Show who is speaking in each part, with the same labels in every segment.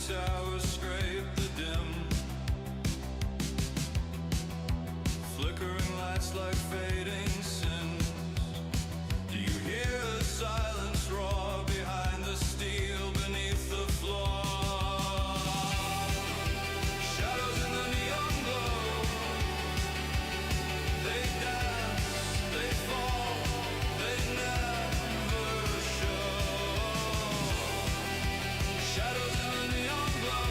Speaker 1: towers scrape the dim, flickering lights like fading sins. Do you hear the silence roar behind the steel beneath the floor? Shadows in the neon glow, they dance, they fall, they never show. Shadows in the neon glow,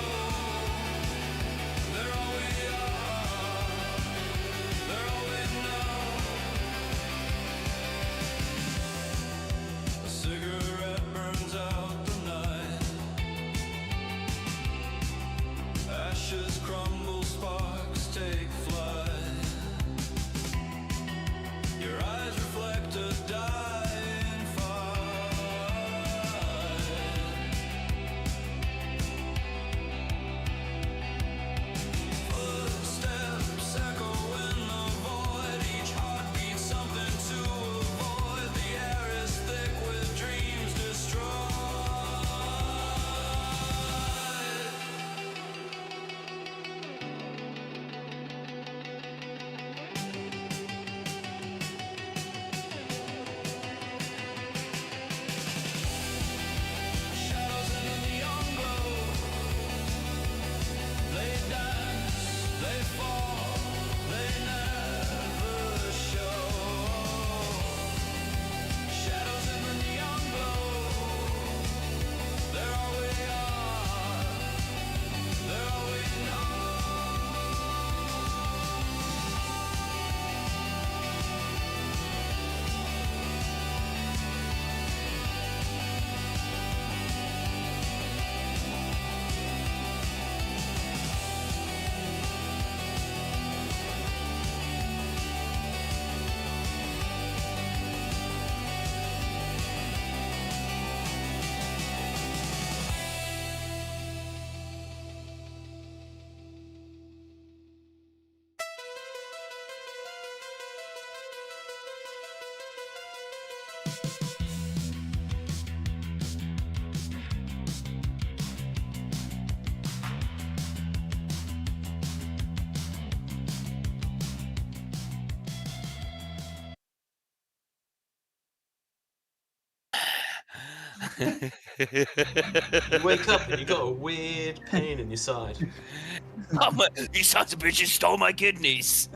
Speaker 1: they're all we are, they're all we know. A cigarette burns out the night, ashes crumble, sparks take flight. Your eyes reflect a dying fight. Footsteps echo in the void, each heartbeat something to avoid. The air is thick with dreams destroyed. Shadows in the neon glow, they dance, they fall, they never show. Shadows in the neon glow, they're all we are, they're all we know.
Speaker 2: You wake up and you got a weird pain in your side.
Speaker 3: These sons of bitches stole my kidneys.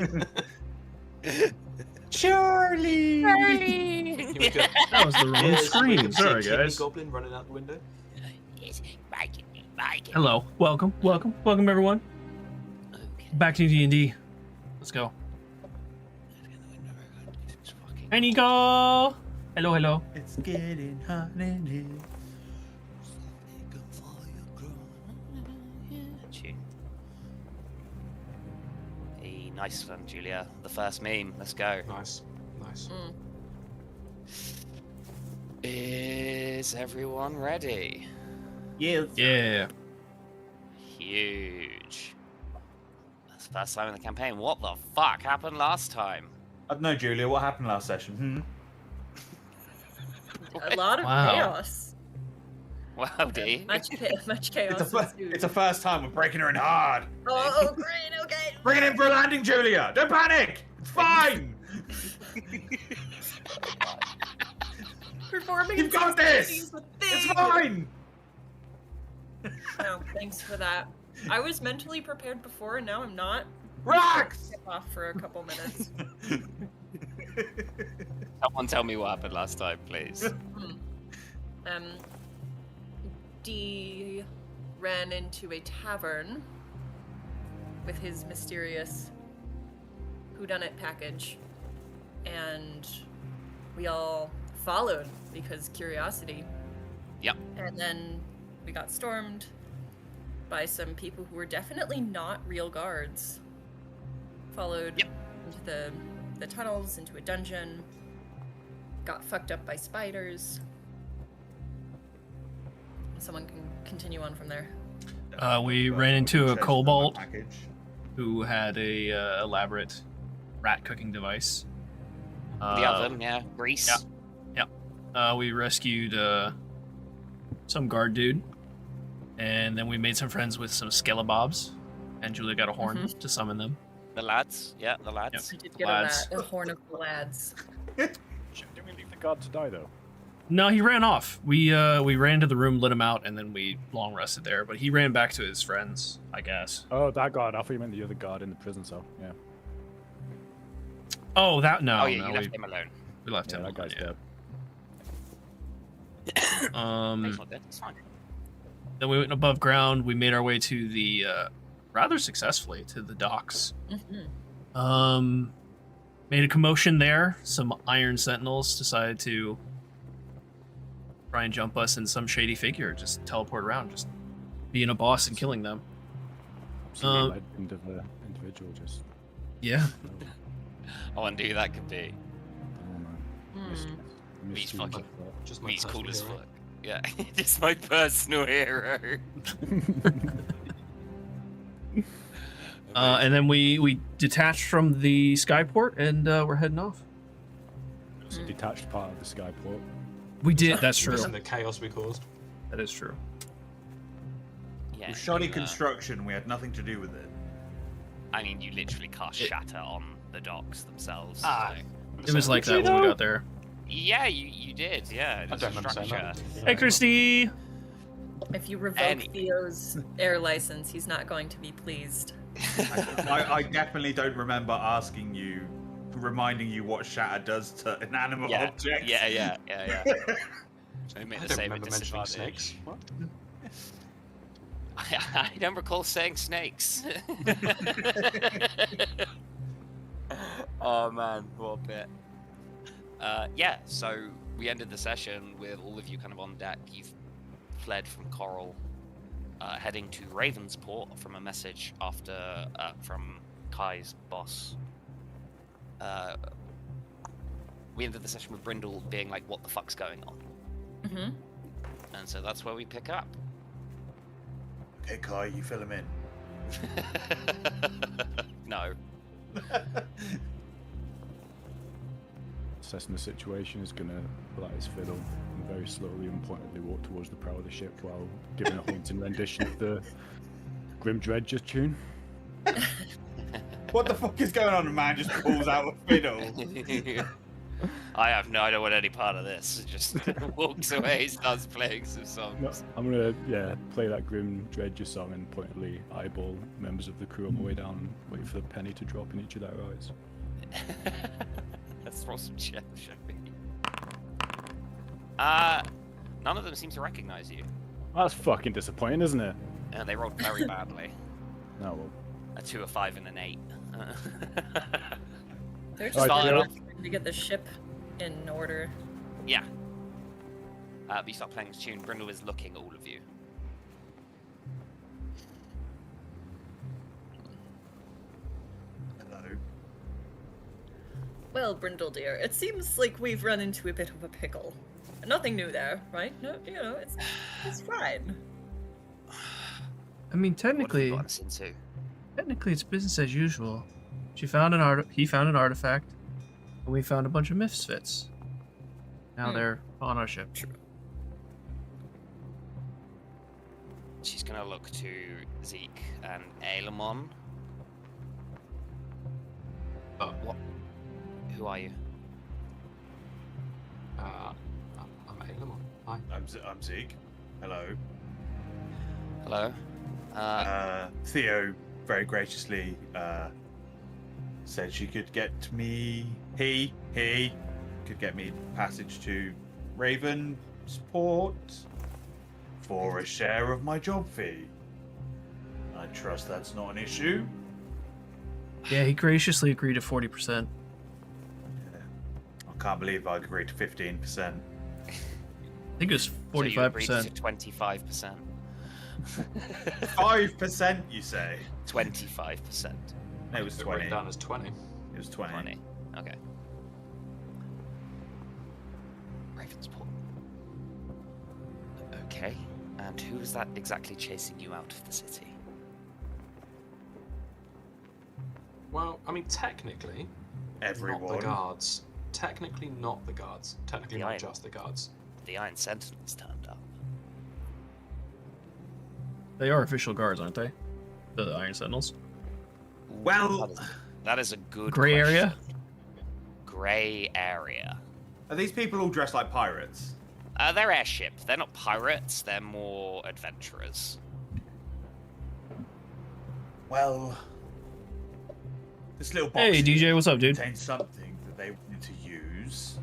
Speaker 4: Charlie!
Speaker 2: You wake up,
Speaker 4: That was the wrong
Speaker 2: yeah, it's
Speaker 4: screen.
Speaker 2: weird to see a
Speaker 4: Sorry,
Speaker 2: kidney
Speaker 4: guys.
Speaker 2: goblin running out the window.
Speaker 3: Yes, my kidney, my kidney.
Speaker 4: Hello. Welcome everyone.
Speaker 3: Okay.
Speaker 4: Back to D&D. Let's go. And Neko! Hello.
Speaker 5: It's getting hot in here.
Speaker 3: Hey, nice one, Julia. The first meme. Let's go.
Speaker 2: Nice.
Speaker 3: Is everyone ready?
Speaker 5: Yes.
Speaker 4: Yeah.
Speaker 3: Huge. That's the first time in the campaign. What the fuck happened last time?
Speaker 5: I don't know, Julia, what happened last session?
Speaker 6: A lot of
Speaker 4: Wow.
Speaker 6: chaos.
Speaker 3: Wow, D.
Speaker 6: Much chaos. ensued.
Speaker 5: It's the first time we're breaking her in hard.
Speaker 6: Oh, great, okay.
Speaker 5: Bring it in for a landing, Julia. Don't panic. It's fine.
Speaker 6: Performing
Speaker 5: You've got this. It's fine.
Speaker 6: Oh, thanks for that. I was mentally prepared before, and now I'm not.
Speaker 5: Relax.
Speaker 6: Skip off for a couple minutes.
Speaker 3: Someone tell me what happened last time, please.
Speaker 6: D ran into a tavern with his mysterious whodunit package, and we all followed because curiosity.
Speaker 3: Yep.
Speaker 6: And then we got stormed by some people who were definitely not real guards. Followed into the tunnels, into a dungeon. Got fucked up by spiders. Someone can continue on from there.
Speaker 4: We ran into a
Speaker 5: Chest
Speaker 4: kobold
Speaker 5: package.
Speaker 4: who had a elaborate rat cooking device.
Speaker 3: The oven, yeah. Grease.
Speaker 4: Yeah. We rescued some guard dude. And then we made some friends with some skelebobs, and Julia got a horn to summon them.
Speaker 3: The lads, yeah, the lads.
Speaker 6: We did get
Speaker 4: Lads.
Speaker 6: a horn of the lads.
Speaker 7: Didn't we leave the guard to die though?
Speaker 4: No, he ran off. We ran to the room, lit him out, and then we long rested there. But he ran back to his friends, I guess.
Speaker 7: Oh, that guard. I thought you meant the other guard in the prison cell. Yeah.
Speaker 4: Oh, that no.
Speaker 3: Oh yeah,
Speaker 4: no,
Speaker 3: you left him alone.
Speaker 4: we left
Speaker 7: Yeah,
Speaker 4: him.
Speaker 7: that guy's
Speaker 4: alone,
Speaker 7: dead.
Speaker 3: He's not dead. It's fine.
Speaker 4: Then we went above ground. We made our way to the rather successfully to the docks. Made a commotion there. Some Iron Sentinels decided to try and jump us, and some shady figure just teleport around, just being a boss and killing them.
Speaker 7: Absolutely individual just.
Speaker 4: Yeah.
Speaker 3: I wonder who that could be.
Speaker 7: Oh man.
Speaker 3: He's fucking.
Speaker 2: Just my
Speaker 3: He's cool as
Speaker 2: personal
Speaker 3: fuck. Yeah, just my personal hero.
Speaker 4: And then we detached from the skyport, and we're heading off.
Speaker 7: It's a detached part of the skyport.
Speaker 4: We did. That's true.
Speaker 2: Listen, the chaos we caused.
Speaker 4: That is true.
Speaker 3: Yeah,
Speaker 5: It was shoddy
Speaker 3: you,
Speaker 5: construction. We had nothing to do with it.
Speaker 3: I mean, you literally cast shatter on the docks themselves.
Speaker 2: Ah.
Speaker 3: so-
Speaker 4: It was like that when we got there.
Speaker 3: Yeah, you did. Yeah, it
Speaker 2: I
Speaker 3: was
Speaker 2: don't
Speaker 3: a
Speaker 2: understand
Speaker 3: structure.
Speaker 2: that.
Speaker 4: Hey, Christy.
Speaker 6: If you revoke
Speaker 3: Any-
Speaker 6: Theo's air license, he's not going to be pleased.
Speaker 5: I definitely don't remember reminding you what shatter does to inanimate
Speaker 3: Yeah,
Speaker 5: objects.
Speaker 3: yeah. So we made
Speaker 2: I
Speaker 3: the
Speaker 2: don't
Speaker 3: same
Speaker 2: remember mentioning snakes. What?
Speaker 3: I don't recall saying snakes. Oh man, what a bit. Yeah, so we ended the session with all of you kind of on deck. You've fled from Coral, heading to Ravensport from a message after from Kai's boss. We ended the session with Brindle being like, "What the fuck's going on?" And so that's where we pick up.
Speaker 5: Okay, Kai, you fill him in.
Speaker 3: No.
Speaker 7: Assessing the situation is gonna light his fiddle and very slowly and pointedly walk towards the prow of the ship while giving a haunting rendition of the Grim Dredger tune.
Speaker 5: What the fuck is going on? The man just pulls out a fiddle.
Speaker 3: I have no idea what any part of this. Just walks away, starts playing some songs.
Speaker 7: No, I'm gonna play that Grim Dredger song and pointedly eyeball members of the crew on the way down and wait for the penny to drop in each of their eyes.
Speaker 3: Let's throw some shit, shall we? None of them seem to recognize you.
Speaker 7: That's fucking disappointing, isn't it?
Speaker 3: They rolled very badly.
Speaker 7: No, well,
Speaker 3: A 2, a 5, and an 8.
Speaker 6: They're just
Speaker 7: Alright,
Speaker 6: trying
Speaker 7: Bill.
Speaker 6: to get the ship in order.
Speaker 3: Yeah. But you start playing this tune. Brindle is looking at all of you.
Speaker 5: Hello.
Speaker 6: Well, Brindle dear, it seems like we've run into a bit of a pickle. Nothing new there, right? No, it's fine.
Speaker 4: I mean,
Speaker 3: What have you
Speaker 4: technically,
Speaker 3: gotten us into?
Speaker 4: it's business as usual. He found an artifact, and we found a bunch of misfits. Now they're on our ship.
Speaker 3: She's gonna look to Zeke and Ailemon.
Speaker 2: Oh.
Speaker 3: What? Who are you?
Speaker 2: I'm Ailemon. Hi.
Speaker 5: I'm Zeke. Hello.
Speaker 3: Hello?
Speaker 5: Theo very graciously said she could get me. He could get me passage to Ravensport for a share of my job fee. I trust that's not an issue.
Speaker 4: Yeah, he graciously agreed to 40%.
Speaker 5: I can't believe I agreed to 15%.
Speaker 4: I think it was
Speaker 3: So you agreed to
Speaker 4: 45%.
Speaker 3: 25%.
Speaker 5: 5%, you say?
Speaker 3: 25%.
Speaker 5: No, it was
Speaker 2: It's
Speaker 5: 20.
Speaker 2: written down as 20.
Speaker 5: It was 20.
Speaker 3: 20. Okay. Ravensport. Okay. And who is that exactly chasing you out of the city?
Speaker 2: Well, I mean, technically, not
Speaker 5: Everyone.
Speaker 2: the guards. Technically not the guards. Technically
Speaker 3: The
Speaker 2: not
Speaker 3: Iron-
Speaker 2: just the guards.
Speaker 3: The Iron Sentinels turned up.
Speaker 4: They are official guards, aren't they? The Iron Sentinels.
Speaker 5: Well,
Speaker 3: That is a good
Speaker 4: Gray area?
Speaker 3: question. Gray area.
Speaker 5: are these people all dressed like pirates?
Speaker 3: They're airship. They're not pirates. They're more adventurers.
Speaker 5: Well, this little box
Speaker 4: Hey, DJ, what's up, dude?
Speaker 5: contains something that they wanted to use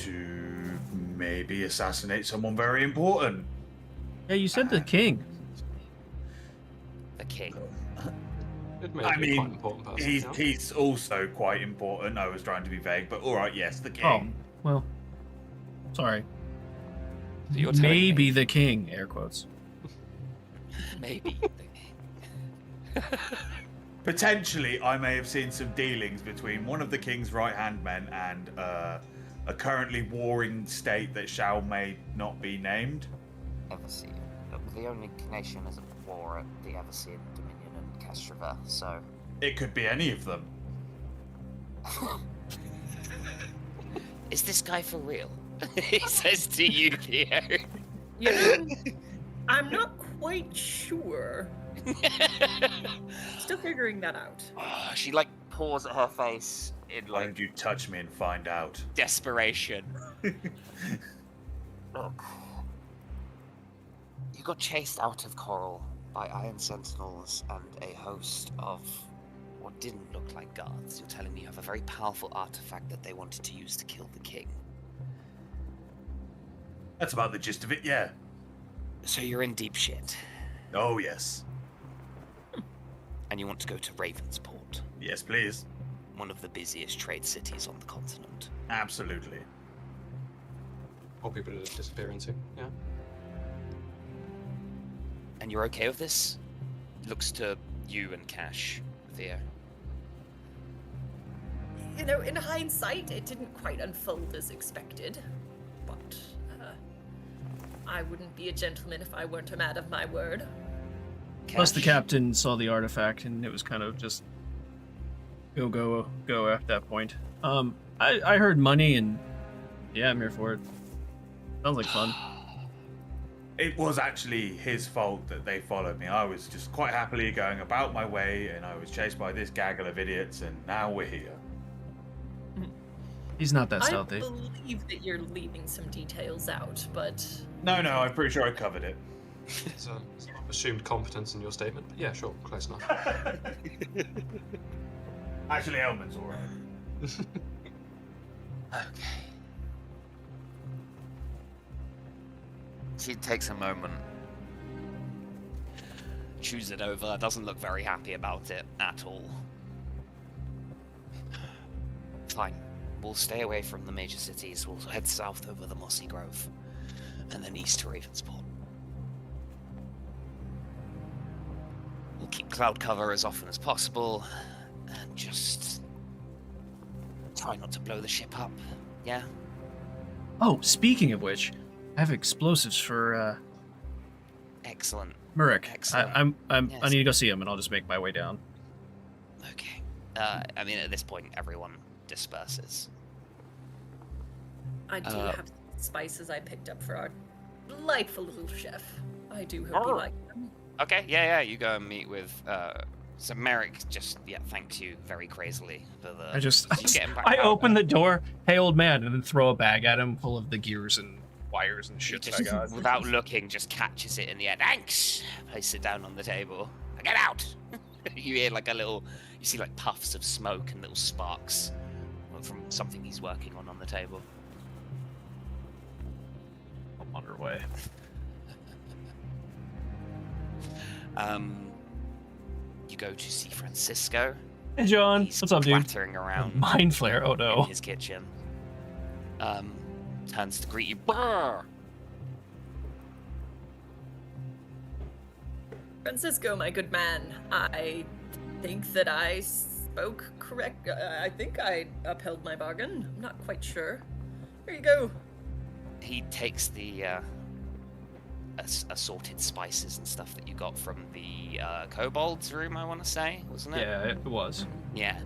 Speaker 5: to maybe assassinate someone very important.
Speaker 4: Yeah, you said the king.
Speaker 3: The king.
Speaker 2: It may
Speaker 5: I
Speaker 2: be quite
Speaker 5: mean,
Speaker 2: important person.
Speaker 5: he's
Speaker 2: yeah.
Speaker 5: he's also quite important. I was trying to be vague, but all right, yes, the king.
Speaker 4: Oh, well. Sorry.
Speaker 3: So you're telling
Speaker 4: Maybe
Speaker 3: me-
Speaker 4: the king, air quotes.
Speaker 3: Maybe.
Speaker 5: Potentially, I may have seen some dealings between one of the king's right-hand men and a currently warring state that may not be named.
Speaker 3: Eversea. The only nation is at war at the Eversea, Dominion, and Castrava, so...
Speaker 5: It could be any of them.
Speaker 3: Is this guy for real? He says to you, Theo.
Speaker 6: You know, I'm not quite sure. Still figuring that out.
Speaker 3: She, like, paws at her face in,
Speaker 5: Why
Speaker 3: like,
Speaker 5: don't you touch me and find out?
Speaker 3: desperation. Look. You got chased out of Coral by Iron Sentinels and a host of what didn't look like guards. You're telling me you have a very powerful artifact that they wanted to use to kill the king.
Speaker 5: That's about the gist of it, yeah.
Speaker 3: So you're in deep shit,
Speaker 5: Oh, yes.
Speaker 3: and you want to go to Ravensport,
Speaker 5: Yes, please.
Speaker 3: one of the busiest trade cities on the continent.
Speaker 5: Absolutely.
Speaker 2: Or people to disappear into. Yeah.
Speaker 3: And you're okay with this? Looks to you and Cash, Theo.
Speaker 6: You know, in hindsight, it didn't quite unfold as expected. But I wouldn't be a gentleman if I weren't a man of my word.
Speaker 4: Plus, the
Speaker 3: Cash?
Speaker 4: captain saw the artifact, and it was kind of just go at that point. I heard money, and yeah, I'm here for it. Sounds like fun.
Speaker 5: It was actually his fault that they followed me. I was just quite happily going about my way, and I was chased by this gaggle of idiots, and now we're here.
Speaker 4: He's not that
Speaker 6: I
Speaker 4: stealthy.
Speaker 6: believe that you're leaving some details out, but
Speaker 5: No, I'm pretty sure I covered it.
Speaker 2: It's assumed competence in your statement. But yeah, sure, close enough.
Speaker 5: Actually, Elman's alright.
Speaker 3: Okay. She takes a moment, chews it over, doesn't look very happy about it at all. Fine. We'll stay away from the major cities. We'll head south over the Mossy Grove, and then east to Ravensport. We'll keep cloud cover as often as possible, and just try not to blow the ship up. Yeah?
Speaker 4: Oh, speaking of which, I have explosives for
Speaker 3: Excellent.
Speaker 4: Murik.
Speaker 3: Excellent.
Speaker 4: I
Speaker 3: Yes.
Speaker 4: need to go see him, and I'll just make my way down.
Speaker 3: Okay. I mean, at this point, everyone disperses.
Speaker 6: I do
Speaker 3: Uh,
Speaker 6: have spices I picked up for our delightful little chef. I do hope you
Speaker 3: Oh.
Speaker 6: like them.
Speaker 3: Okay, yeah, you go and meet with, so Merrick just, thanks you very crazily for the...
Speaker 4: I just
Speaker 3: you get him back
Speaker 4: I
Speaker 3: out
Speaker 4: open
Speaker 3: there.
Speaker 4: the door, hey old man, and then throw a bag at him full of the gears and wires and
Speaker 3: He
Speaker 4: shit that I
Speaker 3: just,
Speaker 4: got.
Speaker 3: without looking, just catches it in the air. Thanks! Place it down on the table. Get out! You hear like you see like puffs of smoke and little sparks from something he's working on the table.
Speaker 4: I'm on her way.
Speaker 3: You go to see Francisco.
Speaker 4: Hey John,
Speaker 3: He's
Speaker 4: what's up, dude?
Speaker 3: clattering around
Speaker 4: Mind flare. Oh
Speaker 3: in
Speaker 4: no.
Speaker 3: his kitchen. Turns to greet you. Brr!
Speaker 6: Francisco, my good man, I think that I spoke correct. I think I upheld my bargain. I'm not quite sure. Here you go.
Speaker 3: He takes the assorted spices and stuff that you got from the kobold's room, I want to say, wasn't it?
Speaker 4: Yeah, it was.
Speaker 3: Yeah.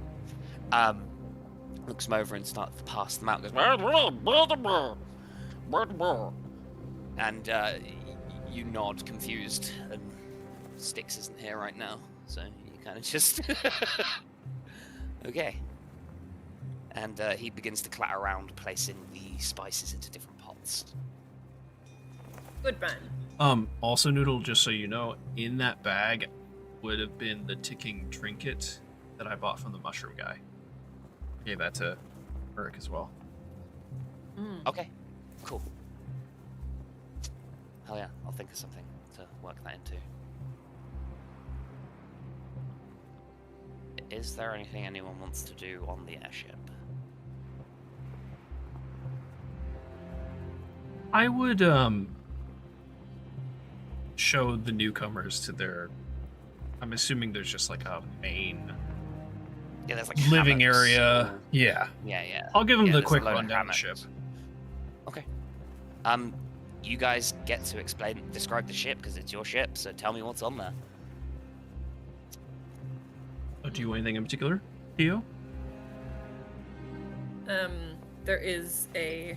Speaker 3: Looks him over and starts to pass them out. Goes, and You nod, confused, and Styx isn't here right now, so you kind of just... Okay. And he begins to clatter around, placing the spices into different pots.
Speaker 6: Good man.
Speaker 4: Also, Noodle, just so you know, in that bag would have been the ticking trinket that I bought from the mushroom guy. Gave that to Eric as well.
Speaker 3: Okay, cool. Hell yeah, I'll think of something to work that into. Is there anything anyone wants to do on the airship?
Speaker 4: I would show the newcomers to their... I'm assuming there's just like a main
Speaker 3: Yeah, there's like
Speaker 4: living
Speaker 3: hammocks.
Speaker 4: area. Yeah.
Speaker 3: Yeah.
Speaker 4: I'll give them the
Speaker 3: there's a
Speaker 4: quick
Speaker 3: load of
Speaker 4: rundown of the
Speaker 3: hammocks.
Speaker 4: ship.
Speaker 3: Okay. You guys get to describe the ship because it's your ship. So tell me what's on there.
Speaker 4: Do you want anything in particular, Theo?
Speaker 6: There is a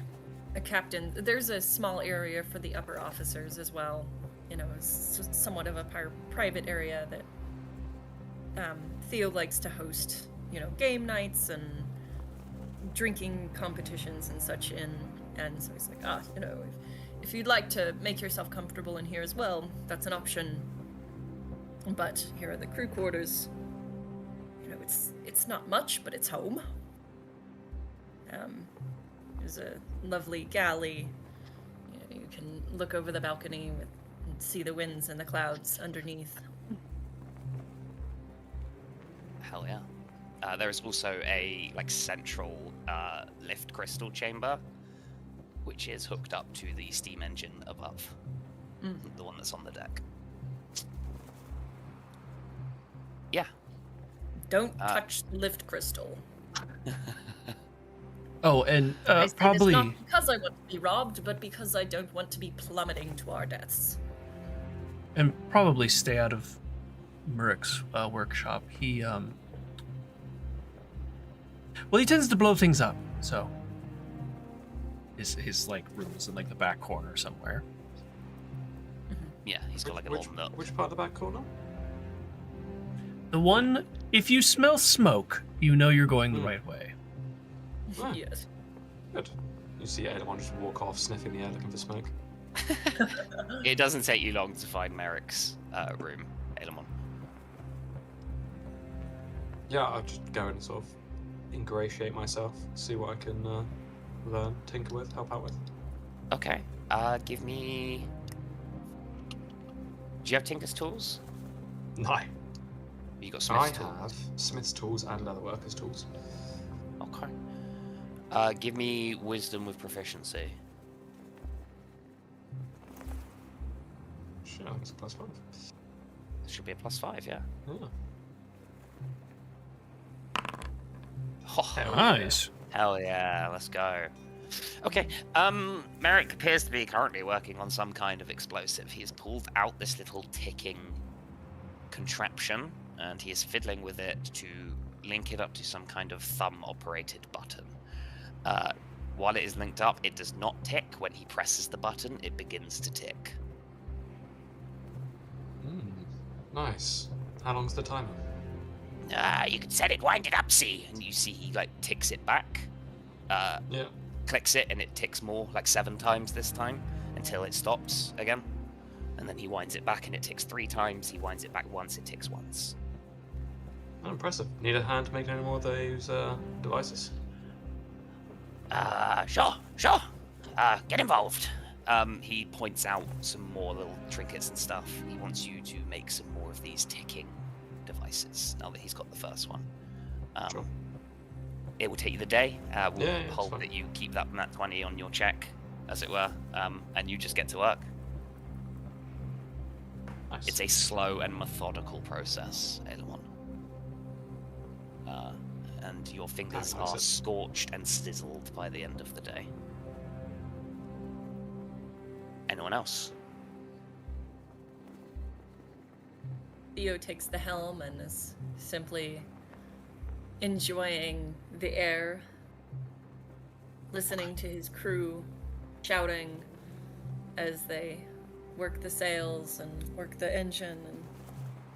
Speaker 6: captain. There's a small area for the upper officers as well. You know, it's somewhat of a private area that Theo likes to host. You know, game nights and drinking competitions and such in. And so he's like, you know, if you'd like to make yourself comfortable in here as well, that's an option. But here are the crew quarters. You know, it's not much, but it's home. There's a lovely galley. You know, you can look over the balcony and see the winds and the clouds underneath.
Speaker 3: Hell yeah. There is also a central lift crystal chamber, which is hooked up to the steam engine above, the one that's on the deck. Yeah.
Speaker 6: Don't touch the lift crystal.
Speaker 4: Oh, and
Speaker 6: I say
Speaker 4: probably...
Speaker 6: this not because I want to be robbed, but because I don't want to be plummeting to our deaths.
Speaker 4: And probably stay out of Murik's workshop. He, well, he tends to blow things up, so... His like, room's in, like, the back corner somewhere.
Speaker 3: Yeah, he's got like a little nook.
Speaker 2: Which part of the back corner?
Speaker 4: The one, if you smell smoke, you know you're going the right way.
Speaker 2: Oh,
Speaker 6: Yes.
Speaker 2: good. You see Aelemon just walk off, sniffing the air, looking for smoke.
Speaker 3: It doesn't take you long to find Merrick's room, Aelemon.
Speaker 2: Yeah, I'll just go and sort of ingratiate myself, see what I can learn, tinker with, help out with.
Speaker 3: Okay. Give me... Do you have Tinker's tools?
Speaker 2: No.
Speaker 3: You got
Speaker 2: I
Speaker 3: Smith's tools?
Speaker 2: have Smith's tools and Leatherworker's tools.
Speaker 3: Okay. Give me Wisdom with proficiency.
Speaker 2: Sure, I think it's a +5.
Speaker 3: It should be a +5, yeah.
Speaker 2: Yeah.
Speaker 3: Oh,
Speaker 4: Nice.
Speaker 3: hell yeah, let's go. Okay, Merrick appears to be currently working on some kind of explosive. He has pulled out this little ticking contraption, and he is fiddling with it to link it up to some kind of thumb-operated button. While it is linked up, it does not tick. When he presses the button, it begins to tick.
Speaker 2: Nice. How long's the timer?
Speaker 3: You can set it, wind it up, see? And you see he, ticks it back.
Speaker 2: Yeah.
Speaker 3: Clicks it, and it ticks more, 7 times this time, until it stops again. And then he winds it back, and it ticks 3 times. He winds it back once, it ticks once.
Speaker 2: Oh, impressive. Need a hand to make any more of those devices?
Speaker 3: Sure. Get involved. He points out some more little trinkets and stuff. He wants you to make some more of these ticking devices, now that he's got the first one.
Speaker 2: Sure.
Speaker 3: It will take you the day. We'll
Speaker 2: Yeah, it's
Speaker 3: hold
Speaker 2: fine.
Speaker 3: that you keep that 20 on your check, as it were, and you just get to work.
Speaker 2: Nice.
Speaker 3: It's a slow and methodical process, Aelemon. And your fingers
Speaker 2: That's
Speaker 3: are
Speaker 2: it.
Speaker 3: scorched and sizzled by the end of the day. Anyone else?
Speaker 6: Theo takes the helm and is simply enjoying the air, listening to his crew shouting as they work the sails and work the engine and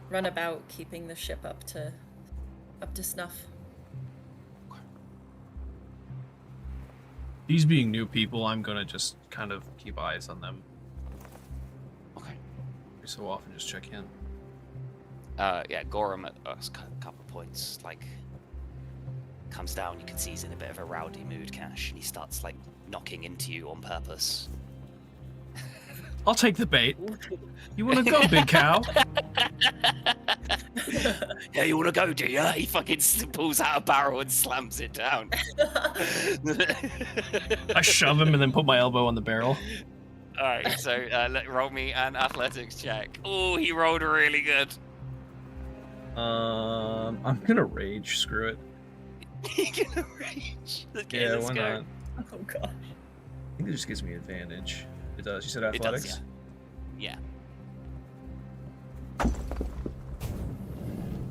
Speaker 6: run about keeping the ship up to snuff.
Speaker 4: These being new people, I'm gonna just kind of keep eyes on them.
Speaker 3: Okay.
Speaker 4: Every so often, just check in.
Speaker 3: Yeah, Gorham at a couple of points, like, comes down. You can see he's in a bit of a rowdy mood, Cash, and he starts, like, knocking into you on purpose.
Speaker 4: I'll take the bait. You wanna go, big cow?
Speaker 3: Yeah, you wanna go, do ya? He fucking pulls out a barrel and slams it down.
Speaker 4: I shove him and then put my elbow on the barrel.
Speaker 3: Alright, so roll me an athletics check. Oh, he rolled really good.
Speaker 4: I'm gonna rage. Screw it.
Speaker 3: You're gonna rage. Okay,
Speaker 4: Yeah,
Speaker 3: let's
Speaker 4: why
Speaker 3: go.
Speaker 4: not?
Speaker 6: Oh gosh.
Speaker 4: I think it just gives me advantage. It does. You said
Speaker 3: It does,
Speaker 4: athletics?
Speaker 3: Yeah.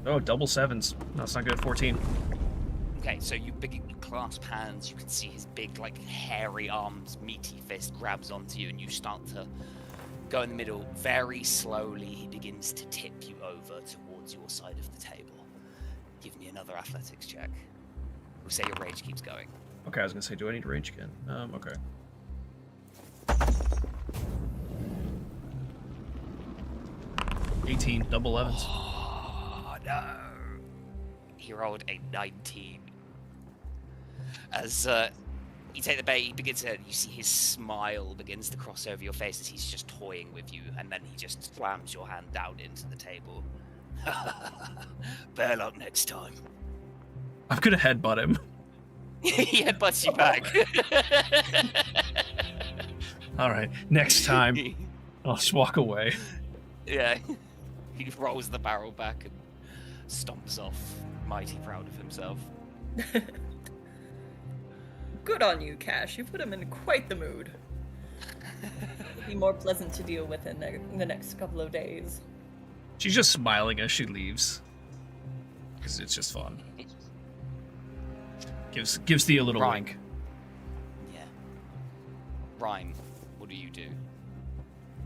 Speaker 4: Oh, double sevens. No, it's not good. 14.
Speaker 3: Okay, so you clasp hands. You can see his big, like, hairy arms, meaty fist grabs onto you, and you start to go in the middle. Very slowly, he begins to tip you over towards your side of the table. Give me another athletics check. We'll say your rage keeps going.
Speaker 4: Okay, I was gonna say, do I need to rage again? Okay. $18, double 11s.
Speaker 3: Oh, no. He rolled a 19. As you take the bait, he begins to, you see his smile begins to cross over your face as he's just toying with you, and then he just slams your hand down into the table. Better luck next time.
Speaker 4: I'm gonna headbutt him.
Speaker 3: He headbutts you back.
Speaker 4: All right, next time I'll just walk away.
Speaker 3: Yeah. He rolls the barrel back and stomps off, mighty proud of himself.
Speaker 6: Good on you, Cash. You put him in quite the mood. Be more pleasant to deal with in the next couple of days.
Speaker 4: She's just smiling as she leaves. Because it's just fun. Gives Thea a little
Speaker 3: Right.
Speaker 4: wink.
Speaker 3: Yeah. Rhyme, what do you do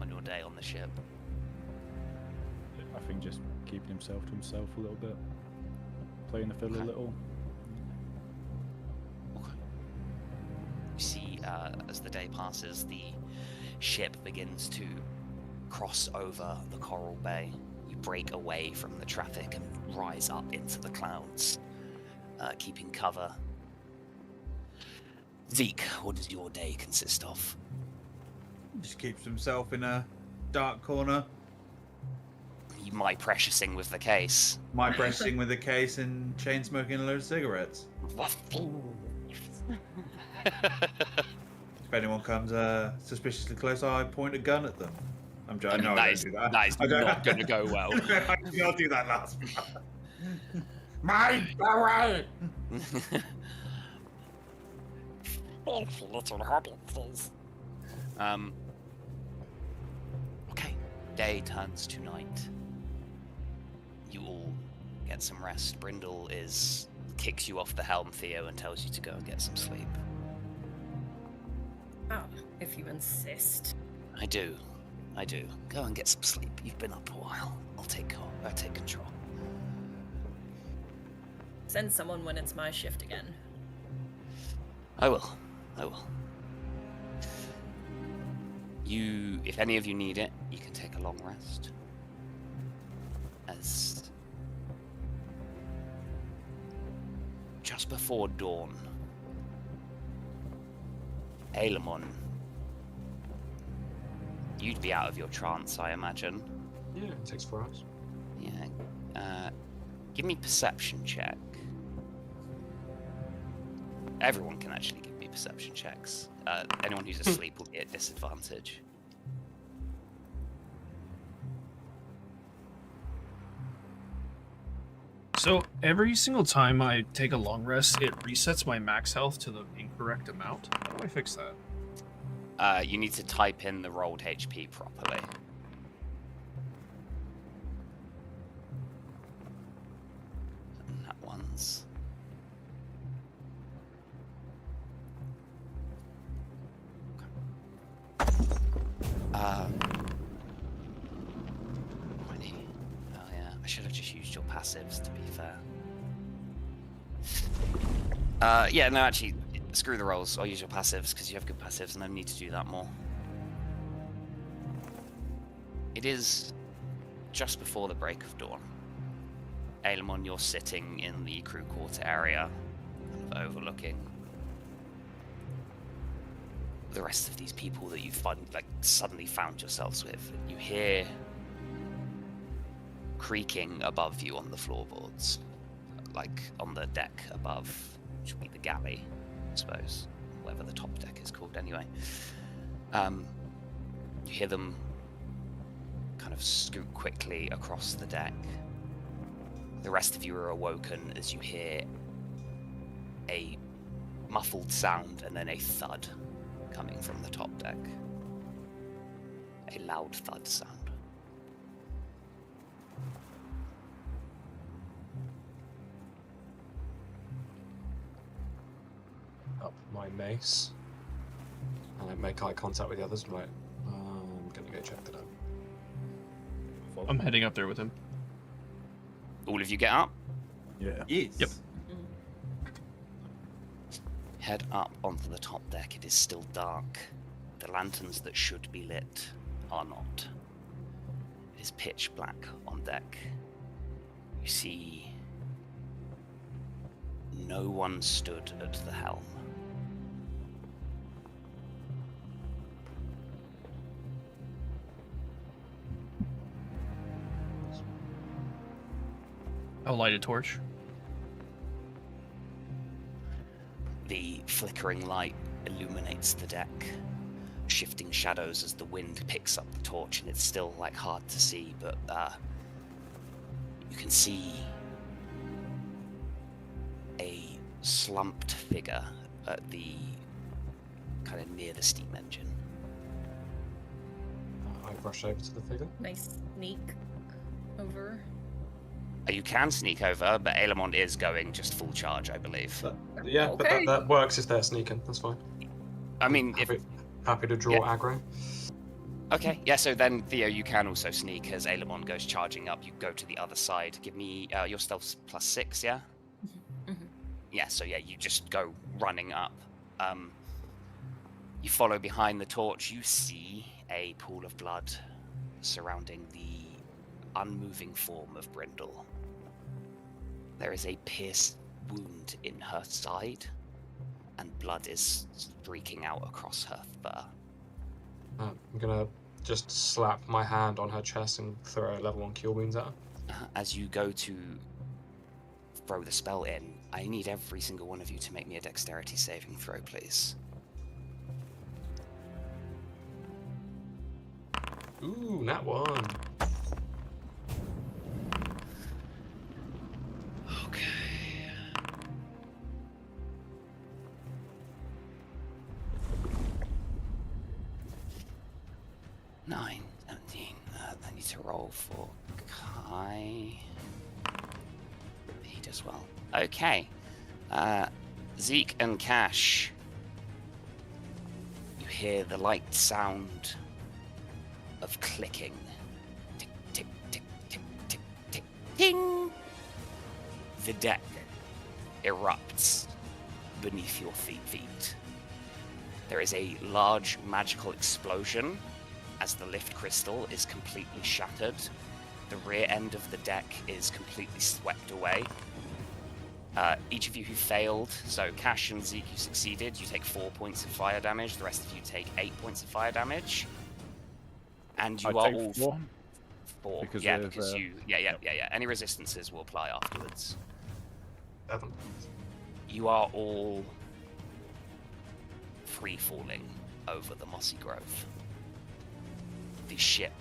Speaker 3: on your day on the ship?
Speaker 7: I think just keeping himself to himself a little bit, playing the fiddle a little.
Speaker 3: Okay. You see, as the day passes, the ship begins to cross over the coral bay. You break away from the traffic and rise up into the clouds, keeping cover. Zeke, what does your day consist of?
Speaker 5: Just keeps himself in a dark corner,
Speaker 3: You my preciousing with the case.
Speaker 5: my pressing with a case and chain smoking a load of cigarettes. If anyone comes suspiciously close, I point a gun at them. I'm joking. No, I don't do that.
Speaker 3: That is
Speaker 5: I don't-
Speaker 3: not going to go well.
Speaker 5: I did not do that last part. Mine, away!
Speaker 3: Okay, day turns to night. You all get some rest. Brindle kicks you off the helm, Theo, and tells you to go and get some sleep.
Speaker 6: Oh, if you insist.
Speaker 3: I do. Go and get some sleep. You've been up a while. I'll take control.
Speaker 6: Send someone when it's my shift again.
Speaker 3: I will. If any of you need it, you can take a long rest. As just before dawn, Ailemon, you'd be out of your trance, I imagine.
Speaker 2: Yeah, it takes 4 hours.
Speaker 3: Yeah. Give me perception check. Everyone can actually give me perception checks. Anyone who's asleep will be at disadvantage.
Speaker 4: So every single time I take a long rest, it resets my max health to the incorrect amount. How do I fix that?
Speaker 3: You need to type in the rolled HP properly. And that one's... passives, to be fair. Yeah, no, actually, screw the rolls. I'll use your passives, because you have good passives, and I need to do that more. It is just before the break of dawn. 𝕯𝖒𝖏, you're sitting in the crew quarter area, kind of overlooking the rest of these people that you've suddenly found yourselves with. You hear creaking above you on the floorboards, like on the deck above, which would be the galley, I suppose, whatever the top deck is called anyway. You hear them kind of scoot quickly across the deck. The rest of you are awoken as you hear a muffled sound and then a thud coming from the top deck. A loud thud sound.
Speaker 2: Up my mace. And I make eye contact with the others. I'm like, I'm gonna go check that out.
Speaker 4: I'm heading up there with him.
Speaker 3: All of you get up?
Speaker 7: Yeah.
Speaker 5: Yes.
Speaker 4: Yep.
Speaker 3: Head up onto the top deck. It is still dark. The lanterns that should be lit are not. It is pitch black on deck. You see no one stood at the helm.
Speaker 4: I'll light a torch.
Speaker 3: The flickering light illuminates the deck, shifting shadows as the wind picks up the torch, and it's still hard to see, but you can see a slumped figure at the kind of near the steam engine.
Speaker 2: I rush over to the figure.
Speaker 6: Nice sneak over.
Speaker 3: You can sneak over, but 𝕯𝖏𝖏 is going just full charge, I believe.
Speaker 2: Yeah,
Speaker 6: Okay.
Speaker 2: but that works if they're sneaking. That's fine.
Speaker 3: I mean, if
Speaker 2: Happy to draw aggro.
Speaker 3: okay, yeah. So then, Theo, you can also sneak as 𝕯𝖏𝖏 goes charging up. You go to the other side. Give me your stealth +6, yeah. Yeah. So yeah, you just go running up. You follow behind the torch. You see a pool of blood surrounding the unmoving form of Brindle. There is a pierced wound in her side, and blood is streaking out across her fur.
Speaker 2: I'm gonna just slap my hand on her chest and throw a level 1 cure wounds at her.
Speaker 3: As you go to throw the spell in, I need every single one of you to make me a dexterity saving throw, please.
Speaker 2: Ooh, nat 1.
Speaker 3: Okay. Nine, 17. I need to roll for Kai. He does well. Okay. Zeke and Cash. You hear the light sound of clicking. Tick, tick, tick, tick, tick, tick, ting! The deck erupts beneath your feet. There is a large magical explosion as the lift crystal is completely shattered. The rear end of the deck is completely swept away. Each of you who failed, so Cash and Zeke, you succeeded, you take 4 points of fire damage. The rest of you take 8 points of fire damage. And you
Speaker 7: I
Speaker 3: are
Speaker 7: take
Speaker 3: all
Speaker 7: 4.
Speaker 3: 4.
Speaker 7: Because
Speaker 3: Yeah,
Speaker 7: of,
Speaker 3: because you... Yeah. Any resistances will apply afterwards.
Speaker 2: 7.
Speaker 3: You are all free-falling over the mossy grove. The ship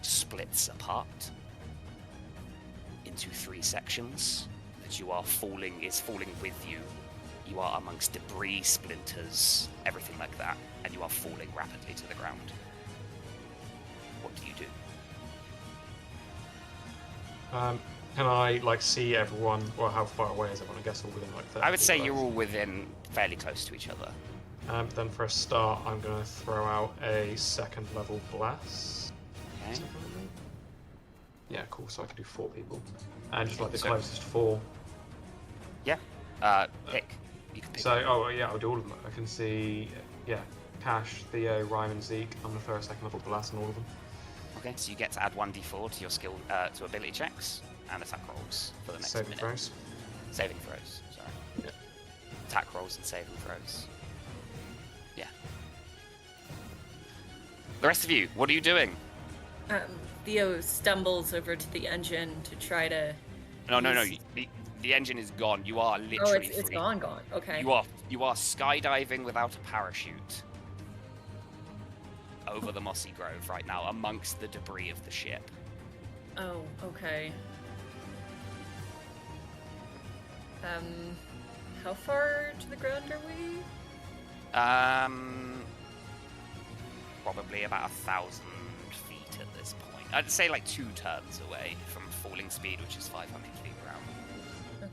Speaker 3: splits apart into 3 sections. That you are falling with you. You are amongst debris, splinters, everything like that, and you are falling rapidly to the ground. What do you do?
Speaker 2: Can I see everyone? Well, how far away is everyone? I guess all within 30
Speaker 3: I would say
Speaker 2: feet,
Speaker 3: you're
Speaker 2: right?
Speaker 3: all within fairly close to each other.
Speaker 2: Then for a start, I'm going to throw out a 2nd level blast.
Speaker 3: Okay.
Speaker 2: Yeah, cool. So I can do 4 people, and just like the
Speaker 3: So-
Speaker 2: closest 4.
Speaker 3: Yeah. Pick. You can pick.
Speaker 2: So yeah, I'll do all of them. I can see Cash, Theo, Rhyme, and Zeke. I'm gonna throw a second level blast on all of them.
Speaker 3: Okay, so you get to add 1d4 to your skill to ability checks and attack rolls for the next
Speaker 2: Saving
Speaker 3: minute.
Speaker 2: throws.
Speaker 3: Saving throws. Sorry.
Speaker 2: Yeah.
Speaker 3: Attack rolls and saving throws. Yeah. The rest of you, what are you doing?
Speaker 6: Theo stumbles over to the engine to try to.
Speaker 3: No.
Speaker 6: use-
Speaker 3: The engine is gone. You are
Speaker 6: Oh,
Speaker 3: literally
Speaker 6: it's
Speaker 3: free.
Speaker 6: gone. Okay.
Speaker 3: You are skydiving without a parachute over the mossy grove right now, amongst the debris of the ship.
Speaker 6: Oh, okay. How far to the ground are we?
Speaker 3: Probably about 1,000 feet at this point. I'd say like 2 turns away from falling speed, which is 500 feet around.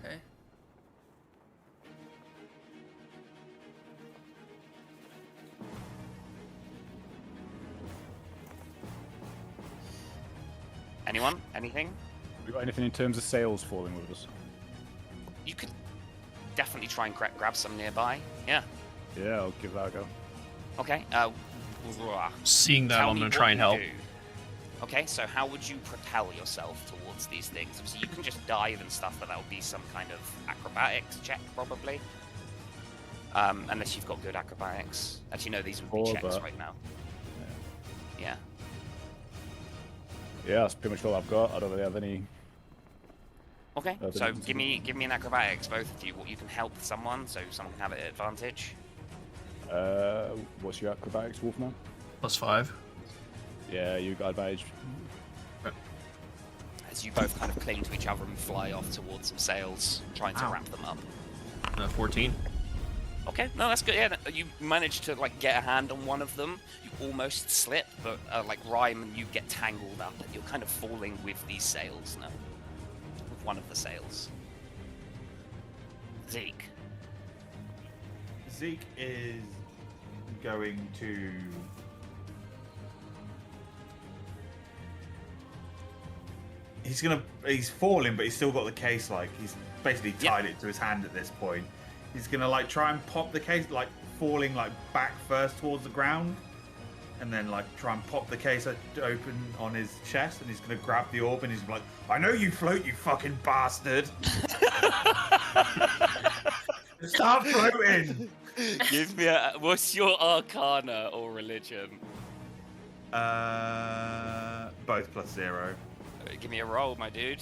Speaker 6: Okay.
Speaker 3: Anyone? Anything?
Speaker 7: We got anything in terms of sails falling with us?
Speaker 3: You could definitely try and grab some nearby. Yeah.
Speaker 7: Yeah, I'll give that a go.
Speaker 3: Okay.
Speaker 4: Seeing that,
Speaker 3: Tell
Speaker 4: I'm
Speaker 3: me
Speaker 4: gonna
Speaker 3: what
Speaker 4: try and
Speaker 3: you
Speaker 4: help.
Speaker 3: do. Okay, so how would you propel yourself towards these things? So you can just dive and stuff, but that would be some kind of acrobatics check, probably. Unless you've got good acrobatics. Actually, no, these would be
Speaker 7: Or
Speaker 3: checks
Speaker 7: that.
Speaker 3: right now. Yeah.
Speaker 7: Yeah, that's pretty much all I've got. I don't really have any.
Speaker 3: Okay,
Speaker 7: I
Speaker 3: so
Speaker 7: think-
Speaker 3: give me an acrobatics, both of you. What you can help someone, so someone can have an advantage.
Speaker 7: What's your acrobatics, Wolfman?
Speaker 4: +5.
Speaker 7: Yeah, you got advantage.
Speaker 3: As you both kind of cling to each other and fly off towards some sails, trying to
Speaker 4: Wow.
Speaker 3: wrap them up.
Speaker 4: 14.
Speaker 3: Okay, no, that's good. Yeah, you managed to like get a hand on one of them. You almost slip, but like Rhyme and you get tangled up, and you're kind of falling with these sails now. With one of the sails. Zeke.
Speaker 5: Zeke is going to. He's falling, but he's still got the case. Like he's basically tied it to his hand at this point. He's gonna like try and pop the case, like falling like back first towards the ground, and then like try and pop the case open on his chest. And he's gonna grab the orb, and he's like, "I know you float, you fucking bastard! Start floating!"
Speaker 3: Give me a. What's your arcana or religion?
Speaker 5: Both +0.
Speaker 3: Give me a roll, my dude.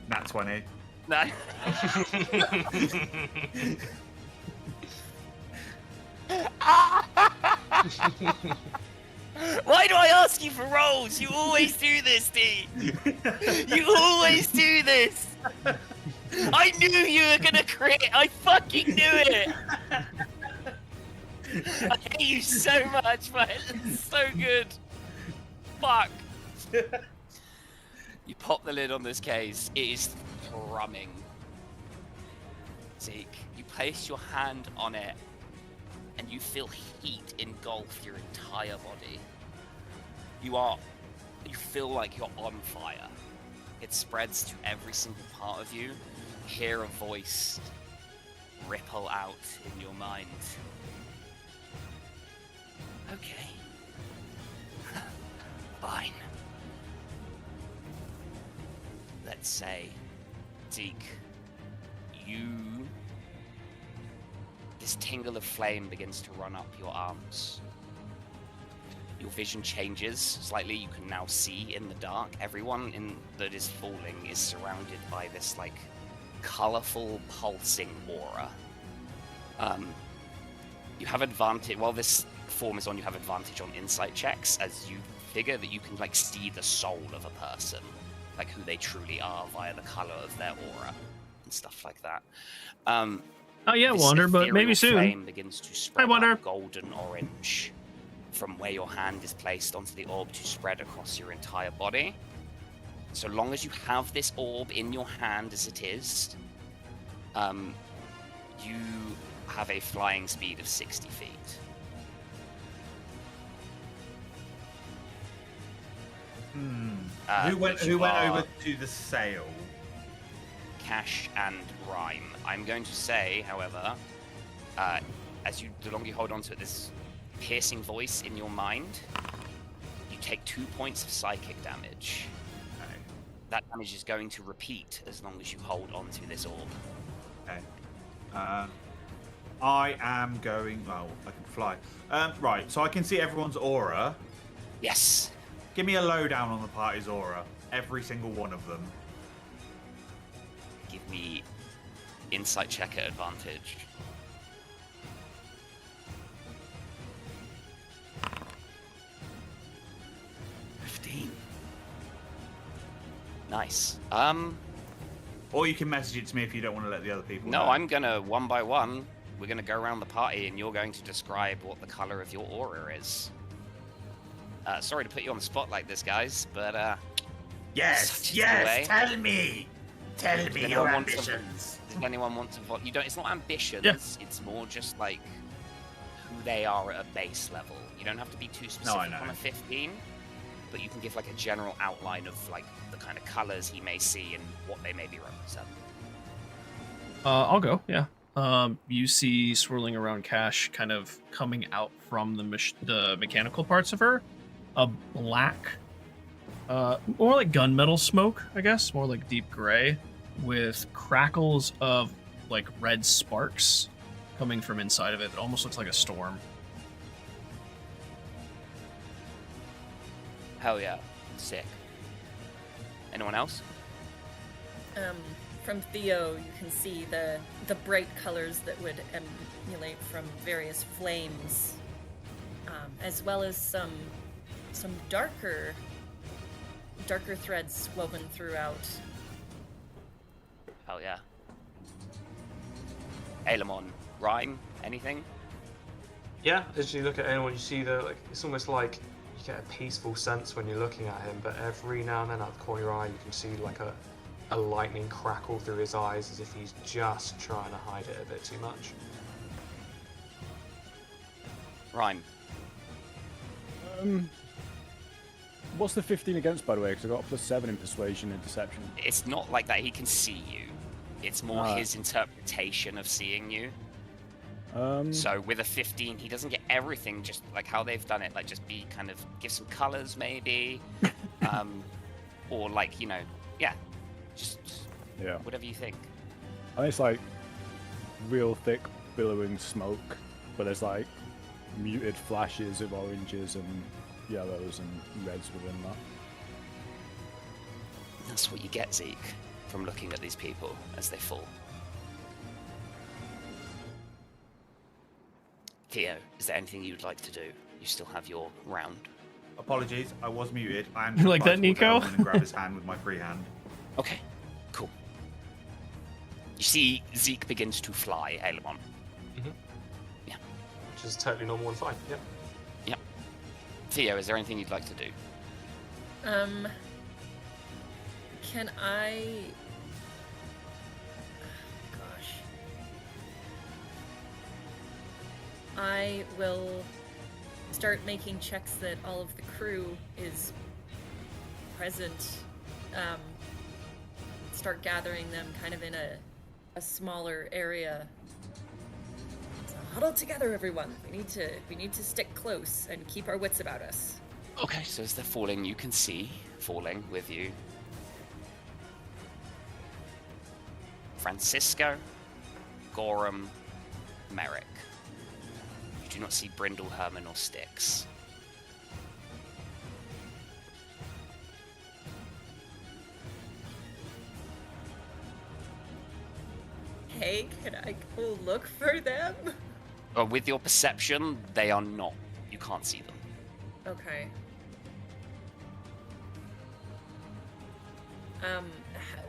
Speaker 5: Nat 20.
Speaker 3: No. Why do I ask you for rolls? You always do this, D. You always do this. I knew you were gonna crit. I fucking knew it. I hate you so much, man. It's so good. Fuck. You pop the lid on this case. It is thrumming. Zeke, you place your hand on it, and you feel heat engulf your entire body. You feel like you're on fire. It spreads to every single part of you. Hear a voice ripple out in your mind. Okay. Fine. Let's say, Zeke, this tingle of flame begins to run up your arms. Your vision changes slightly. You can now see in the dark. Everyone that is falling is surrounded by this like colorful, pulsing aura. You have advantage while this form is on. You have advantage on insight checks, as you figure that you can like see the soul of a person, like who they truly are via the color of their aura and stuff like that.
Speaker 4: Oh yeah,
Speaker 3: This
Speaker 4: Wander, but maybe
Speaker 3: ethereal
Speaker 4: soon.
Speaker 3: flame begins to spread
Speaker 4: Wander.
Speaker 3: up golden orange from where your hand is placed onto the orb to spread across your entire body. So long as you have this orb in your hand as it is, you have a flying speed of 60 feet.
Speaker 5: Who went
Speaker 3: which
Speaker 5: over
Speaker 3: are
Speaker 5: to the sail?
Speaker 3: Cash and Rhyme. I'm going to say, however, the longer you hold on to it, this piercing voice in your mind, you take 2 points of psychic damage.
Speaker 5: Okay.
Speaker 3: That damage is going to repeat as long as you hold on to this orb.
Speaker 5: Okay. I am going. Oh, I can fly. Right, so I can see everyone's aura.
Speaker 3: Yes.
Speaker 5: Give me a lowdown on the party's aura. Every single one of them.
Speaker 3: Give me insight check at advantage. Nice.
Speaker 5: Or you can message it to me if you don't want to let the other people
Speaker 3: No,
Speaker 5: know.
Speaker 3: I'm gonna one by one. We're gonna go around the party, and you're going to describe what the color of your aura is. Sorry to put you on the spot like this, guys, but
Speaker 5: Yes,
Speaker 3: such is the
Speaker 5: yes,
Speaker 3: way.
Speaker 5: tell me. Tell me
Speaker 3: Does
Speaker 5: your
Speaker 3: anyone want to-
Speaker 5: ambitions.
Speaker 3: Does anyone want to vote? You don't. It's not ambitions.
Speaker 4: Yeah.
Speaker 3: It's more just like who they are at a base level. You don't have to be too specific
Speaker 5: know.
Speaker 3: on a 15, but you can give like a general outline of like the kind of colors he may see and what they maybe represent.
Speaker 4: I'll go. Yeah. You see swirling around Cash, kind of coming out from the mechanical parts of her, a black, more like gunmetal smoke, I guess, more like deep gray, with crackles of like red sparks coming from inside of it. It almost looks like a storm.
Speaker 3: Hell yeah, sick. Anyone else?
Speaker 6: From Theo, you can see the bright colors that would emulate from various flames, as well as some darker threads woven throughout.
Speaker 3: Hell yeah. Ailemon, Rhyme, anything?
Speaker 2: Yeah, as you look at anyone, you see it's almost like you get a peaceful sense when you're looking at him, but every now and then out of the corner of your eye, you can see like a lightning crackle through his eyes as if he's just trying to hide it a bit too much.
Speaker 3: Rhyme.
Speaker 7: What's the 15 against, by the way? Because I got a +7 in persuasion and deception.
Speaker 3: It's not like that. He can see you. It's more
Speaker 7: Ah.
Speaker 3: his interpretation of seeing you.
Speaker 7: Um,
Speaker 3: So with a 15, he doesn't get everything just like how they've done it. Like just be kind of give some colors maybe, or like just
Speaker 7: yeah.
Speaker 3: whatever you think.
Speaker 7: And it's like real thick, billowing smoke, but there's like muted flashes of oranges and yellows and reds within that.
Speaker 3: That's what you get, Zeke, from looking at these people as they fall. Theo, is there anything you'd like to do? You still have your round.
Speaker 5: Apologies, I was muted. I am
Speaker 4: You like that,
Speaker 5: going
Speaker 4: Neko?
Speaker 5: and grab his hand with my free hand.
Speaker 3: Okay, cool. You see Zeke begins to fly, Ailemon.
Speaker 2: Which is totally normal and fine. Yep.
Speaker 3: Theo, is there anything you'd like to do?
Speaker 6: Can I... Gosh. I will start making checks that all of the crew is present. Start gathering them kind of in a smaller area. So huddle together, everyone. We need to stick close and keep our wits about us.
Speaker 3: Okay, so as they're falling, you can see falling with you Francisco, Gorham, Merrick. You do not see Brindle, Herman, or Styx.
Speaker 6: Hey, can I go look for them?
Speaker 3: With your perception, they are not. You can't see them.
Speaker 6: Okay.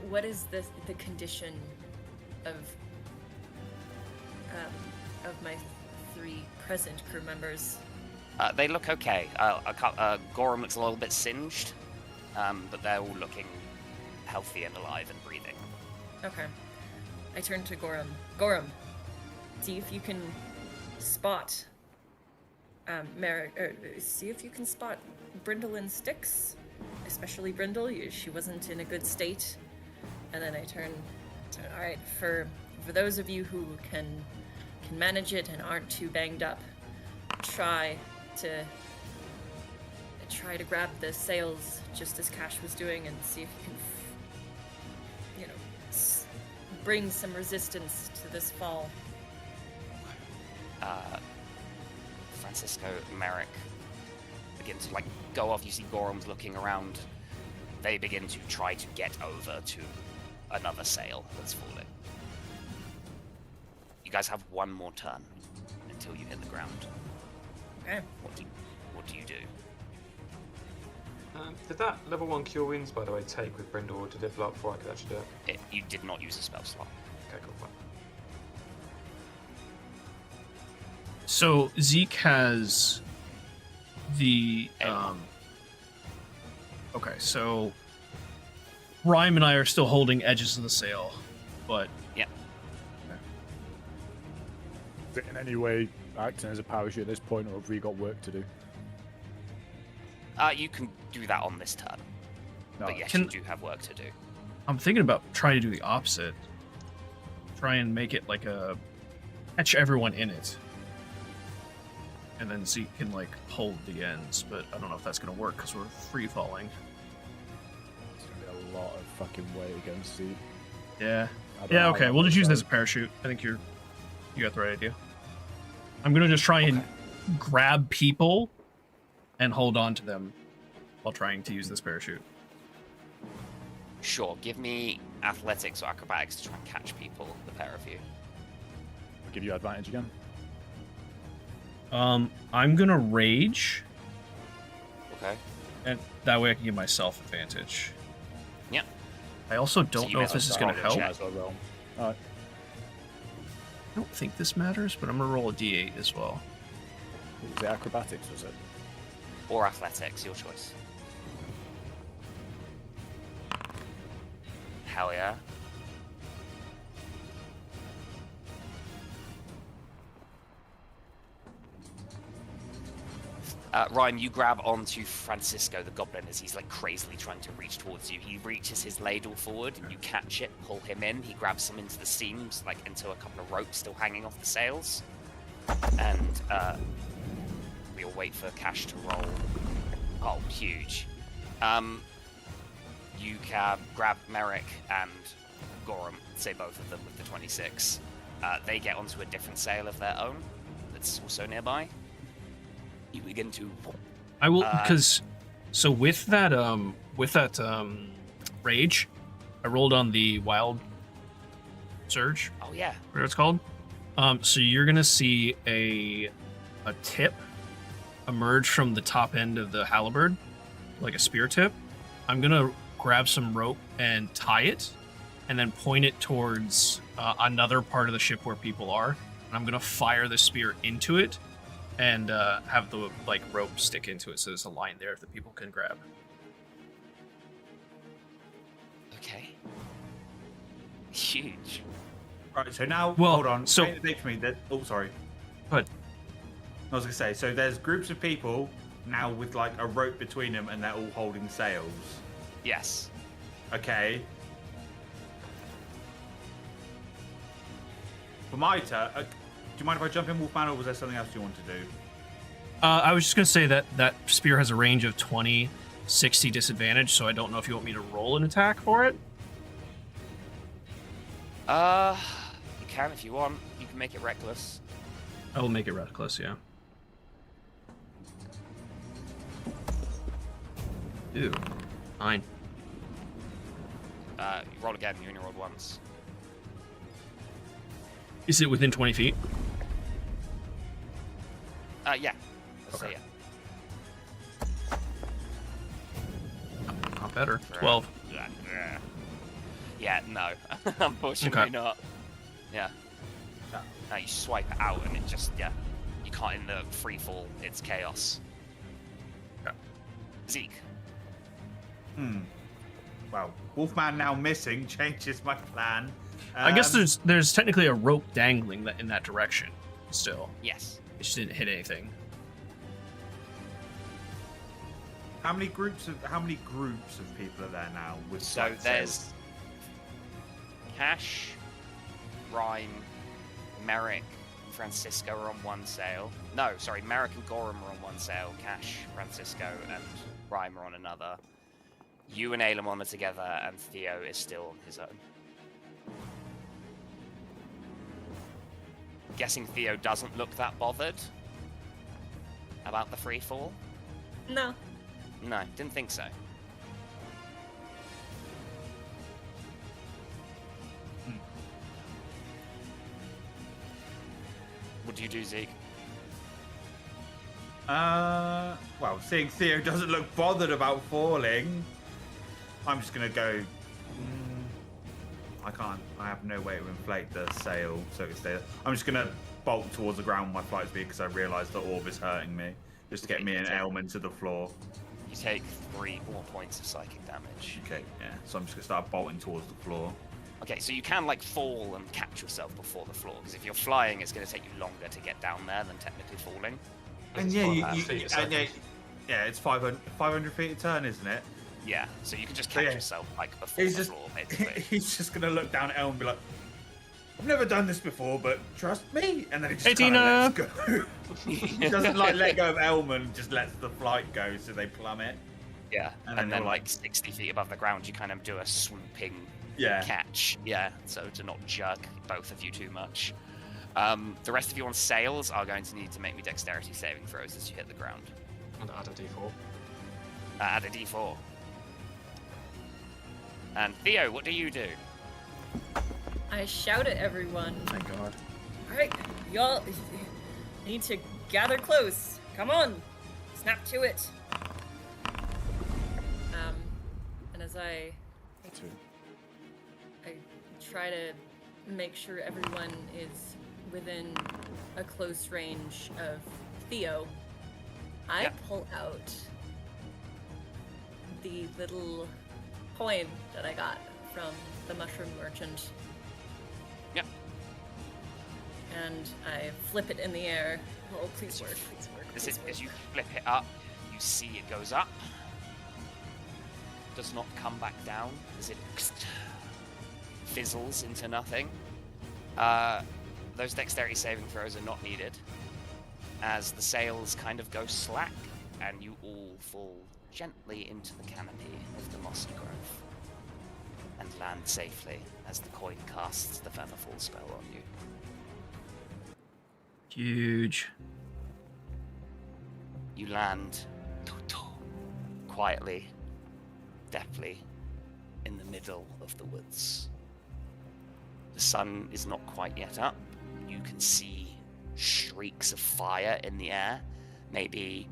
Speaker 6: What is the condition of my 3 present crew members?
Speaker 3: They look okay. Gorham looks a little bit singed, but they're all looking healthy and alive and breathing.
Speaker 6: Okay. I turn to Gorham. Gorham, see if you can spot Merrick. See if you can spot Brindle and Styx especially Brindle. She wasn't in a good state. And then I turn, all right, for those of you who can manage it and aren't too banged up, try to grab the sails just as Cash was doing and see if you can, bring some resistance to this fall.
Speaker 3: Francisco, Merrick begin to go off. You see Gorham's looking around. They begin to try to get over to another sail that's falling. You guys have one more turn until you hit the ground.
Speaker 6: Okay.
Speaker 3: What do you do?
Speaker 2: Did that level 1 cure wounds, by the way, take with Brindle, or did it blow up before I could actually do it?
Speaker 3: You did not use a spell slot.
Speaker 2: Okay, cool. Fine.
Speaker 4: So Zeke has the okay, so Rhyme and I are still holding edges of the sail, but
Speaker 3: Yeah.
Speaker 7: Is it in any way acting as a parachute at this point, or have we got work to do?
Speaker 3: You can do that on this turn.
Speaker 7: No.
Speaker 3: But yes, you do have work to do.
Speaker 4: I'm thinking about trying to do the opposite. Try and make it like catch everyone in it. And then Zeke can hold the ends, but I don't know if that's gonna work because we're free falling.
Speaker 7: It's gonna be a lot of fucking weight against Zeke.
Speaker 4: Yeah.
Speaker 7: I don't know
Speaker 4: Yeah,
Speaker 7: how
Speaker 4: okay,
Speaker 7: that
Speaker 4: we'll just use
Speaker 7: works
Speaker 4: it as a parachute. I think you got the right idea. I'm gonna just try and grab people and hold on to them while trying to use this parachute.
Speaker 3: Sure, give me athletics or acrobatics to try and catch people, the pair of you.
Speaker 7: I'll give you advantage again.
Speaker 4: I'm gonna rage,
Speaker 3: Okay.
Speaker 4: and that way I can give myself advantage.
Speaker 3: Yep.
Speaker 4: I also
Speaker 3: So
Speaker 4: don't
Speaker 3: you
Speaker 4: know
Speaker 3: may
Speaker 4: if
Speaker 3: as
Speaker 4: this is
Speaker 3: well
Speaker 4: gonna
Speaker 3: start
Speaker 4: help.
Speaker 3: with a
Speaker 7: Might as well roll. Alright.
Speaker 4: I don't think this matters, but I'm gonna roll a d8 as well.
Speaker 7: Was it acrobatics, was it?
Speaker 3: Or athletics, your choice. Hell yeah. Ryan, you grab onto Francisco the goblin as he's crazily trying to reach towards you. He reaches his ladle forward, and you catch it, pull him in. He grabs him into the seams, into a couple of ropes still hanging off the sails. And we'll wait for Cash to roll. Oh, huge. You can grab Merrick and Gorham, say both of them with the 26. They get onto a different sail of their own that's also nearby. You begin to.
Speaker 4: I will, because so with that rage, I rolled on the wild surge.
Speaker 3: Oh yeah.
Speaker 4: Whatever it's called. So you're gonna see a tip emerge from the top end of the halberd, like a spear tip. I'm gonna grab some rope and tie it, and then point it towards another part of the ship where people are. And I'm gonna fire the spear into it, and have the rope stick into it, so there's a line there that people can grab.
Speaker 3: Okay. Huge.
Speaker 5: Right, so now,
Speaker 4: Well,
Speaker 5: hold on.
Speaker 4: so-
Speaker 5: Paint the picture for me. Oh, sorry.
Speaker 4: But
Speaker 5: I was going to say, so there's groups of people now with a rope between them and they're all holding sails.
Speaker 3: Yes.
Speaker 5: Okay. For my turn, do you mind if I jump in, Wolfman, or was there something else you want to do?
Speaker 4: I was just gonna say that spear has a range of 20, 60 disadvantage, so I don't know if you want me to roll an attack for it.
Speaker 3: You can if you want. You can make it reckless.
Speaker 4: I will make it reckless, yeah. Ew. 9.
Speaker 3: You roll again. You only rolled once.
Speaker 4: Is it within 20 feet?
Speaker 3: Yeah. Let's say
Speaker 4: Okay.
Speaker 3: yeah.
Speaker 4: Not better.
Speaker 3: For,
Speaker 4: 12.
Speaker 3: Yeah, no. Unfortunately
Speaker 4: Okay.
Speaker 3: not. Yeah. You swipe it out and it just, you can't in the free fall. It's chaos.
Speaker 4: Yeah.
Speaker 3: Zeke.
Speaker 5: Well, Wolfman now missing changes my plan.
Speaker 4: I guess there's technically a rope dangling in that direction still.
Speaker 3: Yes.
Speaker 4: It just didn't hit anything.
Speaker 5: How many groups of people are there now? With
Speaker 3: So
Speaker 5: like,
Speaker 3: there's
Speaker 5: sails?
Speaker 3: Cash, Rhyme, Merrick, and Francisco are on one sail. No, sorry, Merrick and Gorham are on one sail. Cash, Francisco, and Rhyme are on another. You and Aelemon are together, and Theo is still on his own. Guessing Theo doesn't look that bothered about the free fall?
Speaker 6: No.
Speaker 3: No, didn't think so. What do you do, Zeke?
Speaker 5: Well, seeing Theo doesn't look bothered about falling, I'm just gonna go. I can't. I have no way to inflate the sail, so it can stay there. I'm just gonna bolt towards the ground with my flight speed because I realise the orb is hurting me. Just to get me and Ailman to the floor.
Speaker 3: You take 3 more points of psychic damage.
Speaker 5: Okay, yeah. So I'm just gonna start bolting towards the floor.
Speaker 3: Okay, so you can like fall and catch yourself before the floor, because if you're flying, it's going to take you longer to get down there than technically falling.
Speaker 5: And
Speaker 2: It's
Speaker 5: yeah,
Speaker 2: 500 feet a second.
Speaker 5: it's 500 feet a turn, isn't it?
Speaker 3: Yeah, so you can just catch
Speaker 5: Yeah.
Speaker 3: yourself like before
Speaker 5: He's
Speaker 3: the
Speaker 5: just
Speaker 3: floor, basically.
Speaker 5: he's just gonna look down at Elle and be like, "I've never done this before, but trust me." And then he just
Speaker 4: Hey,
Speaker 5: kinda
Speaker 4: Tina!
Speaker 5: lets go. He doesn't like let go of Elman, just lets the flight go so they plummet.
Speaker 3: Yeah,
Speaker 5: And
Speaker 3: and
Speaker 5: then
Speaker 3: then
Speaker 5: you're
Speaker 3: like 60 feet above the ground, you kind of do a swooping
Speaker 5: Yeah.
Speaker 3: catch. Yeah, so to not jerk both of you too much. The rest of you on sails are going to need to make me dexterity saving throws as you hit the ground.
Speaker 2: And add a d4.
Speaker 3: Add a d4. And Theo, what do you do?
Speaker 6: I shout at everyone.
Speaker 4: Thank God.
Speaker 6: Alright, y'all need to gather close. Come on. Snap to it. And as I try to make sure everyone is within a close range of Theo, I
Speaker 3: Yep.
Speaker 6: pull out the little coin that I got from the mushroom merchant.
Speaker 3: Yep.
Speaker 6: And I flip it in the air. Oh, please work, please work,
Speaker 3: As,
Speaker 6: please work.
Speaker 3: as you flip it up, you see it goes up. Does not come back down as it fizzles into nothing. Those dexterity saving throws are not needed, as the sails kind of go slack and you all fall gently into the canopy of the mossy grove and land safely as the coin casts the Featherfall spell on you.
Speaker 4: Huge.
Speaker 3: You land quietly, deftly, in the middle of the woods. The sun is not quite yet up. You can see streaks of fire in the air, maybe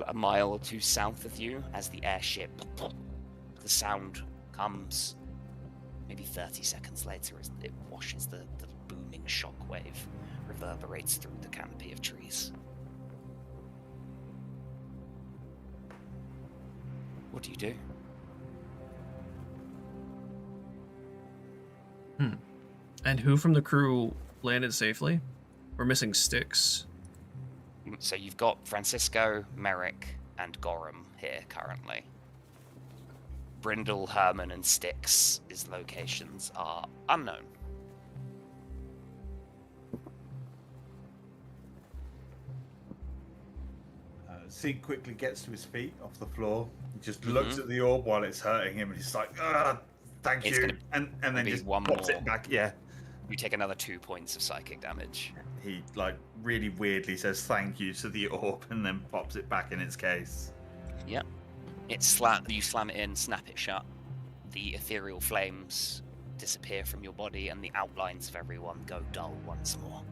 Speaker 3: a mile or two south of you, as the airship, the sound comes maybe 30 seconds later as it washes the booming shockwave, reverberates through the canopy of trees. What do you do?
Speaker 4: And who from the crew landed safely? We're missing Styx.
Speaker 3: So you've got Francisco, Merrick, and Gorham here currently. Brindle, Herman, and Styx's locations are unknown.
Speaker 5: Zeke quickly gets to his feet off the floor. He just looks at the orb while it's hurting him, and he's like, "Thank
Speaker 3: It's
Speaker 5: you,"
Speaker 3: gonna
Speaker 5: and then
Speaker 3: be
Speaker 5: just
Speaker 3: one
Speaker 5: pops
Speaker 3: more.
Speaker 5: it back. Yeah.
Speaker 3: You take another 2 points of psychic damage.
Speaker 5: He like really weirdly says thank you to the orb and then pops it back in its case.
Speaker 3: Yep. You slam it in, snap it shut. The ethereal flames disappear from your body, and the outlines of everyone go dull once more.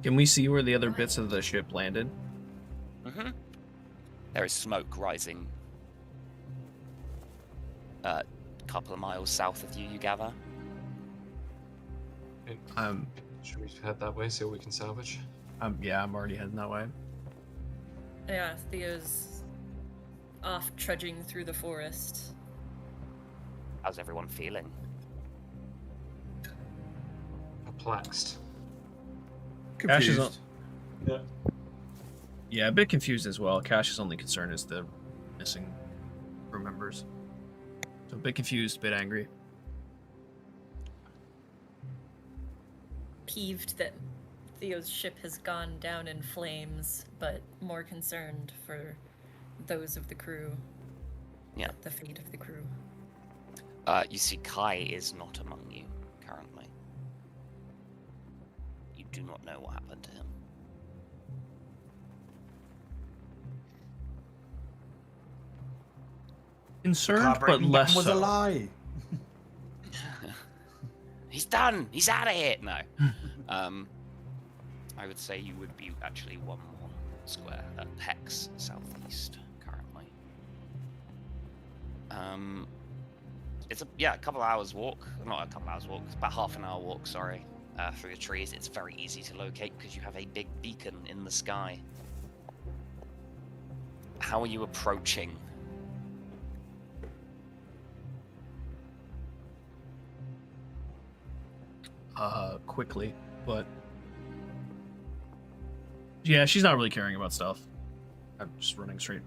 Speaker 4: Can we see where the other bits of the ship landed?
Speaker 3: Mm-hmm. There is smoke rising a couple of miles south of you, you gather.
Speaker 2: Should we head that way, see what we can salvage?
Speaker 4: Yeah, I'm already heading that way.
Speaker 6: Yeah, Theo's off trudging through the forest.
Speaker 3: How's everyone feeling?
Speaker 2: Perplexed.
Speaker 4: Cash is
Speaker 5: Confused.
Speaker 2: Yeah.
Speaker 4: Yeah, a bit confused as well. Cash's only concern is the missing crew members. So a bit confused, a bit angry.
Speaker 6: Peeved that Theo's ship has gone down in flames, but more concerned for those of the crew.
Speaker 3: Yeah.
Speaker 6: The fate of the crew.
Speaker 3: You see, Kai is not among you currently. You do not know what happened to him.
Speaker 4: Concerned, but less
Speaker 5: was a
Speaker 4: so.
Speaker 5: lie.
Speaker 3: He's done. He's out of here. No. I would say you would be actually one more square at Hex southeast currently. It's a couple hours walk. Not a couple hours walk. It's about half an hour walk. Sorry, through the trees. It's very easy to locate because you have a big beacon in the sky. How are you approaching?
Speaker 4: Quickly, but yeah, she's not really caring about stuff. I'm just running straight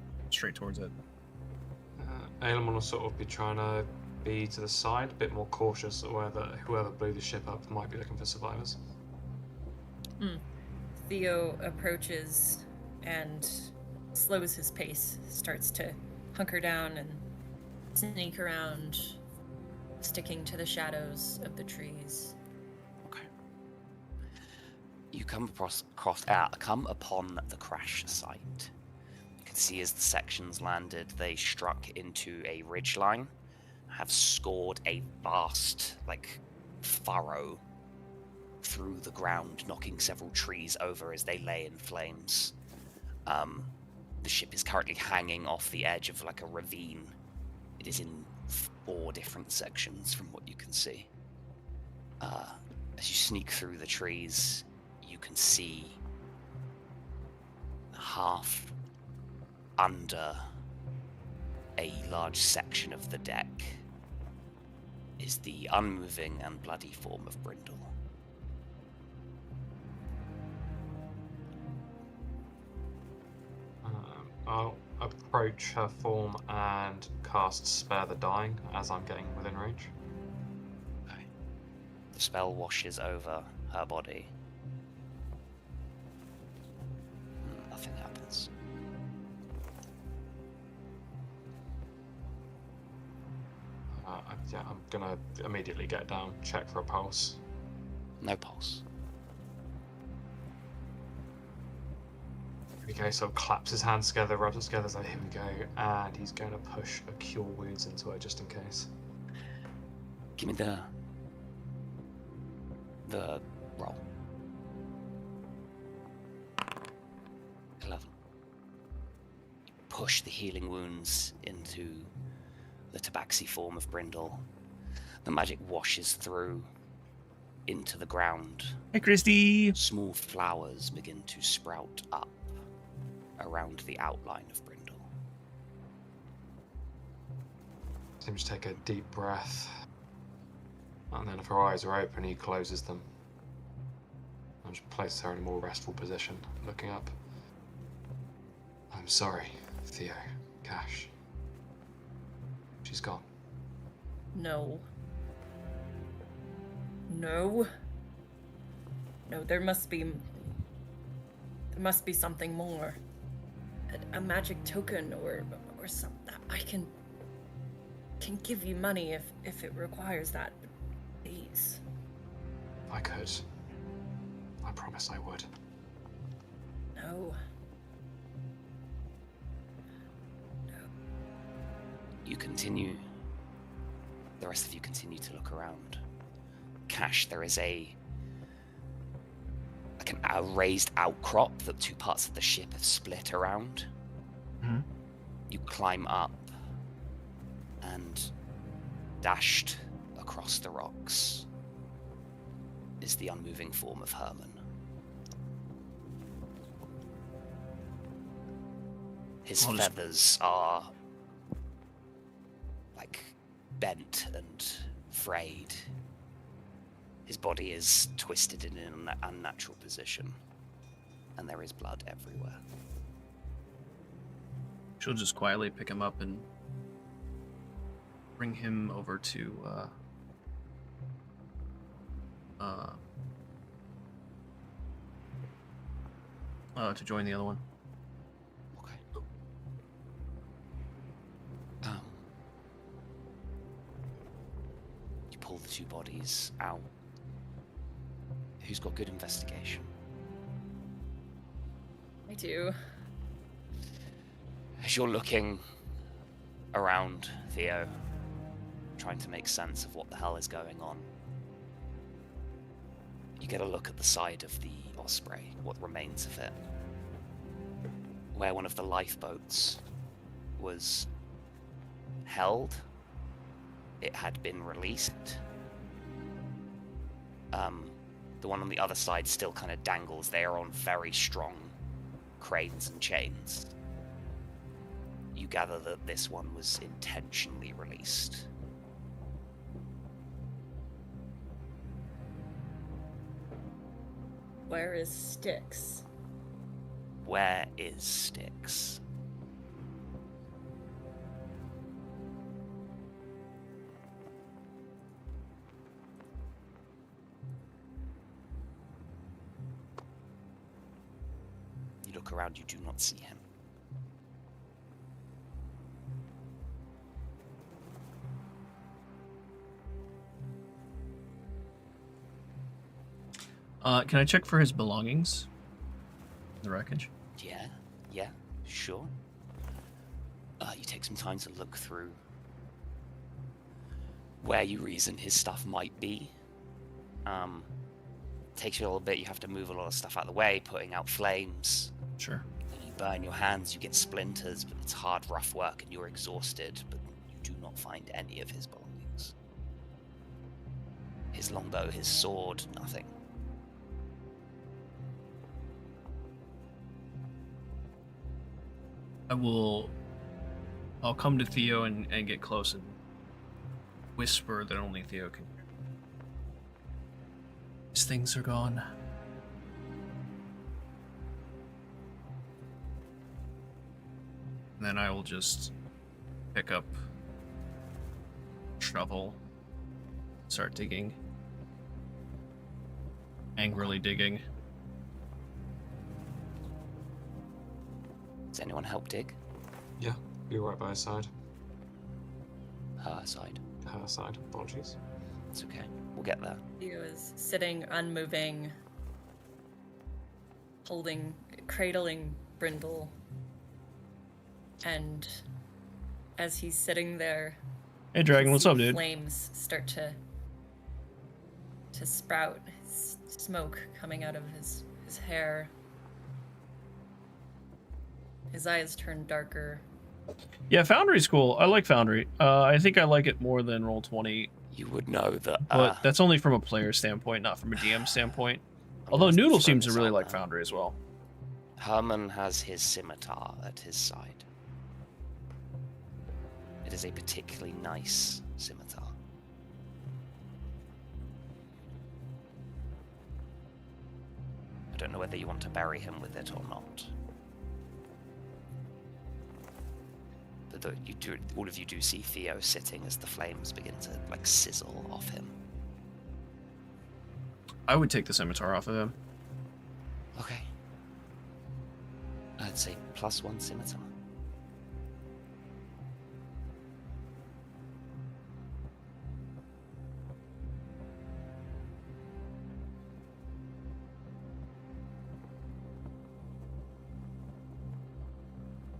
Speaker 4: towards it.
Speaker 2: Aelin will sort of be trying to be to the side, a bit more cautious of whether whoever blew the ship up might be looking for survivors.
Speaker 6: Theo approaches and slows his pace, starts to hunker down and sneak around, sticking to the shadows of the trees.
Speaker 3: Okay. You come upon the crash site. You can see as the sections landed, they struck into a ridgeline, have scored a vast, furrow through the ground, knocking several trees over as they lay in flames. The ship is currently hanging off the edge of a ravine. It is in 4 different sections from what you can see. As you sneak through the trees, you can see half under a large section of the deck is the unmoving and bloody form of Brindle.
Speaker 2: I'll approach her form and cast Spare the Dying as I'm getting within range.
Speaker 3: Okay. The spell washes over her body. Nothing happens.
Speaker 2: I'm gonna immediately get down, check for a pulse.
Speaker 3: No pulse.
Speaker 2: Okay, so claps his hands together, rubs it together, so here we go, and he's going to push a Cure Wounds into her just in case.
Speaker 3: Give me the roll. 11. Push the healing wounds into the tabaxi form of Brindle. The magic washes through into the ground.
Speaker 4: Hey, Christy.
Speaker 3: Small flowers begin to sprout up around the outline of Brindle.
Speaker 2: Seems to take a deep breath, and then if her eyes are open, he closes them and just places her in a more restful position, looking up. I'm sorry, Theo, Cash. She's gone.
Speaker 6: No. No. No, there must be something more. A magic token or something. I can give you money if it requires that, but please.
Speaker 2: If I could, I promise I would.
Speaker 6: No.
Speaker 3: You continue. The rest of you continue to look around. Cash, there is a raised outcrop that 2 parts of the ship have split around.
Speaker 4: Mm-hmm.
Speaker 3: You climb up and dashed across the rocks is the unmoving form of Herman. His feathers are bent and frayed. His body is twisted in an unnatural position, and there is blood everywhere.
Speaker 4: She'll just quietly pick him up and bring him over to join the other one.
Speaker 3: Okay. You pull the two bodies out. Who's got good investigation?
Speaker 6: I do.
Speaker 3: As you're looking around, Theo, trying to make sense of what the hell is going on, you get a look at the side of the Osprey, what remains of it, where one of the lifeboats was held. It had been released. The one on the other side still kind of dangles. They are on very strong cranes and chains. You gather that this one was intentionally released.
Speaker 6: Where is Styx?
Speaker 3: Where is Styx? You look around, you do not see him.
Speaker 4: Can I check for his belongings? The wreckage?
Speaker 3: Yeah, sure. You take some time to look through where you reason his stuff might be. Takes you a little bit. You have to move a lot of stuff out of the way, putting out flames.
Speaker 4: Sure.
Speaker 3: You burn your hands, you get splinters, but it's hard, rough work, and you're exhausted, but you do not find any of his belongings. His longbow, his sword, nothing.
Speaker 4: I'll come to Theo and get close and whisper that only Theo can hear. His things are gone. And then I will just pick up shovel, start digging. Angrily digging.
Speaker 3: Does anyone help dig?
Speaker 2: Yeah, you're right by his side.
Speaker 3: Her side.
Speaker 2: Her side. Apologies.
Speaker 3: It's okay. We'll get there.
Speaker 6: Theo is sitting unmoving, cradling Brindle. And as he's sitting there,
Speaker 4: Hey Dragon,
Speaker 6: you
Speaker 4: what's
Speaker 6: see
Speaker 4: up, dude?
Speaker 6: Flames start to sprout, smoke coming out of his hair. His eyes turn darker.
Speaker 4: Yeah, Foundry's cool. I like Foundry. I think I like it more than Roll20,
Speaker 3: You would know that.
Speaker 4: but that's only from a player standpoint, not from a DM standpoint. Although Noodle seems to really like Foundry as well.
Speaker 3: Herman has his scimitar at his side. It is a particularly nice scimitar. I don't know whether you want to bury him with it or not. But all of you do see Theo sitting as the flames begin to like sizzle off him.
Speaker 4: I would take the scimitar off of him.
Speaker 3: Okay. I'd say +1 scimitar.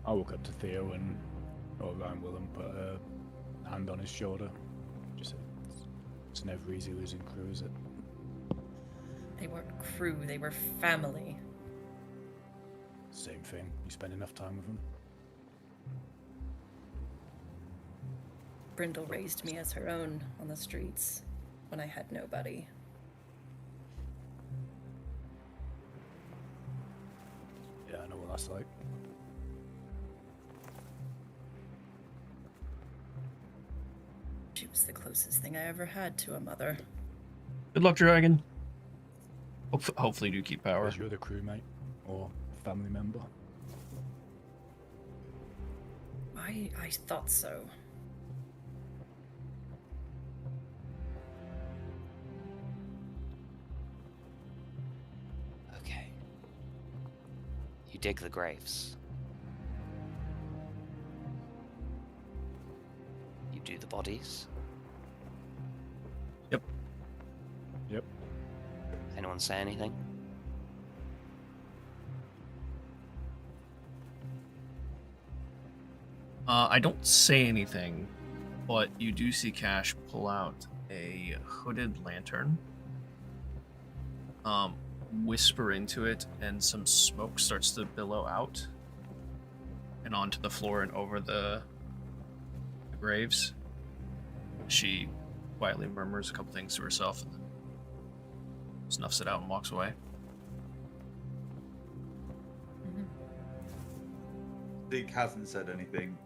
Speaker 7: I walk up to Theo and Ryan Willem put a hand on his shoulder. Just say, it's never easy losing crew, is it?
Speaker 6: They weren't crew, they were family.
Speaker 7: Same thing. You spend enough time with them.
Speaker 6: Brindle raised me as her own on the streets when I had nobody.
Speaker 7: Yeah, I know what that's like.
Speaker 6: She was the closest thing I ever had to a mother.
Speaker 4: Good luck, Dragon. Hopefully you keep power.
Speaker 7: Is your other crewmate or family member?
Speaker 6: I thought so.
Speaker 3: Okay. You dig the graves. You do the bodies.
Speaker 4: Yep.
Speaker 7: Yep.
Speaker 3: Anyone say anything?
Speaker 4: I don't say anything, but you do see Cash pull out a hooded lantern, whisper into it, and some smoke starts to billow out and onto the floor and over the graves. She quietly murmurs a couple things to herself and then snuffs it out and walks away.
Speaker 5: Zeke hasn't said anything.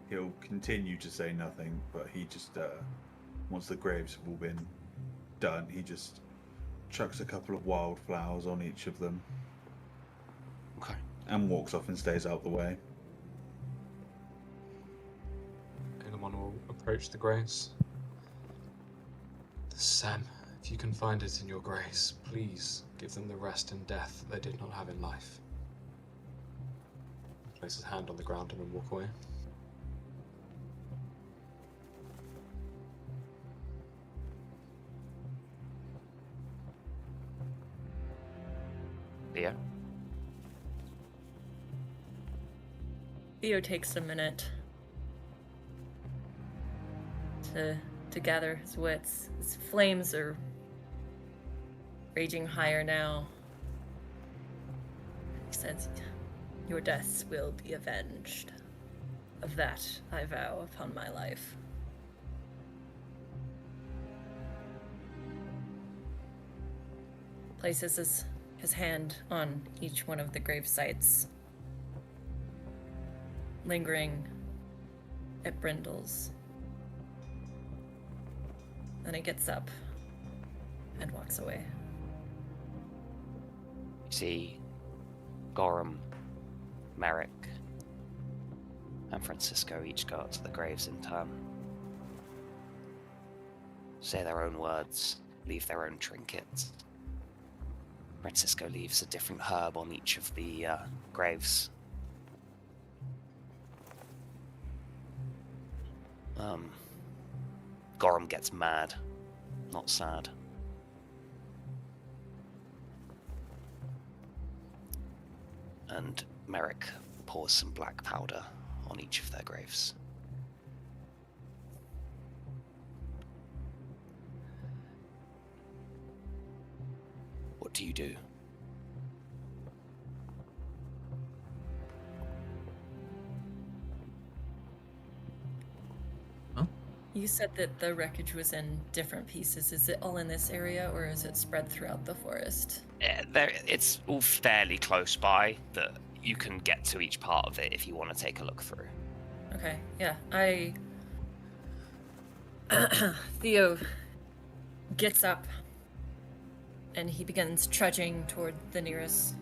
Speaker 5: He'll continue to say nothing, but he just, once the graves have all been done, he just chucks a couple of wildflowers on each of them.
Speaker 3: Okay.
Speaker 5: And walks off and stays out the way.
Speaker 2: Anyone will approach the graves. Sam, if you can find it in your grace, please give them the rest and death they did not have in life. Place his hand on the ground and then walk away.
Speaker 3: Theo?
Speaker 6: Theo takes a minute to gather his wits. His flames are raging higher now. He says, "Your deaths will be avenged. Of that I vow upon my life." Places his hand on each one of the grave sites, lingering at Brindle's. Then he gets up and walks away.
Speaker 3: You see Gorham, Merrick, and Francisco each go up to the graves in turn. Say their own words, leave their own trinkets. Francisco leaves a different herb on each of the graves. Gorham gets mad, not sad. And Merrick pours some black powder on each of their graves. What do you do?
Speaker 6: You said that the wreckage was in different pieces. Is it all in this area, or is it spread throughout the forest?
Speaker 3: It's all fairly close by that you can get to each part of it if you want to take a look through.
Speaker 6: Okay, yeah. Theo gets up and he begins trudging toward the nearest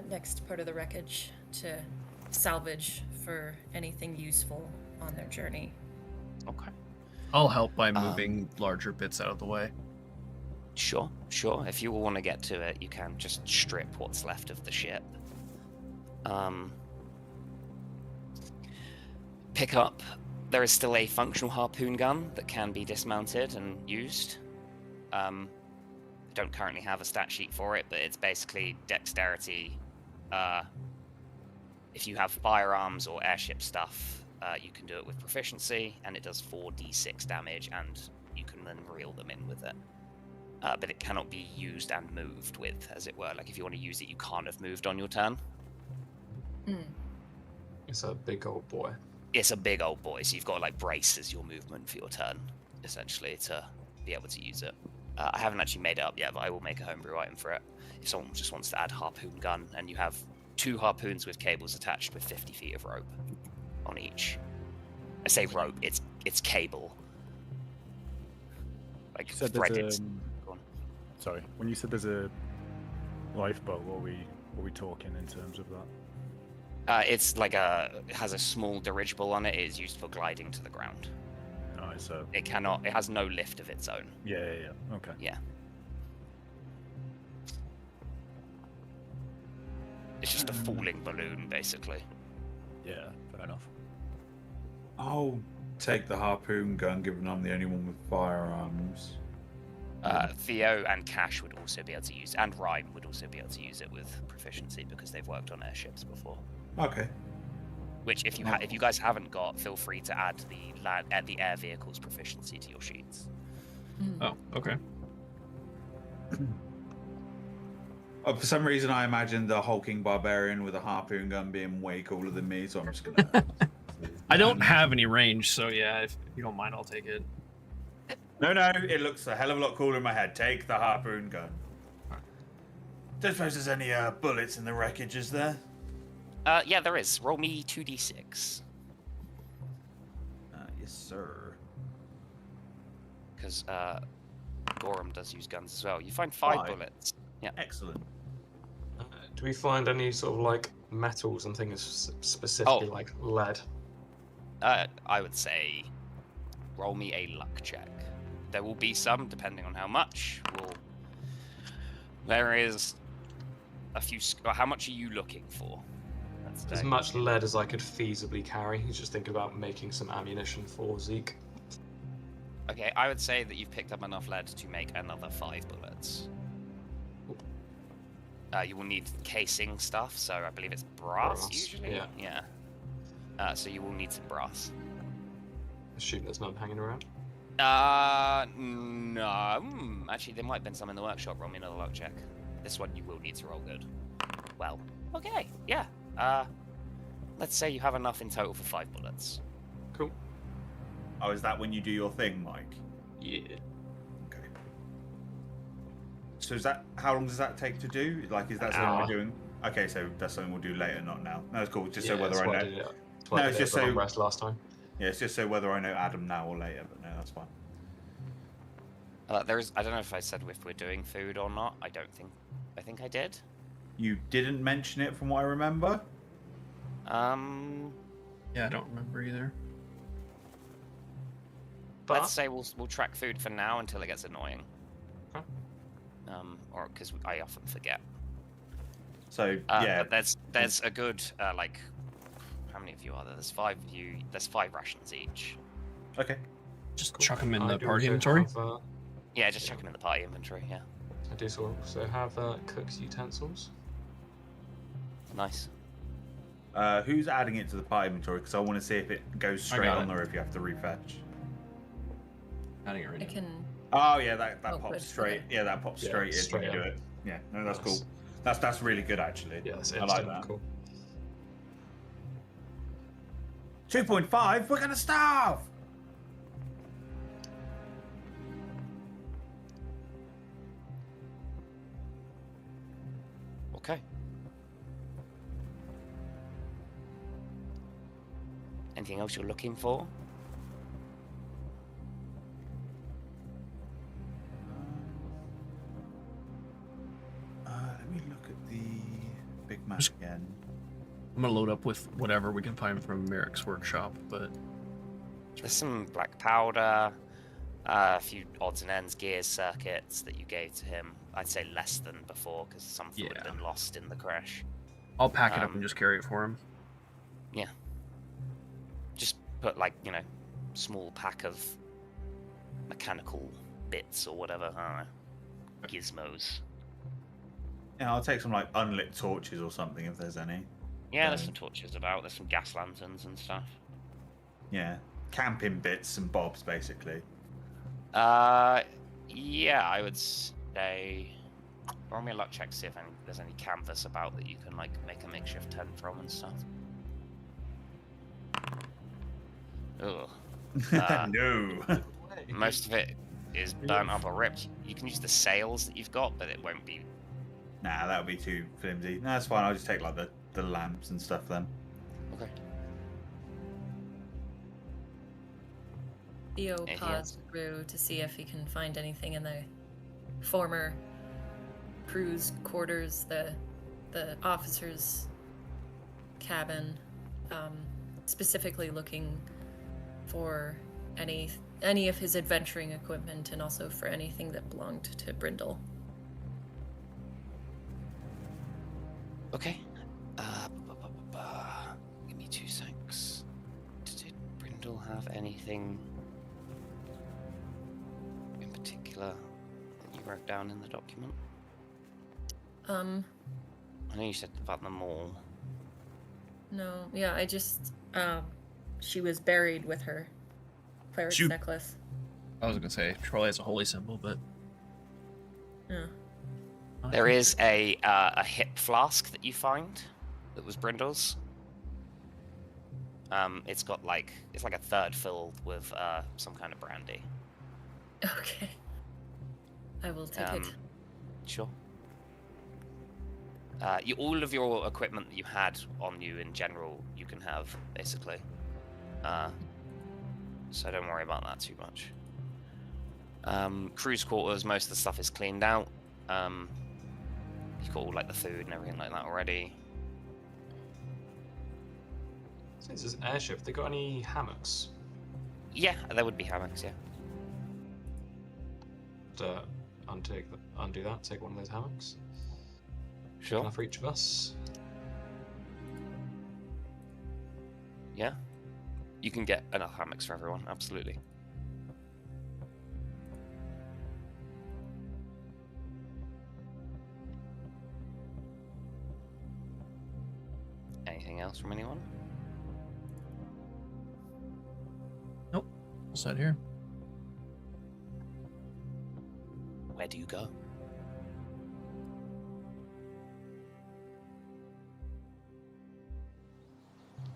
Speaker 6: next part of the wreckage to salvage for anything useful on their journey.
Speaker 3: Okay.
Speaker 4: I'll help by moving larger bits out of the way.
Speaker 3: Sure. If you want to get to it, you can just strip what's left of the ship. Pick up. There is still a functional harpoon gun that can be dismounted and used. I don't currently have a stat sheet for it, but it's basically dexterity. If you have firearms or airship stuff, you can do it with proficiency, and it does 4d6 damage, and you can then reel them in with it. But it cannot be used and moved with, as it were. Like, if you want to use it, you can't have moved on your turn.
Speaker 2: It's a big old boy.
Speaker 3: It's a big old boy, so you've got to, like, brace as your movement for your turn, essentially, to be able to use it. I haven't actually made it up yet, but I will make a homebrew item for it. If someone just wants to add harpoon gun, and you have 2 harpoons with cables attached with 50 feet of rope on each. I say rope, it's cable. Like, like
Speaker 7: You said
Speaker 3: threaded.
Speaker 7: there's
Speaker 3: Go on.
Speaker 7: sorry, when you said there's a lifeboat, what are we talking in terms of that?
Speaker 3: It's like it has a small dirigible on it. It is used for gliding to the ground.
Speaker 7: Alright, so
Speaker 3: It has no lift of its own.
Speaker 7: yeah. Okay.
Speaker 3: Yeah. It's just a falling balloon, basically.
Speaker 7: Yeah, fair enough.
Speaker 5: I'll take the harpoon gun, given I'm the only one with firearms.
Speaker 3: Theo and Cash would also be able to use, and Rhyme would also be able to use it with proficiency because they've worked on airships before.
Speaker 5: Okay.
Speaker 3: Which, if you guys haven't got, feel free to add the air vehicle's proficiency to your sheets.
Speaker 4: Oh, okay.
Speaker 5: For some reason, I imagined the hulking barbarian with a harpoon gun being way cooler than me, so I'm just gonna.
Speaker 4: I don't have any range, so yeah, if you don't mind, I'll take it.
Speaker 5: No, it looks a hell of a lot cooler in my head. Take the harpoon gun. Don't suppose there's any bullets in the wreckage, is there?
Speaker 3: Yeah, there is. Roll me 2d6.
Speaker 5: Yes, sir.
Speaker 3: Because Gorham does use guns as well. You find 5 bullets. Yeah.
Speaker 5: Excellent.
Speaker 2: Do we find any sort of like metals and things specifically like lead?
Speaker 3: I would say roll me a luck check. There will be some, depending on how much. There is a few. How much are you looking for?
Speaker 2: As much lead as I could feasibly carry. He's just thinking about making some ammunition for Zeke.
Speaker 3: Okay, I would say that you've picked up enough lead to make another 5 bullets. You will need casing stuff, so I believe it's brass usually. Yeah. So you will need some brass.
Speaker 2: Assuming there's none hanging around.
Speaker 3: No. Actually, there might have been some in the workshop. Roll me another luck check. This one you will need to roll good. Well, okay, yeah. Let's say you have enough in total for 5 bullets.
Speaker 2: Cool.
Speaker 5: Oh, is that when you do your thing, Mike?
Speaker 2: Yeah.
Speaker 5: Okay. So is that how long does that take to do? Like, is that something we're doing? Okay, so that's something we'll do later, not now. No, it's cool. Just so whether I know.
Speaker 2: No, it's just so rest last time.
Speaker 5: Yeah, it's just so whether I know Adam now or later. But no, that's fine.
Speaker 3: There is. I don't know if I said if we're doing food or not. I don't think. I think I did.
Speaker 5: You didn't mention it, from what I remember.
Speaker 4: Yeah, I don't remember either.
Speaker 3: But let's say we'll track food for now until it gets annoying.
Speaker 2: Huh?
Speaker 3: Or because I often forget.
Speaker 5: So yeah,
Speaker 3: but there's a good like. How many of you are there? There's 5 of you. There's 5 rations each.
Speaker 5: okay.
Speaker 4: Just chuck them in
Speaker 2: I
Speaker 4: the
Speaker 2: do
Speaker 4: party
Speaker 2: also
Speaker 4: inventory.
Speaker 2: have,
Speaker 3: Yeah, just chuck them in the party inventory. Yeah.
Speaker 2: I do also have cook's utensils.
Speaker 3: Nice.
Speaker 5: Who's adding it to the party inventory? Because I want to see if it goes straight
Speaker 4: got
Speaker 5: on
Speaker 4: it.
Speaker 5: or if you have to refetch.
Speaker 4: Adding it right
Speaker 6: I
Speaker 4: now.
Speaker 6: can.
Speaker 5: Oh yeah, that
Speaker 6: Oh,
Speaker 5: pops
Speaker 6: good,
Speaker 5: straight.
Speaker 6: okay.
Speaker 5: Yeah, that pops
Speaker 2: Yeah,
Speaker 5: straight in
Speaker 2: straight
Speaker 5: when you
Speaker 2: in.
Speaker 5: do it. Yeah, no, that's
Speaker 2: Nice.
Speaker 5: cool. That's really good actually.
Speaker 2: Yeah, that's
Speaker 5: I
Speaker 2: instant.
Speaker 5: like that.
Speaker 2: Cool.
Speaker 5: 2.5. We're gonna starve.
Speaker 3: Okay. Anything else you're looking for?
Speaker 5: Let me look at the big map again.
Speaker 4: I'm gonna load up with whatever we can find from Merrick's workshop, but
Speaker 3: There's some black powder, a few odds and ends gear circuits that you gave to him. I'd say less than before because some would have
Speaker 4: Yeah.
Speaker 3: been lost in the crash.
Speaker 4: I'll pack it up and just carry it for him.
Speaker 3: Yeah. Just put like, small pack of mechanical bits or whatever. I don't know. Gizmos.
Speaker 5: Yeah, I'll take some like unlit torches or something if there's any.
Speaker 3: Yeah, there's some torches about. There's some gas lanterns and stuff.
Speaker 5: Yeah, camping bits and bobs basically.
Speaker 3: Yeah, I would say. Roll me a luck check to see if there's any canvas about that you can like make a makeshift tent from and stuff. Ugh.
Speaker 5: No.
Speaker 3: Most of it is burnt up or ripped. You can use the sails that you've got, but it won't be.
Speaker 5: Nah, that would be too flimsy. No, that's fine. I'll just take like the lamps and stuff then.
Speaker 3: Okay.
Speaker 6: Theo
Speaker 3: Yes.
Speaker 6: paws through to see if he can find anything in the former crew's quarters, the officer's cabin, specifically looking for any of his adventuring equipment and also for anything that belonged to Brindle.
Speaker 3: Okay. Give me 2 secs. Did Brindle have anything in particular that you wrote down in the document? I know you said about the mall.
Speaker 6: No, yeah, I just, she was buried with her cleric's
Speaker 4: Shoot.
Speaker 6: necklace.
Speaker 4: I was gonna say probably as a holy symbol, but
Speaker 6: Yeah.
Speaker 3: There is a hip flask that you find that was Brindle's. It's got it's like a third filled with some kind of brandy.
Speaker 6: Okay. I will take it.
Speaker 3: Sure. All of your equipment that you had on you in general, you can have basically. So don't worry about that too much. Crew's quarters, most of the stuff is cleaned out. You've got all the food and everything like that already.
Speaker 2: Since it's an airship, they got any hammocks?
Speaker 3: Yeah, there would be hammocks. Yeah.
Speaker 2: To undo that, take one of those hammocks.
Speaker 3: Sure.
Speaker 2: Enough for each of us.
Speaker 3: Yeah. You can get enough hammocks for everyone. Absolutely. Anything else from anyone?
Speaker 4: nope. What's that here?
Speaker 3: Where do you go?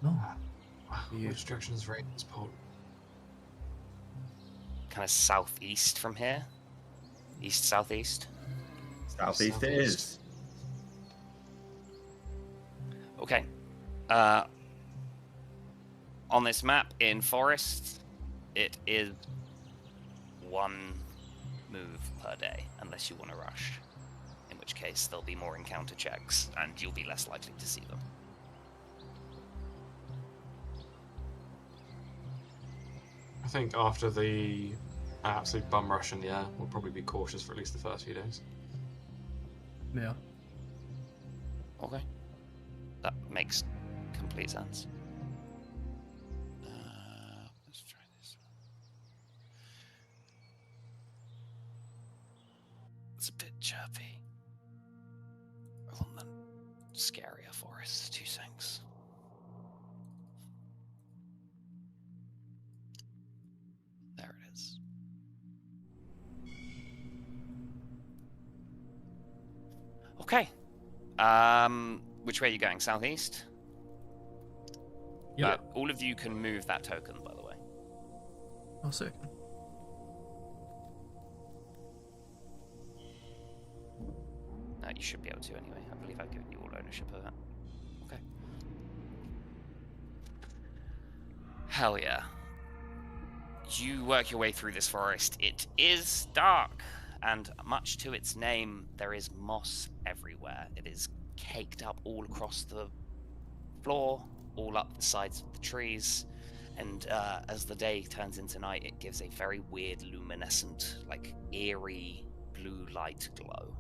Speaker 4: No.
Speaker 2: Which direction is Raven's port?
Speaker 3: Kind of southeast from here. East southeast.
Speaker 5: Southeast it is.
Speaker 3: Okay. On this map in forest, it is 1 move per day, unless you want to rush. In which case, there'll be more encounter checks, and you'll be less likely to see them.
Speaker 2: I think after the absolute bum rush in the air, we'll probably be cautious for at least the first few days.
Speaker 4: Yeah.
Speaker 3: Okay. That makes complete sense. Let's try this one. It's a bit chirpy. On the scarier forest, 2 seconds. There it is. Okay. Which way are you going? Southeast?
Speaker 4: Yeah.
Speaker 3: All of you can move that token, by the way.
Speaker 4: Oh, sick.
Speaker 3: You should be able to anyway. I believe I've given you all ownership of that. Okay. Hell yeah. You work your way through this forest. It is dark, and much to its name, there is moss everywhere. It is caked up all across the floor, all up the sides of the trees, and as the day turns into night, it gives a very weird luminescent, eerie blue light glow.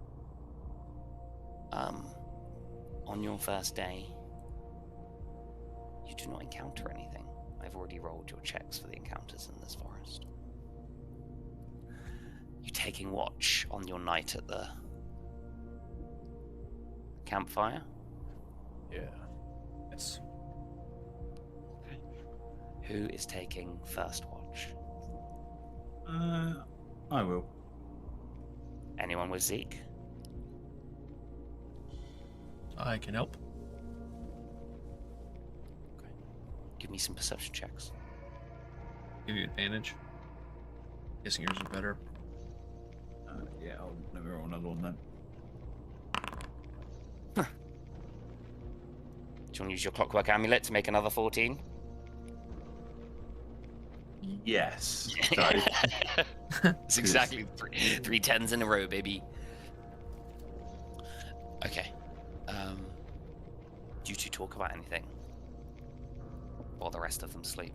Speaker 3: On your first day, you do not encounter anything. I've already rolled your checks for the encounters in this forest. You taking watch on your night at the campfire?
Speaker 7: Yeah.
Speaker 4: Yes.
Speaker 3: Okay. Who is taking first watch?
Speaker 5: I will.
Speaker 3: Anyone with Zeke?
Speaker 4: I can help.
Speaker 3: Okay. Give me some perception checks.
Speaker 4: Give you advantage. Guessing yours is better.
Speaker 5: Yeah, let me roll another one then.
Speaker 3: Do you want to use your clockwork amulet to make another 14?
Speaker 5: Yes.
Speaker 3: It's exactly three tens in a row, baby. Okay. Do you two talk about anything while the rest of them sleep?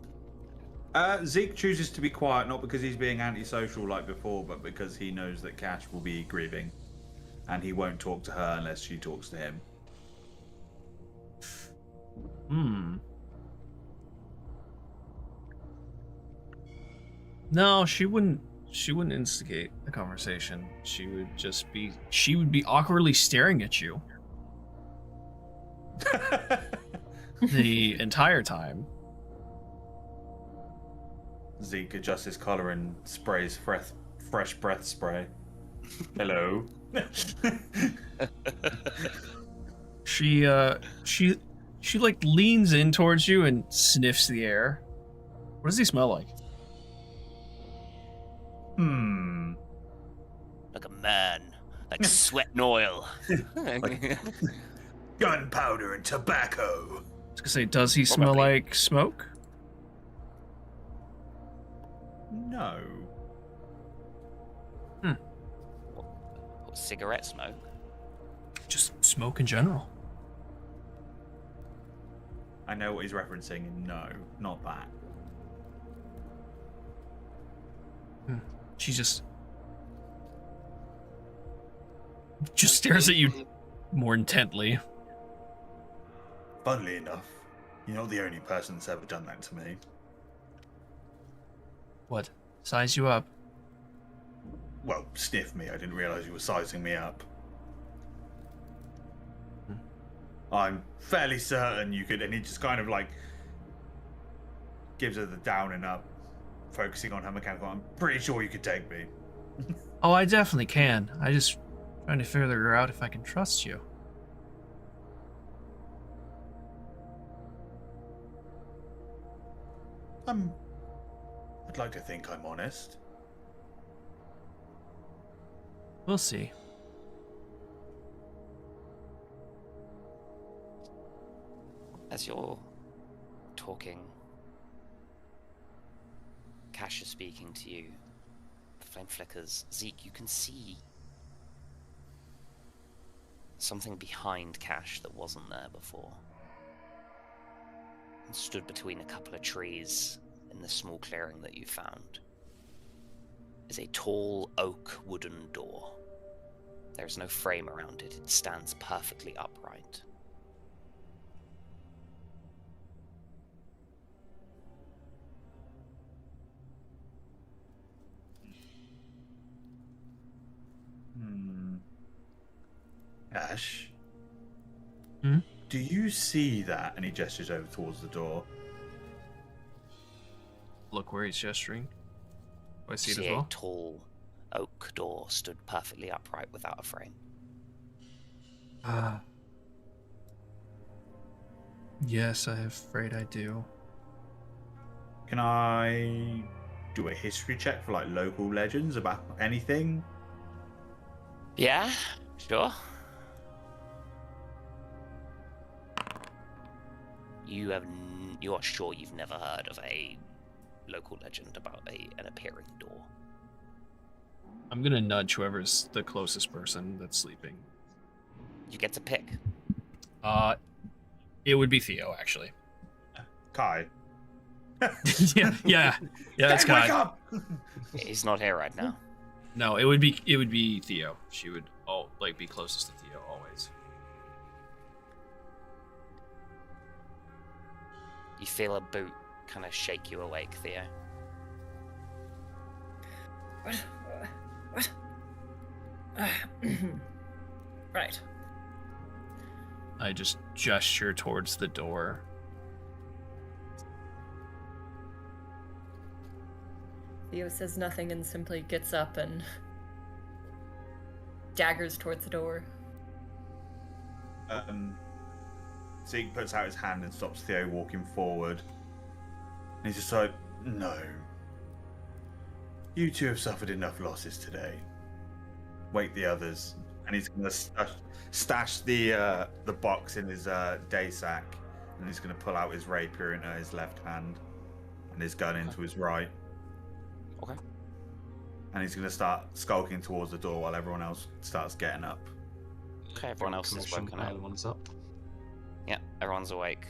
Speaker 5: Zeke chooses to be quiet, not because he's being antisocial like before, but because he knows that Cash will be grieving, and he won't talk to her unless she talks to him.
Speaker 4: No, she wouldn't instigate the conversation. She would be awkwardly staring at you the entire time.
Speaker 5: Zeke adjusts his collar and sprays fresh breath spray. Hello.
Speaker 4: She like leans in towards you and sniffs the air. What does he smell like?
Speaker 3: Like a man. Like sweat and oil.
Speaker 5: Gunpowder and tobacco.
Speaker 4: I was gonna say, does he smell like smoke?
Speaker 5: No.
Speaker 3: What, cigarette smoke?
Speaker 4: Just smoke in general.
Speaker 5: I know what he's referencing, and no, not that.
Speaker 4: She just stares at you more intently.
Speaker 5: Funnily enough, you're not the only person that's ever done that to me.
Speaker 4: What? Size you up?
Speaker 5: Well, sniff me. I didn't realize you were sizing me up. I'm fairly certain you could, and he just kind of like gives her the down and up, focusing on her mechanical. I'm pretty sure you could take me.
Speaker 4: Oh, I definitely can. I just trying to figure out if I can trust you.
Speaker 5: I'd like to think I'm honest.
Speaker 4: We'll see.
Speaker 3: As you're talking, Cash is speaking to you. The flame flickers. Zeke, you can see something behind Cash that wasn't there before. And stood between a couple of trees in the small clearing that you found is a tall oak wooden door. There is no frame around it. It stands perfectly upright.
Speaker 5: Ash?
Speaker 4: Hmm?
Speaker 5: Do you see that? And he gestures over towards the door.
Speaker 4: Look where he's gesturing. Oh, I see it
Speaker 3: See
Speaker 4: as well.
Speaker 3: a tall oak door stood perfectly upright without a frame.
Speaker 4: Yes, I'm afraid I do.
Speaker 5: Can I do a history check for like local legends about anything?
Speaker 3: Yeah, sure. You are sure you've never heard of a local legend about an appearing door?
Speaker 4: I'm gonna nudge whoever's the closest person that's sleeping.
Speaker 3: You get to pick.
Speaker 4: It would be Theo, actually.
Speaker 5: Kai.
Speaker 4: yeah, that's
Speaker 5: Kai, wake
Speaker 4: Kai.
Speaker 5: up!
Speaker 3: He's not here right now.
Speaker 4: No, it would be Theo. She would be closest to Theo always.
Speaker 3: You feel a boot kind of shake you awake, Theo.
Speaker 6: What? Right.
Speaker 4: I just gesture towards the door.
Speaker 6: Theo says nothing and simply gets up and daggers towards the door.
Speaker 5: Zeke puts out his hand and stops Theo walking forward. And he's just like, no. You two have suffered enough losses today. Wake the others. And he's going to stash the box in his day sack. And he's going to pull out his rapier into his left hand. and his gun into his right.
Speaker 3: Okay.
Speaker 5: And he's going to start skulking towards the door while everyone else starts getting up.
Speaker 3: Okay, everyone else is
Speaker 2: Commission,
Speaker 3: woken up.
Speaker 2: everyone's up.
Speaker 3: Yeah, everyone's awake.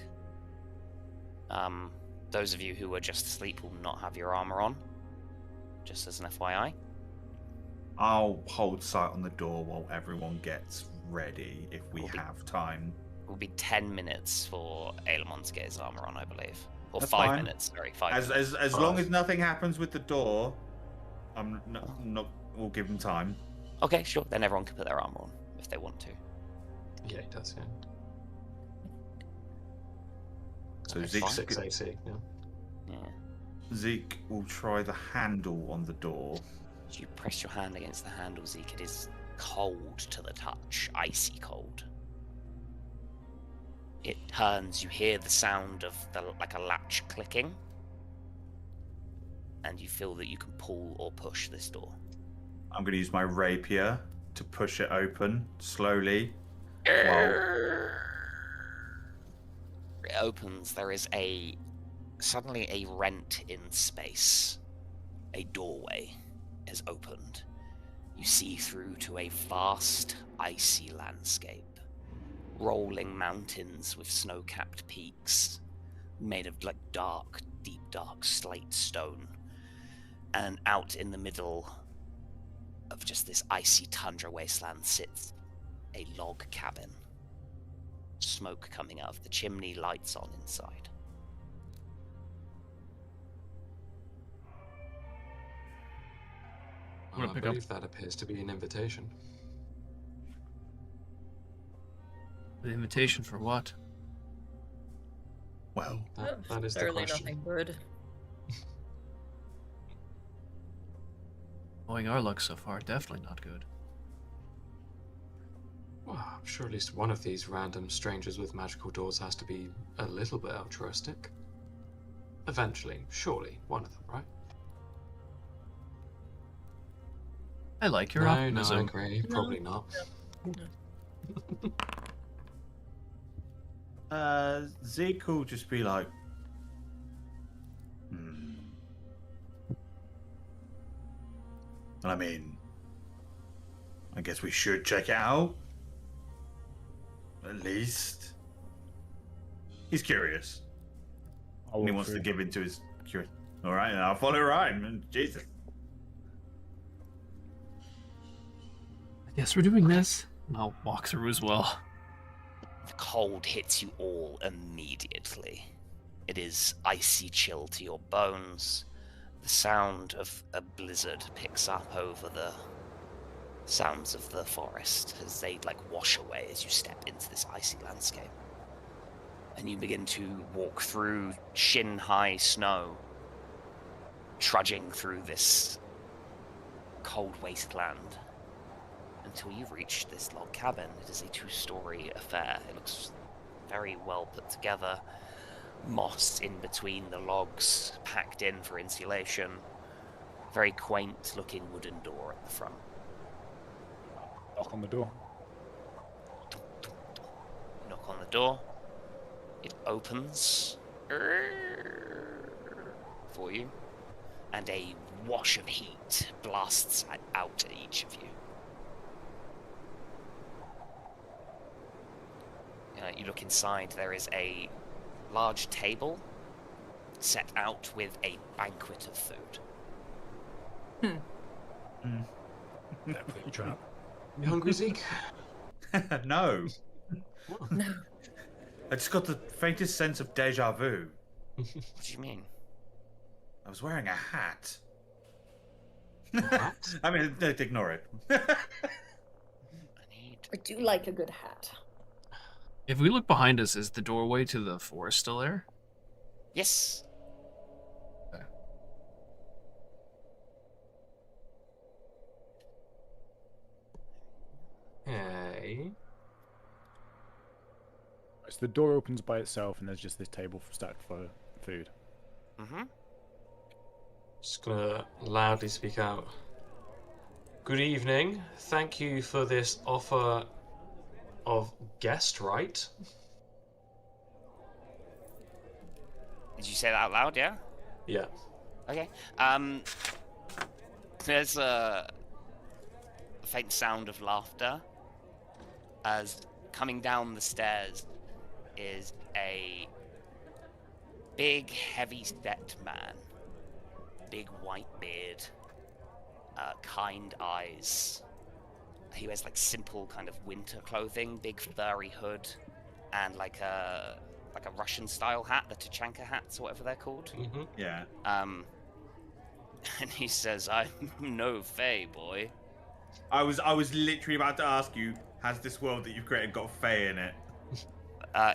Speaker 3: Those of you who were just asleep will not have your armor on. Just as an FYI.
Speaker 5: I'll hold sight on the door while everyone gets ready if we have time.
Speaker 3: It will be 10 minutes for Aelemon to get his armor on, I believe. Or
Speaker 5: That's
Speaker 3: 5
Speaker 5: fine.
Speaker 3: minutes, sorry. 5
Speaker 5: As
Speaker 3: minutes.
Speaker 5: as long as nothing happens with the door, I'm not. We'll give him time.
Speaker 3: Okay, sure. Then everyone can put their armor on if they want to.
Speaker 2: Yeah, he does, yeah.
Speaker 5: So
Speaker 3: Okay,
Speaker 5: Zeke,
Speaker 3: fine.
Speaker 2: 6 AC, yeah.
Speaker 3: Yeah.
Speaker 5: Zeke will try the handle on the door.
Speaker 3: As you press your hand against the handle, Zeke, it is cold to the touch, icy cold. It turns, you hear the sound of like a latch clicking, and you feel that you can pull or push this door.
Speaker 5: I'm going to use my rapier to push it open slowly.
Speaker 3: It opens. There is suddenly a rent in space. A doorway has opened. You see through to a vast, icy landscape. Rolling mountains with snow-capped peaks, made of like deep dark slate stone. And out in the middle of just this icy tundra wasteland sits a log cabin. Smoke coming out of the chimney, lights on inside.
Speaker 4: I'm gonna
Speaker 2: I
Speaker 4: pick up-
Speaker 2: believe that appears to be an invitation.
Speaker 4: The invitation for what?
Speaker 5: Well,
Speaker 2: That is the
Speaker 6: Certainly
Speaker 2: question.
Speaker 6: nothing good.
Speaker 4: Knowing our luck so far, definitely not good.
Speaker 2: Well, I'm sure at least one of these random strangers with magical doors has to be a little bit altruistic. Eventually, surely, one of them, right?
Speaker 4: I like your
Speaker 2: No,
Speaker 4: optimism.
Speaker 2: Gray, probably not.
Speaker 5: Zeke will just be like, I mean, I guess we should check it out. At least. He's curious.
Speaker 7: I'll
Speaker 5: And he
Speaker 7: walk
Speaker 5: wants to
Speaker 7: through.
Speaker 5: give into his curious. Alright, and I'll follow Ryan. Jesus.
Speaker 4: Yes, we're doing this. And I'll walk through as well.
Speaker 3: The cold hits you all immediately. It is icy chill to your bones. The sound of a blizzard picks up over the sounds of the forest as they wash away as you step into this icy landscape. And you begin to walk through shin-high snow, trudging through this cold wasteland until you reach this log cabin. It is a 2-story affair. It looks very well put together. Moss in between the logs, packed in for insulation. Very quaint looking wooden door at the front.
Speaker 7: Knock on the door.
Speaker 3: Knock on the door. It opens for you, and a wash of heat blasts out at each of you. You look inside, there is a large table set out with a banquet of food.
Speaker 7: Definitely trap.
Speaker 2: You hungry, Zeke?
Speaker 5: No.
Speaker 6: No.
Speaker 5: I just got the faintest sense of deja vu.
Speaker 3: What do you mean?
Speaker 5: I was wearing a hat.
Speaker 2: What?
Speaker 5: I mean, ignore it.
Speaker 3: I need...
Speaker 6: I do like a good hat.
Speaker 4: If we look behind us, is the doorway to the forest still there?
Speaker 3: Yes.
Speaker 2: Hey.
Speaker 7: So the door opens by itself, and there's just this table stacked for food.
Speaker 3: Mm-hmm.
Speaker 2: Just gonna loudly speak out. Good evening. Thank you for this offer of guest right.
Speaker 3: Did you say that out loud, yeah?
Speaker 2: Yeah.
Speaker 3: Okay. There's a faint sound of laughter as coming down the stairs is a big, heavy-set man. Big white beard, kind eyes. He wears like simple kind of winter clothing, big furry hood, and like a Russian-style hat, the Tachanka hats, or whatever they're called.
Speaker 2: Mm-hmm.
Speaker 5: Yeah.
Speaker 3: And he says, "I'm no Fae, boy."
Speaker 5: I was literally about to ask you, has this world that you've created got Fae in it?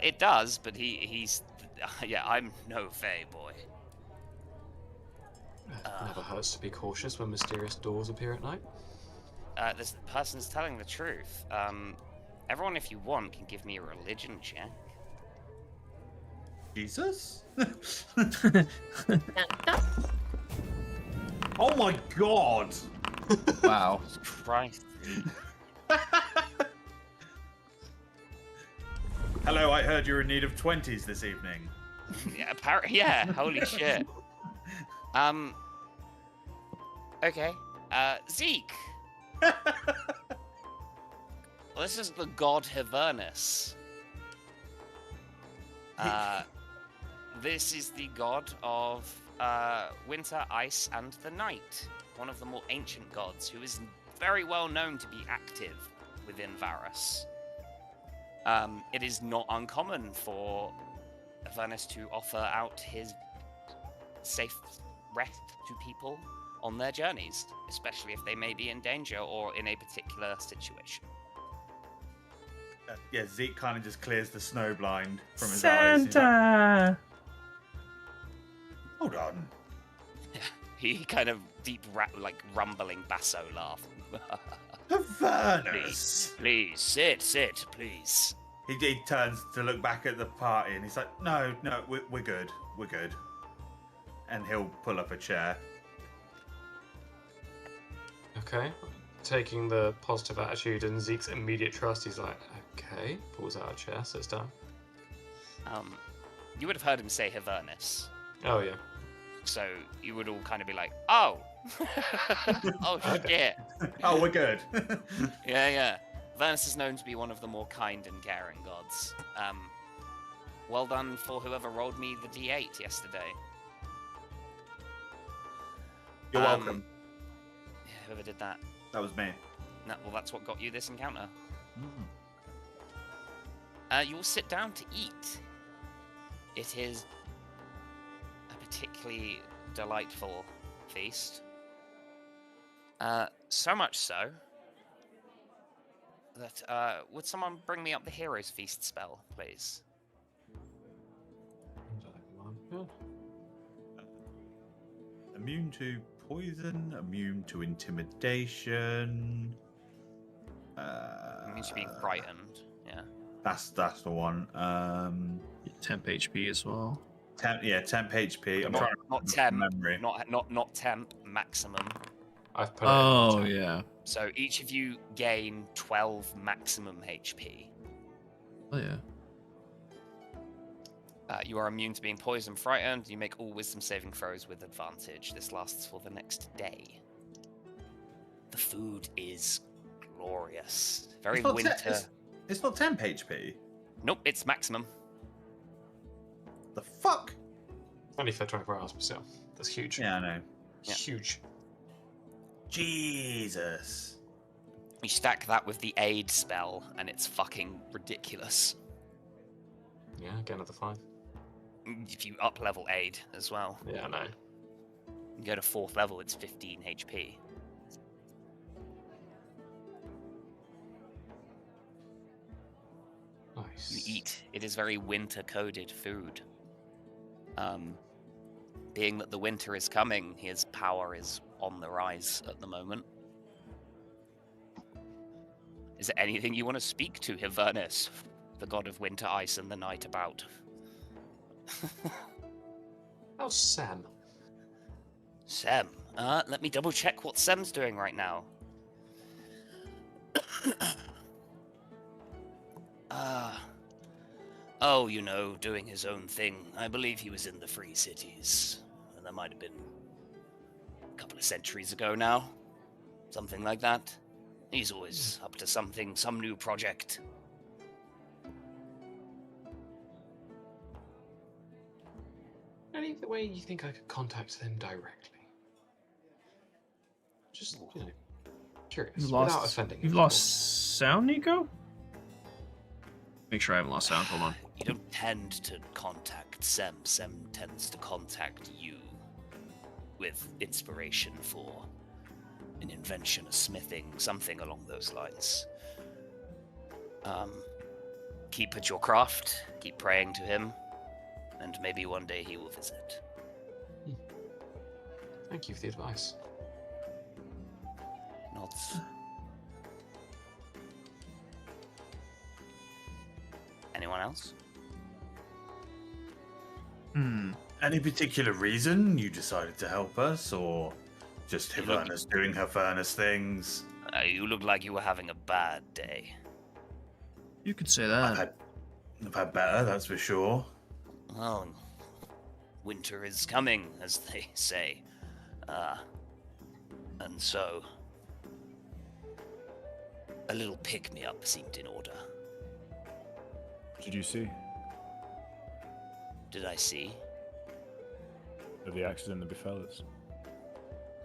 Speaker 3: It does, but he's yeah, I'm no Fae, boy.
Speaker 2: Never hurts to be cautious when mysterious doors appear at night.
Speaker 3: This person's telling the truth. Everyone, if you want, can give me a religion check.
Speaker 5: Jesus? Oh my god!
Speaker 4: Wow.
Speaker 3: Christ.
Speaker 5: Hello, I heard you're in need of 20s this evening.
Speaker 3: Yeah, apparently, yeah. Holy shit. Okay. Zeke. Well, this is the god Hivernus. This is the god of winter, ice, and the night. One of the more ancient gods, who is very well known to be active within Varros. It is not uncommon for Avernus to offer out his safe rest to people on their journeys, especially if they may be in danger or in a particular situation.
Speaker 5: Yeah, Zeke kind of just clears the snow blind from his eyes. He's like,
Speaker 4: Santa.
Speaker 5: hold on.
Speaker 3: He kind of deep, rumbling basso laugh.
Speaker 5: Avernus!
Speaker 3: Please, sit, please.
Speaker 5: He turns to look back at the party and he's like, no, we're good. And he'll pull up a chair.
Speaker 2: Okay. Taking the positive attitude and Zeke's immediate trust, he's like, okay. Pulls out a chair, sits down.
Speaker 3: You would have heard him say Hivernus.
Speaker 2: Oh, yeah.
Speaker 3: So you would all kind of be like, oh! Oh, shit.
Speaker 5: Oh, we're good.
Speaker 3: Yeah. Avernus is known to be one of the more kind and caring gods. Well done for whoever rolled me the D8 yesterday.
Speaker 5: You're welcome.
Speaker 3: Yeah, whoever did that.
Speaker 5: That was me.
Speaker 3: No, well, that's what got you this encounter. You will sit down to eat. It is a particularly delightful feast. So much so that would someone bring me up the Hero's Feast spell, please?
Speaker 5: Immune to poison, immune to intimidation.
Speaker 3: It means being frightened. Yeah.
Speaker 5: That's the one.
Speaker 4: Temp HP as well.
Speaker 5: Temp HP. I'm
Speaker 3: Not,
Speaker 5: trying
Speaker 3: not
Speaker 5: to
Speaker 3: temp.
Speaker 5: memory.
Speaker 3: Not temp. Maximum.
Speaker 2: I've put it in
Speaker 4: Oh
Speaker 2: the chat.
Speaker 4: yeah.
Speaker 3: So each of you gain 12 maximum HP.
Speaker 4: Oh yeah.
Speaker 3: You are immune to being poisoned, frightened. You make all wisdom saving throws with advantage. This lasts for the next day. The food is glorious. Very
Speaker 5: It's not
Speaker 3: winter.
Speaker 5: It's not temp HP.
Speaker 3: Nope, it's maximum.
Speaker 5: The fuck?
Speaker 2: Only for 24 hours, but still. That's huge.
Speaker 5: Yeah, I know.
Speaker 3: Yeah.
Speaker 2: Huge.
Speaker 5: Jesus.
Speaker 3: You stack that with the aid spell, and it's fucking ridiculous.
Speaker 2: Yeah, get another 5.
Speaker 3: If you up level aid as well,
Speaker 2: Yeah, I know.
Speaker 3: you go to 4th level, it's 15 HP.
Speaker 2: Nice.
Speaker 3: You eat. It is very winter-coded food. Being that the winter is coming, his power is on the rise at the moment. Is there anything you want to speak to Hivernus, the god of winter, ice, and the night about?
Speaker 2: How's Sam?
Speaker 3: Sem. Let me double check what Sem's doing right now. Oh, you know, doing his own thing. I believe he was in the Free Cities. That might have been a couple of centuries ago now. Something like that. He's always up to something, some new project.
Speaker 2: Any way you think I could contact them directly? Just, curious, without offending
Speaker 4: You've
Speaker 2: him,
Speaker 4: lost sound, Neko? Make sure I haven't lost sound. Hold on.
Speaker 3: You don't tend to contact Sem. Sem tends to contact you with inspiration for an invention, a smithing, something along those lines. Keep at your craft, keep praying to him, and maybe one day he will visit.
Speaker 2: Thank you for the advice.
Speaker 3: Nods. Anyone else?
Speaker 5: Any particular reason you decided to help us, or just Hiverna's doing her furnace things?
Speaker 3: You look like you were having a bad day.
Speaker 4: You could say that.
Speaker 5: I've had better, that's for sure.
Speaker 3: Well, winter is coming, as they say. And so, a little pick-me-up seemed in order.
Speaker 7: What did you see?
Speaker 3: Did I see?
Speaker 7: Of the accident that befell us?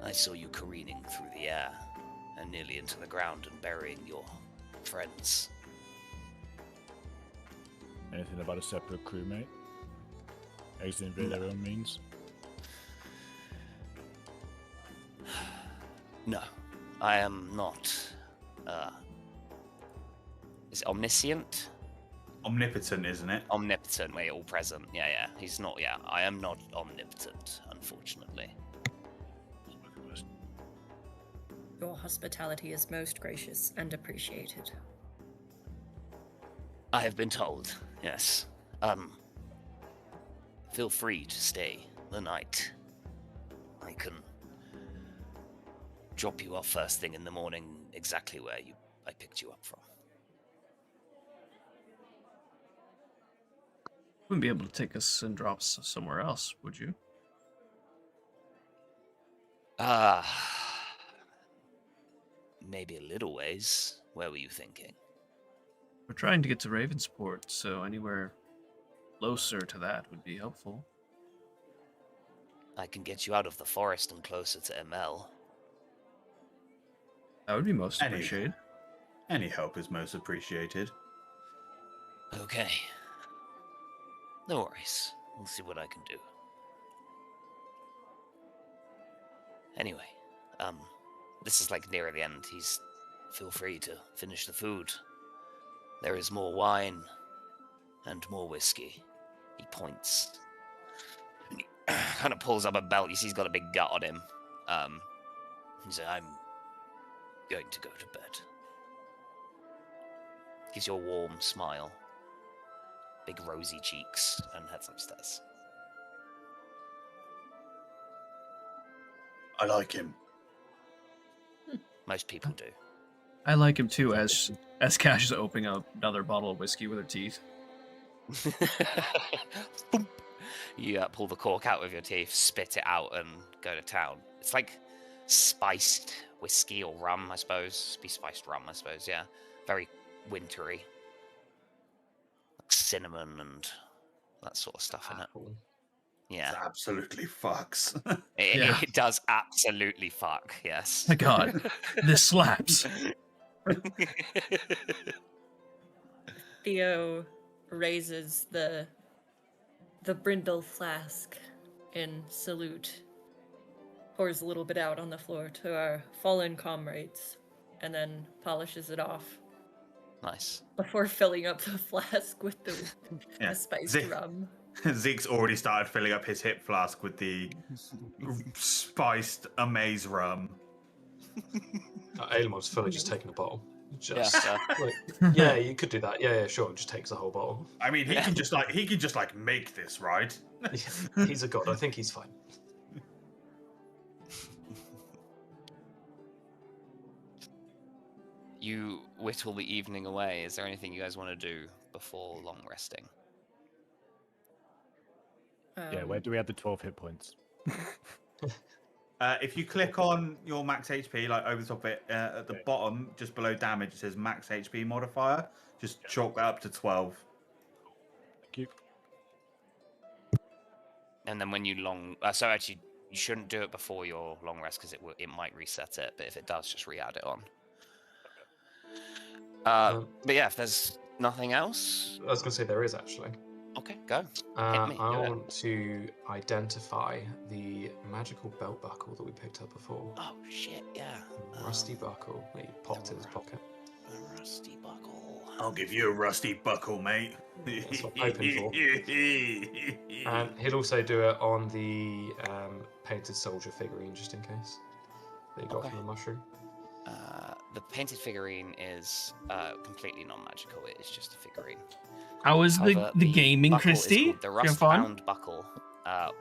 Speaker 3: I saw you careening through the air and nearly into the ground and burying your friends.
Speaker 7: Anything about a separate crewmate? Exiting via their own means?
Speaker 3: No, I am not. Is it omniscient?
Speaker 5: Omnipotent, isn't it?
Speaker 3: Omnipotent, wait, all present. Yeah. He's not, I am not omnipotent, unfortunately.
Speaker 6: Your hospitality is most gracious and appreciated.
Speaker 3: I have been told, yes. Feel free to stay the night. I can drop you off first thing in the morning exactly where I picked you up from.
Speaker 4: Wouldn't be able to take us and drop us somewhere else, would you?
Speaker 3: Maybe a little ways. Where were you thinking?
Speaker 4: We're trying to get to Ravensport, so anywhere closer to that would be helpful.
Speaker 3: I can get you out of the forest and closer to ML.
Speaker 4: That would be most appreciated.
Speaker 5: Any help is most appreciated.
Speaker 3: Okay. No worries. We'll see what I can do. Anyway, this is like near the end. Feel free to finish the food. There is more wine and more whiskey. He points. And he kind of pulls up a belt. You see he's got a big gut on him. He says, I'm going to go to bed. Gives you a warm smile. Big rosy cheeks, and heads upstairs.
Speaker 5: I like him.
Speaker 3: Most people do.
Speaker 4: I like him too, as Cash is opening up another bottle of whiskey with her teeth.
Speaker 3: Boom. You pull the cork out with your teeth, spit it out, and go to town. It's like spiced whiskey or rum, I suppose. Be spiced rum, I suppose, yeah. Very wintry. Like cinnamon and that sort of stuff in it. Yeah.
Speaker 5: It absolutely fucks.
Speaker 3: It does absolutely fuck, yes.
Speaker 4: My god, this slaps.
Speaker 6: Theo raises the brindle flask in salute, pours a little bit out on the floor to our fallen comrades, and then polishes it off.
Speaker 3: Nice.
Speaker 6: Before filling up the flask with the spiced rum.
Speaker 5: Zeke's already started filling up his hip flask with the spiced amaze rum.
Speaker 2: Aylmer's fully just taking a bottle.
Speaker 3: Yeah.
Speaker 2: Yeah, you could do that. Yeah, sure. Just takes the whole bottle.
Speaker 5: I mean, he can just make this, right?
Speaker 2: He's a god. I think he's fine.
Speaker 3: You whittle the evening away. Is there anything you guys want to do before long resting?
Speaker 7: Yeah, where do we have the 12 hit points?
Speaker 5: If you click on your max HP, like over the top of it, at the bottom, just below damage, it says max HP modifier. Just chalk that up to 12.
Speaker 7: Thank you.
Speaker 3: And then when you so actually, you shouldn't do it before your long rest because it might reset it. But if it does, just re-add it on. But yeah, if there's nothing else,
Speaker 2: I was going to say there is actually.
Speaker 3: okay, go.
Speaker 2: I
Speaker 3: Hit me. Do it.
Speaker 2: want to identify the magical belt buckle that we picked up before.
Speaker 3: Oh shit, yeah.
Speaker 2: Rusty buckle that he popped in his pocket.
Speaker 3: A rusty buckle.
Speaker 5: I'll give you a rusty buckle, mate.
Speaker 2: That's what I'm hoping for. And he'd also do it on the painted soldier figurine, just in case. That you got
Speaker 3: Okay.
Speaker 2: from the mushroom.
Speaker 3: The painted figurine is completely non-magical. It is just a figurine.
Speaker 4: How is
Speaker 3: However,
Speaker 4: the gaming,
Speaker 3: buckle is
Speaker 4: Christy?
Speaker 3: called The
Speaker 4: Did you have fun?
Speaker 3: Rustbound Buckle.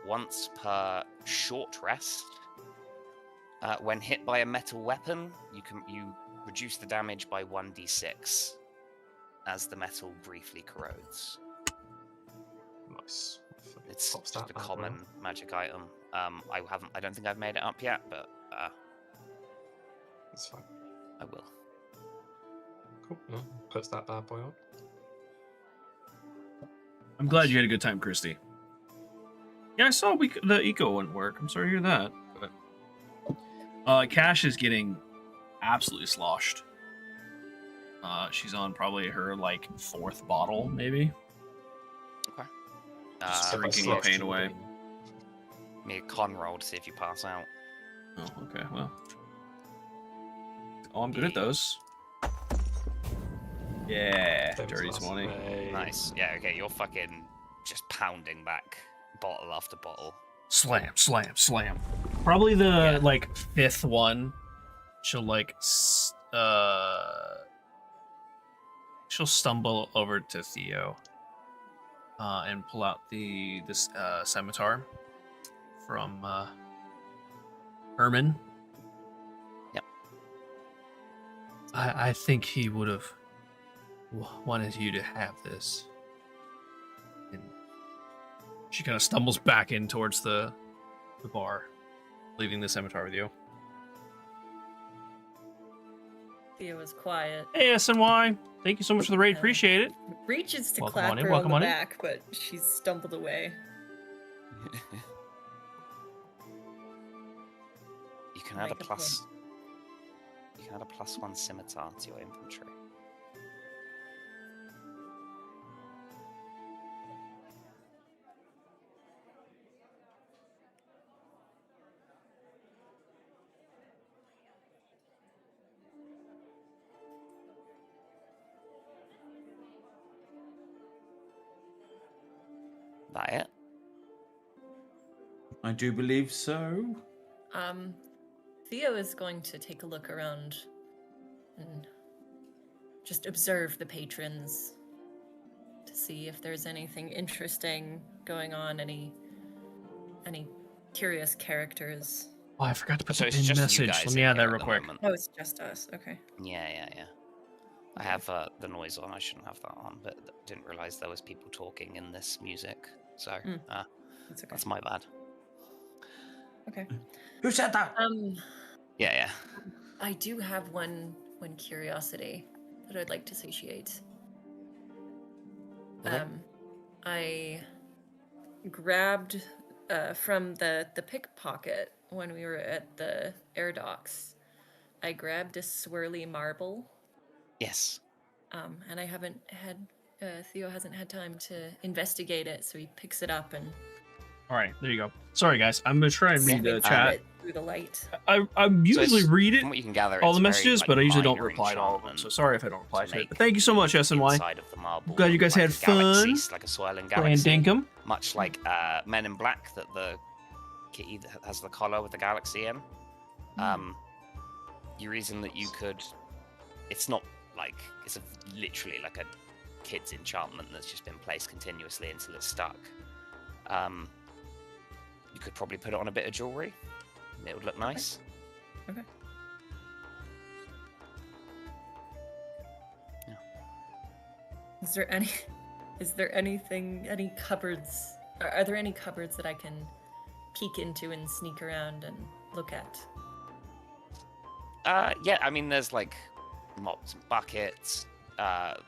Speaker 3: Once per short rest. When hit by a metal weapon, you reduce the damage by 1d6 as the metal briefly corrodes.
Speaker 2: Nice.
Speaker 3: It's
Speaker 2: Pops
Speaker 3: just
Speaker 2: that
Speaker 3: a
Speaker 2: bad
Speaker 3: common
Speaker 2: boy.
Speaker 3: magic item. I don't think I've made it up yet, but
Speaker 2: That's fine.
Speaker 3: I will.
Speaker 2: Cool. Yeah, puts that bad boy on.
Speaker 4: I'm glad you had a good time, Christy. Yeah, I saw the eco wouldn't work. I'm sorry to hear that. But Cash is getting absolutely sloshed. She's on probably her like 4th bottle, maybe.
Speaker 3: Okay.
Speaker 4: Just
Speaker 2: So by
Speaker 4: drinking the
Speaker 2: sloshed,
Speaker 4: pain
Speaker 2: you
Speaker 4: away.
Speaker 2: mean-
Speaker 3: Me a con roll to see if you pass out.
Speaker 4: Oh, okay. Well. Oh, I'm good at those. Yeah,
Speaker 2: Famous
Speaker 4: dirty
Speaker 2: last
Speaker 4: 20.
Speaker 2: way.
Speaker 3: Nice. Yeah, okay, you're fucking just pounding back bottle after bottle.
Speaker 4: Slam, slam, slam. Probably the
Speaker 3: Yeah.
Speaker 4: like 5th one. She'll like she'll stumble over to Theo and pull out this scimitar from Herman.
Speaker 3: Yep.
Speaker 4: I think he would have wanted you to have this. And she kind of stumbles back in towards the bar, leaving the scimitar with you.
Speaker 6: Theo was quiet.
Speaker 4: Hey, SNY. Thank you so much for the raid. Appreciate it.
Speaker 6: Reaches to
Speaker 4: Welcome
Speaker 6: clap
Speaker 4: on in,
Speaker 6: her
Speaker 4: welcome
Speaker 6: on
Speaker 4: on
Speaker 6: the
Speaker 4: in.
Speaker 6: back, but she's stumbled away.
Speaker 3: You can add a
Speaker 6: Make a
Speaker 3: plus. You can add a +1 scimitar to your inventory. That it?
Speaker 5: I do believe so.
Speaker 6: Theo is going to take a look around and just observe the patrons to see if there's anything interesting going on, any curious characters.
Speaker 4: Oh, I forgot to put
Speaker 3: So
Speaker 4: the
Speaker 3: it's
Speaker 4: pinned
Speaker 3: just you
Speaker 4: message.
Speaker 3: guys
Speaker 4: Let me
Speaker 3: in
Speaker 4: add that
Speaker 3: here
Speaker 4: real
Speaker 3: at the
Speaker 4: quick.
Speaker 3: moment.
Speaker 6: Oh, it's just us. Okay.
Speaker 3: Yeah. I have the noise on. I shouldn't have that on, but didn't realize there was people talking in this music. So
Speaker 6: It's okay.
Speaker 3: that's my bad.
Speaker 6: Okay.
Speaker 5: Who said that?
Speaker 3: Yeah.
Speaker 6: I do have one curiosity that I'd like to satiate.
Speaker 3: Okay.
Speaker 6: I grabbed from the pickpocket when we were at the air docks. I grabbed a swirly marble,
Speaker 3: Yes.
Speaker 6: and I haven't had Theo hasn't had time to investigate it, so he picks it up and
Speaker 4: All right, there you go. Sorry, guys. I'm going to try and read the
Speaker 6: sniffs
Speaker 4: chat.
Speaker 6: it through the light.
Speaker 4: I usually
Speaker 3: it's-
Speaker 4: read it,
Speaker 3: From what you can gather,
Speaker 4: all
Speaker 3: it's
Speaker 4: the
Speaker 3: very,
Speaker 4: messages,
Speaker 3: like,
Speaker 4: but I usually don't
Speaker 3: minor
Speaker 4: reply to all of them. So
Speaker 3: enchantment
Speaker 4: sorry if I don't reply
Speaker 3: to
Speaker 4: to it.
Speaker 3: make
Speaker 4: But thank you so much,
Speaker 3: the
Speaker 4: SNY.
Speaker 3: inside of the marble
Speaker 4: Glad you guys
Speaker 3: like
Speaker 4: had
Speaker 3: a galaxy,
Speaker 4: fun.
Speaker 3: like a swirling
Speaker 4: Brand
Speaker 3: galaxy.
Speaker 4: dinkum.
Speaker 3: Much like Men in Black, that the kitty that has the collar with the galaxy in. You reason that you could. It's not like it's literally like a kid's enchantment that's just been placed continuously until it's stuck. You could probably put it on a bit of jewelry. And it would look nice.
Speaker 6: Okay.
Speaker 3: Yeah.
Speaker 6: Is there anything, any cupboards? Are there any cupboards that I can peek into and sneak around and look at?
Speaker 3: Yeah, I mean, there's like mops and buckets,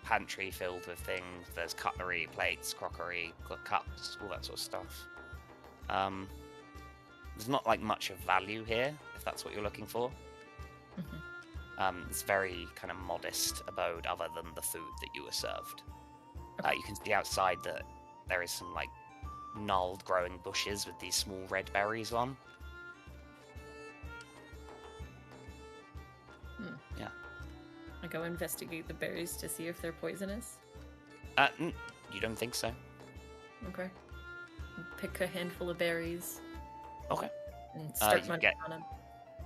Speaker 3: pantry filled with things. There's cutlery, plates, crockery, cups, all that sort of stuff. There's not like much of value here, if that's what you're looking for. It's very kind of modest abode, other than the food that you were served. You can see outside that there is some like gnarled growing bushes with these small red berries on. Yeah.
Speaker 6: I go investigate the berries to see if they're poisonous.
Speaker 3: You don't think so?
Speaker 6: Okay. Pick a handful of berries
Speaker 3: Okay.
Speaker 6: and start
Speaker 3: you
Speaker 6: munching
Speaker 3: get-
Speaker 6: on them.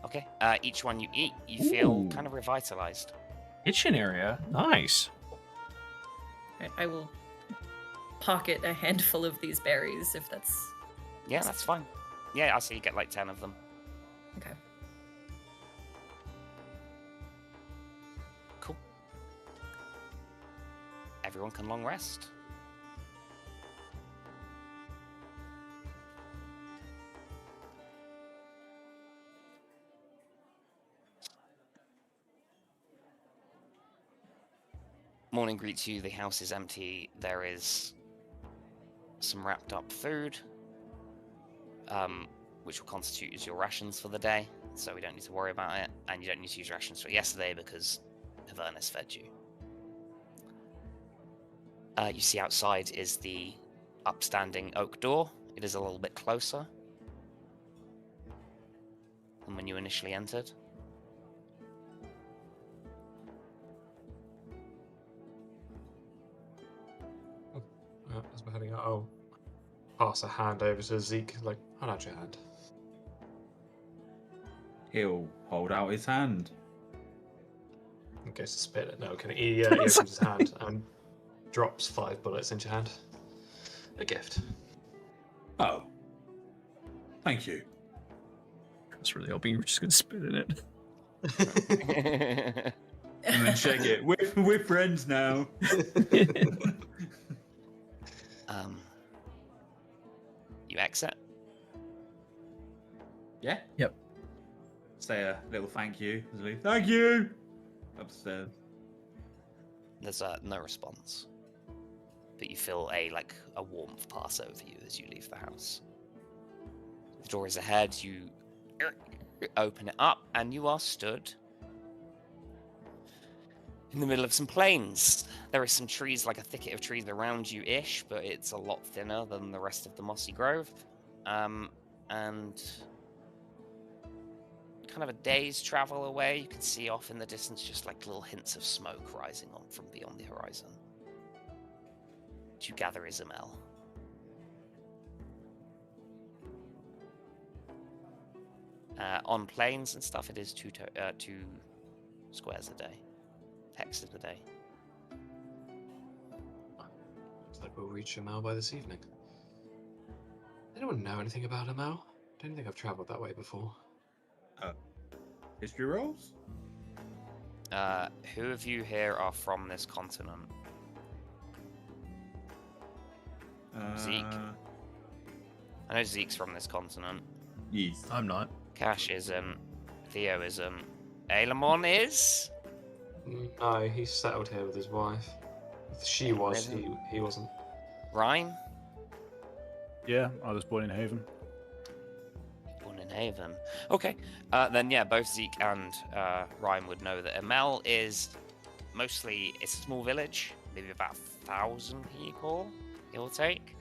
Speaker 3: Okay. Each one you eat, you feel kind of revitalized.
Speaker 4: Kitchen area. Nice.
Speaker 6: Right, I will pocket a handful of these berries if that's
Speaker 3: Yeah, that's fine. Yeah, I see you get like 10 of them.
Speaker 6: okay.
Speaker 3: Cool. Everyone can long rest. Morning greets you. The house is empty. There is some wrapped up food, which will constitute as your rations for the day, so we don't need to worry about it. And you don't need to use rations for yesterday because Avernus fed you. You see outside is the upstanding oak door. It is a little bit closer than when you initially entered.
Speaker 2: As we're heading out, I'll pass a hand over to Zeke, like, hold out your hand.
Speaker 5: He'll hold out his hand.
Speaker 2: In case to spit it. No, can he opens his hand and drops 5 bullets into your hand. A gift.
Speaker 5: Oh. Thank you.
Speaker 4: I was really hoping you were just gonna spit in it.
Speaker 5: And then shake it. We're friends now.
Speaker 3: You exit.
Speaker 5: Yeah?
Speaker 4: Yep.
Speaker 5: Say a little thank you. Thank you! Upstairs.
Speaker 3: There's no response, but you feel a warmth pass over you as you leave the house. The door is ahead. You open it up, and you are stood in the middle of some plains. There is some trees, like a thicket of trees around you-ish, but it's a lot thinner than the rest of the mossy grove. And kind of a day's travel away, you can see off in the distance just like little hints of smoke rising on from beyond the horizon. What you gather is 𝕯𝖒𝖒𝖒. On planes and stuff, it is 2 squares a day. Hexes a day.
Speaker 2: Looks like we'll reach 𝕯𝖒𝖒𝖒 by this evening. Anyone know anything about 𝕯𝖒𝖒𝖒? Don't think I've travelled that way before.
Speaker 5: History rolls?
Speaker 3: Who of you here are from this continent? Zeke. I know Zeke's from this continent.
Speaker 5: Yes.
Speaker 4: I'm not.
Speaker 3: Cash isn't. Theo isn't. Aelemon is?
Speaker 2: No, he's settled here with his wife. She was, he wasn't.
Speaker 3: Ryan?
Speaker 7: Yeah, I was born in Haven.
Speaker 3: Born in Haven. Okay. Then yeah, both Zeke and Ryan would know that 𝕯𝖒𝖒𝖒 is mostly, it's a small village, maybe about 1,000 people, give or take.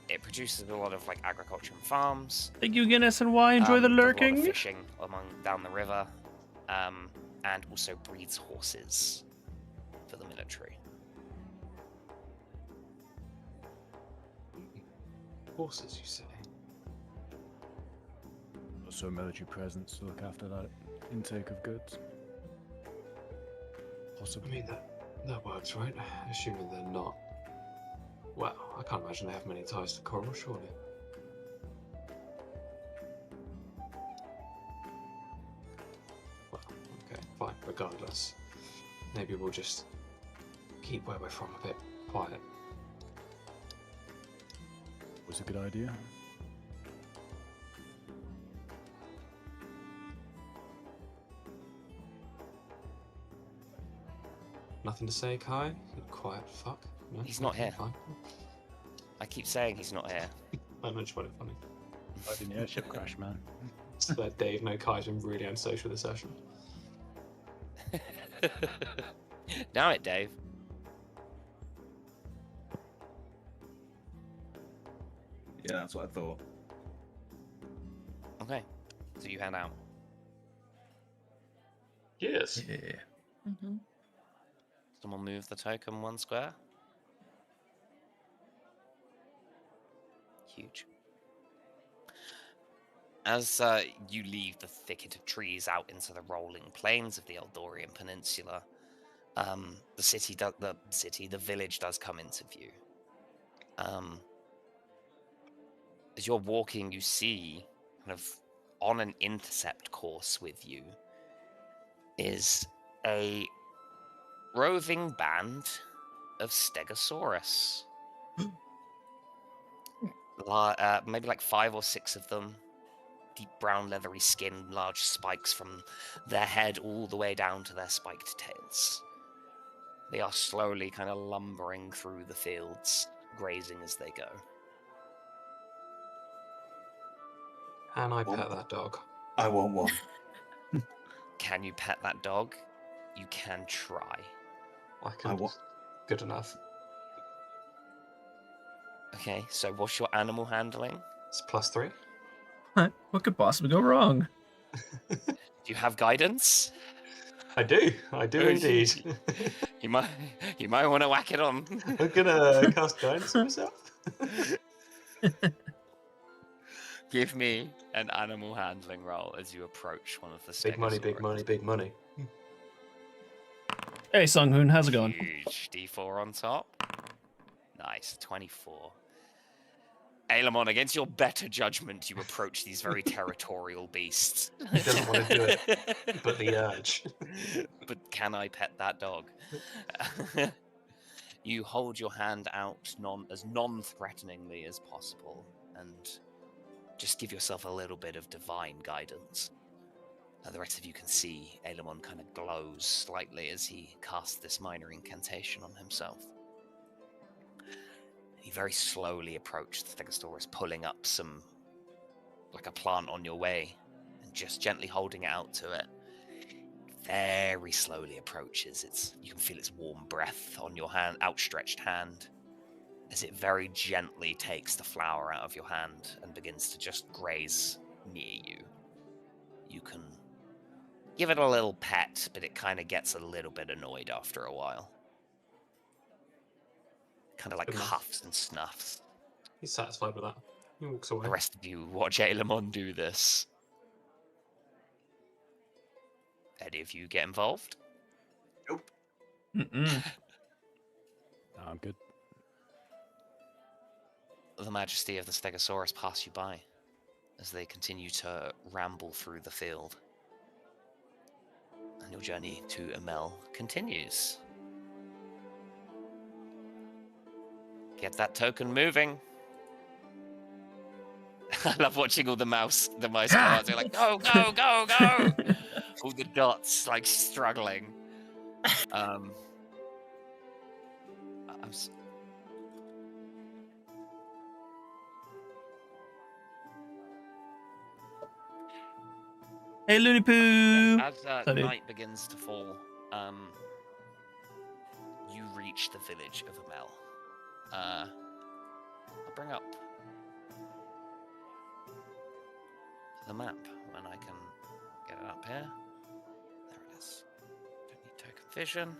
Speaker 3: It produces a lot of like agriculture and farms.
Speaker 4: Thank you, Guinness and Y. Enjoy the
Speaker 3: does a lot of
Speaker 4: lurking.
Speaker 3: fishing down the river, and also breeds horses for the military.
Speaker 2: Horses, you say?
Speaker 7: Also, military presence to look after that intake of goods.
Speaker 2: I
Speaker 7: Possibly.
Speaker 2: mean, that works, right? Assuming they're not. Well, I can't imagine they have many ties to Coral, surely. Well, okay, fine, regardless. Maybe we'll just keep where we're from a bit quiet.
Speaker 7: Was a good idea.
Speaker 2: Nothing to say, Kai? You quiet fuck. No?
Speaker 3: He's not
Speaker 2: Okay,
Speaker 3: here.
Speaker 2: fine.
Speaker 3: I keep saying he's not here.
Speaker 2: I just find it funny.
Speaker 7: I didn't hear ship crash, man.
Speaker 2: So that Dave, no Kai's been really unsocial this session.
Speaker 3: Damn it, Dave.
Speaker 5: Yeah, that's what I thought.
Speaker 3: Okay, so you hand out.
Speaker 2: Yes.
Speaker 4: Yeah.
Speaker 6: Mm-hmm.
Speaker 3: Someone move the token 1 square. Huge. As you leave the thicket of trees out into the rolling plains of the Eldorian Peninsula, the village does come into view. As you're walking, you see, kind of on an intercept course with you, is a roving band of Stegosaurus. Maybe like 5 or 6 of them. Deep brown leathery skin, large spikes from their head all the way down to their spiked tails. They are slowly kind of lumbering through the fields, grazing as they go.
Speaker 2: Can I pet that dog?
Speaker 5: I want one.
Speaker 3: Can you pet that dog? You can try.
Speaker 2: I can. Good enough.
Speaker 3: Okay, so what's your animal handling?
Speaker 2: It's +3.
Speaker 4: What could possibly go wrong?
Speaker 3: Do you have guidance?
Speaker 2: I do indeed.
Speaker 3: You might want to whack it on.
Speaker 2: I'm gonna cast guidance on myself.
Speaker 3: Give me an animal handling roll as you approach one of the
Speaker 2: Big money, big
Speaker 3: Stegosaurus.
Speaker 2: money, big money.
Speaker 4: Hey, Sunghoon, how's it going?
Speaker 3: Huge D4 on top. Nice, 24. Ailemon, against your better judgment, you approach these very territorial beasts.
Speaker 2: He doesn't want to do it, but the urge.
Speaker 3: But can I pet that dog? You hold your hand out as non-threateningly as possible, and just give yourself a little bit of divine guidance. The rest of you can see Ailemon kind of glows slightly as he casts this minor incantation on himself. He very slowly approached the Stegosaurus, pulling up like a plant on your way, and just gently holding it out to it. Very slowly approaches. You can feel its warm breath on your hand, outstretched hand, as it very gently takes the flower out of your hand and begins to just graze near you. You can give it a little pet, but it kind of gets a little bit annoyed after a while. Kind of like huffs and snuffs.
Speaker 2: He's satisfied with that. He walks away.
Speaker 3: The rest of you watch Ailemon do this. Any of you get involved?
Speaker 5: Nope.
Speaker 4: Mm-mm.
Speaker 7: I'm good.
Speaker 3: The majesty of the Stegosaurus pass you by as they continue to ramble through the field. And your journey to Amel continues. Get that token moving. I love watching all the mice cards. They're like, go, go, go, go! All the dots, like, struggling.
Speaker 4: Hey, Looney Poo!
Speaker 3: As
Speaker 4: Sorry.
Speaker 3: night begins to fall, you reach the village of Amel. I'll bring up the map when I can get it up here. There it is. Don't need token vision.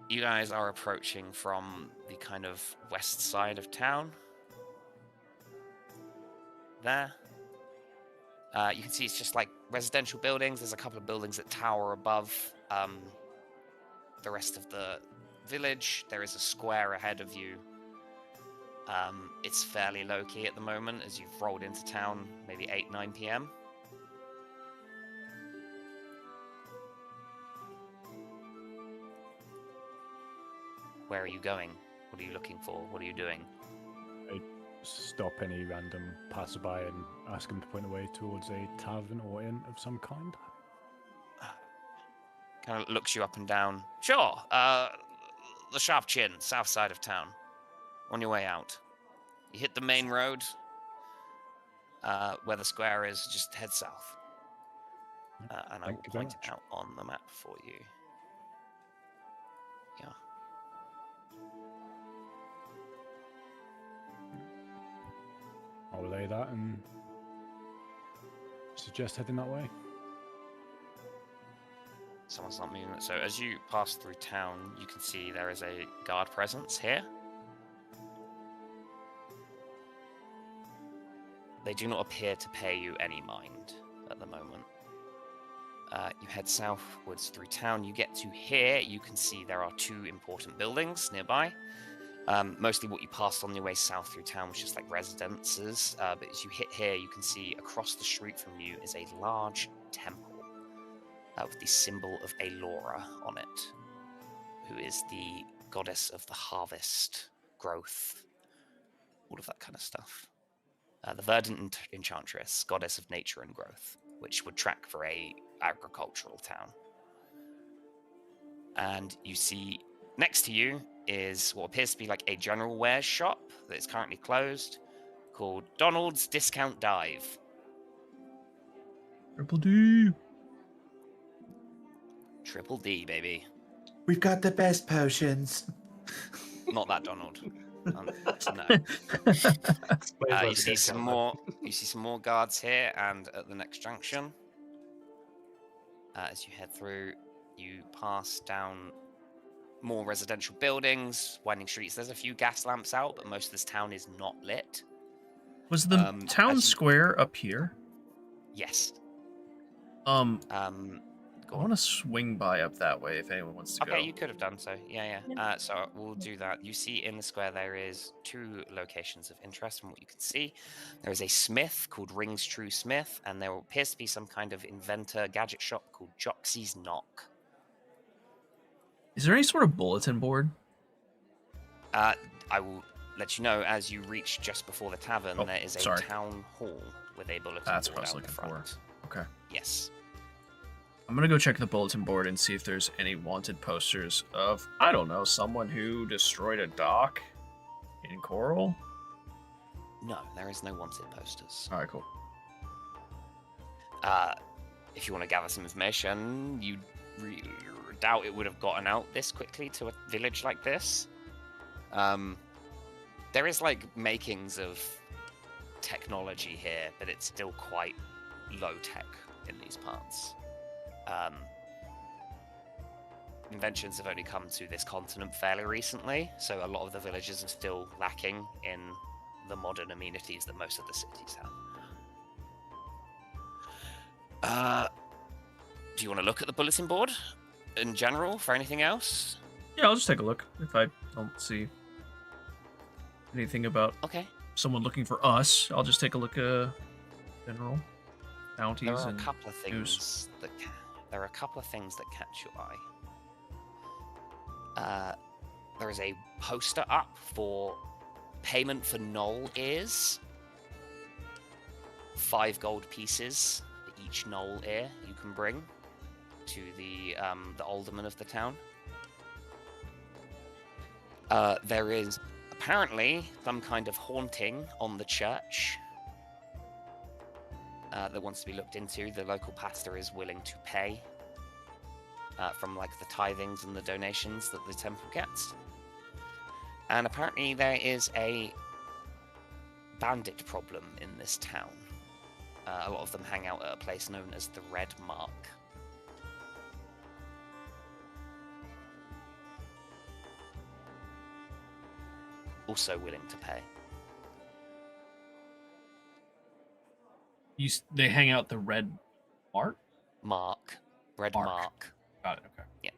Speaker 3: You guys are approaching from the kind of west side of town. There. You can see it's just like residential buildings. There's a couple of buildings that tower above the rest of the village. There is a square ahead of you. It's fairly low-key at the moment as you've rolled into town, maybe 8-9 p.m. Where are you going? What are you looking for? What are you doing?
Speaker 7: Stop any random passerby and ask him to point away towards a tavern or inn of some kind.
Speaker 3: kind of looks you up and down. Sure. The Sharp Chin, south side of town. On your way out. You hit the main road, where the square is, just head south. And I will
Speaker 7: Thank you very
Speaker 3: point it
Speaker 7: much.
Speaker 3: out on the map for you. Yeah.
Speaker 7: I'll relay that and suggest heading that way.
Speaker 3: Someone's not moving. So as you pass through town, you can see there is a guard presence here. They do not appear to pay you any mind at the moment. You head southwards through town. You get to here. You can see there are 2 important buildings nearby. Mostly what you passed on your way south through town was just like residences. But as you hit here, you can see across the street from you is a large temple with the symbol of 𝕯𝖊𝖒𝖒 on it, who is the goddess of the harvest, growth, all of that kind of stuff. The verdant enchantress, goddess of nature and growth, which would track for a agricultural town. And you see next to you is what appears to be like a general wares shop that is currently closed, called Donald's Discount Dive.
Speaker 4: Triple D.
Speaker 3: Triple D, baby.
Speaker 5: We've got the best potions.
Speaker 3: Not that Donald. No.
Speaker 2: Explains why
Speaker 3: You
Speaker 2: the
Speaker 3: see some
Speaker 2: discount
Speaker 3: more. You see some more guards here, and at the next junction, as you head through, you pass down more residential buildings, winding streets. There's a few gas lamps out, but most of this town is not lit.
Speaker 4: Was the town
Speaker 3: as you-
Speaker 4: square up here?
Speaker 3: Yes.
Speaker 4: I want to swing by up that way if anyone wants to go.
Speaker 3: Okay, you could have done so. Yeah. So we'll do that. You see in the square there is 2 locations of interest from what you can see. There is a smith called Rings True Smith, and there appears to be some kind of inventor gadget shop called Joxy's Knock.
Speaker 4: Is there any sort of bulletin board?
Speaker 3: I will let you know as you reach just before the tavern.
Speaker 4: Oh,
Speaker 3: There is a
Speaker 4: sorry.
Speaker 3: town hall with a bulletin
Speaker 4: That's
Speaker 3: board
Speaker 4: what I was
Speaker 3: out the
Speaker 4: looking for.
Speaker 3: front.
Speaker 4: Okay.
Speaker 3: Yes.
Speaker 4: I'm gonna go check the bulletin board and see if there's any wanted posters of, I don't know, someone who destroyed a dock in Coral.
Speaker 3: No, there is no wanted posters.
Speaker 4: All right, cool.
Speaker 3: If you want to gather some information, you doubt it would have gotten out this quickly to a village like this. There is like makings of technology here, but it's still quite low tech in these parts. Inventions have only come to this continent fairly recently, so a lot of the villages are still lacking in the modern amenities that most of the cities have. Do you want to look at the bulletin board in general for anything else?
Speaker 4: Yeah, I'll just take a look if I don't see anything about
Speaker 3: Okay.
Speaker 4: someone looking for us. I'll just take a look at general bounties
Speaker 3: There are a
Speaker 4: and
Speaker 3: couple of
Speaker 4: news.
Speaker 3: things that catch your eye. There is a poster up for payment for knoll ears. 5 gold pieces for each knoll ear you can bring to the alderman of the town. There is apparently some kind of haunting on the church that wants to be looked into. The local pastor is willing to pay from like the tithings and the donations that the temple gets. And apparently there is a bandit problem in this town. A lot of them hang out at a place known as the Red Mark. Also willing to pay.
Speaker 4: They hang out the red mark?
Speaker 3: Red
Speaker 4: Mark.
Speaker 3: Mark.
Speaker 4: Got it, okay.
Speaker 3: Yeah.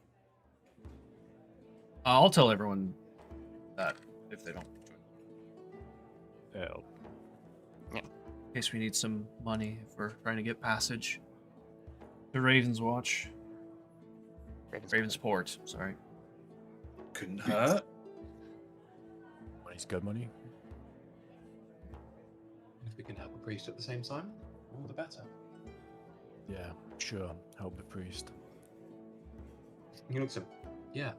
Speaker 4: I'll tell everyone that if they don't join.
Speaker 7: It'll
Speaker 4: In case we need some money if we're trying to get passage. The Ravens Watch. Ravensport, sorry.
Speaker 5: Couldn't hurt.
Speaker 7: money's good money.
Speaker 8: If we can help a priest at the same time, all the better.
Speaker 7: Yeah, sure. Help the priest.
Speaker 8: He looks at, yeah,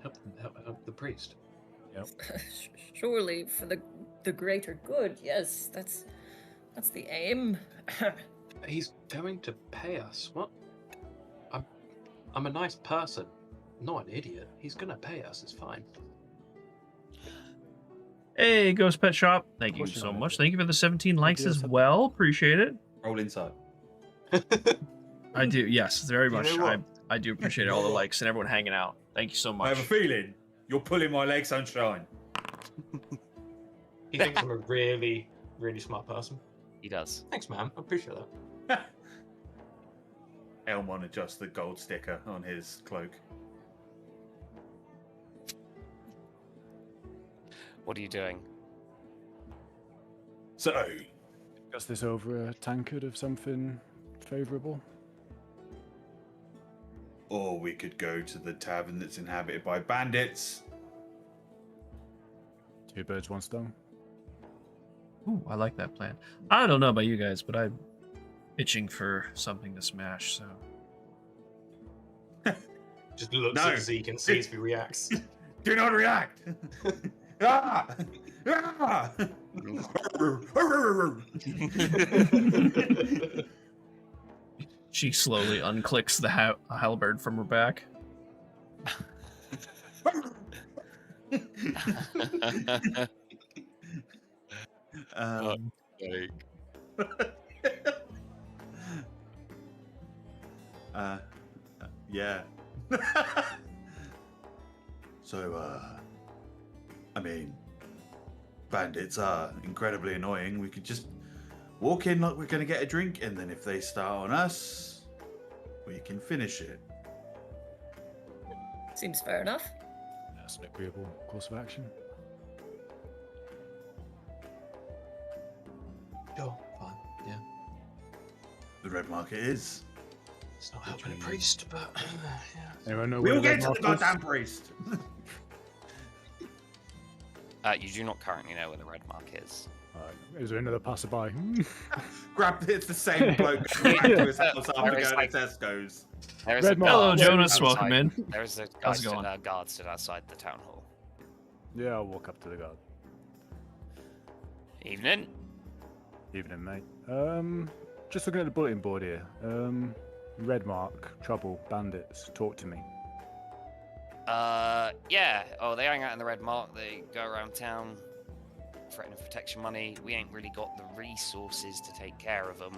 Speaker 8: help the priest.
Speaker 6: Surely for the greater good. Yes, that's the aim.
Speaker 8: He's going to pay us. What? I'm a nice person, not an idiot. He's gonna pay us. It's fine.
Speaker 4: Hey, Ghost Pet Shop. Thank you
Speaker 7: Pushing
Speaker 4: so
Speaker 7: on it.
Speaker 4: much. Thank you for the 17 likes
Speaker 7: you
Speaker 4: as
Speaker 7: have-
Speaker 4: well. Appreciate it.
Speaker 5: Roll inside.
Speaker 4: I do. Yes, very
Speaker 2: You
Speaker 4: much.
Speaker 2: know what?
Speaker 4: I do appreciate all the likes and everyone hanging out. Thank you so
Speaker 5: I have a
Speaker 4: much.
Speaker 5: feeling you're pulling my leg, sunshine.
Speaker 2: He thinks I'm a really, really smart person.
Speaker 3: He does.
Speaker 2: Thanks, man. I appreciate that.
Speaker 5: Elmon adjusts the gold sticker on his cloak.
Speaker 3: What are you doing?
Speaker 5: So,
Speaker 7: Discuss this over a tankard of something favourable.
Speaker 5: or we could go to the tavern that's inhabited by bandits.
Speaker 7: 2 birds, 1 stone.
Speaker 4: Ooh, I like that plan. I don't know about you guys, but I'm itching for something to smash, so.
Speaker 2: Just looks
Speaker 5: No.
Speaker 2: at Zeke and sees if he reacts.
Speaker 5: Do not react! Ah! Ah!
Speaker 4: She slowly unclicks the halberd from her back.
Speaker 5: Yeah. So, I mean, bandits are incredibly annoying. We could just walk in like we're going to get a drink, and then if they start on us, we can finish it.
Speaker 6: Seems fair enough.
Speaker 7: That's an agreeable course of action.
Speaker 8: Sure, fine. Yeah.
Speaker 5: The red market is.
Speaker 2: It's not helping a priest, but yeah.
Speaker 7: Anyone know
Speaker 5: We'll
Speaker 7: where
Speaker 5: get
Speaker 7: the
Speaker 5: to the
Speaker 7: red mark is?
Speaker 5: goddamn priest!
Speaker 3: You do not currently know where the red mark is.
Speaker 7: Is there another passerby?
Speaker 5: It's the same bloke going back to his house after
Speaker 3: There is,
Speaker 5: going
Speaker 3: like-
Speaker 5: to Tesco's.
Speaker 3: There is
Speaker 7: Red
Speaker 3: a
Speaker 7: mark.
Speaker 4: Hello,
Speaker 3: guard
Speaker 4: Jonas.
Speaker 3: outside-
Speaker 4: Welcome in.
Speaker 3: There is a
Speaker 4: How's it going?
Speaker 3: guard stood outside the town hall.
Speaker 7: Yeah, I'll walk up to the guard.
Speaker 3: Evening.
Speaker 7: Evening, mate. Just looking at the bulletin board here. Red mark, trouble, bandits. Talk to me.
Speaker 3: Yeah. Oh, they hang out in the red mark. They go around town, threatening protection money. We ain't really got the resources to take care of them.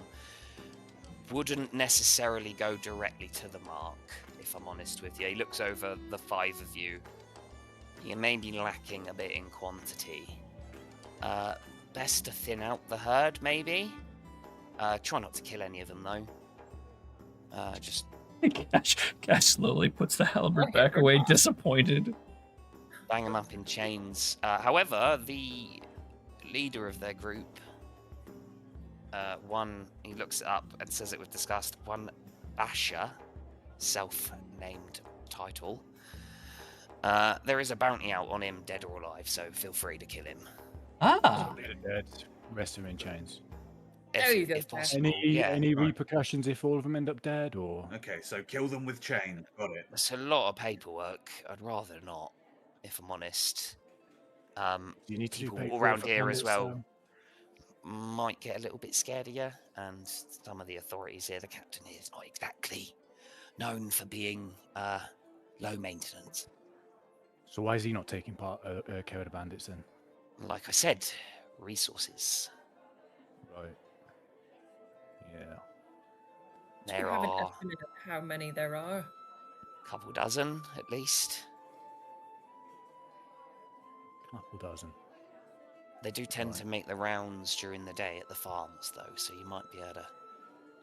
Speaker 3: Wouldn't necessarily go directly to the mark, if I'm honest with you. He looks over the 5 of you. You may be lacking a bit in quantity. Best to thin out the herd, maybe? Try not to kill any of them, though. Just
Speaker 4: Cash slowly puts the halberd back away, disappointed.
Speaker 3: bang them up in chains. However, the leader of their group, he looks it up and says it with disgust, one Basher, self-named title. There is a bounty out on him, dead or alive, so feel free to kill him.
Speaker 4: Ah,
Speaker 7: They're dead. Rest of them in chains.
Speaker 6: There you go,
Speaker 3: if
Speaker 6: Jack.
Speaker 3: possible,
Speaker 7: Any
Speaker 3: yeah.
Speaker 7: any repercussions if all of them end up dead, or
Speaker 5: Okay, so kill them with chain. Got it.
Speaker 3: It's a lot of paperwork. I'd rather not, if I'm honest.
Speaker 7: do you need to do
Speaker 3: People
Speaker 7: paperwork
Speaker 3: around
Speaker 7: for
Speaker 3: here as
Speaker 7: bandits,
Speaker 3: well might get a little bit scared of you, and some of the authorities here, the captain here is not exactly known for being low maintenance.
Speaker 7: So why is he not taking part care of the bandits then?
Speaker 3: Like I said, resources.
Speaker 7: Right. Yeah.
Speaker 6: Do you
Speaker 3: There
Speaker 6: have an
Speaker 3: are
Speaker 6: estimate of how many there are?
Speaker 3: a couple dozen at least.
Speaker 7: Couple dozen.
Speaker 3: They do tend
Speaker 7: Right.
Speaker 3: to make the rounds during the day at the farms, though, so you might be able to,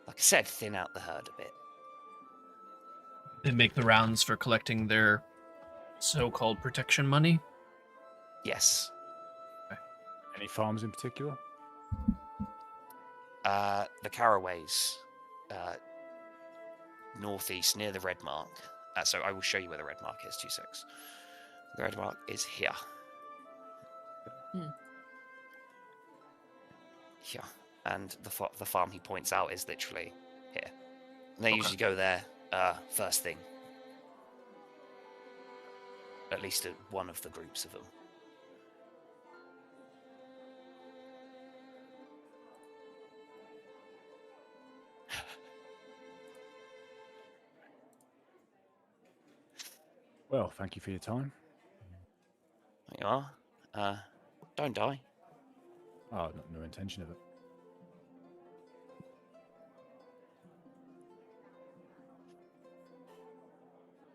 Speaker 3: like I said, thin out the herd a bit.
Speaker 4: they make the rounds for collecting their so-called protection money.
Speaker 3: Yes.
Speaker 7: Any farms in particular?
Speaker 3: The Caraways, northeast near the red mark. So I will show you where the red mark is. 2 secs. The red mark is here.
Speaker 6: Hmm.
Speaker 3: Here, and the farm he points out is literally here. And they usually go there first thing. At least one of the groups of them.
Speaker 7: Well, thank you for your time.
Speaker 3: There you are. Don't die.
Speaker 7: Oh, no intention of it.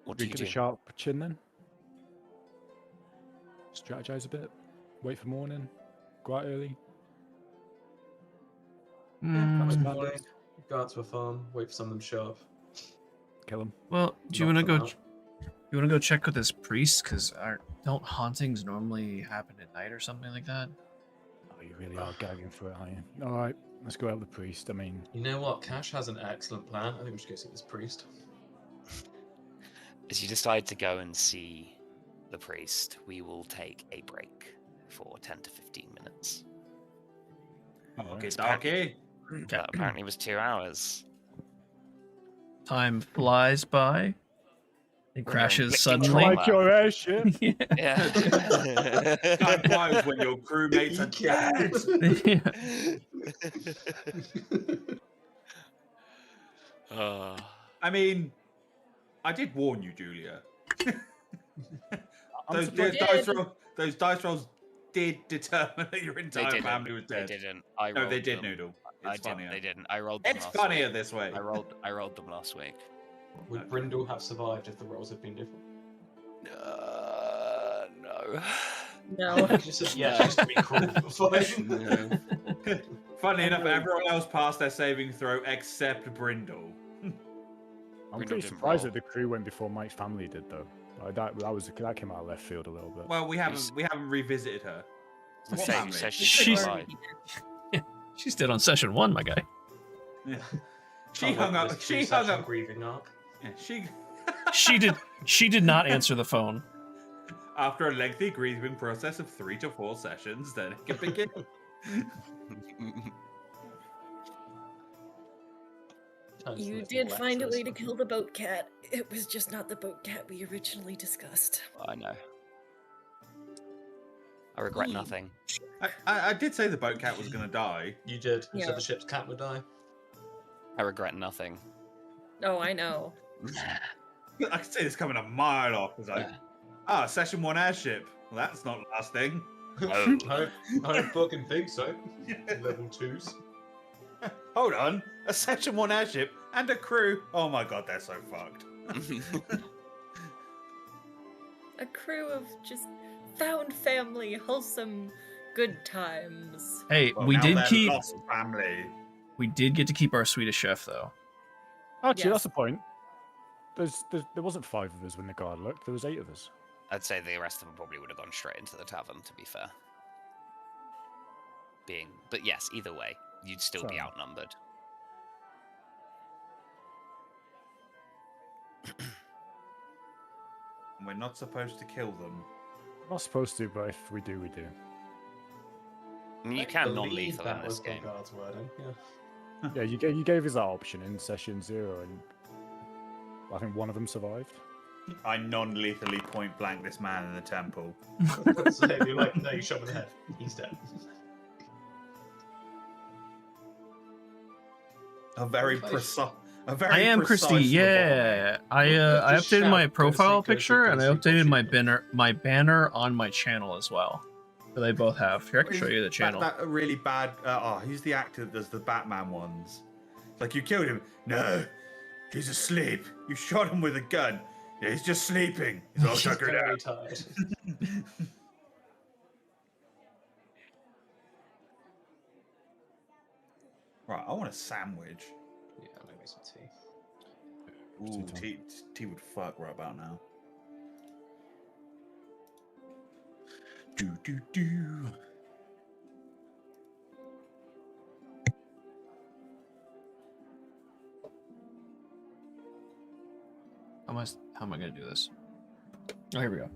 Speaker 3: What do you
Speaker 7: Get
Speaker 3: do?
Speaker 7: a sharp chin then. Strategize a bit. Wait for morning. Go out early.
Speaker 8: Morning, go out to a farm, wait for some of them to show up.
Speaker 7: Kill him.
Speaker 4: Well, do you
Speaker 8: knock
Speaker 4: want to
Speaker 8: them
Speaker 4: go?
Speaker 8: out.
Speaker 4: You want to go check with this priest? Because don't hauntings normally happen at night or something like that?
Speaker 7: Oh, you really are gagging for it, aren't you? All right, let's go help the priest. I mean,
Speaker 8: You know what? Cash has an excellent plan. I think we should go see this priest.
Speaker 3: As you decide to go and see the priest, we will take a break for 10 to 15 minutes.
Speaker 5: Okay,
Speaker 3: It's
Speaker 5: darky.
Speaker 3: That apparently was 2 hours.
Speaker 4: Time flies by. It crashes
Speaker 3: Click,
Speaker 4: suddenly.
Speaker 3: control.
Speaker 7: like your airship.
Speaker 4: Yeah.
Speaker 3: Yeah.
Speaker 5: Time flies when your crewmates are dead.
Speaker 3: Oh.
Speaker 5: I mean, I did warn you, Julia.
Speaker 7: I'm
Speaker 5: Those dice rolls did determine that your
Speaker 3: They
Speaker 5: entire
Speaker 3: didn't.
Speaker 5: family was dead.
Speaker 3: They didn't.
Speaker 5: No, they did,
Speaker 3: them.
Speaker 5: Noodle.
Speaker 3: I
Speaker 5: It's
Speaker 3: did.
Speaker 5: funnier.
Speaker 3: They didn't. I rolled them
Speaker 5: It's
Speaker 3: last
Speaker 5: funnier
Speaker 3: week.
Speaker 5: this way.
Speaker 3: I rolled them last week.
Speaker 8: Would Brindle have survived if the rolls had been different?
Speaker 3: No.
Speaker 6: No.
Speaker 8: She said, yeah, just to be cruel. Fine.
Speaker 5: Funnily enough, everyone else passed their saving throw except Brindle.
Speaker 7: I'm
Speaker 3: Brindle
Speaker 7: pretty
Speaker 3: didn't
Speaker 7: surprised
Speaker 3: roll.
Speaker 7: that the crew went before Mike's family did, though. That came out of left field a little bit.
Speaker 5: Well, we haven't revisited her.
Speaker 3: The
Speaker 5: What
Speaker 3: same
Speaker 5: family?
Speaker 3: session.
Speaker 4: She's-
Speaker 3: alive.
Speaker 4: She's dead on session 1, my guy.
Speaker 5: Yeah. She
Speaker 8: I like
Speaker 5: hung up.
Speaker 8: this
Speaker 5: She hung
Speaker 8: two-session
Speaker 5: up.
Speaker 8: grieving arc.
Speaker 5: Yeah,
Speaker 4: She did not answer the phone.
Speaker 5: After a lengthy grieving process of 3 to 4 sessions, then it can begin.
Speaker 6: You did find a way to kill the boat cat. It was just not the boat cat we originally discussed.
Speaker 3: I know. I regret nothing.
Speaker 5: I did say the boat cat was going to die.
Speaker 8: You did. You
Speaker 6: Yeah.
Speaker 8: said the ship's cat would die.
Speaker 3: I regret nothing.
Speaker 6: Oh, I know.
Speaker 5: I could say this coming a mile off. It's like, session 1 airship. Well, that's not lasting.
Speaker 3: No.
Speaker 8: I don't fucking think so. Level 2s.
Speaker 5: Hold on, a session 1 airship and a crew. Oh my god, they're so fucked.
Speaker 6: A crew of just found family, wholesome, good times.
Speaker 4: Hey,
Speaker 5: Well,
Speaker 4: we
Speaker 5: now
Speaker 4: did
Speaker 5: they're
Speaker 4: keep.
Speaker 5: lost family.
Speaker 4: We did get to keep our Swedish chef, though.
Speaker 7: Actually,
Speaker 6: Yes.
Speaker 7: that's the point. There wasn't 5 of us when the guard looked. There was 8 of us.
Speaker 3: I'd say the rest of them probably would have gone straight into the tavern, to be fair. But yes, either way, you'd still be
Speaker 7: Fair.
Speaker 3: outnumbered.
Speaker 5: We're not supposed to kill them.
Speaker 7: We're not supposed to, but if we do, we do.
Speaker 3: I mean, you
Speaker 8: I
Speaker 3: can
Speaker 8: believe
Speaker 3: non-lethal
Speaker 8: that
Speaker 3: in this
Speaker 8: was
Speaker 3: game.
Speaker 8: Golgard's wording. Yeah.
Speaker 7: Yeah, you gave us that option in session 0, and I think one of them survived.
Speaker 5: I non-lethally point blank this man in the temple.
Speaker 8: So you're like, no, you shot him in the head. He's dead.
Speaker 5: A very
Speaker 8: Nice.
Speaker 5: precise. A very
Speaker 4: I am
Speaker 5: precise
Speaker 4: Christy. Yeah, I
Speaker 8: Just
Speaker 4: updated my
Speaker 8: shout,
Speaker 4: profile
Speaker 8: "Go see, go see,
Speaker 4: picture
Speaker 8: go
Speaker 4: and I
Speaker 8: see, go
Speaker 4: updated
Speaker 8: see."
Speaker 4: my banner on my channel as well. So they both have. Here, I can show you the channel.
Speaker 5: That really bad. Who's the actor that does the Batman ones? It's like, you killed him. No, he's asleep. You shot him with a gun. Yeah, he's just sleeping. He's all
Speaker 8: He's
Speaker 5: tuckered
Speaker 8: very
Speaker 5: out.
Speaker 8: tired.
Speaker 5: Right, I want a sandwich.
Speaker 8: Yeah, maybe some tea.
Speaker 5: Ooh, tea would fuck right about now. Do.
Speaker 4: How am I going to do this? Oh, here we go.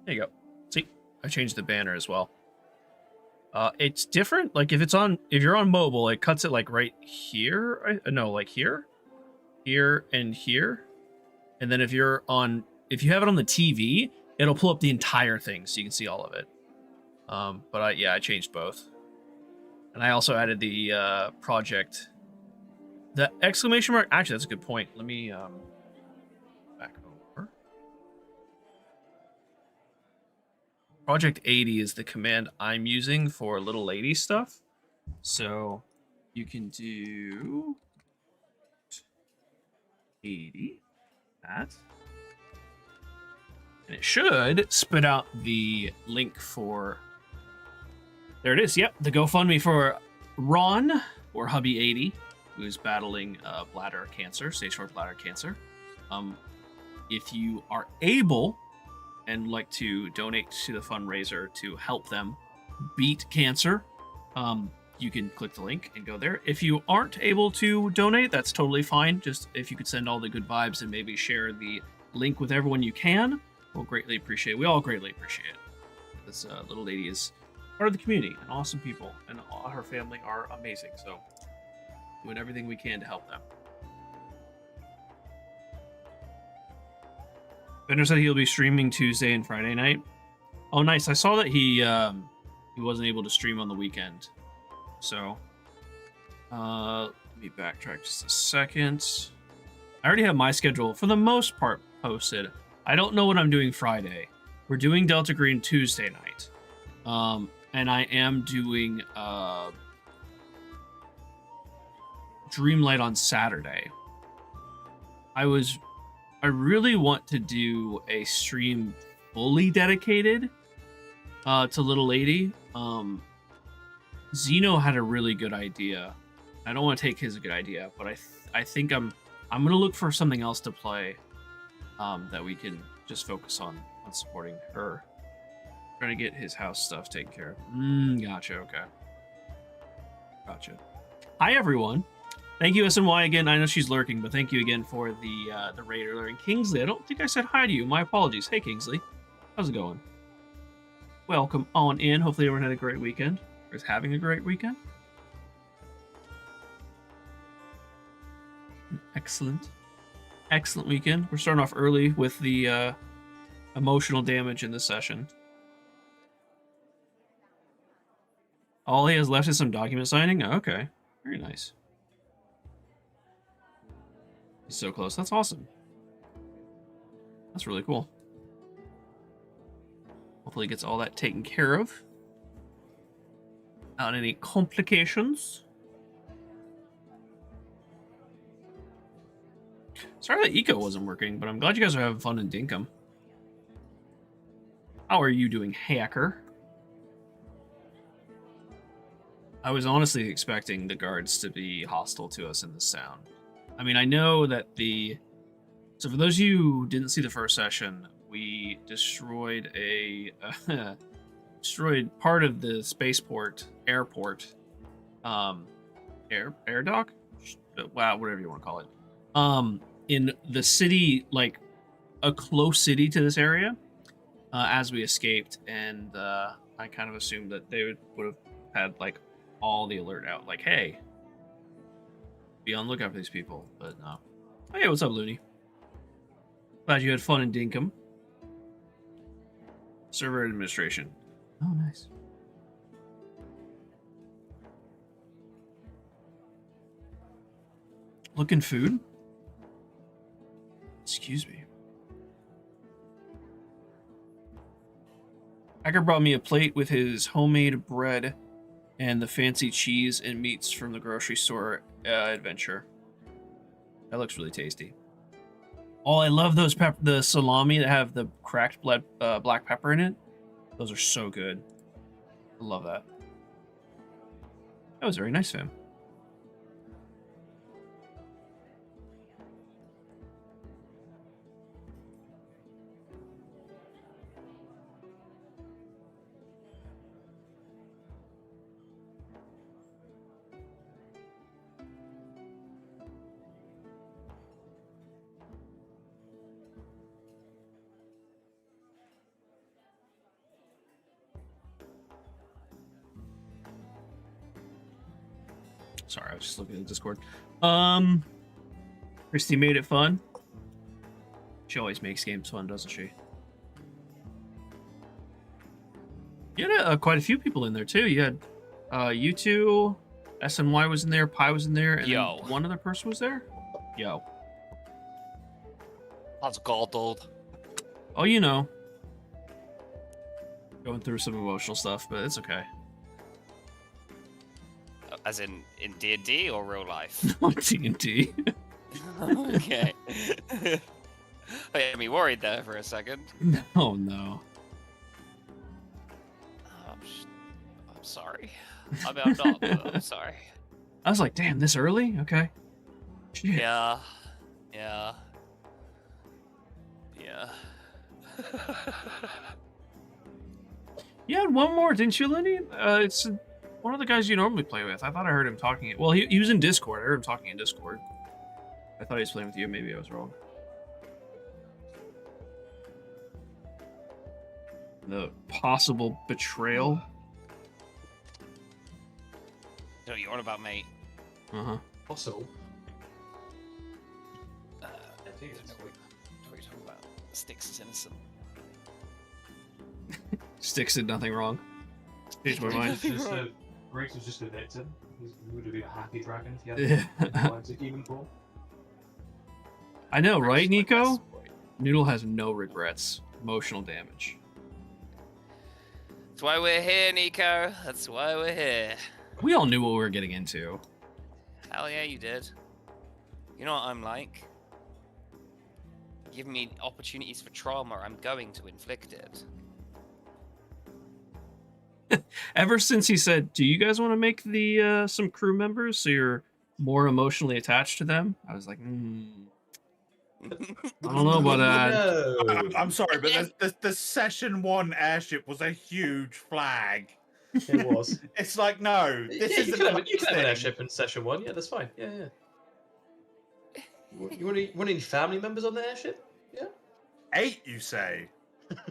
Speaker 4: There you go. See, I changed the banner as well. It's different. Like if you're on mobile, it cuts it like right here. No, like here, and here. And then if you have it on the TV, it'll pull up the entire thing so you can see all of it. But I changed both. And I also added the project. The exclamation mark, actually, that's a good point. Let me back over. Project 80 is the command I'm using for little lady stuff. So you can do 80, that. And it should spit out the link for, there it is, yep, the GoFundMe for Ron, or Hubby80, who is battling bladder cancer, stage 4 bladder cancer. If you are able and like to donate to the fundraiser to help them beat cancer, you can click the link and go there. If you aren't able to donate, that's totally fine. Just if you could send all the good vibes and maybe share the link with everyone you can, we'll greatly appreciate it. We all greatly appreciate it. This little lady is part of the community and awesome people, and all her family are amazing. So doing everything we can to help them. Bender said he'll be streaming Tuesday and Friday night. Oh, nice. I saw that he wasn't able to stream on the weekend. So, let me backtrack just a second. I already have my schedule, for the most part, posted. I don't know what I'm doing Friday. We're doing Delta Green Tuesday night. And I am doing Dreamlight on Saturday. I really want to do a stream fully dedicated to Little Lady. Zeno had a really good idea. I don't want to take his good idea, but I think I'm gonna look for something else to play that we can just focus on supporting her. Trying to get his house stuff taken care of. Gotcha. Okay. Gotcha. Hi everyone. Thank you SNY again. I know she's lurking, but thank you again for the raid earlier. And Kingsley, I don't think I said hi to you. My apologies. Hey Kingsley, how's it going? Welcome on in. Hopefully everyone had a great weekend, or is having a great weekend. Excellent weekend. We're starting off early with the emotional damage in this session. All he has left is some document signing? Oh, okay. Very nice. He's so close. That's awesome. That's really cool. Hopefully he gets all that taken care of. Without any complications. Sorry that eco wasn't working, but I'm glad you guys are having fun in Dinkum. How are you doing, hacker? I was honestly expecting the guards to be hostile to us in this town. I mean, I know that so for those of you who didn't see the first session, we destroyed destroyed part of the spaceport, airport, air dock? Wow, whatever you want to call it. In the city, like a close city to this area, as we escaped, and I kind of assumed that they would have had like all the alert out, like, hey, be on the lookout for these people, but no. Hey, what's up, Looney? Glad you had fun in Dinkum. Server administration. Oh, nice. Looking food? Excuse me. Hacker brought me a plate with his homemade bread and the fancy cheese and meats from the grocery store adventure. That looks really tasty. Oh, I love those the salami that have the cracked black pepper in it. Those are so good. I love that. That was very nice, fam. Sorry, I was just looking at Discord. Christy made it fun. She always makes games fun, doesn't she? You had quite a few people in there too. You had you two, SNY was in there, Pi was in there, and then one other person was there. Yo.
Speaker 3: That's goddled.
Speaker 4: Oh, you know. Going through some emotional stuff, but it's okay.
Speaker 3: As in D&D or real life?
Speaker 4: No, D&D.
Speaker 3: Okay. I had me worried there for a second.
Speaker 4: No, no.
Speaker 3: I'm sorry. I mean, I'm not, but I'm sorry.
Speaker 4: I was like, damn, this early? Okay. Shit.
Speaker 3: Yeah. Yeah. Yeah.
Speaker 4: You had one more, didn't you, Lenny? It's one of the guys you normally play with. I thought I heard him talking. Well, he was in Discord. I heard him talking in Discord. I thought he was playing with you. Maybe I was wrong. The possible betrayal.
Speaker 3: You know what you're on about, mate.
Speaker 4: Uh-huh.
Speaker 8: Possible.
Speaker 3: I think it's what you're talking about. Styx is innocent.
Speaker 4: Styx did nothing wrong. Changed my mind.
Speaker 8: Grace was just a victim. He would have been a happy dragon if he had to human form.
Speaker 4: I know, right, Neko? Noodle has no regrets. Emotional damage.
Speaker 3: That's why we're here, Neko. That's why we're here.
Speaker 4: We all knew what we were getting into.
Speaker 3: Hell yeah, you did. You know what I'm like? Give me opportunities for trauma, I'm going to inflict it.
Speaker 4: Ever since he said, do you guys want to make the some crew members so you're more emotionally attached to them? I was like, I don't know about that.
Speaker 5: I'm sorry, but the Session 1 airship was a huge flag.
Speaker 8: It was.
Speaker 5: It's like, no, this
Speaker 8: you
Speaker 5: isn't
Speaker 8: can have an airship in Session 1. Yeah, that's fine. Yeah, yeah. You want any family members on the airship? Yeah.
Speaker 5: 8, you say?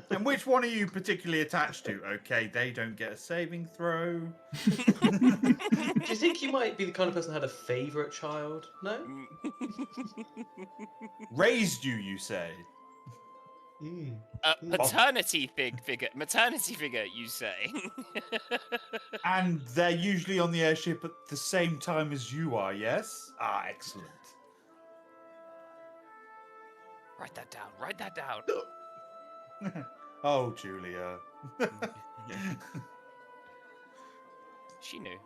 Speaker 5: And which one are you particularly attached to? Okay, they don't get a saving throw.
Speaker 8: Do you think you might be the kind of person that had a favourite child? No?
Speaker 5: Raised you, you say?
Speaker 3: Maternity figure, you say?
Speaker 5: And they're usually on the airship at the same time as you are, yes? Ah, excellent.
Speaker 3: Write that down. Write that down.
Speaker 5: Oh, Julia.
Speaker 3: She knew.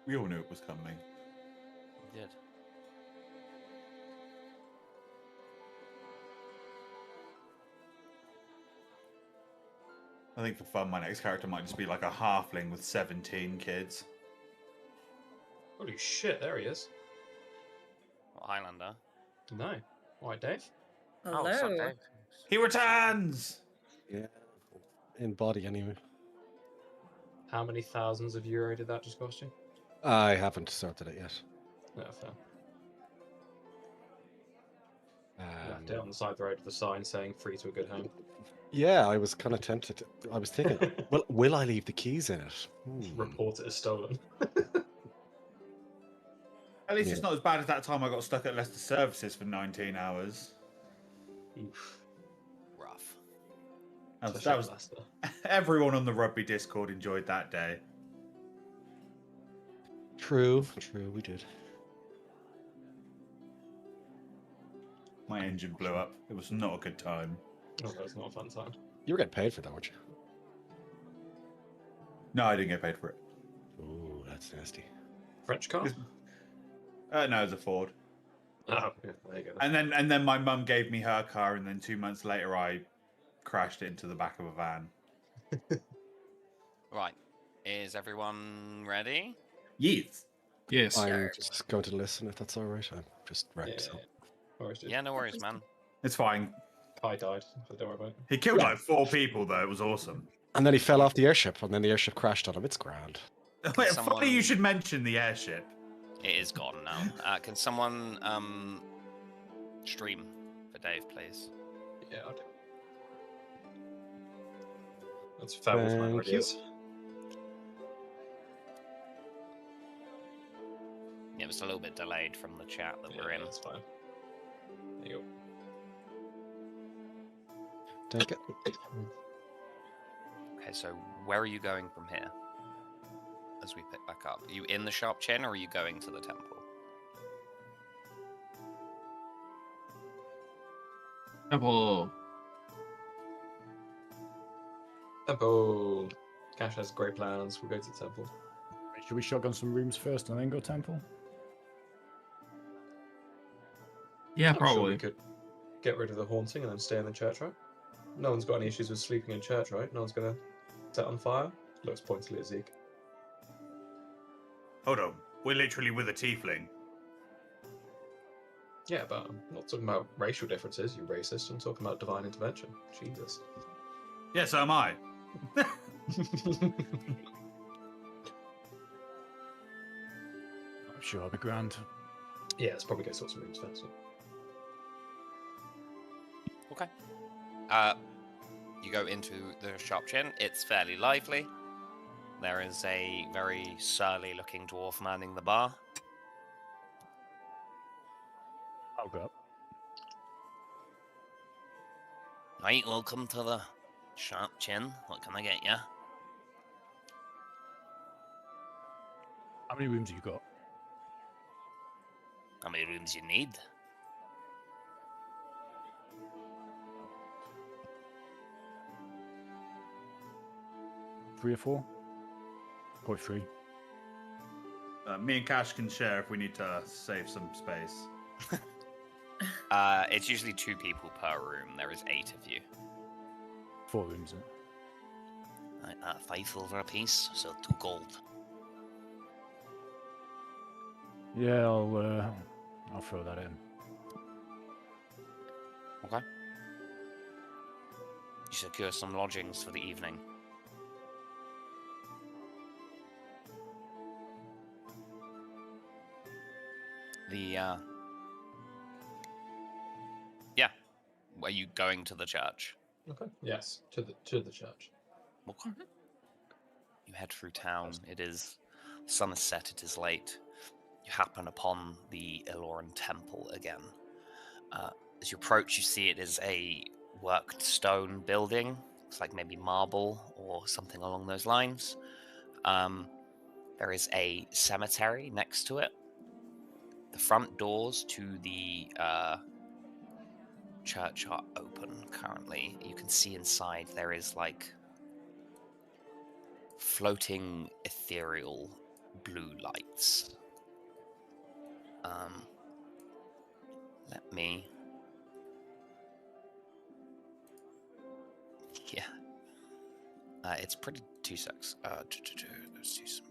Speaker 5: We all knew it was coming.
Speaker 3: We did.
Speaker 5: I think for fun, my next character might just be like a halfling with 17 kids.
Speaker 8: Holy shit, there he is.
Speaker 3: What, Highlander?
Speaker 8: No. Alright, Dave?
Speaker 6: Hello.
Speaker 3: Oh, so Dave.
Speaker 5: He returns!
Speaker 9: Yeah, in body anyway.
Speaker 8: How many thousands of euro did that just cost you?
Speaker 9: I haven't sorted it yet.
Speaker 8: No, fair. Left it on the side of the road with a sign saying free to a good home.
Speaker 9: Yeah, I was kind of tempted. I was thinking, will I leave the keys in it?
Speaker 8: Report it as stolen.
Speaker 5: At least it's not as bad as that time I got stuck at Leicester Services for 19 hours.
Speaker 8: Oof.
Speaker 3: Rough.
Speaker 5: That was
Speaker 8: Leicester.
Speaker 5: Everyone on the rugby Discord enjoyed that day.
Speaker 9: True, we did.
Speaker 5: My engine blew up. It was not a good time.
Speaker 8: Oh, that was not a fun time.
Speaker 9: You were getting paid for that, weren't you?
Speaker 5: No, I didn't get paid for it.
Speaker 9: Ooh, that's nasty.
Speaker 8: French car?
Speaker 5: No, it was a Ford.
Speaker 8: Oh, yeah, there you go.
Speaker 5: And then my mum gave me her car, and then 2 months later I crashed it into the back of a van.
Speaker 3: Right. Is everyone ready?
Speaker 5: Yes.
Speaker 4: Yes.
Speaker 9: I'm just going to listen if that's all right. I'm just wrecked. So.
Speaker 3: Yeah, no worries, man.
Speaker 5: It's fine.
Speaker 8: Pi died, so don't worry about it.
Speaker 5: He killed like 4 people, though. It was awesome.
Speaker 9: And then he fell off the airship, and then the airship crashed on him. It's grand.
Speaker 5: Wait,
Speaker 3: Someone-
Speaker 5: funny you should mention the airship.
Speaker 3: It is gone now. Can someone stream for Dave, please?
Speaker 8: Yeah, I'll do. That's fabulous, man.
Speaker 9: Thank you.
Speaker 3: It was a little bit delayed from the chat that we're in.
Speaker 8: That's fine. There you
Speaker 9: Take it.
Speaker 3: Okay, so where are you going from here? As we pick back up, are you in the Sharp Chin or are you going to the temple?
Speaker 4: Temple.
Speaker 8: Temple. Cash has great plans. We'll go to the temple.
Speaker 7: Should we shotgun some rooms first and then go temple?
Speaker 4: Yeah,
Speaker 8: I'm sure
Speaker 4: probably.
Speaker 8: we could get rid of the haunting and then stay in the church, right? No one's got any issues with sleeping in church, right? No one's gonna set on fire. Looks pointedly at Zeke.
Speaker 5: Hold on. We're literally with a tiefling.
Speaker 8: Yeah, but I'm not talking about racial differences, you racist. I'm talking about divine intervention. Jesus.
Speaker 5: Yeah, so am I.
Speaker 7: I'm sure I'll be grand.
Speaker 8: Yeah, let's probably go sort some rooms first.
Speaker 3: Okay. You go into the Sharp Chin. It's fairly lively. There is a very surly-looking dwarf manning the bar.
Speaker 7: I'll go up.
Speaker 3: Right, welcome to the Sharp Chin. What can I get you?
Speaker 7: How many rooms have you got?
Speaker 3: How many rooms you need?
Speaker 7: 3 or 4? Probably 3.
Speaker 5: Me and Cash can share if we need to save some space.
Speaker 3: It's usually 2 people per room. There is 8 of you.
Speaker 7: 4 rooms, then.
Speaker 3: Right, 5 silver apiece, so 2 gold.
Speaker 7: Yeah, I'll throw that in.
Speaker 3: Okay. You secure some lodgings for the evening. Yeah. Are you going to the church?
Speaker 8: Okay. Yes, to the church.
Speaker 3: Okay. You head through town. It is sun is set. It is late. You happen upon the Eloran Temple again. As you approach, you see it is a worked stone building. It's like maybe marble or something along those lines. There is a cemetery next to it. The front doors to the church are open currently. You can see inside there is like floating ethereal blue lights. Let me... Yeah. It's pretty... 2 secs. Let's do some...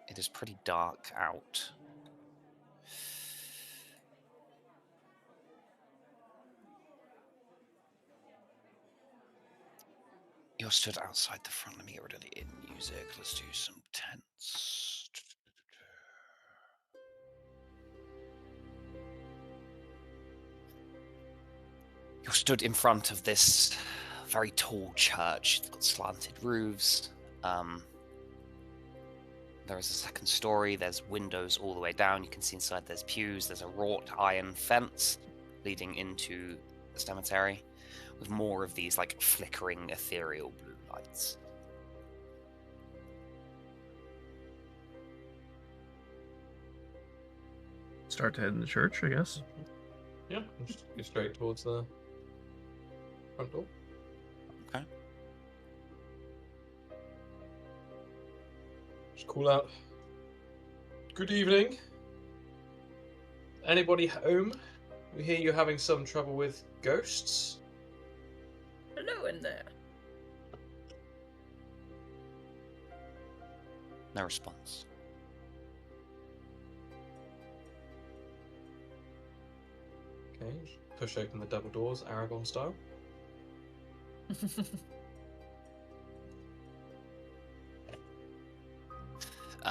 Speaker 3: It is pretty dark out. You're stood outside the front. Let me get rid of the in music. Let's do some tents. You're stood in front of this very tall church. It's got slanted roofs. There is a second story. There's windows all the way down. You can see inside there's pews. There's a wrought iron fence leading into the cemetery with more of these like flickering ethereal blue lights.
Speaker 4: Start to head in the church, I guess.
Speaker 8: Yeah, we'll just go straight towards the front door.
Speaker 3: Okay.
Speaker 8: Just call out. Good evening. Anybody home? We hear you're having some trouble with ghosts.
Speaker 6: Hello in there.
Speaker 3: No response.
Speaker 8: Okay, just push open the double doors, Aragorn style.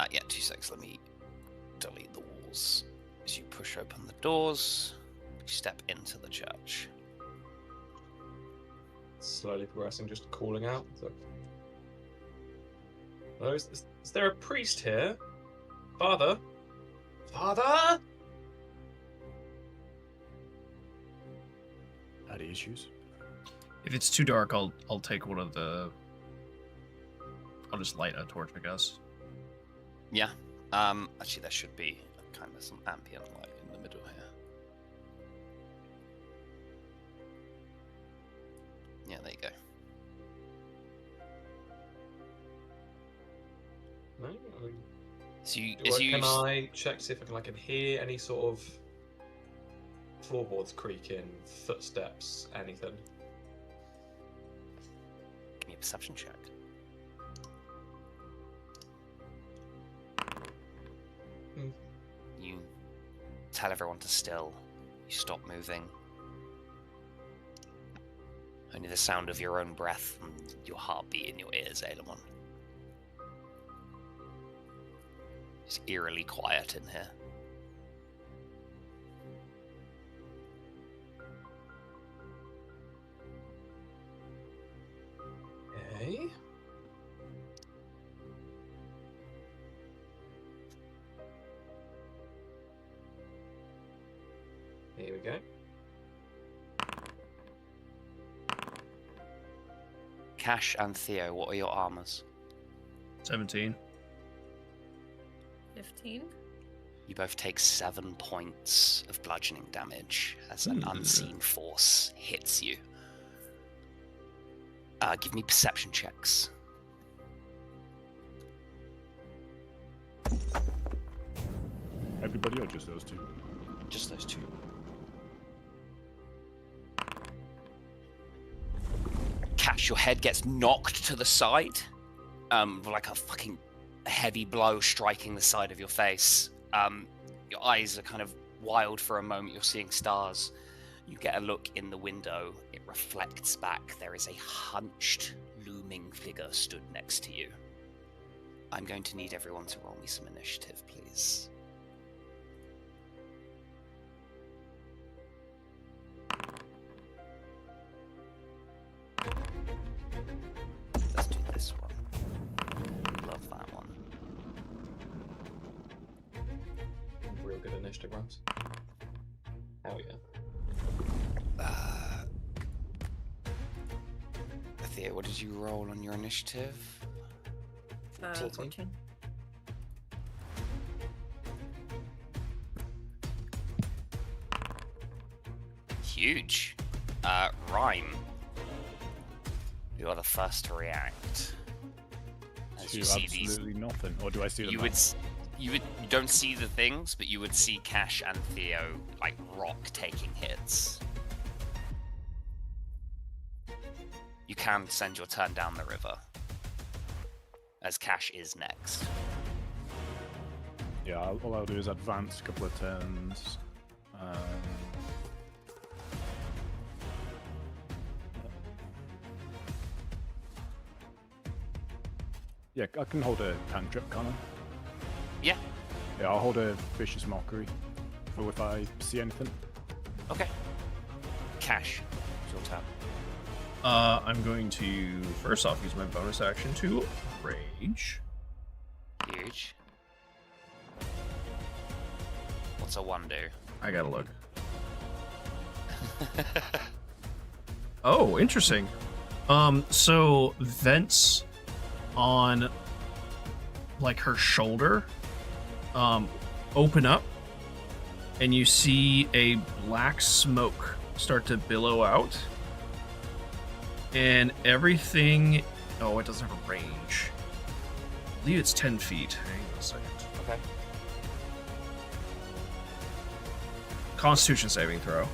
Speaker 3: Yeah, 2 secs. Let me delete the walls. As you push open the doors, you step into the church.
Speaker 2: Slowly progressing, just calling out. So... Hello, is there a priest here? Father? Father?
Speaker 7: Any issues?
Speaker 4: If it's too dark, I'll take one of the. I'll just light a torch, I guess.
Speaker 3: Yeah. Actually, there should be kind of some ambient light in the middle here. Yeah, there you go.
Speaker 2: No?
Speaker 3: So you,
Speaker 2: Can I check see if I can hear any sort of floorboards creaking, footsteps, anything?
Speaker 3: Give me a perception check. You tell everyone to still. You stop moving. Only the sound of your own breath and your heartbeat in your ears, Aelemon. It's eerily quiet in here.
Speaker 2: Okay. Here we go.
Speaker 3: Cash and Theo, what are your armors?
Speaker 4: 17.
Speaker 6: 15.
Speaker 3: You both take 7 points of bludgeoning damage as an unseen force hits you. Give me perception checks.
Speaker 7: Everybody or just those two?
Speaker 3: Just those two. Cash, your head gets knocked to the side, like a fucking heavy blow striking the side of your face. Your eyes are kind of wild for a moment. You're seeing stars. You get a look in the window. It reflects back. There is a hunched, looming figure stood next to you. I'm going to need everyone to roll me some initiative, please. Let's do this one. Love that one.
Speaker 2: Real good initiative rounds. Hell yeah.
Speaker 3: Thea, what did you roll on your initiative?
Speaker 6: 14.
Speaker 3: Huge. Rhyme. You are the first to react. As
Speaker 7: Do
Speaker 3: you see
Speaker 7: absolutely
Speaker 3: these,
Speaker 7: nothing, or do I see them?
Speaker 3: you don't see the things, but you would see Cash and Theo like rock taking hits. You can send your turn down the river, as Cash is next.
Speaker 7: Yeah, all I'll do is advance a couple of turns. Yeah, I can hold a cantrip, can't I?
Speaker 3: Yeah.
Speaker 7: Yeah, I'll hold a vicious mockery for if I see anything.
Speaker 3: Okay. Cash, it's your turn.
Speaker 4: I'm going to first off use my bonus action to rage.
Speaker 3: Huge. What's a 1 do?
Speaker 4: I gotta look. Oh, interesting. So vents on like her shoulder open up, and you see a black smoke start to billow out, and everything. Oh, it doesn't have a range. I believe it's 10 feet. Hang on a second.
Speaker 3: Okay.
Speaker 4: Constitution saving throw.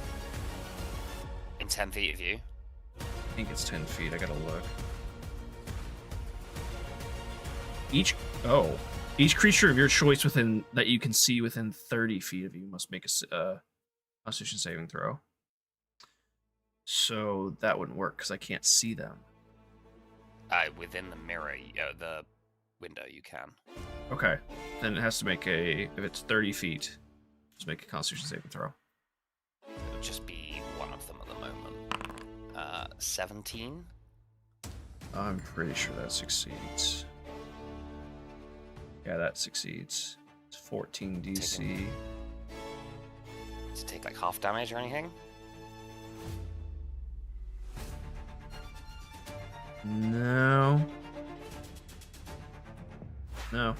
Speaker 3: In 10 feet of you.
Speaker 4: I think it's 10 feet. I gotta look. Each creature of your choice that you can see within 30 feet of you must make a Constitution saving throw. So that wouldn't work because I can't see them.
Speaker 3: Within the mirror, the window, you can.
Speaker 4: Okay. Then it has to make if it's 30 feet, just make a Constitution saving throw.
Speaker 3: It'll just be one of them at the moment. 17.
Speaker 4: I'm pretty sure that succeeds. Yeah, that succeeds. It's 14 DC.
Speaker 3: Does it take like half damage or anything?
Speaker 4: No. No.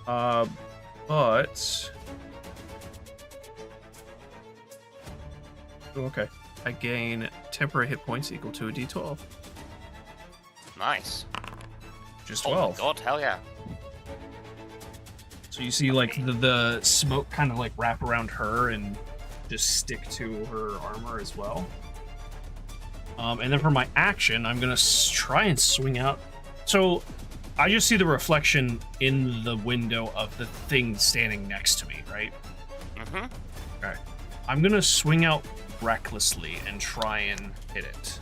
Speaker 4: But... Oh, okay. I gain temporary hit points equal to a d12.
Speaker 3: Nice.
Speaker 4: Just
Speaker 3: Oh
Speaker 4: 12.
Speaker 3: my god, hell yeah.
Speaker 4: So you see, like, the smoke kind of, like, wrap around her and just stick to her armor as well. And then for my action, I'm going to try and swing out. So I just see the reflection in the window of the thing standing next to me, right?
Speaker 3: Mm-hmm.
Speaker 4: Okay. I'm going to swing out recklessly and try and hit it.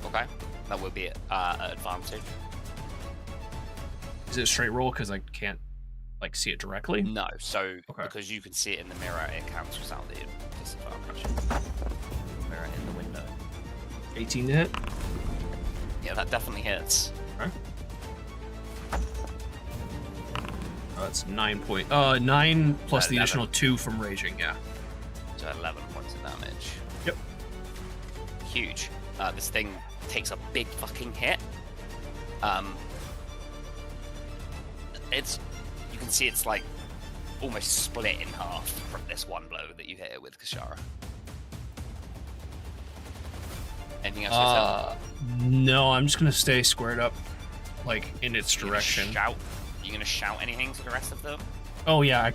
Speaker 3: Okay. That would be advantage.
Speaker 4: Is it a straight roll because I can't, like, see it directly?
Speaker 3: No, so
Speaker 4: Okay.
Speaker 3: because you can see it in the mirror, it counts without the disadvantage. Mirror in the window.
Speaker 4: 18 to hit?
Speaker 3: Yeah, that definitely hits.
Speaker 4: Okay. That's 9 point. 9 plus the
Speaker 3: 11.
Speaker 4: additional 2 from raging. Yeah.
Speaker 3: So 11 points of damage.
Speaker 4: Yep.
Speaker 3: Huge. This thing takes a big fucking hit. You can see it's like almost split in half from this one blow that you hit it with, Kashara. Anything else?
Speaker 4: No, I'm just gonna stay squared up, like in its
Speaker 3: You're gonna
Speaker 4: direction.
Speaker 3: shout? You gonna shout anything to the rest of them?
Speaker 4: Oh yeah,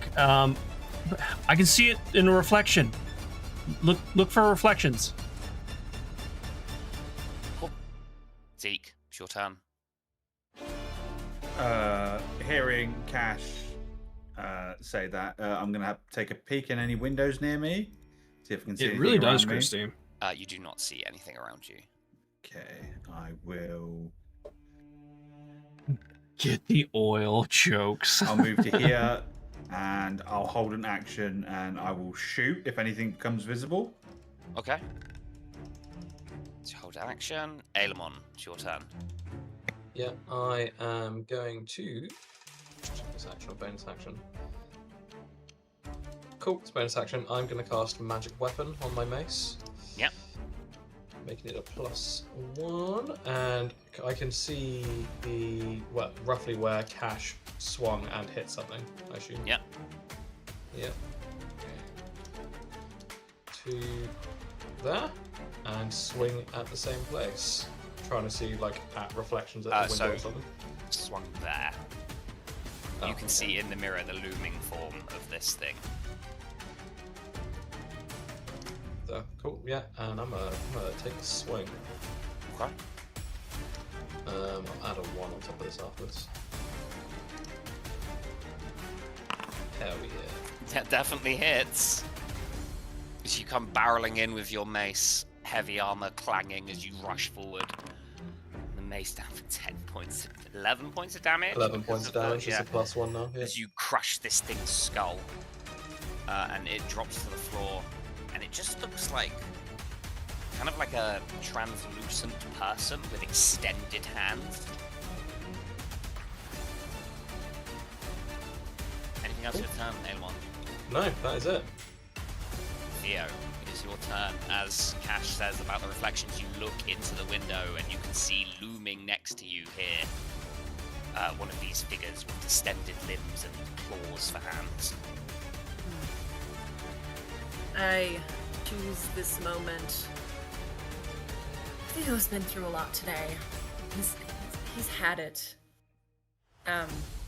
Speaker 4: I can see it in a reflection. Look for reflections.
Speaker 3: Cool. Zeke, it's your turn.
Speaker 5: Hearing Cash say that, I'm gonna have to take a peek in any windows near me. See if I can see.
Speaker 4: It
Speaker 5: anything
Speaker 4: really does,
Speaker 5: around me.
Speaker 4: Christine.
Speaker 3: You do not see anything around you.
Speaker 5: Okay, I will.
Speaker 4: Get the oil jokes.
Speaker 5: I'll move to here, and I'll hold an action, and I will shoot if anything becomes visible.
Speaker 3: Okay. So hold action. Ailemon, it's your turn.
Speaker 8: Yeah, I am going to. This action or bonus action. Cool, it's bonus action. I'm going to cast Magic Weapon on my mace.
Speaker 3: Yep.
Speaker 8: Making it a +1, and I can see roughly where Cash swung and hit something, I assume.
Speaker 3: Yep.
Speaker 8: Yep. To there, and swing at the same place. Trying to see, like, at reflections at the window or something.
Speaker 3: Swung there. You can see in the mirror the looming form of this thing.
Speaker 8: So, cool, yeah, and I'm gonna take a swing.
Speaker 3: Okay.
Speaker 8: I'll add a 1 on top of this afterwards. Hell yeah.
Speaker 3: That definitely hits. As you come barreling in with your mace, heavy armor clanging as you rush forward. The mace down for 11 points of damage.
Speaker 8: 11 points of damage,
Speaker 3: yeah.
Speaker 8: it's a +1 now. Yeah.
Speaker 3: As you crush this thing's skull, and it drops to the floor, and it just looks like kind of like a translucent person with extended hands. Anything else to your turn, Aelmon?
Speaker 8: No, that is it.
Speaker 3: Theo, it is your turn. As Cash says about the reflections, you look into the window and you can see looming next to you here one of these figures with distended limbs and claws for hands.
Speaker 6: I choose this moment. Theo's been through a lot today. He's had it.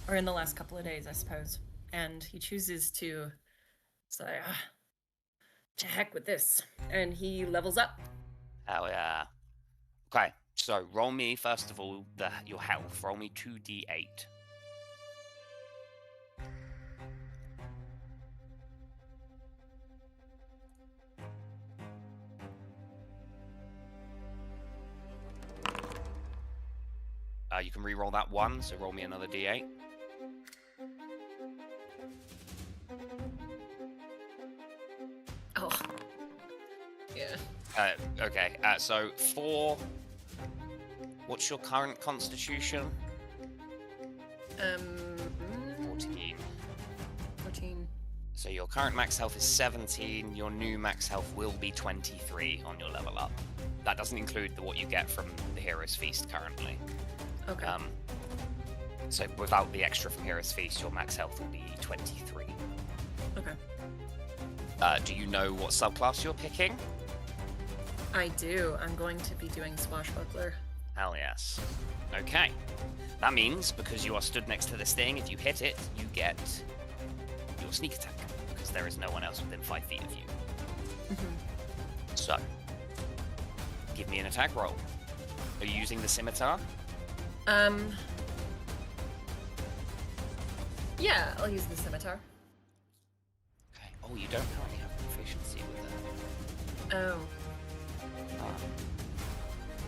Speaker 6: Or in the last couple of days, I suppose. And he chooses to say, to heck with this. And he levels up.
Speaker 3: Hell yeah. Okay, so roll me, first of all, your health. Roll me 2d8. You can re-roll that 1, so roll me another d8.
Speaker 6: Oh. Yeah.
Speaker 3: Okay. So for what's your current constitution? 14.
Speaker 6: 14.
Speaker 3: So your current max health is 17. Your new max health will be 23 on your level up. That doesn't include what you get from the Hero's Feast currently.
Speaker 6: Okay.
Speaker 3: So without the extra from Hero's Feast, your max health will be 23.
Speaker 6: Okay.
Speaker 3: Do you know what subclass you're picking?
Speaker 6: I do. I'm going to be doing Swashbuckler.
Speaker 3: Hell yes. Okay. That means, because you are stood next to this thing, if you hit it, you get your sneak attack, because there is no one else within 5 feet of you. So, give me an attack roll. Are you using the scimitar?
Speaker 6: Yeah, I'll use the scimitar.
Speaker 3: Okay. Oh, you don't currently have proficiency with it.
Speaker 6: Oh.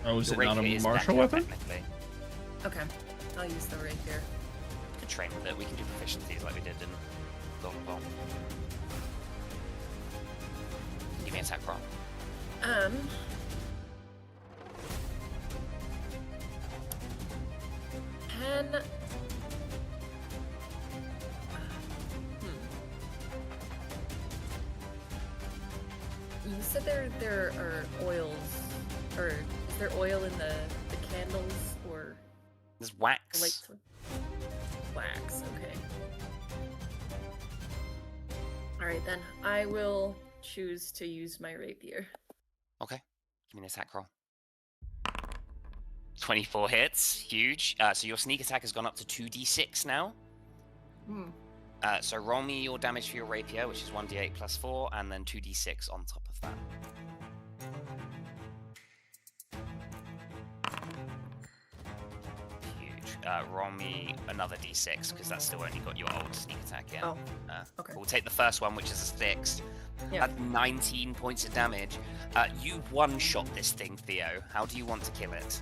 Speaker 4: Oh, is
Speaker 3: Your
Speaker 4: it not a
Speaker 3: rapier is
Speaker 4: martial
Speaker 3: better,
Speaker 4: weapon?
Speaker 3: technically.
Speaker 6: Okay. I'll use the rapier.
Speaker 3: You can train with it. We can do proficiencies like we did in Golden Bomb. Give me an attack roll.
Speaker 6: 10. You said there are oils, or is there oil in the candles, or
Speaker 3: There's
Speaker 6: the
Speaker 3: wax.
Speaker 6: lights? Wax, okay. Alright then, I will choose to use my rapier.
Speaker 3: Okay. Give me an attack roll. 24 hits. Huge. So your sneak attack has gone up to 2d6 now.
Speaker 6: Hmm.
Speaker 3: So roll me your damage for your rapier, which is 1d8 plus 4, and then 2d6 on top of that. Huge. Roll me another d6, because that's still only got your old sneak attack in.
Speaker 6: Oh, okay.
Speaker 3: We'll take the first one, which is a 6.
Speaker 6: Yeah.
Speaker 3: That's 19 points of damage. You one-shot this thing, Theo. How do you want to kill it?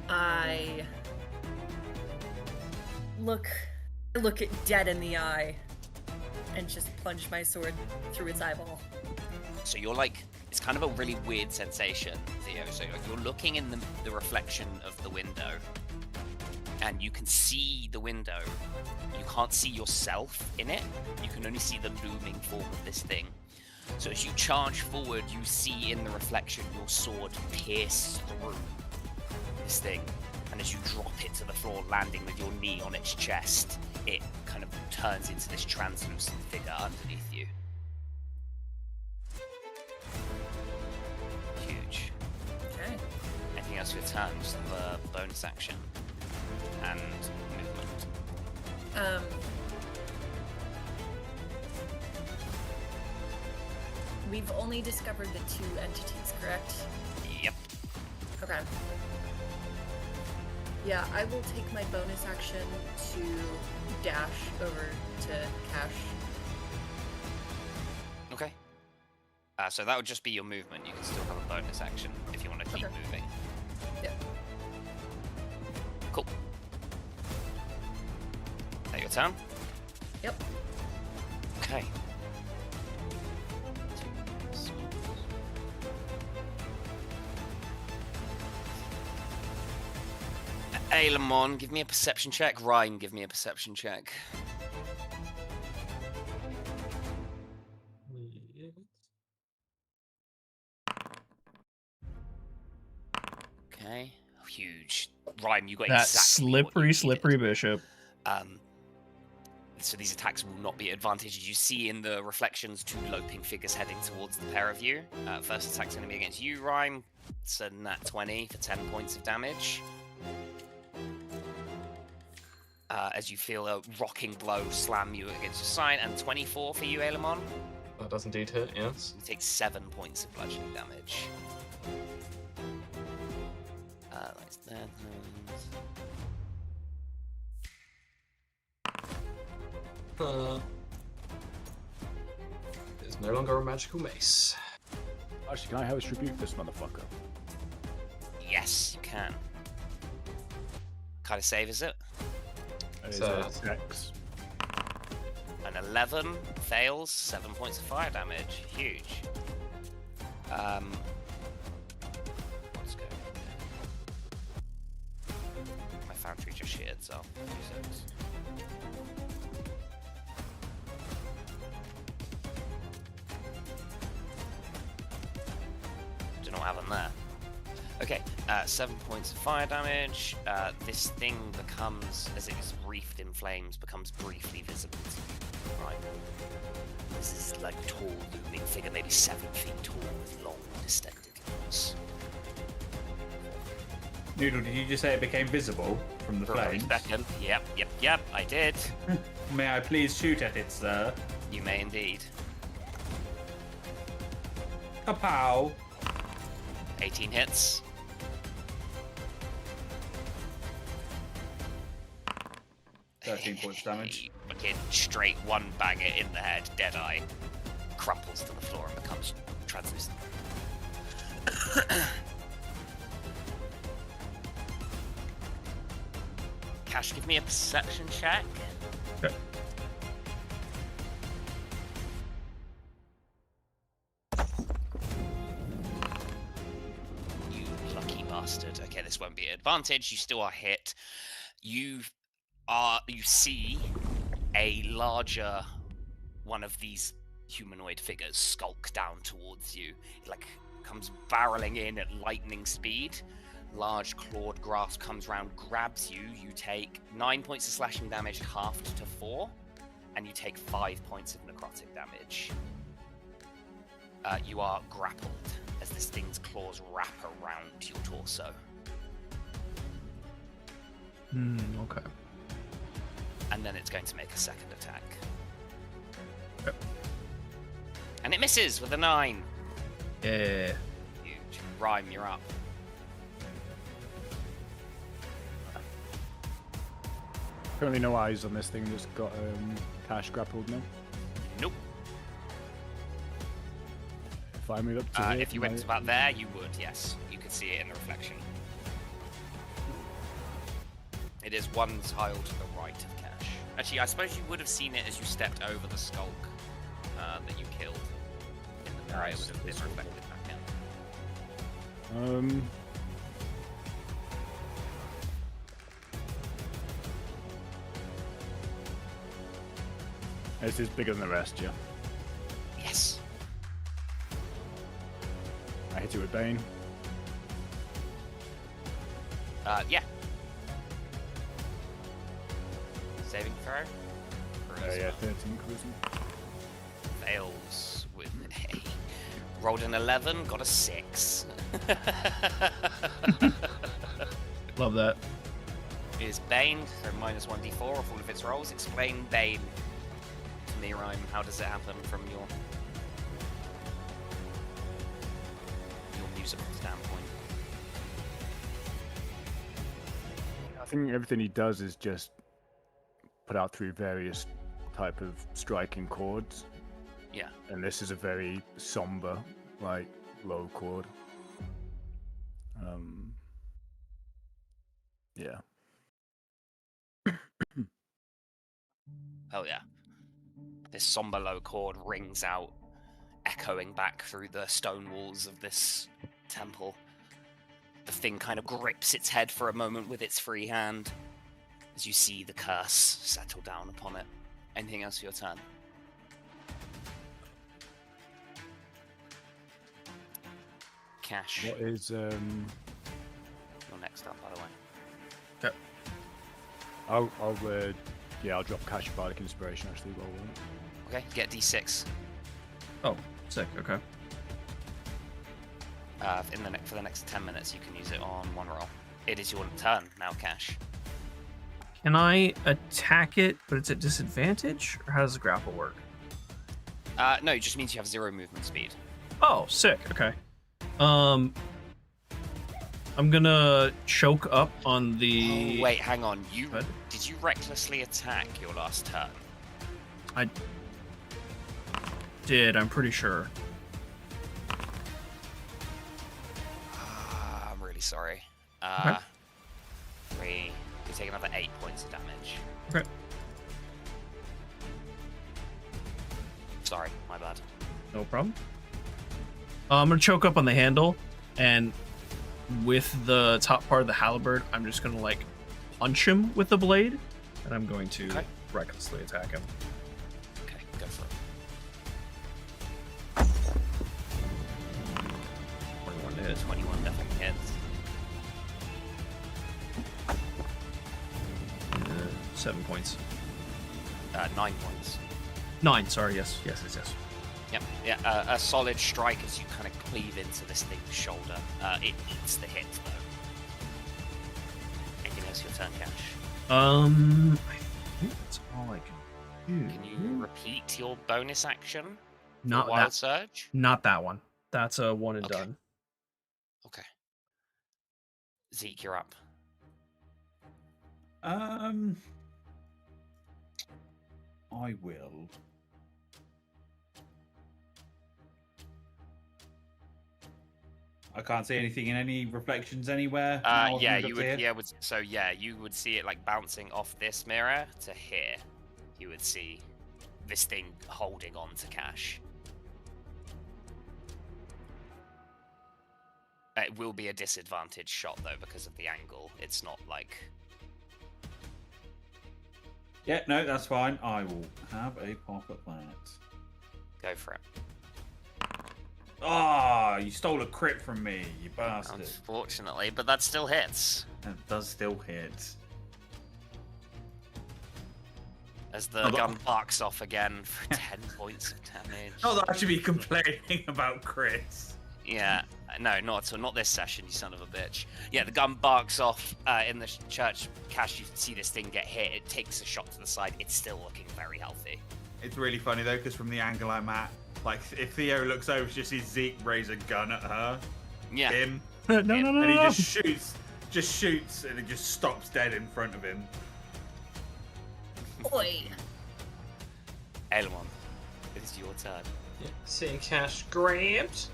Speaker 6: I look it dead in the eye and just plunge my sword through its eyeball.
Speaker 3: So you're like, it's kind of a really weird sensation, Theo. So you're looking in the reflection of the window, and you can see the window. You can't see yourself in it. You can only see the looming form of this thing. So as you charge forward, you see in the reflection your sword pierce through this thing. And as you drop it to the floor, landing with your knee on its chest, it kind of turns into this translucent figure underneath you. Huge.
Speaker 6: Okay.
Speaker 3: Anything else for your turn? Just the bonus action and movement.
Speaker 6: We've only discovered the 2 entities, correct?
Speaker 3: Yep.
Speaker 6: Okay. Yeah, I will take my bonus action to dash over to Cash.
Speaker 3: Okay. So that would just be your movement. You can still have a bonus action if you want to keep
Speaker 6: Okay.
Speaker 3: moving.
Speaker 6: Yep.
Speaker 3: Cool. That your turn?
Speaker 6: Yep.
Speaker 3: Okay. Ailemon, give me a perception check. Ryan, give me a perception check. Okay. Huge. Ryan, you got
Speaker 4: That
Speaker 3: exactly what you
Speaker 4: slippery
Speaker 3: needed.
Speaker 4: bishop.
Speaker 3: So these attacks will not be advantages. You see in the reflections 2 loping figures heading towards the pair of you. First attack's going to be against you, Ryan. It's a nat 20 for 10 points of damage. As you feel a rocking blow slam you against your side, and 24 for you, Ailemon.
Speaker 8: That does indeed hit, yes.
Speaker 3: You take 7 points of bludgeoning damage. That's that.
Speaker 8: It's no longer a magical mace.
Speaker 7: Actually, can I hellish rebuke this motherfucker?
Speaker 3: Yes, you can. kind of save is it?
Speaker 7: It's
Speaker 8: So-
Speaker 7: a 6.
Speaker 3: An 11 fails, 7 points of fire damage. Huge. What's going on? My foundry just sheared itself. 2 seconds. Don't know what happened there. Okay, 7 points of fire damage. This thing becomes, as it is wreathed in flames, becomes briefly visible to you. Right. This is like tall, looming figure, maybe 7 feet tall, with long, distended limbs.
Speaker 5: Noodle, did you just say it became visible from the
Speaker 3: For a
Speaker 5: flames?
Speaker 3: second. Yep, I did.
Speaker 5: May I please shoot at it, sir?
Speaker 3: You may indeed.
Speaker 5: Kapow!
Speaker 3: 18 hits.
Speaker 5: Thirteen points damage.
Speaker 3: Fucking straight one banger in the head, Deadeye. Crumples to the floor and becomes translucent. Cash, give me a perception check.
Speaker 4: Okay.
Speaker 3: You lucky bastard. Okay, this won't be an advantage. You still are hit. You see a larger one of these humanoid figures skulk down towards you. It comes barreling in at lightning speed. Large clawed grasp comes round, grabs you. You take 9 points of slashing damage, halved to 4, and you take 5 points of necrotic damage. You are grappled as this thing's claws wrap around your torso.
Speaker 4: Okay.
Speaker 3: And then it's going to make a second attack.
Speaker 4: Yep.
Speaker 3: And it misses with a 9.
Speaker 4: Yeah.
Speaker 3: Huge. Rhyme, you're up.
Speaker 7: Currently no eyes on this thing that's got Cash grappled now.
Speaker 3: Nope.
Speaker 7: If I move up to here,
Speaker 3: If you went about there, you would, yes. You could see it in the reflection. It is one tile to the right of Cash. Actually, I suppose you would have seen it as you stepped over the skulk that you killed. In the mirror, it would have been reflected back in.
Speaker 7: This is bigger than the rest, yeah.
Speaker 3: Yes.
Speaker 7: I hit it with Bane.
Speaker 3: Yeah. Saving throw?
Speaker 7: Yeah, 13 charisma.
Speaker 3: Fails with a... Rolled an 11, got a 6.
Speaker 4: Love that.
Speaker 3: Is Bane, so minus 1d4 of all of its rolls. Explain Bane to me, Rhyme. How does it happen from your musical standpoint?
Speaker 7: I think everything he does is just put out through various type of striking chords.
Speaker 3: Yeah.
Speaker 7: And this is a very somber, like, low chord. Yeah.
Speaker 3: Oh yeah. This somber low chord rings out, echoing back through the stone walls of this temple. The thing kind of grips its head for a moment with its free hand as you see the curse settle down upon it. Anything else for your turn? Cash.
Speaker 7: What is
Speaker 3: You're next up, by the way.
Speaker 7: I'll drop Cash Bardic Inspiration actually while we're
Speaker 3: Okay, get D6.
Speaker 4: Oh, sick. Okay.
Speaker 3: For the next 10 minutes, you can use it on one roll. It is your turn now, Cash.
Speaker 4: Can I attack it, but it's at disadvantage? Or how does the grapple work?
Speaker 3: No, it just means you have 0 movement speed.
Speaker 4: Oh, sick. Okay. I'm gonna choke up on the...
Speaker 3: Oh, wait, hang on.
Speaker 4: What?
Speaker 3: Did you recklessly attack your last turn?
Speaker 4: I did, I'm pretty sure.
Speaker 3: I'm really sorry.
Speaker 4: Okay.
Speaker 3: 3. take another 8 points of damage.
Speaker 4: Okay.
Speaker 3: Sorry, my bad.
Speaker 4: No problem. I'm gonna choke up on the handle, and with the top part of the halberd, I'm just gonna like punch him with the blade, and I'm going to recklessly attack him.
Speaker 3: Okay, go for it.
Speaker 4: 21 to hit.
Speaker 3: 21 definitely hits.
Speaker 4: 7 points.
Speaker 3: 9 points.
Speaker 4: 9. Sorry. Yes.
Speaker 3: Yep. Yeah. A solid strike as you kind of cleave into this thing's shoulder. It eats the hit though. Anything else your turn, Cash?
Speaker 4: I think that's all I can do.
Speaker 3: Can you repeat your bonus action?
Speaker 4: Not
Speaker 3: Wild
Speaker 4: that.
Speaker 3: Surge?
Speaker 4: Not that one. That's a one and
Speaker 3: Okay.
Speaker 4: done.
Speaker 3: Okay. Zeke, you're up.
Speaker 5: I will. I can't see anything in any reflections anywhere.
Speaker 3: Yeah, you would. Yeah, you would see it like bouncing off this mirror to here. You would see this thing holding on to Cash. It will be a disadvantaged shot though because of the angle. It's not like.
Speaker 5: Yeah, no, that's fine. I will have a pop at that.
Speaker 3: Go for it.
Speaker 5: Ah, you stole a crit from me, you bastard.
Speaker 3: Unfortunately, but that still hits.
Speaker 5: That does still hit.
Speaker 3: As the gun barks off again for 10 points of damage.
Speaker 5: Not that I should be complaining about crits.
Speaker 3: Yeah, no, not at all. Not this session, you son of a bitch. Yeah, the gun barks off in the church. Cash, you see this thing get hit. It takes a shot to the side. It's still looking very healthy.
Speaker 5: It's really funny though, because from the angle I'm at, like if Theo looks over, she sees Zeke raise a gun at her.
Speaker 3: Yeah.
Speaker 5: Him.
Speaker 4: No.
Speaker 5: And he just shoots, and it just stops dead in front of him.
Speaker 6: Oi.
Speaker 3: Elmon, it is your turn.
Speaker 8: Yeah. Seeing Cash grabbed.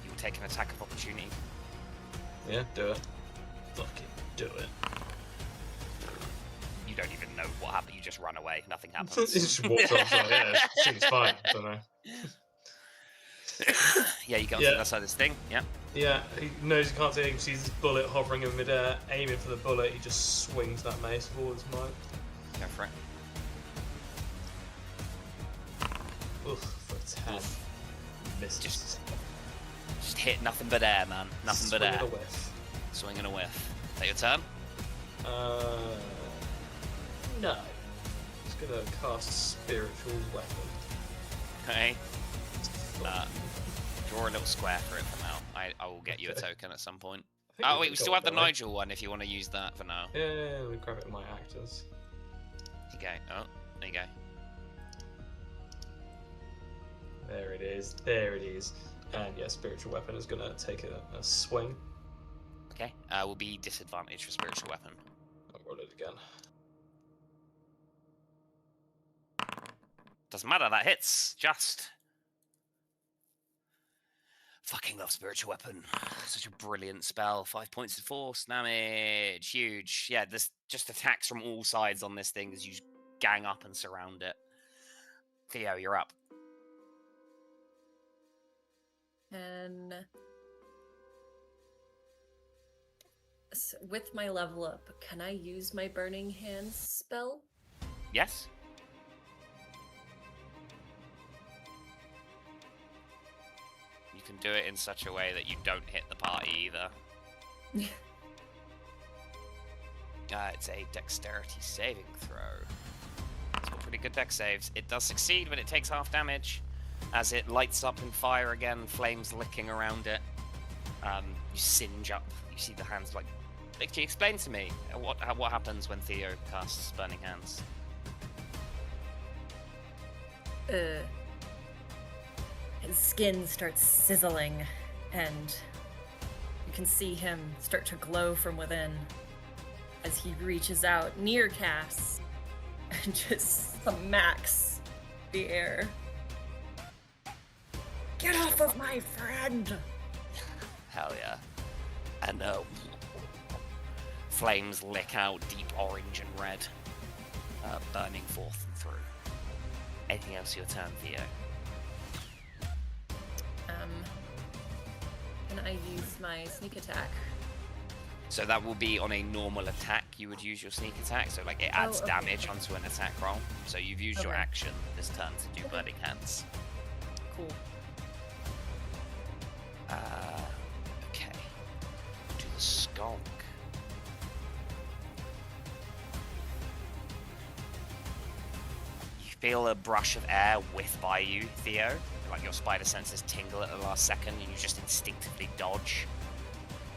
Speaker 3: You will take an attack of opportunity.
Speaker 8: Yeah, do it. Fucking do it.
Speaker 3: You don't even know what happened. You just run away. Nothing
Speaker 8: He
Speaker 3: happens.
Speaker 8: just walks off like, yeah, seems fine. I don't know.
Speaker 3: Yeah, you get on the other side of this thing. Yeah.
Speaker 8: Yeah, he knows he can't see him, sees this bullet hovering in midair, aiming for the bullet, he just swings that mace with all his might.
Speaker 3: Go for it.
Speaker 8: Oof, for 10. Misses.
Speaker 3: Just hit nothing but air, man. Nothing but air.
Speaker 8: Swing and a whiff.
Speaker 3: Swing and a whiff. Is that your turn?
Speaker 8: No. Just gonna cast Spiritual Weapon.
Speaker 3: Okay. Draw a little square for it for now. I will get you a token at some point. Oh wait, we still have the Nigel one if you want to use that for now.
Speaker 8: Yeah, we grab it with my actors.
Speaker 3: There you go. Oh, there you go.
Speaker 8: There it is. There it is. And yeah, Spiritual Weapon is gonna take a swing.
Speaker 3: Okay. Will be disadvantage for spiritual weapon.
Speaker 8: I'll roll it again.
Speaker 3: Doesn't matter. That hits. Just. Fucking love spiritual weapon. Such a brilliant spell. 5 points of force damage. Huge. Yeah, this just attacks from all sides on this thing as you gang up and surround it. Theo, you're up.
Speaker 6: And so with my level up, can I use my Burning Hands spell?
Speaker 3: Yes. You can do it in such a way that you don't hit the party either. It's a dexterity saving throw. It's got pretty good dex saves. It does succeed, but it takes half damage. As it lights up in fire again, flames licking around it. You singe up. You see the hands like... Can you explain to me what happens when Theo casts Burning Hands?
Speaker 6: His skin starts sizzling, and you can see him start to glow from within as he reaches out near Cass and just smacks the air. Get off of my friend!
Speaker 3: Hell yeah. And flames lick out deep orange and red, burning forth and through. Anything else your turn, Theo?
Speaker 6: Can I use my sneak attack?
Speaker 3: So that will be on a normal attack. You would use your sneak attack, so like it adds
Speaker 6: okay.
Speaker 3: damage onto an attack roll. So you've used your
Speaker 6: Okay.
Speaker 3: action this turn to do burning hands.
Speaker 6: Cool.
Speaker 3: Okay. To the skunk. You feel a brush of air whiff by you, Theo. Like your spider senses tingle at the last second, and you just instinctively dodge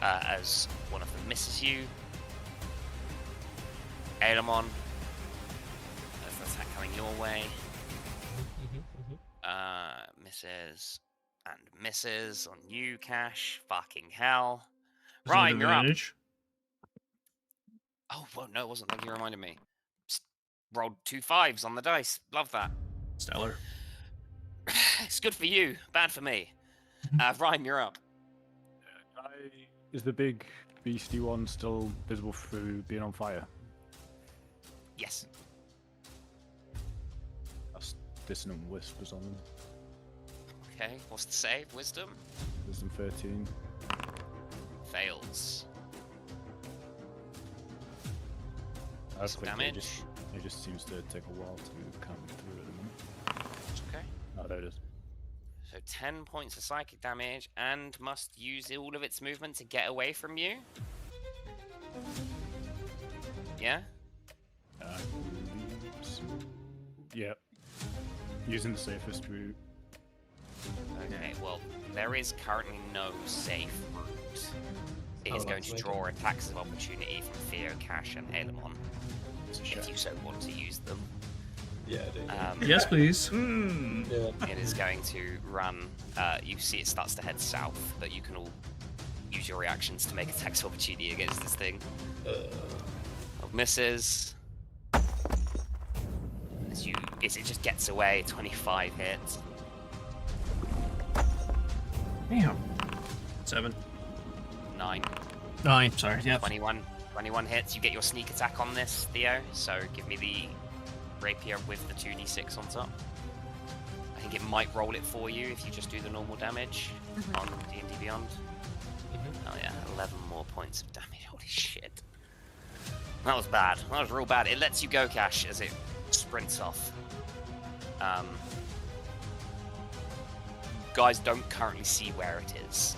Speaker 3: as one of them misses you. Aelemon, there's an attack coming your way. Misses and misses on you, Cash. Fucking hell.
Speaker 4: Is it
Speaker 3: Rhyme, you're up.
Speaker 4: advantage?
Speaker 3: Oh, well, no, it wasn't. Thank you, reminded me. Rolled 2 5s on the dice. Love that.
Speaker 4: Stellar.
Speaker 3: It's good for you, bad for me. Rhyme, you're up.
Speaker 7: Is the big beastie one still visible through being on fire?
Speaker 3: Yes.
Speaker 7: That's dissonant whispers on them.
Speaker 3: Okay, what's the save? Wisdom?
Speaker 7: Wisdom 13.
Speaker 3: Fails.
Speaker 7: That's
Speaker 3: Some
Speaker 7: quick.
Speaker 3: damage.
Speaker 7: It just seems to take a while to come through at the moment.
Speaker 3: Okay.
Speaker 7: Oh, there it is.
Speaker 3: So 10 points of psychic damage and must use all of its movement to get away from you. Yeah?
Speaker 7: Yep. Using the safest route.
Speaker 3: Okay, well, there is currently no safe route. It is
Speaker 8: Oh,
Speaker 3: going
Speaker 8: that's
Speaker 3: to
Speaker 8: okay.
Speaker 3: draw attacks of opportunity from Theo, Cash, and Aelemon,
Speaker 7: It's a
Speaker 3: if
Speaker 7: shame.
Speaker 3: you so want to use them.
Speaker 8: Yeah, dude.
Speaker 4: Yes, please.
Speaker 8: Yeah.
Speaker 3: It is going to run. You see it starts to head south, but you can all use your reactions to make attacks of opportunity against this thing. Misses. As it just gets away, 25 hits.
Speaker 4: Damn. 7.
Speaker 3: 9.
Speaker 4: 9. Sorry. Yep.
Speaker 3: 21 hits. You get your sneak attack on this, Theo. So give me the rapier with the 2d6 on top. I think it might roll it for you if you just do the normal damage on D&D Beyond. Oh yeah, 11 more points of damage. Holy shit. That was bad. That was real bad. It lets you go, Cash, as it sprints off. Guys don't currently see where it is.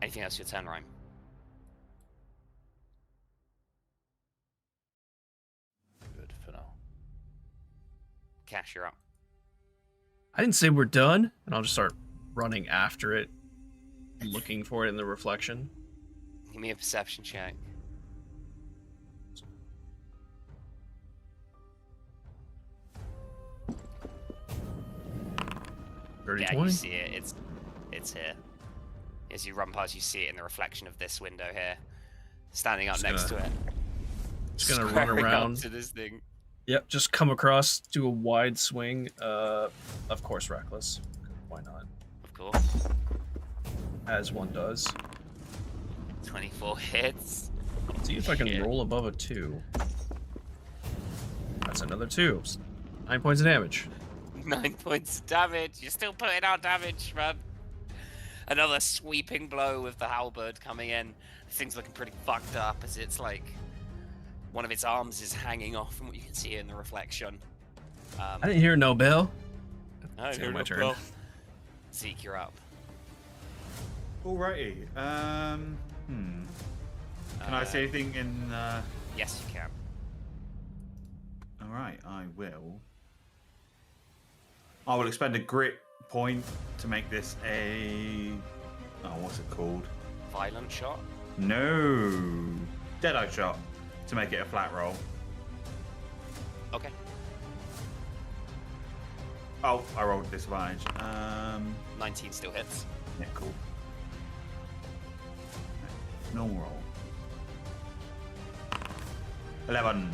Speaker 3: Anything else your turn, Rhyme?
Speaker 7: Good for now.
Speaker 3: Cash, you're up.
Speaker 4: I didn't say we're done, and I'll just start running after it, looking for it in the reflection.
Speaker 3: Give me a perception check.
Speaker 4: Dirty
Speaker 3: Yeah,
Speaker 4: 20.
Speaker 3: you see it. It's here. As you run past, you see it in the reflection of this window here, standing up
Speaker 4: Just
Speaker 3: next
Speaker 4: gonna-
Speaker 3: to it.
Speaker 4: Just gonna run
Speaker 3: Squaring up
Speaker 4: around.
Speaker 3: to this thing.
Speaker 4: Yep, just come across, do a wide swing. Of course, reckless. Why not?
Speaker 3: Of course.
Speaker 4: As one does.
Speaker 3: 24 hits.
Speaker 4: See if I can
Speaker 3: Shit.
Speaker 4: roll above a 2. That's another 2. 9 points of damage.
Speaker 3: 9 points of damage. You're still putting out damage, man. Another sweeping blow with the halberd coming in. This thing's looking pretty fucked up as it's like one of its arms is hanging off from what you can see in the reflection.
Speaker 4: I didn't hear no bell.
Speaker 3: I
Speaker 4: It's
Speaker 3: hear
Speaker 4: my
Speaker 3: no
Speaker 4: turn.
Speaker 3: bell. Zeke, you're up.
Speaker 5: Alrighty. Can I say anything in?
Speaker 3: Yes, you can.
Speaker 5: All right, I will. I will expend a grit point to make this a. Oh, what's it called?
Speaker 3: Violent shot.
Speaker 5: No, Deadeye shot to make it a flat roll.
Speaker 3: Okay.
Speaker 5: Oh, I rolled disadvantage.
Speaker 3: 19 still hits.
Speaker 5: Yeah, cool. Normal roll. 11.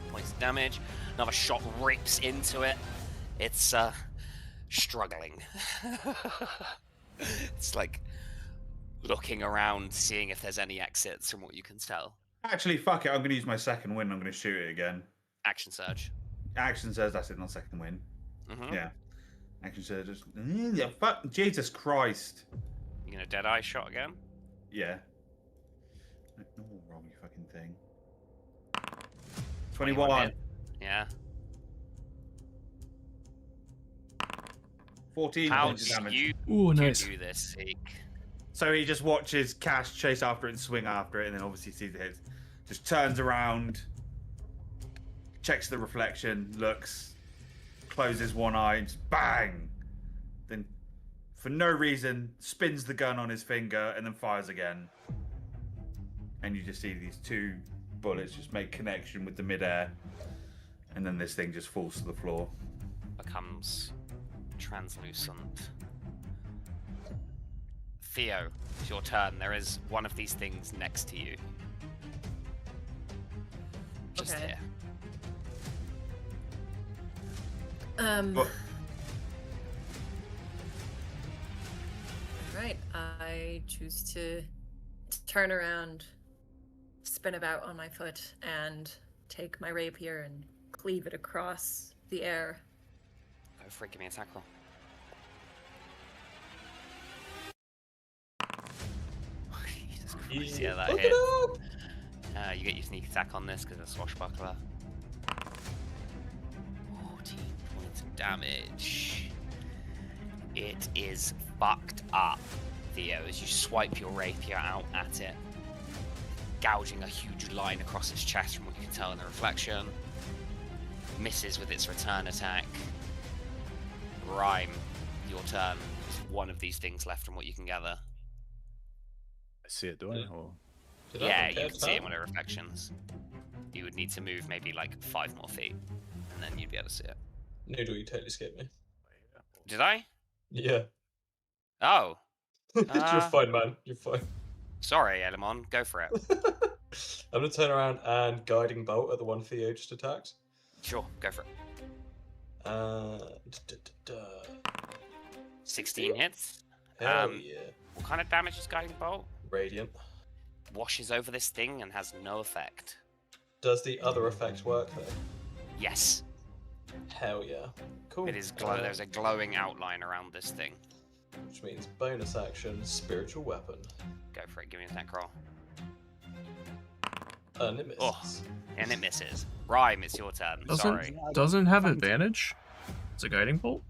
Speaker 3: Points of damage. Another shot rips into it. It's struggling. It's like looking around, seeing if there's any exits from what you can tell.
Speaker 5: Actually, fuck it. I'm going to use my second win. I'm going to shoot it again.
Speaker 3: Action surge.
Speaker 5: Action says that's it, not second win.
Speaker 3: Mm-hmm.
Speaker 5: Yeah. Action says just. Yeah, fuck. Jesus Christ.
Speaker 3: You gonna dead eye shot again?
Speaker 5: Yeah. Oh, wrong, you fucking thing. 21.
Speaker 3: Hit. Yeah.
Speaker 5: 14
Speaker 3: How
Speaker 5: points of
Speaker 3: do
Speaker 5: damage.
Speaker 3: you
Speaker 4: Ooh, nice.
Speaker 3: do this, Zeke?
Speaker 5: So he just watches Cash chase after it and swing after it, and then obviously sees it hits. Just turns around, checks the reflection, looks, closes one eye, and just bang! Then, for no reason, spins the gun on his finger and then fires again. And you just see these two bullets just make connection with the midair, and then this thing just falls to the floor.
Speaker 3: Becomes translucent. Theo, it's your turn. There is one of these things next to you. Just
Speaker 6: Okay.
Speaker 3: here.
Speaker 5: But
Speaker 6: Alright, I choose to turn around, spin about on my foot, and take my rapier and cleave it across the air.
Speaker 3: Go for it, give me an attack roll. Jesus Christ, yeah, that
Speaker 8: Look
Speaker 3: hit.
Speaker 8: it up!
Speaker 3: You get your sneak attack on this because it's swashbuckler. 14 points of damage. It is fucked up, Theo, as you swipe your rapier out at it, gouging a huge line across its chest from what you can tell in the reflection. Misses with its return attack. Rhyme, your turn. There's one of these things left from what you can gather.
Speaker 7: I see it, do I? Or...
Speaker 8: Did I
Speaker 3: Yeah,
Speaker 8: think
Speaker 3: you
Speaker 8: that's
Speaker 3: can see it
Speaker 8: how?
Speaker 3: when it reflections. You would need to move maybe like 5 more feet, and then you'd be able to see it.
Speaker 8: Noodle, you totally skipped me.
Speaker 3: Did I?
Speaker 8: Yeah.
Speaker 3: Oh,
Speaker 8: You're fine, man. You're fine.
Speaker 3: sorry, Elamon. Go for it.
Speaker 8: I'm gonna turn around and guiding bolt at the one Theo just attacked.
Speaker 3: Sure, go for it.
Speaker 8: Uh,
Speaker 3: 16 hits.
Speaker 8: Hell yeah.
Speaker 3: What kind of damage is Guiding Bolt?
Speaker 8: Radiant.
Speaker 3: Washes over this thing and has no effect.
Speaker 8: Does the other effect work though?
Speaker 3: Yes,
Speaker 8: Hell yeah. Cool.
Speaker 3: it is. There's a glowing outline around this thing.
Speaker 8: Which means bonus action, spiritual weapon.
Speaker 3: Go for it. Give me an attack roll.
Speaker 8: And it misses.
Speaker 3: Oh. And it misses. Rhyme, it's your turn. Sorry.
Speaker 4: Doesn't have advantage. It's a guiding bolt.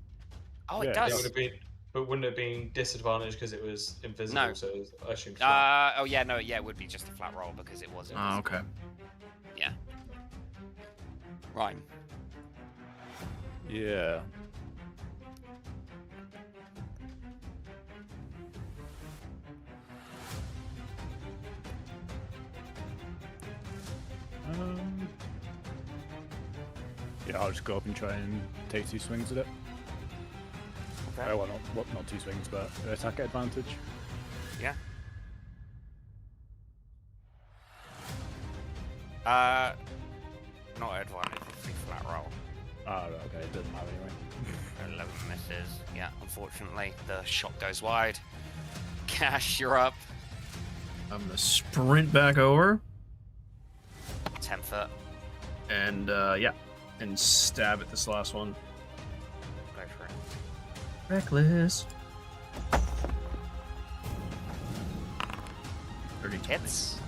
Speaker 3: Oh,
Speaker 7: Yeah,
Speaker 3: it
Speaker 8: It
Speaker 3: does.
Speaker 8: would have been, but wouldn't it have been disadvantaged because it was invisible?
Speaker 3: No.
Speaker 8: So I assume. flat.
Speaker 3: Oh yeah, no, yeah, it would be just a flat roll because it was.
Speaker 4: Oh, okay.
Speaker 3: Yeah. Rhyme.
Speaker 7: Yeah. Yeah, I'll just go up and try and take 2 swings at it.
Speaker 3: Okay.
Speaker 7: Oh, well, not 2 swings, but attack at advantage.
Speaker 3: Yeah. Not advantage, it's a flat roll.
Speaker 7: Ah, right, okay, it doesn't matter anyway.
Speaker 3: 11 misses. Yeah, unfortunately, the shot goes wide. Cash, you're up.
Speaker 4: I'm gonna sprint back over
Speaker 3: 10 foot.
Speaker 4: and and stab at this last one.
Speaker 3: Go for it.
Speaker 4: Reckless. 32.
Speaker 3: Hits.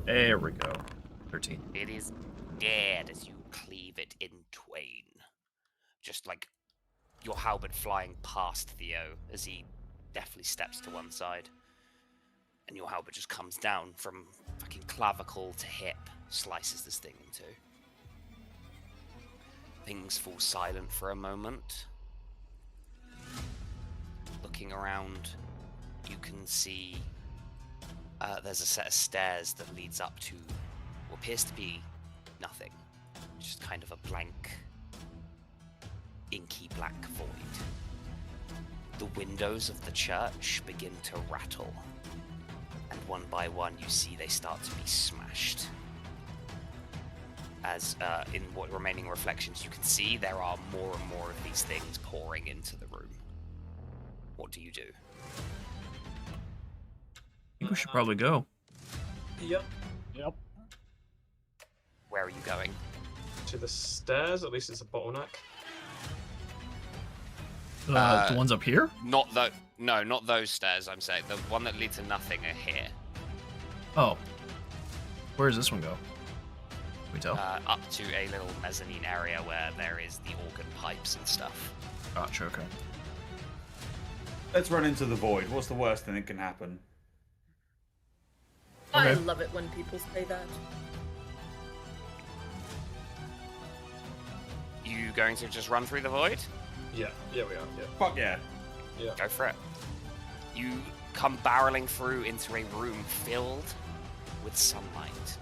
Speaker 4: There we go. 13.
Speaker 3: It is dead as you cleave it in twain. Just like your halberd flying past Theo as he deftly steps to one side. And your halberd just comes down from fucking clavicle to hip, slices this thing in two. Things fall silent for a moment. Looking around, you can see there's a set of stairs that leads up to what appears to be nothing. Just kind of a blank, inky black void. The windows of the church begin to rattle, and one by one you see they start to be smashed. As in what remaining reflections you can see, there are more and more of these things pouring into the room. What do you do?
Speaker 4: I think we should probably go.
Speaker 8: Yep.
Speaker 7: Yep.
Speaker 3: Where are you going?
Speaker 8: To the stairs. At least it's a bottleneck.
Speaker 4: The ones up here?
Speaker 3: Not the no, not those stairs. I'm saying the one that leads to nothing are here.
Speaker 4: Oh. Where does this one go? Can we tell?
Speaker 3: Up to a little mezzanine area where there is the organ pipes and stuff.
Speaker 4: Gotcha, okay.
Speaker 5: Let's run into the void. What's the worst thing that can happen?
Speaker 6: I
Speaker 4: Okay.
Speaker 6: love it when people say that.
Speaker 3: You going to just run through the void?
Speaker 8: Yeah. Yeah, we are. Yeah.
Speaker 5: Fuck yeah.
Speaker 8: Yeah.
Speaker 3: Go for it. You come barreling through into a room filled with sunlight.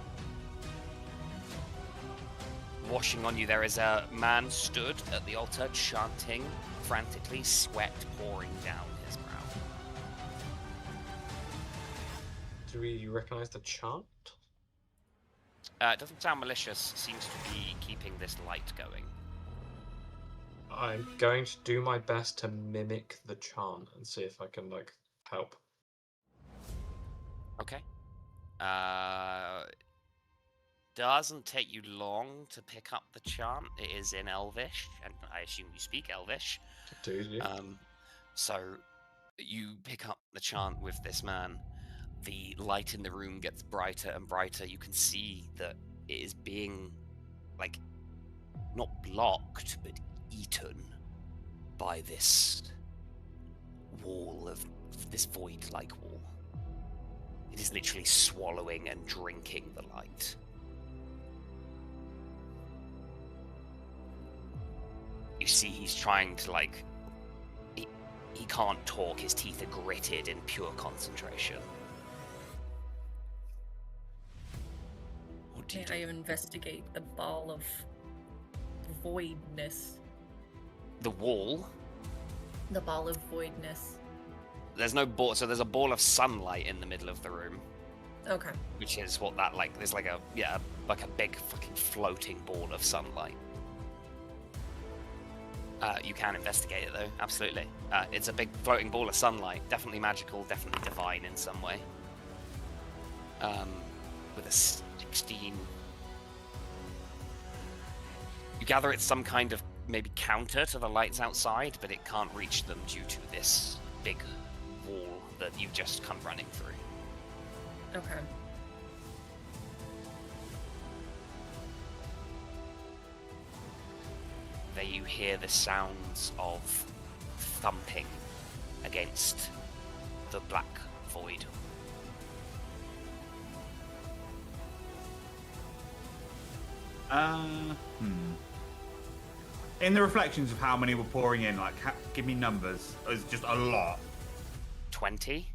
Speaker 3: Washing on you, there is a man stood at the altar chanting frantically, sweat pouring down his brow.
Speaker 8: Do we recognize the chant?
Speaker 3: It doesn't sound malicious, seems to be keeping this light going.
Speaker 8: I'm going to do my best to mimic the chant and see if I can like help.
Speaker 3: Okay. Doesn't take you long to pick up the chant. It is in Elvish, and I assume you speak Elvish.
Speaker 8: Do you?
Speaker 3: So you pick up the chant with this man. The light in the room gets brighter and brighter. You can see that it is being, like, not blocked, but eaten by this wall of this void-like wall. It is literally swallowing and drinking the light. You see he's trying to, like, he can't talk, his teeth are gritted in pure concentration. What do you
Speaker 6: May I
Speaker 3: do?
Speaker 6: investigate the ball of voidness?
Speaker 3: The wall,
Speaker 6: The ball of voidness.
Speaker 3: there's no ball, so there's a ball of sunlight in the middle of the room,
Speaker 6: Okay.
Speaker 3: which is what that, like, there's like a, yeah, like a big fucking floating ball of sunlight. You can investigate it though, absolutely. It's a big floating ball of sunlight, definitely magical, definitely divine in some way. With a 16. You gather it's some kind of maybe counter to the lights outside, but it can't reach them due to this big wall that you've just come running through.
Speaker 6: Okay.
Speaker 3: There you hear the sounds of thumping against the black void.
Speaker 5: In the reflections of how many were pouring in, like, give me numbers. It's just a lot.
Speaker 3: 20?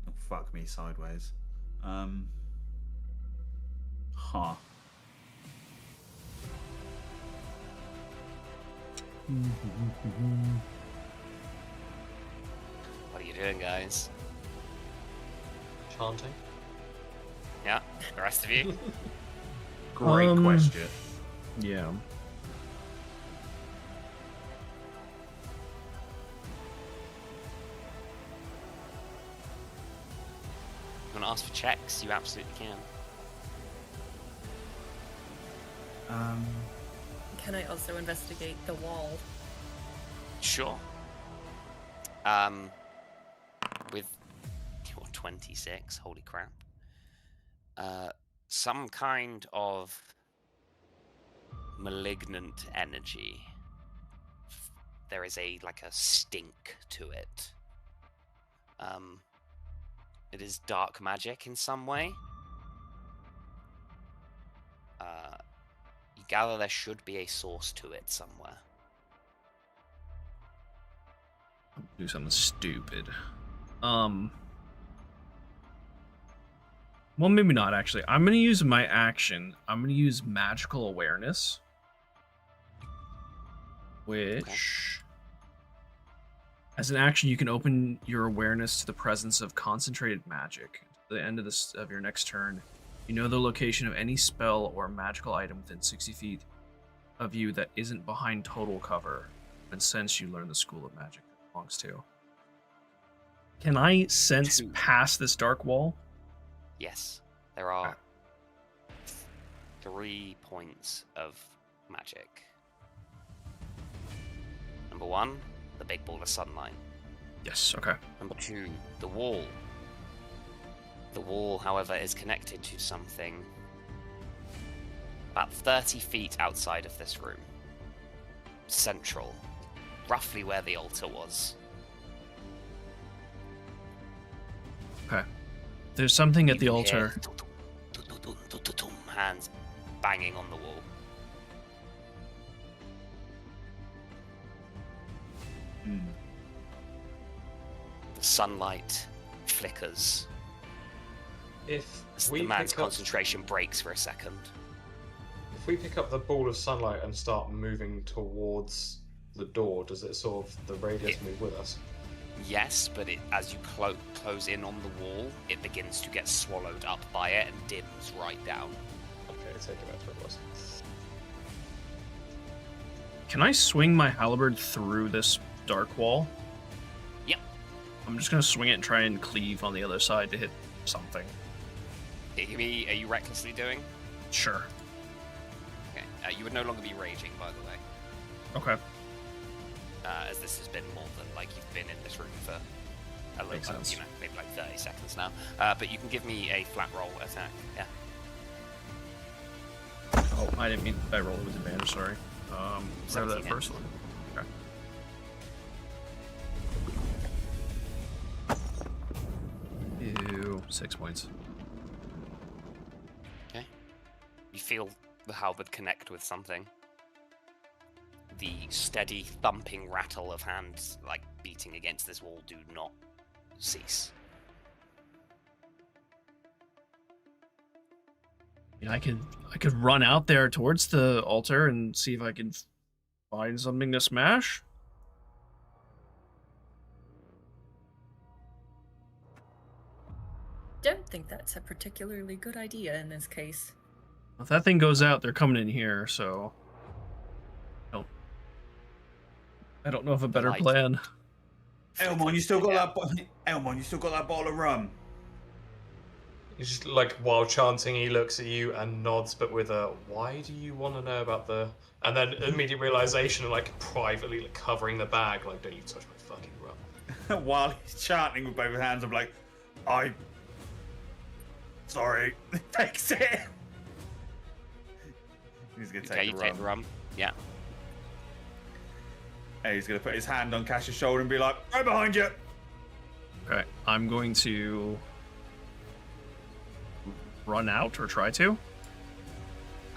Speaker 5: Oh, fuck me sideways. Huh.
Speaker 3: What are you doing, guys?
Speaker 8: Chanting.
Speaker 3: Yeah, the rest of you?
Speaker 5: Great question.
Speaker 4: Yeah.
Speaker 3: You want to ask for checks? You absolutely can.
Speaker 6: Can I also investigate the wall?
Speaker 3: Sure. With your 26, holy crap. Some kind of malignant energy. There is a stink to it. It is dark magic in some way. You gather there should be a source to it somewhere.
Speaker 4: Do something stupid. Well, maybe not actually. I'm gonna use my action. I'm gonna use magical awareness, which, as an action, you can open your awareness to the presence of concentrated magic. At the end of your next turn, you know the location of any spell or magical item within 60 feet of you that isn't behind total cover, and since you learn the school of magic that it belongs to. Can I sense
Speaker 3: 2.
Speaker 4: past this dark wall?
Speaker 3: Yes, there are 3 points of magic. Number 1, the big ball of sunlight.
Speaker 4: Yes, okay.
Speaker 3: Number 2, the wall. The wall, however, is connected to something about 30 feet outside of this room. Central, roughly where the altar was.
Speaker 4: Okay. There's something at the
Speaker 3: You can hear
Speaker 4: altar.
Speaker 3: hands banging on the wall. The sunlight flickers.
Speaker 2: If
Speaker 3: As
Speaker 2: we
Speaker 3: the man's
Speaker 2: pick up,
Speaker 3: concentration breaks for a second.
Speaker 2: if we pick up the ball of sunlight and start moving towards the door, does it sort of the radius
Speaker 3: Yeah.
Speaker 2: move with us?
Speaker 3: Yes, but as you close in on the wall, it begins to get swallowed up by it and dims right down.
Speaker 2: Okay, take it back to where it was.
Speaker 4: Can I swing my halberd through this dark wall?
Speaker 3: Yep.
Speaker 4: I'm just gonna swing it and try and cleave on the other side to hit something.
Speaker 3: Are you recklessly doing?
Speaker 4: Sure.
Speaker 3: Okay. You would no longer be raging, by the way,
Speaker 4: Okay.
Speaker 3: as this has been more than like you've been in this room for a
Speaker 4: Makes
Speaker 3: little,
Speaker 4: sense.
Speaker 3: maybe like 30 seconds now. But you can give me a flat roll attack. Yeah.
Speaker 4: Oh, I didn't mean I rolled with advantage, sorry. Grab that
Speaker 3: 17
Speaker 4: first one. Okay. Ew, 6 points.
Speaker 3: Okay. You feel the halberd connect with something. The steady thumping rattle of hands, like beating against this wall, do not cease.
Speaker 4: I could run out there towards the altar and see if I can find something to smash.
Speaker 6: Don't think that's a particularly good idea in this case.
Speaker 4: If that thing goes out, they're coming in here, so I don't know of a better
Speaker 3: Light.
Speaker 4: plan.
Speaker 5: Elmon, you still got that? Elmon, you still got that bottle of rum?
Speaker 2: He's just like while chanting, he looks at you and nods, but with a "Why do you want to know about the?" And then immediate realization, like privately like, covering the bag, like, "Don't you touch my fucking rum."
Speaker 5: While he's chanting with both hands, I'm like, sorry. Takes it. He's gonna
Speaker 3: Okay,
Speaker 5: take
Speaker 3: you
Speaker 5: the
Speaker 3: take
Speaker 5: rum.
Speaker 3: the rum. Yeah.
Speaker 5: And he's gonna put his hand on Cash's shoulder and be like, right behind you.
Speaker 4: Okay, I'm going to run out or try to.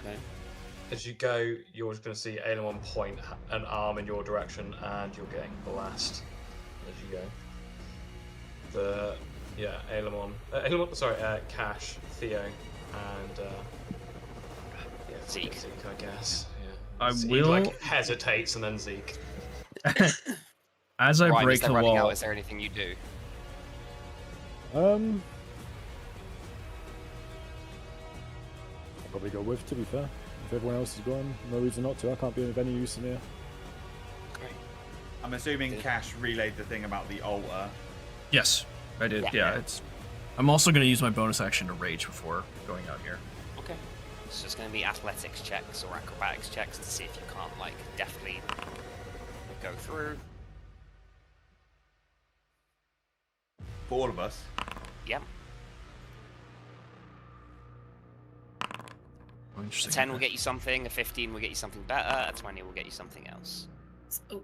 Speaker 3: Okay.
Speaker 2: As you go, you're just going to see Aelemon point an arm in your direction, and you're getting blast as you go. Cash, Theo, and
Speaker 3: Zeke.
Speaker 2: Zeke, I guess.
Speaker 4: I
Speaker 2: He,
Speaker 4: will-
Speaker 2: like hesitates, and then Zeke.
Speaker 4: As I
Speaker 3: Ryan,
Speaker 4: break
Speaker 3: as they're
Speaker 4: the
Speaker 3: running
Speaker 4: wall,
Speaker 3: out, is there anything you do?
Speaker 7: I'll probably go with, to be fair. If everyone else is gone, no reason not to. I can't be of any use in here.
Speaker 3: Great.
Speaker 5: I'm assuming Cash relayed the thing about the altar.
Speaker 4: yes, I did.
Speaker 3: Yeah.
Speaker 4: Yeah, I'm also going to use my bonus action to rage before going out here.
Speaker 3: Okay. It's just going to be athletics checks or acrobatics checks to see if you can't, like, definitely go through.
Speaker 5: For all of us.
Speaker 3: Yep.
Speaker 4: Oh,
Speaker 3: A
Speaker 4: interesting.
Speaker 3: 10 will get you something, a 15 will get you something better, a 20 will get you something else.
Speaker 6: Oh,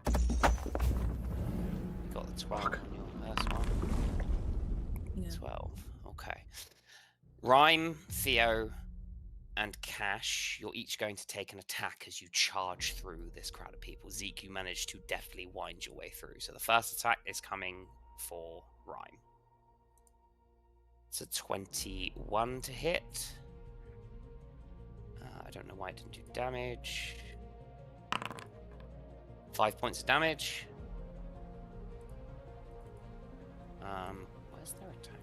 Speaker 3: You got the 12 on your first one.
Speaker 6: yeah.
Speaker 3: 12. Okay. Rhyme, Theo, and Cash, you're each going to take an attack as you charge through this crowd of people. Zeke, you managed to deftly wind your way through. So the first attack is coming for Rhyme. It's a 21 to hit. I don't know why it didn't do damage. 5 points of damage. Where's their attack?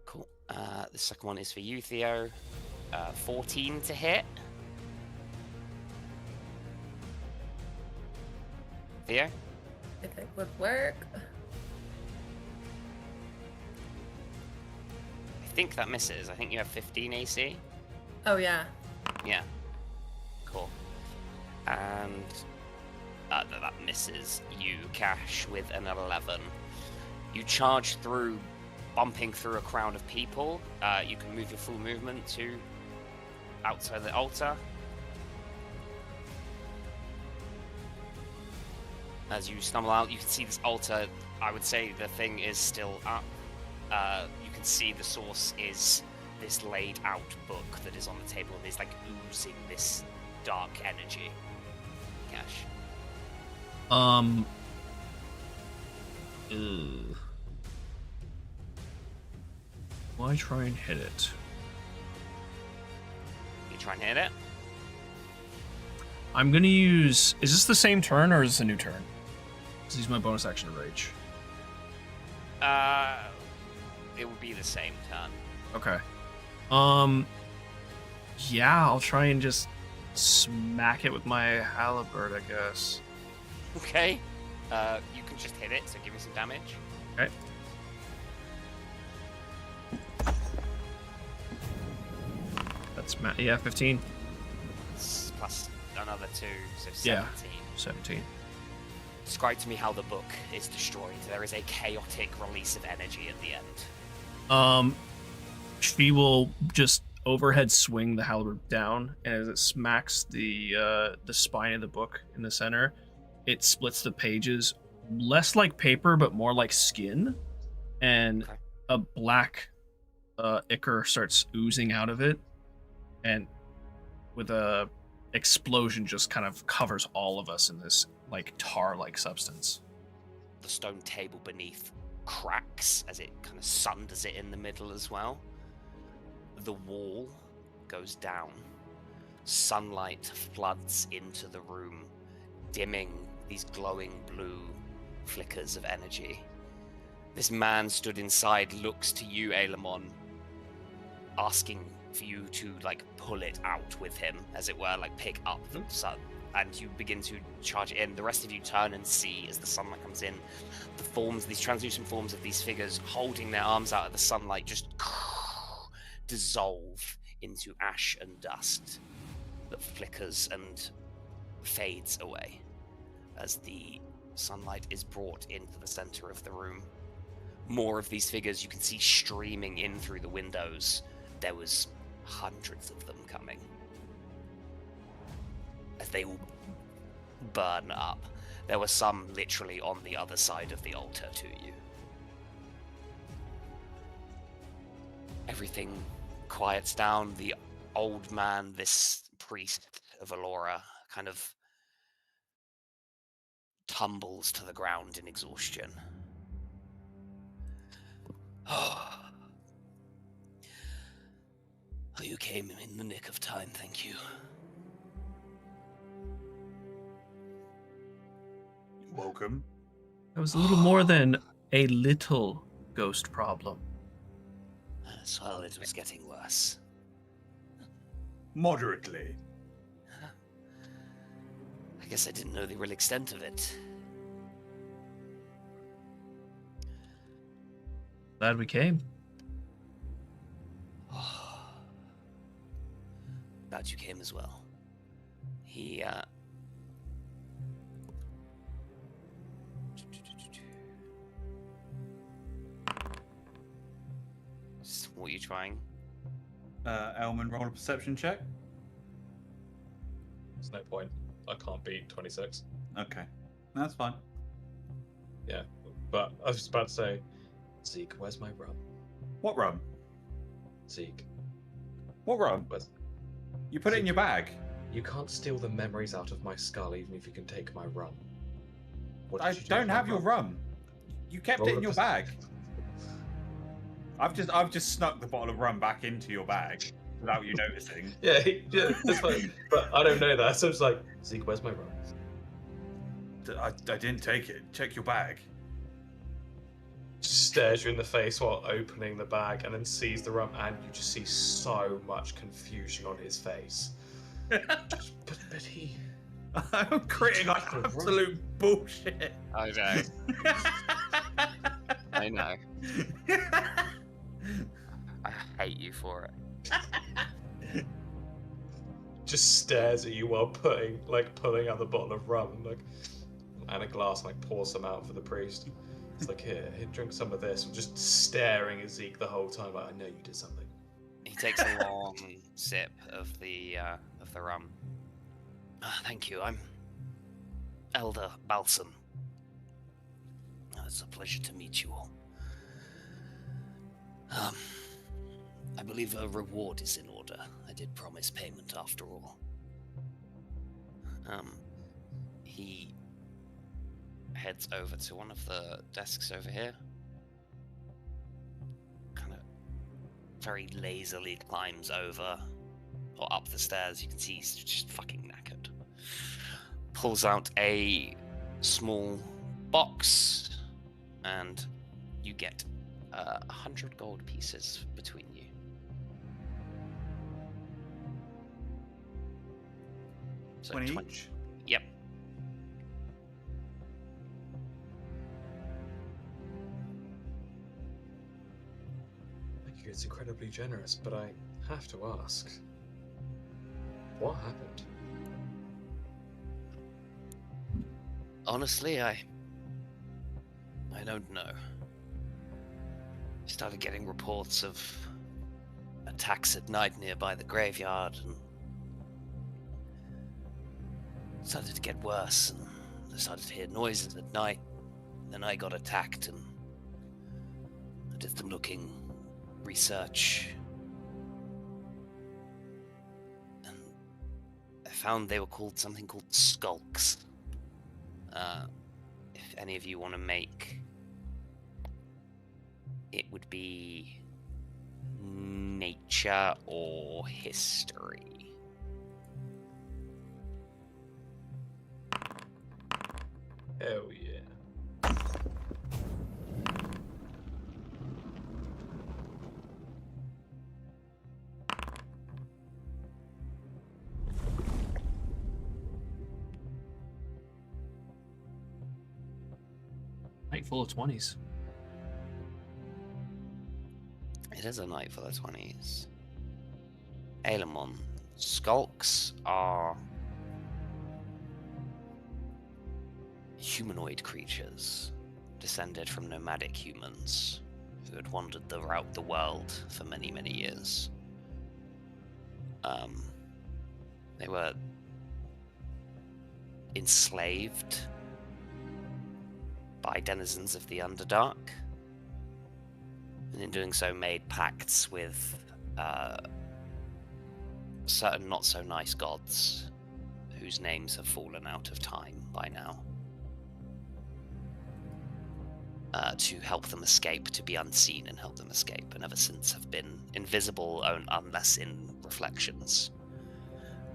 Speaker 3: Cool. The second one is for you, Theo. 14 to hit. Theo?
Speaker 6: If it would work.
Speaker 3: I think that misses. I think you have 15 AC.
Speaker 6: Oh yeah.
Speaker 3: Yeah. Cool. And that misses you, Cash, with an 11. You charge through, bumping through a crowd of people. You can move your full movement to outside the altar. As you stumble out, you can see this altar. I would say the thing is still up. You can see the source is this laid out book that is on the table and is like oozing this dark energy. Cash.
Speaker 4: Why try and hit it?
Speaker 3: You try and hit it?
Speaker 4: I'm gonna use. Is this the same turn or is this a new turn? Let's use my bonus action to rage.
Speaker 3: It would be the same turn.
Speaker 4: Okay. Yeah, I'll try and just smack it with my halberd, I guess.
Speaker 3: Okay. You can just hit it, so give me some damage.
Speaker 4: Okay. That's 15.
Speaker 3: Plus another 2, so 17.
Speaker 4: Yeah, 17.
Speaker 3: Describe to me how the book is destroyed. There is a chaotic release of energy at the end.
Speaker 4: She will just overhead swing the halberd down, and as it smacks the spine of the book in the center, it splits the pages, less like paper but more like skin, and
Speaker 3: Okay.
Speaker 4: a black ichor starts oozing out of it, and with a explosion just kind of covers all of us in this like tar-like substance.
Speaker 3: The stone table beneath cracks as it kind of sunders it in the middle as well. The wall goes down. Sunlight floods into the room, dimming these glowing blue flickers of energy. This man stood inside, looks to you, Aelemon, asking for you to like pull it out with him, as it were, like pick up the sun, and you begin to charge it in. The rest of you turn and see as the sunlight comes in, the forms, these translucent forms of these figures holding their arms out of the sunlight just dissolve into ash and dust that flickers and fades away as the sunlight is brought into the center of the room. More of these figures you can see streaming in through the windows. There was hundreds of them coming as they all burn up. There were some literally on the other side of the altar to you. Everything quiets down. The old man, this priest of Alora, kind of tumbles to the ground in exhaustion. Oh, you came in the nick of time, thank you.
Speaker 5: Welcome.
Speaker 4: That was a little more than a little ghost problem.
Speaker 3: Well, it was getting worse.
Speaker 5: Moderately.
Speaker 3: I guess I didn't know the real extent of it.
Speaker 4: Glad we came.
Speaker 3: Glad you came as well. He, What are you trying?
Speaker 5: Elman, roll a perception check.
Speaker 8: There's no point. I can't beat 26.
Speaker 5: Okay, that's fine.
Speaker 8: Yeah, but I was just about to say, Zeke, where's my rum?
Speaker 5: What rum?
Speaker 8: Zeke,
Speaker 5: What rum?
Speaker 8: where's...
Speaker 5: You put it in your bag.
Speaker 8: You can't steal the memories out of my skull, even if you can take my rum. What
Speaker 5: I
Speaker 8: did you do
Speaker 5: don't
Speaker 8: with my
Speaker 5: have your rum. You kept
Speaker 8: Roll
Speaker 5: it
Speaker 8: a
Speaker 5: in your
Speaker 8: perce-
Speaker 5: bag. I've just snuck the bottle of rum back into your bag without you noticing.
Speaker 8: Yeah, that's fine. But I don't know that, so it's like, Zeke, where's my rum?
Speaker 5: I didn't take it. Check your bag.
Speaker 8: Stares you in the face while opening the bag and then sees the rum, and you just see so much confusion on his face. But he
Speaker 5: I'm critting like absolute bullshit.
Speaker 3: I know. I know. I hate you for it.
Speaker 8: Just stares at you while pulling out the bottle of rum and a glass, like pours some out for the priest. It's like, here, drink some of this. Just staring at Zeke the whole time, like, I know you did something.
Speaker 3: He takes a long sip of the rum. Thank you. I'm Elder Balsam. It's a pleasure to meet you all. I believe a reward is in order. I did promise payment after all. He heads over to one of the desks over here. Kind of very lazily climbs over or up the stairs. You can see he's just fucking knackered. Pulls out a small box, and you get 100 gold pieces between you. So
Speaker 5: 20
Speaker 3: 20
Speaker 5: each?
Speaker 3: Yep.
Speaker 8: Thank you, it's incredibly generous, but I have to ask, what happened?
Speaker 3: Honestly, I don't know. I started getting reports of attacks at night nearby the graveyard, and it started to get worse, and I started to hear noises at night. Then I got attacked, and I did some looking research, and I found they were called something called skulks. If any of you want to make, it would be nature or history.
Speaker 8: Hell yeah.
Speaker 4: Night full of 20s.
Speaker 3: It is a night for the 20s. Ailemon, skulks are humanoid creatures descended from nomadic humans who had wandered throughout the world for many, many years. They were enslaved by denizens of the Underdark, and in doing so made pacts with certain not so nice gods whose names have fallen out of time by now, to help them escape, to be unseen and help them escape, and ever since have been invisible unless in reflections.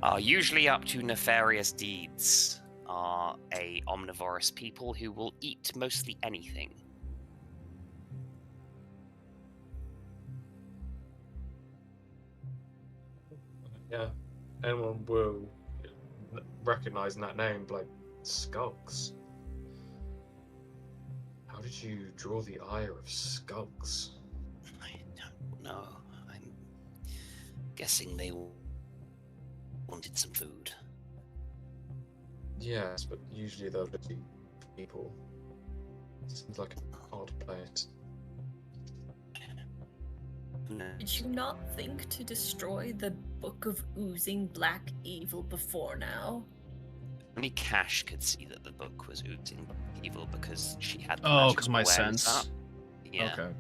Speaker 3: Are usually up to nefarious deeds, are a omnivorous people who will eat mostly anything.
Speaker 8: Yeah, anyone will recognize that name, like skulks. How did you draw the ire of skulks?
Speaker 3: I don't know. I'm guessing they wanted some food.
Speaker 8: Yes, but usually they'll just eat people. Seems like an odd place.
Speaker 3: No.
Speaker 6: Did you not think to destroy the Book of Oozing Black Evil before now?
Speaker 3: Only Cash could see that the book was oozing evil because she had.
Speaker 4: Oh, because my
Speaker 3: awareness
Speaker 4: sense.
Speaker 3: up. Yeah.
Speaker 4: Okay.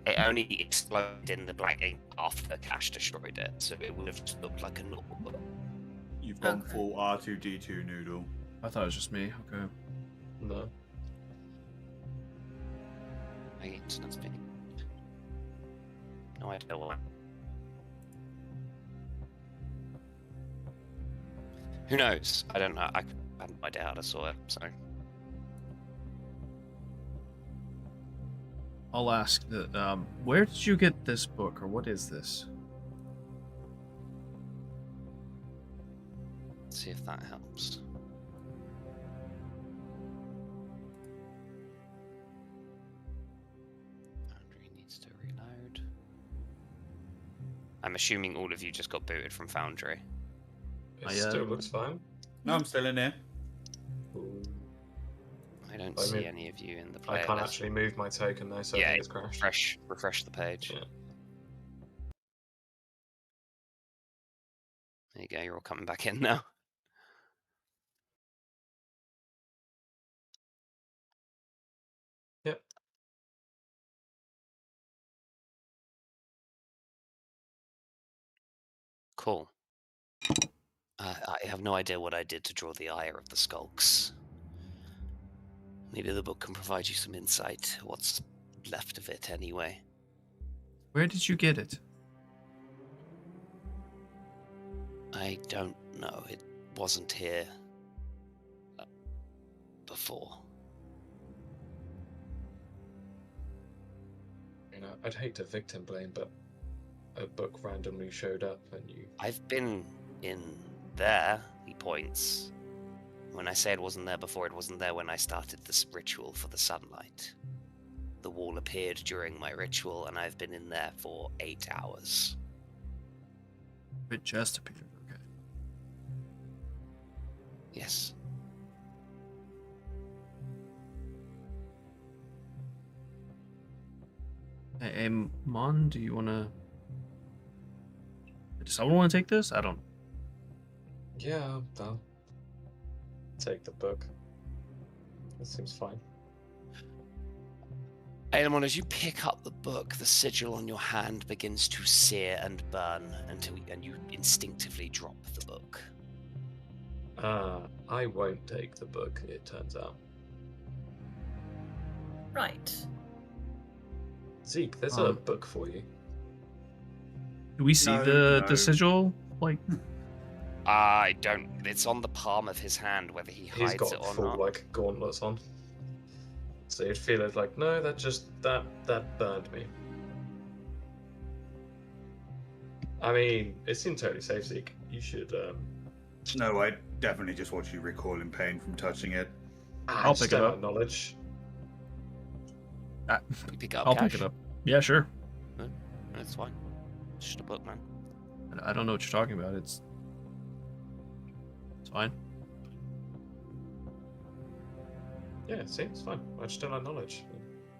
Speaker 3: It only exploded in the black ink after Cash destroyed it, so it would have just looked like a normal book.
Speaker 5: You've gone
Speaker 6: Okay.
Speaker 5: full R2D2 noodle.
Speaker 4: I thought it was just me. Okay.
Speaker 8: No.
Speaker 3: My internet's been. No idea why. Who knows? I don't know. I had no idea how to saw it, so.
Speaker 4: I'll ask that. Where did you get this book, or what is this?
Speaker 3: Let's see if that helps. Foundry needs to reload. I'm assuming all of you just got booted from Foundry.
Speaker 8: It still looks fine.
Speaker 5: No, I'm still in here.
Speaker 8: Ooh.
Speaker 3: I don't
Speaker 8: I
Speaker 3: see
Speaker 8: mean,
Speaker 3: any of you in the
Speaker 8: I
Speaker 3: player
Speaker 8: can't
Speaker 3: list.
Speaker 8: actually move my token though, so I
Speaker 3: Yeah,
Speaker 8: think it's crashed.
Speaker 3: refresh the page.
Speaker 8: Yeah.
Speaker 3: There you go, you're all coming back in now.
Speaker 8: Yep.
Speaker 3: Cool. I have no idea what I did to draw the ire of the skulks. Maybe the book can provide you some insight. What's left of it, anyway?
Speaker 4: Where did you get it?
Speaker 3: I don't know. It wasn't here before.
Speaker 8: You know, I'd hate to victim blame, but a book randomly showed up and you...
Speaker 3: I've been in there, he points. When I say it wasn't there before, it wasn't there when I started this ritual for the sunlight. The wall appeared during my ritual, and I've been in there for 8 hours.
Speaker 4: It just appeared. Okay.
Speaker 3: Yes.
Speaker 4: Hey, Mon, do you want to... Does someone want to take this? I don't...
Speaker 8: Yeah, I'll take the book. That seems fine.
Speaker 3: Aelemon, as you pick up the book, the sigil on your hand begins to sear and burn and you instinctively drop the book.
Speaker 8: I won't take the book, it turns out.
Speaker 6: Right.
Speaker 8: Zeke, there's a book for you.
Speaker 4: Do we see the sigil? Like...
Speaker 3: I don't... It's on the palm of his hand, whether he hides
Speaker 8: He's got
Speaker 3: it or
Speaker 8: full,
Speaker 3: not.
Speaker 8: like, gauntlets on. So you'd feel it like, no, that burned me. I mean, it seemed totally safe, Zeke. You should,
Speaker 5: No, I definitely just watch you recoil in pain from touching it.
Speaker 4: I'll pick it up.
Speaker 8: Knowledge.
Speaker 3: You pick it up,
Speaker 4: I'll
Speaker 3: Cash?
Speaker 4: pick it up. Yeah, sure.
Speaker 3: No, that's fine. It's just a book, man.
Speaker 4: I don't know what you're talking about. It's fine.
Speaker 8: Yeah, see, it's fine. I just don't like knowledge.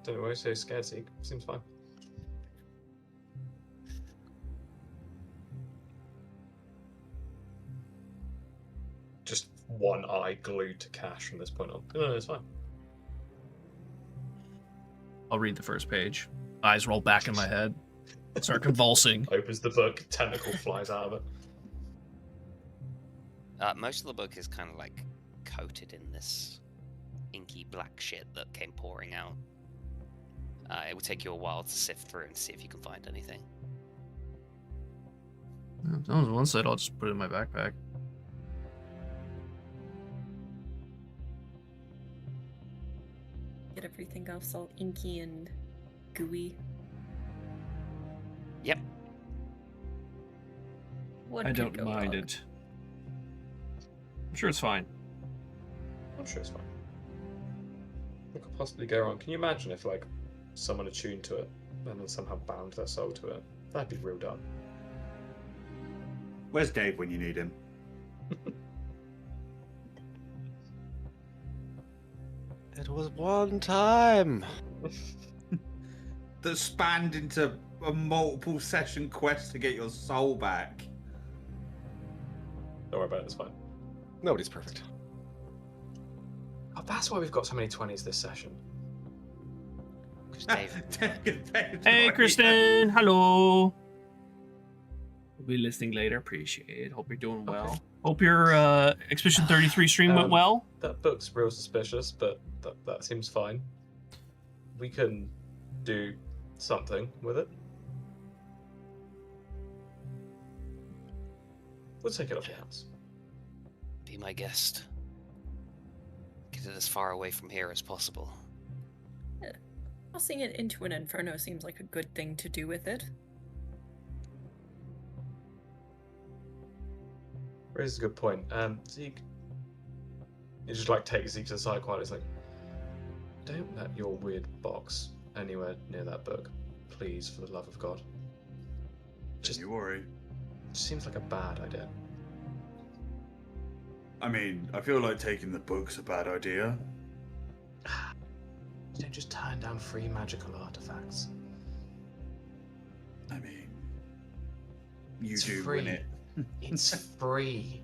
Speaker 8: Don't know why you're so scared, Zeke. Seems fine. Just one eye glued to Cash from this point on. No, it's fine.
Speaker 4: I'll read the first page. Eyes roll back in my head. Start convulsing.
Speaker 8: Opens the book, tentacle flies out of it.
Speaker 3: Most of the book is kind of like coated in this inky black shit that came pouring out. It will take you a while to sift through and see if you can find anything.
Speaker 4: If that was one side, I'll just put it in my backpack.
Speaker 6: Get everything else all inky and gooey.
Speaker 3: Yep.
Speaker 6: What
Speaker 4: I
Speaker 6: could
Speaker 4: don't
Speaker 6: go
Speaker 4: mind
Speaker 6: wrong?
Speaker 4: it. I'm sure it's fine.
Speaker 8: I'm sure it's fine. What could possibly go wrong? Can you imagine if, like, someone attuned to it and then somehow bound their soul to it? That'd be real dumb.
Speaker 5: Where's Dave when you need him?
Speaker 9: It was one time.
Speaker 5: That spanned into a multiple session quest to get your soul back.
Speaker 8: Don't worry about it, it's fine.
Speaker 9: Nobody's perfect.
Speaker 8: Oh, that's why we've got so many 20s this session.
Speaker 3: 'Cause Dave,
Speaker 4: Hey, Kristen! Hello! We'll be listening later. Appreciate it. Hope you're doing well.
Speaker 8: Okay.
Speaker 4: Hope your Expedition 33 stream went well.
Speaker 8: That book's real suspicious, but that seems fine. We can do something with it. We'll take it off your hands.
Speaker 3: be my guest. Get it as far away from here as possible.
Speaker 6: Tossing it into an inferno seems like a good thing to do with it.
Speaker 8: raises a good point. Zeke, you just like take Zeke to the side quietly. It's like, don't let your weird box anywhere near that book, please, for the love of God.
Speaker 5: Just you worry.
Speaker 8: It seems like a bad idea.
Speaker 5: I mean, I feel like taking the book's a bad idea.
Speaker 8: You don't just turn down free magical artifacts.
Speaker 5: I mean, you
Speaker 8: It's
Speaker 5: do
Speaker 8: free.
Speaker 5: win it.
Speaker 8: It's free.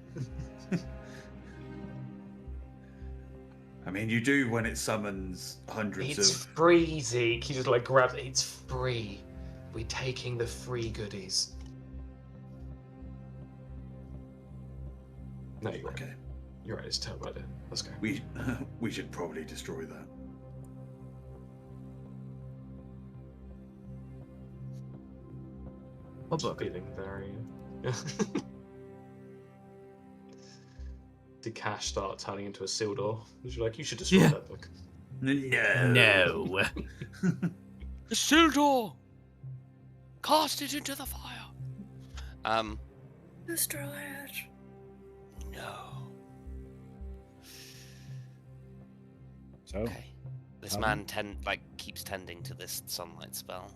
Speaker 5: I mean, you do when it summons hundreds
Speaker 8: It's
Speaker 5: of.
Speaker 8: free, Zeke. He just like grabs it. It's free. We're taking the free goodies. No, you're right.
Speaker 5: Okay,
Speaker 8: You're right. It's a terrible idea. Let's go.
Speaker 5: we should probably destroy that.
Speaker 4: What book?
Speaker 8: Feeling very. Did Cash start turning into a seal door? Was you like, you should destroy
Speaker 4: Yeah.
Speaker 8: that book?
Speaker 4: No.
Speaker 3: The Sildor! Cast it into the fire!
Speaker 6: Destroy it.
Speaker 3: No.
Speaker 7: So,
Speaker 3: Okay. This man keeps tending to this sunlight spell.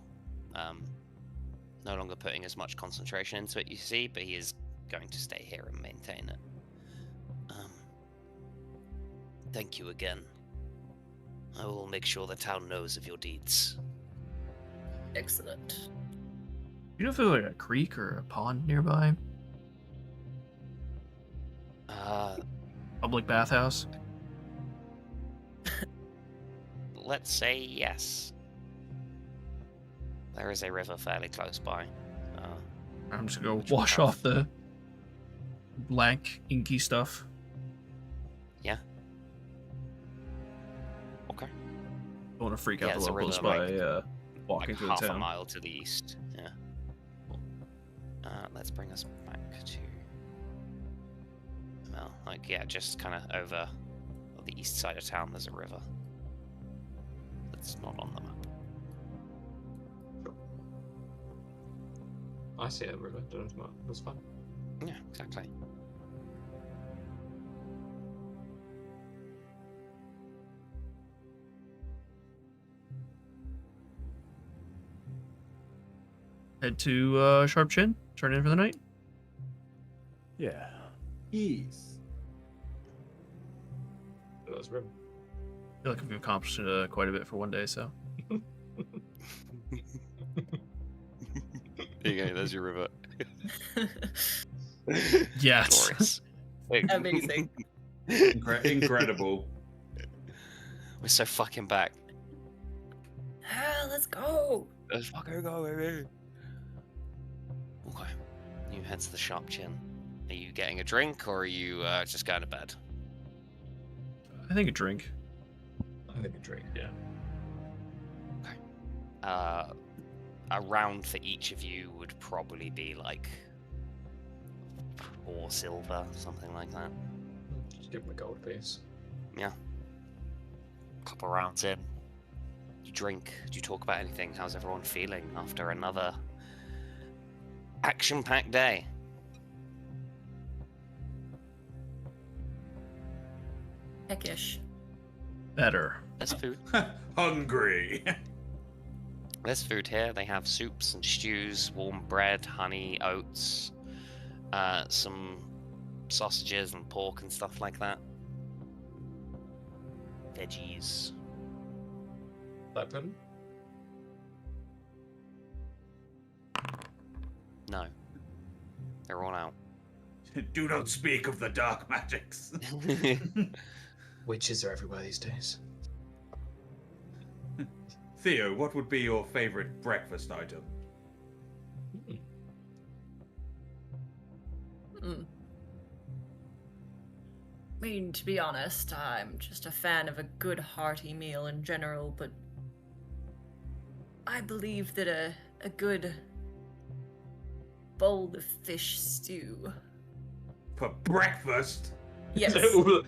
Speaker 3: No longer putting as much concentration into it, you see, but he is going to stay here and maintain it. Thank you again. I will make sure the town knows of your deeds.
Speaker 6: Excellent.
Speaker 4: You know if there's like a creek or a pond nearby? Public bathhouse?
Speaker 3: Let's say yes. There is a river fairly close by.
Speaker 4: I'm just gonna go wash off the black, inky stuff.
Speaker 3: Yeah. Okay.
Speaker 4: Don't want to freak
Speaker 3: Yeah,
Speaker 4: out the
Speaker 3: there's a
Speaker 4: locals
Speaker 3: river,
Speaker 4: by walking
Speaker 3: Like
Speaker 4: through
Speaker 3: half
Speaker 4: the
Speaker 3: a
Speaker 4: town.
Speaker 3: mile to the east. Yeah. Let's bring us back to. Well, just kind of over on the east side of town. There's a river. That's not on the map.
Speaker 8: I see a river. That's fine.
Speaker 3: Yeah, exactly.
Speaker 4: Head to Sharp Chin. Turn in for the night.
Speaker 7: yeah.
Speaker 5: Yes.
Speaker 8: That's river.
Speaker 4: I feel like we've accomplished quite a bit for one day, so.
Speaker 3: There you go. There's your river.
Speaker 4: Yes.
Speaker 3: Glorious.
Speaker 6: Amazing.
Speaker 5: Incredible.
Speaker 3: We're so fucking back.
Speaker 6: Ah, let's go.
Speaker 3: Let's fucking go, baby. Okay. You head to the Sharp Chin. Are you getting a drink or are you just going to bed?
Speaker 4: I think a drink.
Speaker 8: I think a drink, yeah.
Speaker 3: A round for each of you would probably be like 4 silver, something like that.
Speaker 8: Just give him a gold piece.
Speaker 3: Yeah. Couple rounds in. You drink. Do you talk about anything? How's everyone feeling after another action-packed day?
Speaker 6: Heckish.
Speaker 4: Better.
Speaker 3: There's food.
Speaker 5: Hungry.
Speaker 3: There's food here. They have soups and stews, warm bread, honey, oats, some sausages and pork and stuff like that. Veggies.
Speaker 8: Black pudding?
Speaker 3: No. They're all out.
Speaker 5: Do not speak of the dark magics.
Speaker 8: Witches are everywhere these days.
Speaker 5: Theo, what would be your favorite breakfast item?
Speaker 6: I mean, to be honest, I'm just a fan of a good hearty meal in general, but I believe that a good bowl of fish stew.
Speaker 5: For breakfast?
Speaker 6: Yes.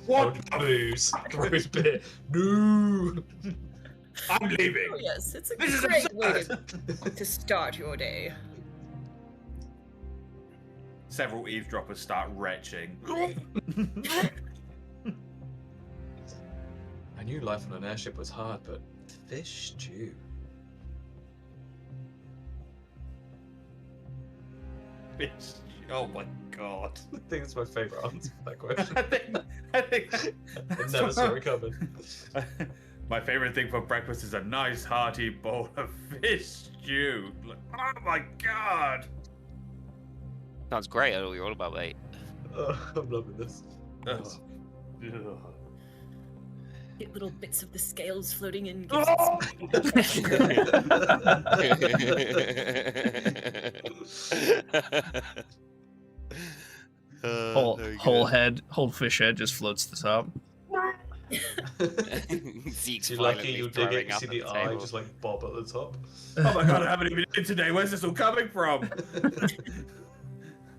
Speaker 5: What?
Speaker 8: Booze. Gross beer. No.
Speaker 5: I'm leaving.
Speaker 6: Oh yes, it's a
Speaker 5: This is
Speaker 6: great way
Speaker 5: absurd.
Speaker 6: to start your day.
Speaker 5: several eavesdroppers start retching.
Speaker 8: I knew life on an airship was hard, but fish stew.
Speaker 5: Fish. Oh my god.
Speaker 8: I think it's my favourite answer to that question.
Speaker 5: I think
Speaker 8: I never saw it coming.
Speaker 5: My favorite thing for breakfast is a nice hearty bowl of fish stew. Like, oh my god!
Speaker 3: Sounds great. I know what you're all about, mate.
Speaker 8: I'm loving this.
Speaker 5: Ugh.
Speaker 6: Get little bits of the scales floating in.
Speaker 5: Oh!
Speaker 4: Whole fish head just floats to the top.
Speaker 3: Zeke's
Speaker 8: You're lucky
Speaker 3: violently
Speaker 8: you dig
Speaker 3: throwing
Speaker 8: it,
Speaker 3: up
Speaker 8: see
Speaker 3: at
Speaker 8: the eye
Speaker 3: table.
Speaker 8: just like bob at the top.
Speaker 5: Oh my god, I haven't even eaten today. Where's this all coming from?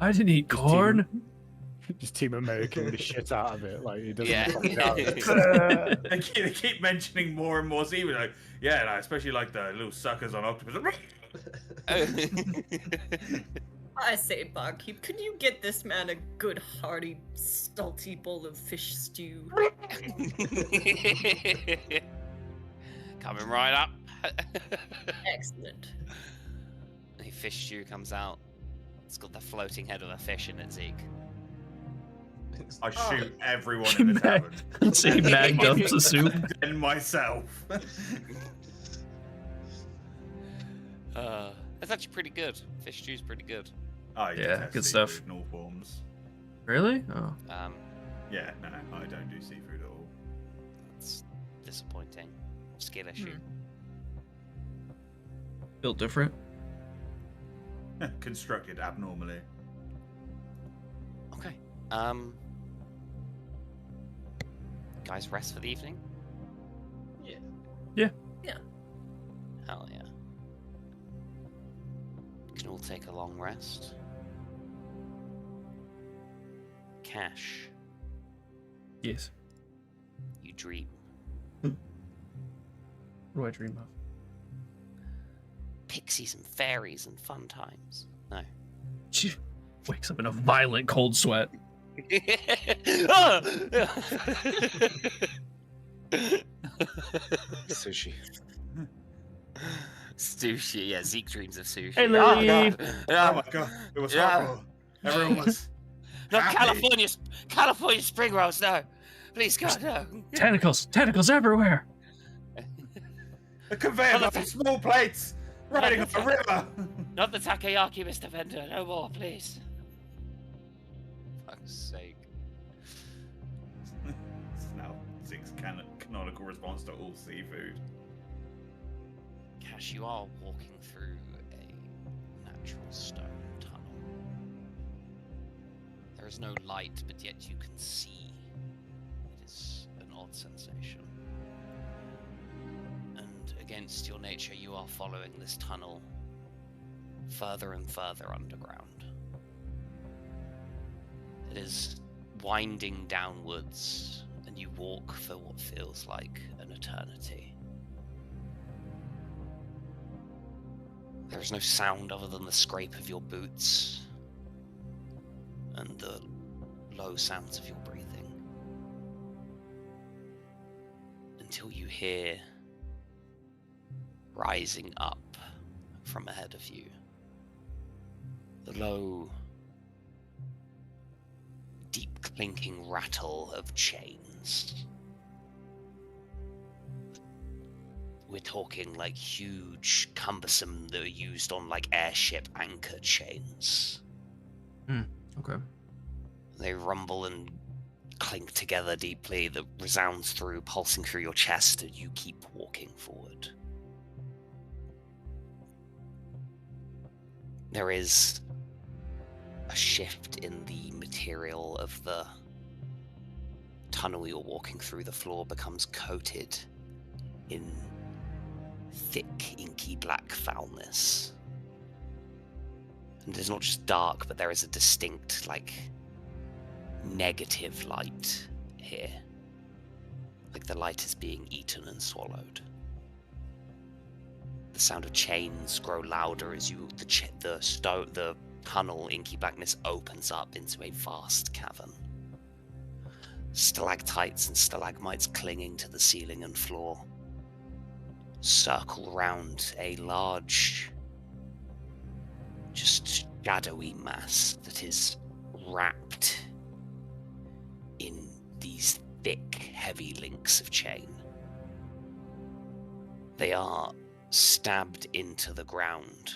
Speaker 4: I didn't eat corn.
Speaker 7: Just Team American the shit out of it. Like, he doesn't
Speaker 3: Yeah.
Speaker 7: fuck it out.
Speaker 5: They keep mentioning more and more seaweed. Like, yeah, like, especially like the little suckers on octopus.
Speaker 6: I say, barkeep, could you get this man a good hearty, salty bowl of fish stew?
Speaker 3: Coming right up.
Speaker 6: Excellent.
Speaker 3: The fish stew comes out. It's got the floating head of a fish in it, Zeke.
Speaker 5: I shoot everyone in the tavern.
Speaker 4: So he bagged up the soup.
Speaker 5: And myself.
Speaker 3: That's actually pretty good. Fish stew's pretty good.
Speaker 5: I
Speaker 4: Yeah,
Speaker 5: detest
Speaker 4: good
Speaker 5: seafood
Speaker 4: stuff.
Speaker 5: in all forms.
Speaker 4: Really? Oh.
Speaker 5: Yeah, no, I don't do seafood at all.
Speaker 3: That's disappointing. Skill issue.
Speaker 4: Built different.
Speaker 5: Constructed abnormally.
Speaker 3: Okay. Guys, rest for the evening?
Speaker 4: Yeah.
Speaker 3: Hell yeah. You can all take a long rest. Cash,
Speaker 4: Yes.
Speaker 3: you dream.
Speaker 4: What do I dream of?
Speaker 3: Pixies and fairies and fun times. No.
Speaker 4: She wakes up in a violent cold sweat.
Speaker 3: Ah!
Speaker 9: Sushi.
Speaker 3: Sushi, yeah, Zeke dreams of sushi.
Speaker 4: Hey,
Speaker 3: Oh,
Speaker 4: Lily.
Speaker 3: God.
Speaker 5: Oh my god, it was horrible. Everyone was
Speaker 3: Not
Speaker 5: happy.
Speaker 3: California spring rolls, no. Please, God, no.
Speaker 4: Tentacles everywhere.
Speaker 5: A conveyor belt of small plates riding up a river.
Speaker 3: Not the takoyaki, Mr. Vendor. No more, please. Fuck's sake.
Speaker 5: It's now Zeke's canonical response to all seafood.
Speaker 3: Cash, you are walking through a natural stone tunnel. There is no light, but yet you can see. It is an odd sensation. And against your nature, you are following this tunnel further and further underground. It is winding downwards, and you walk for what feels like an eternity. There is no sound other than the scrape of your boots and the low sounds of your breathing. Until you hear, rising up from ahead of you, the low, deep clinking rattle of chains. We're talking like huge, cumbersome, that are used on like airship anchor chains.
Speaker 4: Okay.
Speaker 3: They rumble and clink together deeply, that resounds through, pulsing through your chest, and you keep walking forward. There is a shift in the material of the tunnel you're walking through. The floor becomes coated in thick, inky black foulness. And it's not just dark, but there is a distinct, like, negative light here. Like the light is being eaten and swallowed. The sound of chains grow louder as you, the tunnel, inky blackness opens up into a vast cavern. Stalactites and stalagmites clinging to the ceiling and floor circle round a large, just shadowy mass that is wrapped in these thick, heavy links of chain. They are stabbed into the ground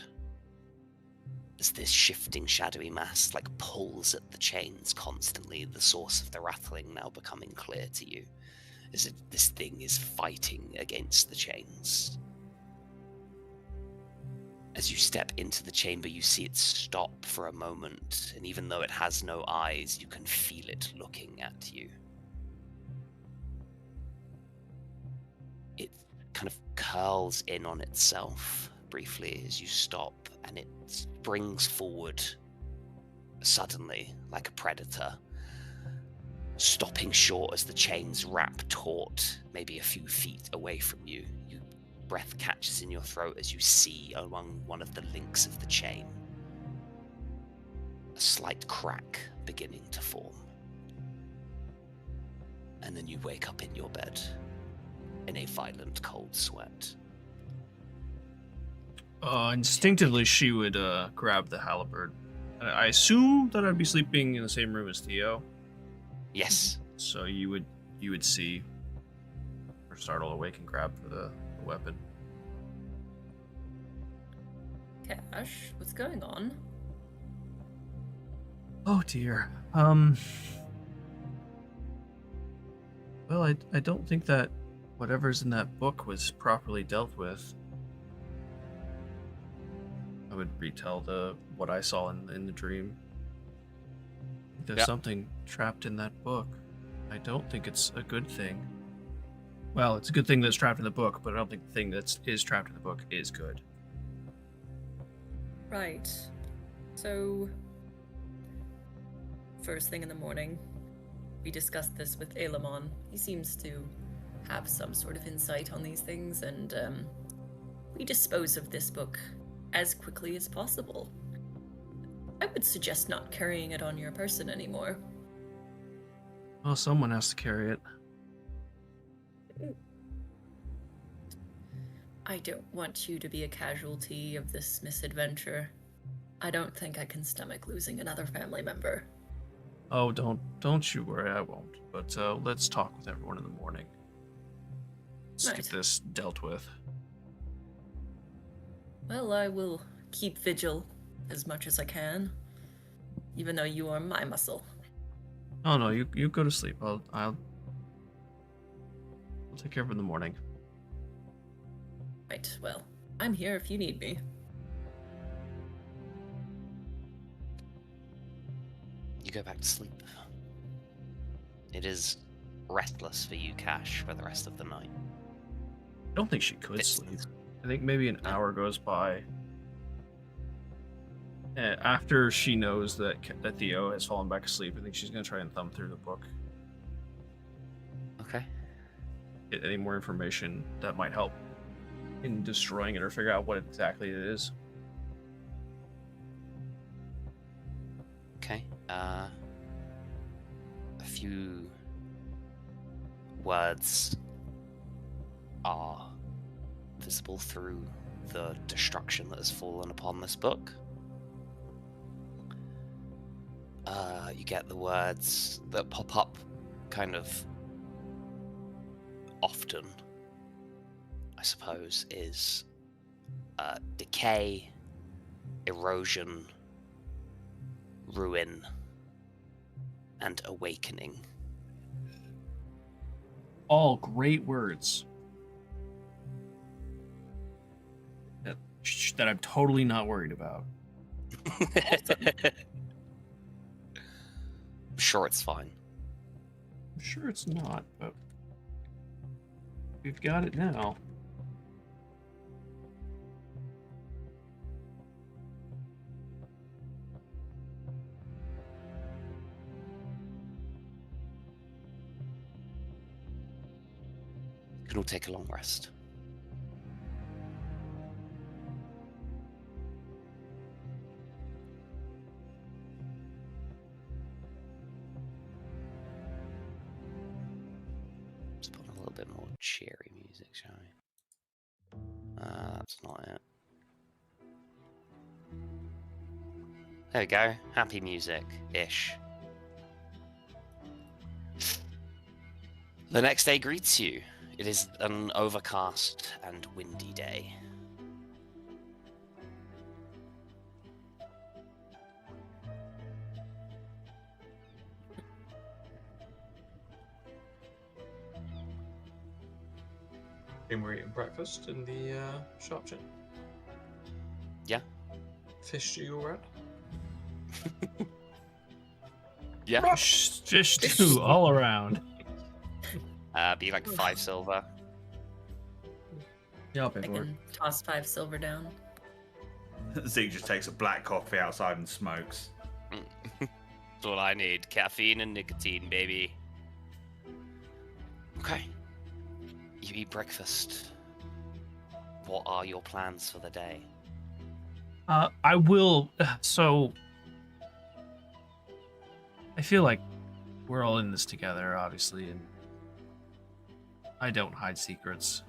Speaker 3: as this shifting, shadowy mass pulls at the chains constantly, the source of the rattling now becoming clear to you, as if this thing is fighting against the chains. As you step into the chamber, you see it stop for a moment, and even though it has no eyes, you can feel it looking at you. It kind of curls in on itself briefly as you stop, and it springs forward suddenly like a predator, stopping short as the chains wrap taut maybe a few feet away from you. Your breath catches in your throat as you see along one of the links of the chain a slight crack beginning to form. And then you wake up in your bed in a violent cold sweat.
Speaker 4: Instinctively, she would grab the halberd. I assume that I'd be sleeping in the same room as Theo.
Speaker 3: Yes.
Speaker 4: So you would see her startle awake and grab for the weapon.
Speaker 6: Cash, what's going on?
Speaker 4: Oh dear. Well, I don't think that whatever's in that book was properly dealt with. I would retell what I saw in the dream. There's something trapped in that book. I don't think it's a good thing. Well, it's a good thing that's trapped in the book, but I don't think the thing that is trapped in the book is good.
Speaker 6: Right. So, first thing in the morning, we discussed this with Elamon. He seems to have some sort of insight on these things, and we dispose of this book as quickly as possible. I would suggest not carrying it on your person anymore.
Speaker 4: Well, someone has to carry it.
Speaker 6: I don't want you to be a casualty of this misadventure. I don't think I can stomach losing another family member.
Speaker 4: Oh, don't you worry, I won't. But let's talk with everyone in the morning. Let's get this dealt with.
Speaker 6: Well, I will keep vigil as much as I can, even though you are my muscle.
Speaker 4: Oh no, you go to sleep. I'll take care of it in the morning.
Speaker 6: Right, well, I'm here if you need me.
Speaker 3: You go back to sleep. It is restless for you, Cash, for the rest of the night.
Speaker 4: I don't think she could sleep. I think maybe an hour goes by. After she knows that Theo has fallen back asleep, I think she's going to try and thumb through the book.
Speaker 3: Okay.
Speaker 4: Get any more information that might help in destroying it or figure out what exactly it is.
Speaker 3: Okay. A few words are visible through the destruction that has fallen upon this book. You get the words that pop up kind of often, I suppose, is decay, erosion, ruin, and awakening.
Speaker 4: All great words that I'm totally not worried about.
Speaker 3: I'm sure it's fine.
Speaker 4: I'm sure it's not, but we've got it now.
Speaker 3: You can all take a long rest. cheery music, shall we? That's not it. There we go. Happy music-ish. The next day greets you. It is an overcast and windy day.
Speaker 8: And we're eating breakfast in the shop chain.
Speaker 3: Yeah.
Speaker 8: Fish stew all right?
Speaker 3: Yeah.
Speaker 4: Fish stew all around.
Speaker 3: Be like 5 silver.
Speaker 4: Yeah, I'll pay
Speaker 6: I
Speaker 4: for it.
Speaker 6: can toss 5 silver down.
Speaker 5: Zeke just takes a black coffee outside and smokes.
Speaker 3: That's all I need. Caffeine and nicotine, baby. Okay. You eat breakfast. What are your plans for the day?
Speaker 4: I will. So, I feel like we're all in this together, obviously, and I don't hide secrets.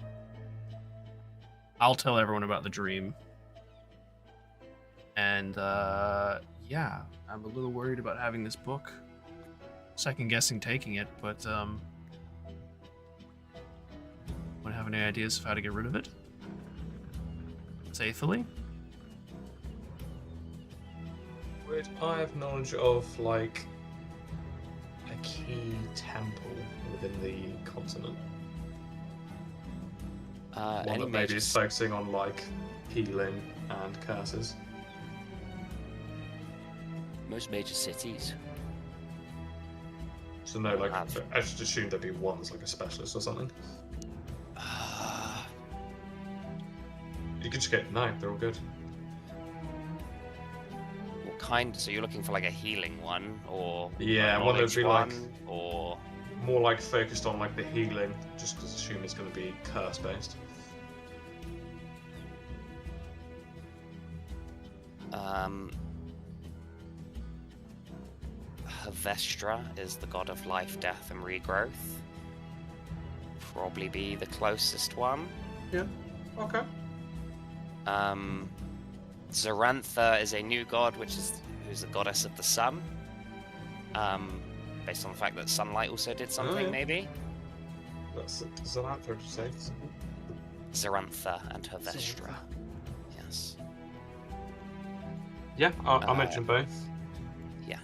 Speaker 4: I'll tell everyone about the dream. And, yeah, I'm a little worried about having this book. Second guessing taking it, but, want to have any ideas of how to get rid of it? Safely?
Speaker 8: Would I have knowledge of, like, a key temple within the continent? One
Speaker 3: Any
Speaker 8: that maybe
Speaker 3: major
Speaker 8: is focusing on, like, healing and curses?
Speaker 3: most major cities.
Speaker 8: So no, like,
Speaker 3: Have.
Speaker 8: I just assumed there'd be one that's like a specialist or something. You could just get, no, they're all good.
Speaker 3: What kind? So you're looking for like a healing one, or
Speaker 8: Yeah,
Speaker 3: a
Speaker 8: one that'd
Speaker 3: knowledge
Speaker 8: be like
Speaker 3: one, or
Speaker 8: more like focused on like the healing, just because I assume it's going to be curse based.
Speaker 3: Vestra is the god of life, death, and regrowth. Probably be the closest one.
Speaker 8: Yeah. Okay.
Speaker 3: Zarantha is a new god, who's the goddess of the sun. Based on the fact that sunlight also did something,
Speaker 8: yeah.
Speaker 3: maybe.
Speaker 8: That's Zanatha, would you say?
Speaker 3: Zarantha and her Vestra.
Speaker 8: Zarantha.
Speaker 3: Yes.
Speaker 8: Yeah, I'll mention both.
Speaker 3: Yeah.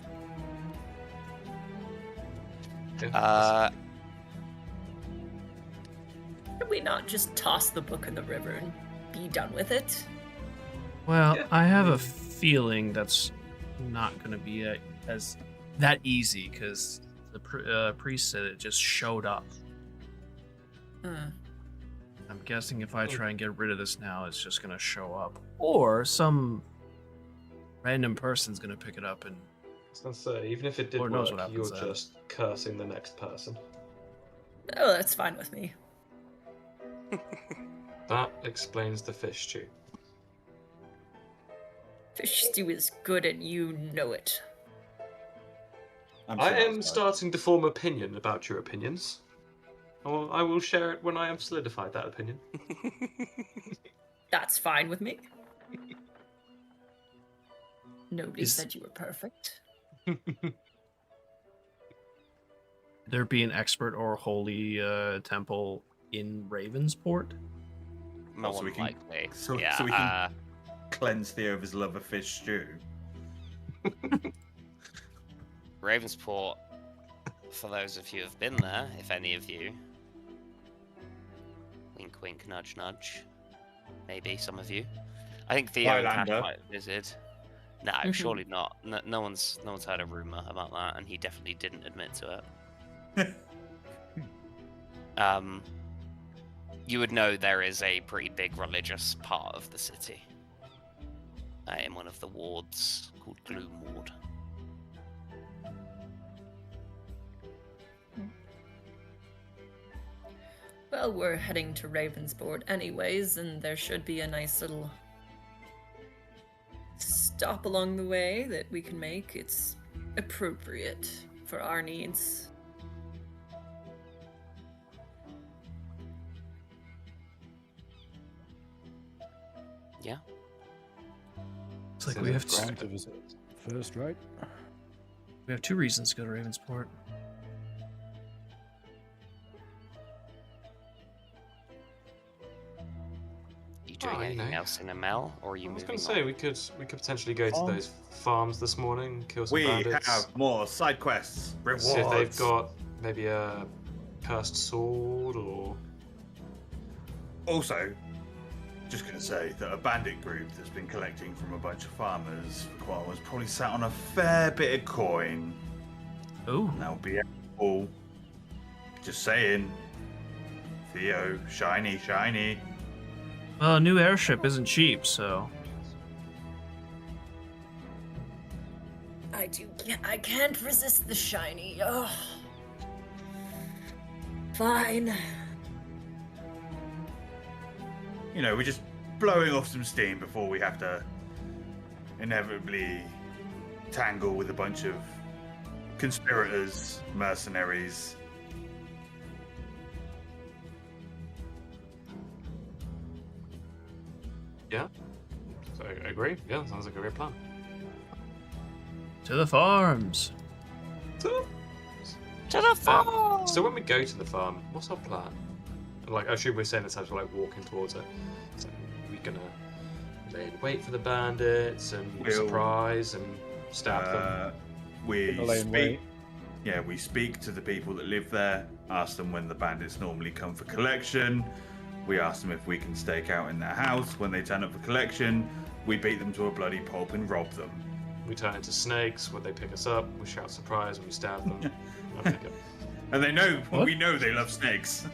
Speaker 8: Yeah.
Speaker 6: Could we not just toss the book in the river and be done with it?
Speaker 4: Well,
Speaker 8: Yeah.
Speaker 4: I have a feeling that's not going to be as that easy because the priest said it just showed up. I'm guessing if I try and get rid of this now, it's just going to show up, or some random person's going to pick it up and.
Speaker 8: I was gonna say, even if it did
Speaker 4: Lord knows
Speaker 8: work,
Speaker 4: what
Speaker 8: you're
Speaker 4: happens then.
Speaker 8: just cursing the next person.
Speaker 6: Oh, that's fine with me.
Speaker 8: That explains the fish stew.
Speaker 6: Fish stew is good and you know it.
Speaker 5: I'm
Speaker 8: I
Speaker 5: sure
Speaker 8: am
Speaker 5: that's
Speaker 8: starting to form opinion about your opinions. I will share it when I have solidified that opinion.
Speaker 6: That's fine with me. Nobody
Speaker 4: Is-
Speaker 6: said you were perfect.
Speaker 4: There be an expert or holy temple in Ravensport?
Speaker 3: More
Speaker 5: So we
Speaker 3: than
Speaker 5: can-
Speaker 3: likely.
Speaker 5: so we
Speaker 3: yeah.
Speaker 5: can- Cleanse Theo of his love of fish stew.
Speaker 3: Ravensport, for those of you who have been there, if any of you. Wink, wink, nudge, nudge. Maybe some of you. I think Theo and Cash
Speaker 5: Highlander.
Speaker 3: might visit. No, surely not. No one's heard a rumor about that, and he definitely didn't admit to it. You would know there is a pretty big religious part of the city. In one of the wards called Gloom Ward.
Speaker 6: Well, we're heading to Ravensport anyways, and there should be a nice little stop along the way that we can make. It's appropriate for our needs.
Speaker 3: Yeah.
Speaker 4: It's like
Speaker 2: So
Speaker 4: we have
Speaker 2: that's
Speaker 7: Time to visit first, right?
Speaker 4: we have 2 reasons to go to Ravensport.
Speaker 3: You doing
Speaker 2: Oh, you
Speaker 3: anything
Speaker 2: know.
Speaker 3: else in Amel, or are you
Speaker 2: I was
Speaker 3: moving
Speaker 2: going to say
Speaker 3: on?
Speaker 2: we could potentially go to
Speaker 7: Farm?
Speaker 2: those farms this morning, kill some
Speaker 5: We
Speaker 2: bandits.
Speaker 5: have more side quests, rewards.
Speaker 2: See if they've got maybe a cursed sword or.
Speaker 5: Also, just going to say that a bandit group that's been collecting from a bunch of farmers for quite a while has probably sat on a fair bit of coin.
Speaker 4: Oh,
Speaker 5: And that'll be all. Just saying. Theo, shiny, shiny.
Speaker 4: well, a new airship isn't cheap, so
Speaker 6: I can't resist the shiny. Oh. Fine.
Speaker 5: You know, we're just blowing off some steam before we have to inevitably tangle with a bunch of conspirators, mercenaries.
Speaker 2: Yeah. So I agree. Yeah, sounds like a great plan.
Speaker 4: to the farms.
Speaker 3: To the farm!
Speaker 2: So when we go to the farm, what's our plan? Like, I assume we're saying this as we're like walking towards it. So we're gonna lay in wait for the bandits and
Speaker 5: We'll,
Speaker 2: surprise and stab them.
Speaker 5: We
Speaker 7: Gonna lay in
Speaker 5: speak.
Speaker 7: wait.
Speaker 5: Yeah, we speak to the people that live there. Ask them when the bandits normally come for collection. We ask them if we can stake out in their house when they turn up for collection. We beat them to a bloody pulp and rob them.
Speaker 2: We turn into snakes when they pick us up. We shout surprise and we stab them. I think it-
Speaker 5: And they know
Speaker 4: What?
Speaker 5: we know they love snakes.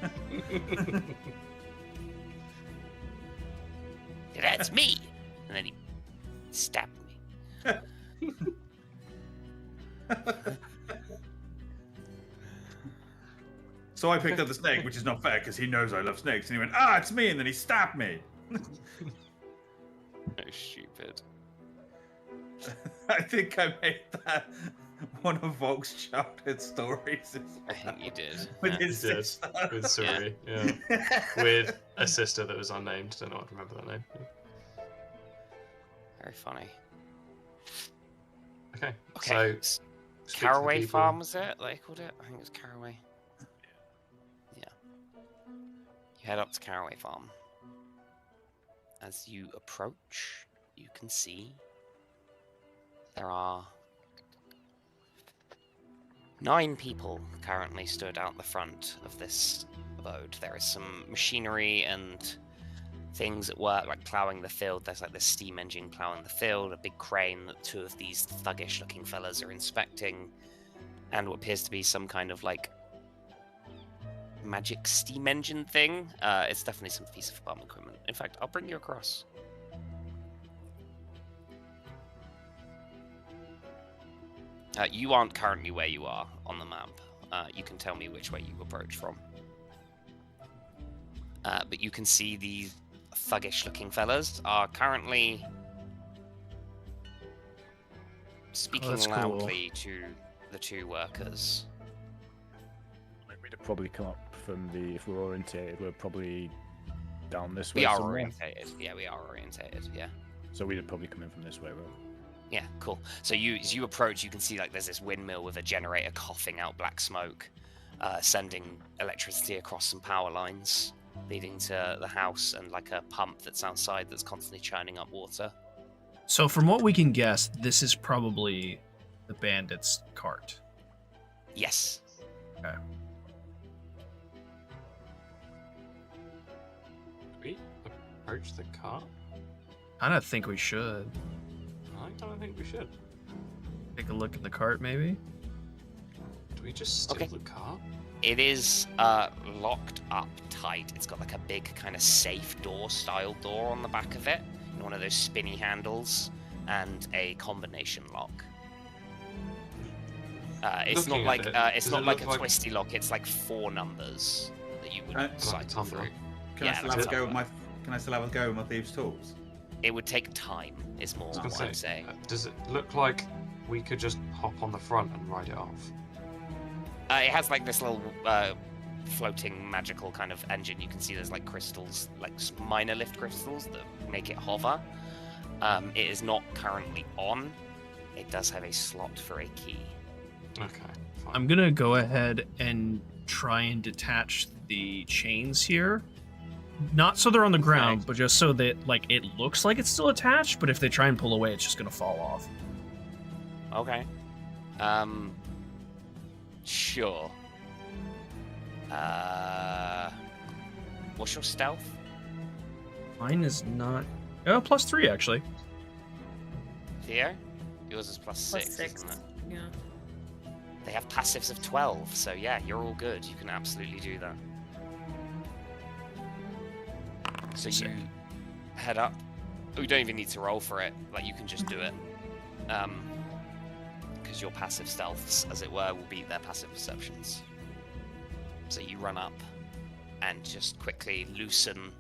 Speaker 3: That's me! And then he stabbed me.
Speaker 5: So I picked up the snake, which is not fair because he knows I love snakes. And he went, "Ah, it's me!" And then he stabbed me.
Speaker 3: Oh, stupid.
Speaker 5: I think I made that one of Volk's childhood stories.
Speaker 3: I think you did.
Speaker 5: With
Speaker 3: Yeah.
Speaker 5: his
Speaker 2: He did,
Speaker 5: sister.
Speaker 2: with Suri, yeah. With a sister that was unnamed. Don't know what to remember that name.
Speaker 3: Very funny.
Speaker 2: Okay.
Speaker 3: Okay.
Speaker 2: So
Speaker 3: s-
Speaker 2: speak to the
Speaker 3: Caraway
Speaker 2: people.
Speaker 3: Farm, was it? They called it? I think it was Caraway. Yeah. You head up to Caraway Farm. As you approach, you can see there are 9 people currently stood out the front of this abode. There is some machinery and things at work, like ploughing the field. There's like this steam engine ploughing the field, a big crane that 2 of these thuggish looking fellas are inspecting, and what appears to be some kind of like magic steam engine thing. It's definitely some piece of farm equipment. In fact, I'll bring you across. You aren't currently where you are on the map. You can tell me which way you approach from. But you can see these thuggish-looking fellas are currently speaking
Speaker 4: that's cool.
Speaker 3: loudly to the 2 workers.
Speaker 7: We'd probably come up from the. If we're orientated, we're probably down this way.
Speaker 3: We are
Speaker 7: somewhere.
Speaker 3: orientated. Yeah, we are orientated. Yeah.
Speaker 7: So we'd probably come in from this way, right?
Speaker 3: Yeah, cool. So as you approach, you can see like there's this windmill with a generator coughing out black smoke, sending electricity across some power lines leading to the house, and like a pump that's outside that's constantly churning up water.
Speaker 4: So from what we can guess, this is probably the bandits' cart.
Speaker 3: Yes.
Speaker 4: Okay.
Speaker 2: we approach the car?
Speaker 4: I don't think we should.
Speaker 2: I don't think we should.
Speaker 4: Take a look at the cart, maybe?
Speaker 2: Do we just steal
Speaker 3: Okay.
Speaker 2: the car?
Speaker 3: It is locked up tight. It's got like a big kind of safe door style door on the back of it, and one of those spinny handles, and a combination lock. It's
Speaker 2: Looking
Speaker 3: not
Speaker 2: at
Speaker 3: like
Speaker 2: it,
Speaker 3: it's
Speaker 2: does
Speaker 3: not
Speaker 2: it
Speaker 3: like
Speaker 2: look
Speaker 3: a
Speaker 2: like-
Speaker 3: twisty lock. It's like 4 numbers that you would
Speaker 5: Like a
Speaker 3: cycle
Speaker 2: tumbler.
Speaker 3: through.
Speaker 5: Can
Speaker 3: Yeah,
Speaker 5: I still
Speaker 3: that's
Speaker 5: have a go with
Speaker 3: how it
Speaker 5: my? Can I still have a go with my thieves' tools?
Speaker 3: It would take time. Is more
Speaker 2: I was
Speaker 3: what
Speaker 2: gonna
Speaker 3: I'm
Speaker 2: say,
Speaker 3: saying.
Speaker 2: does it look like we could just hop on the front and ride it off?
Speaker 3: It has like this little floating magical kind of engine. You can see there's like crystals, like minor lift crystals that make it hover. It is not currently on. It does have a slot for a key.
Speaker 2: Okay. Fine.
Speaker 4: I'm gonna go ahead and try and detach the chains here. Not so they're on the ground, but just so that like it looks like it's still attached, but if they try and pull away, it's just gonna fall off.
Speaker 3: Okay. Sure. What's your stealth?
Speaker 4: Mine is not +3 actually.
Speaker 3: Theo? Yours is +6,
Speaker 6: +6.
Speaker 3: isn't it?
Speaker 6: Yeah.
Speaker 3: They have passives of 12, so yeah, you're all good. You can absolutely do that. So
Speaker 4: Sick.
Speaker 3: you head up. Oh, you don't even need to roll for it. Like, you can just do it. Because your passive stealths, as it were, will beat their passive perceptions. So you run up and just quickly loosen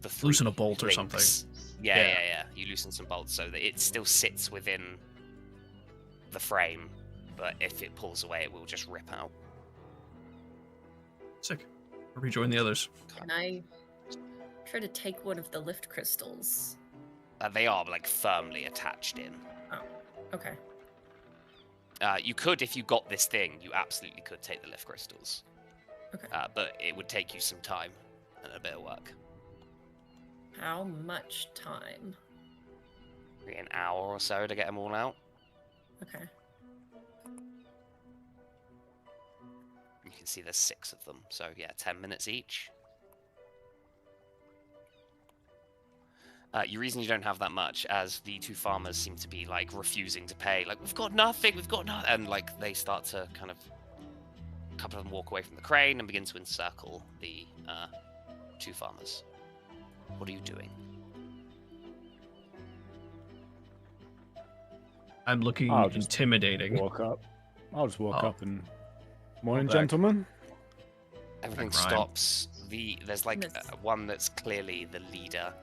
Speaker 3: the
Speaker 4: Loosen a
Speaker 3: three
Speaker 4: bolt or
Speaker 3: links.
Speaker 4: something.
Speaker 3: Yeah. You loosen some bolts so that it still sits within the frame, but if it pulls away, it will just rip out.
Speaker 4: Sick. I'll rejoin the others.
Speaker 6: Can I try to take one of the lift crystals?
Speaker 3: They are like firmly attached in.
Speaker 6: Oh, okay.
Speaker 3: You could, if you got this thing, you absolutely could take the lift crystals.
Speaker 6: Okay.
Speaker 3: But it would take you some time and a bit of work.
Speaker 6: How much time?
Speaker 3: Maybe an hour or so to get them all out.
Speaker 6: Okay.
Speaker 3: You can see there's 6 of them, so yeah, 10 minutes each. Your reason you don't have that much, as the 2 farmers seem to be like refusing to pay, like, we've got nothing, and like they start to kind of, a couple of them walk away from the crane and begin to encircle the 2 farmers. What are you doing?
Speaker 4: I'm looking
Speaker 7: I'll just
Speaker 4: intimidating.
Speaker 7: Walk up. I'll just walk
Speaker 4: Oh.
Speaker 7: up and... Morning,
Speaker 4: back.
Speaker 7: gentlemen.
Speaker 3: Everything
Speaker 4: Like rhyme.
Speaker 3: stops. There's like one that's clearly the leader.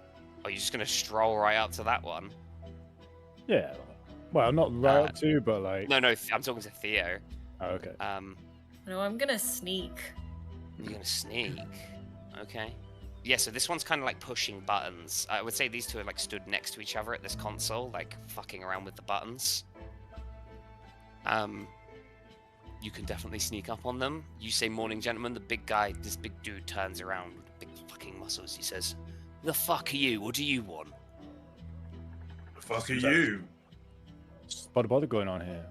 Speaker 3: Are you just gonna stroll right up to that one?
Speaker 7: Yeah. Well, not right up to, but like...
Speaker 3: No, I'm talking to Theo.
Speaker 7: Oh, okay.
Speaker 6: No, I'm gonna sneak.
Speaker 3: You're gonna sneak. Okay. Yeah, so this one's kind of like pushing buttons. I would say these two are like stood next to each other at this console, like fucking around with the buttons. You can definitely sneak up on them. You say, morning, gentlemen. The big guy, this big dude turns around with big fucking muscles. He says, the fuck are you? What do you want?
Speaker 5: The fuck are you?
Speaker 7: What's bother going on here?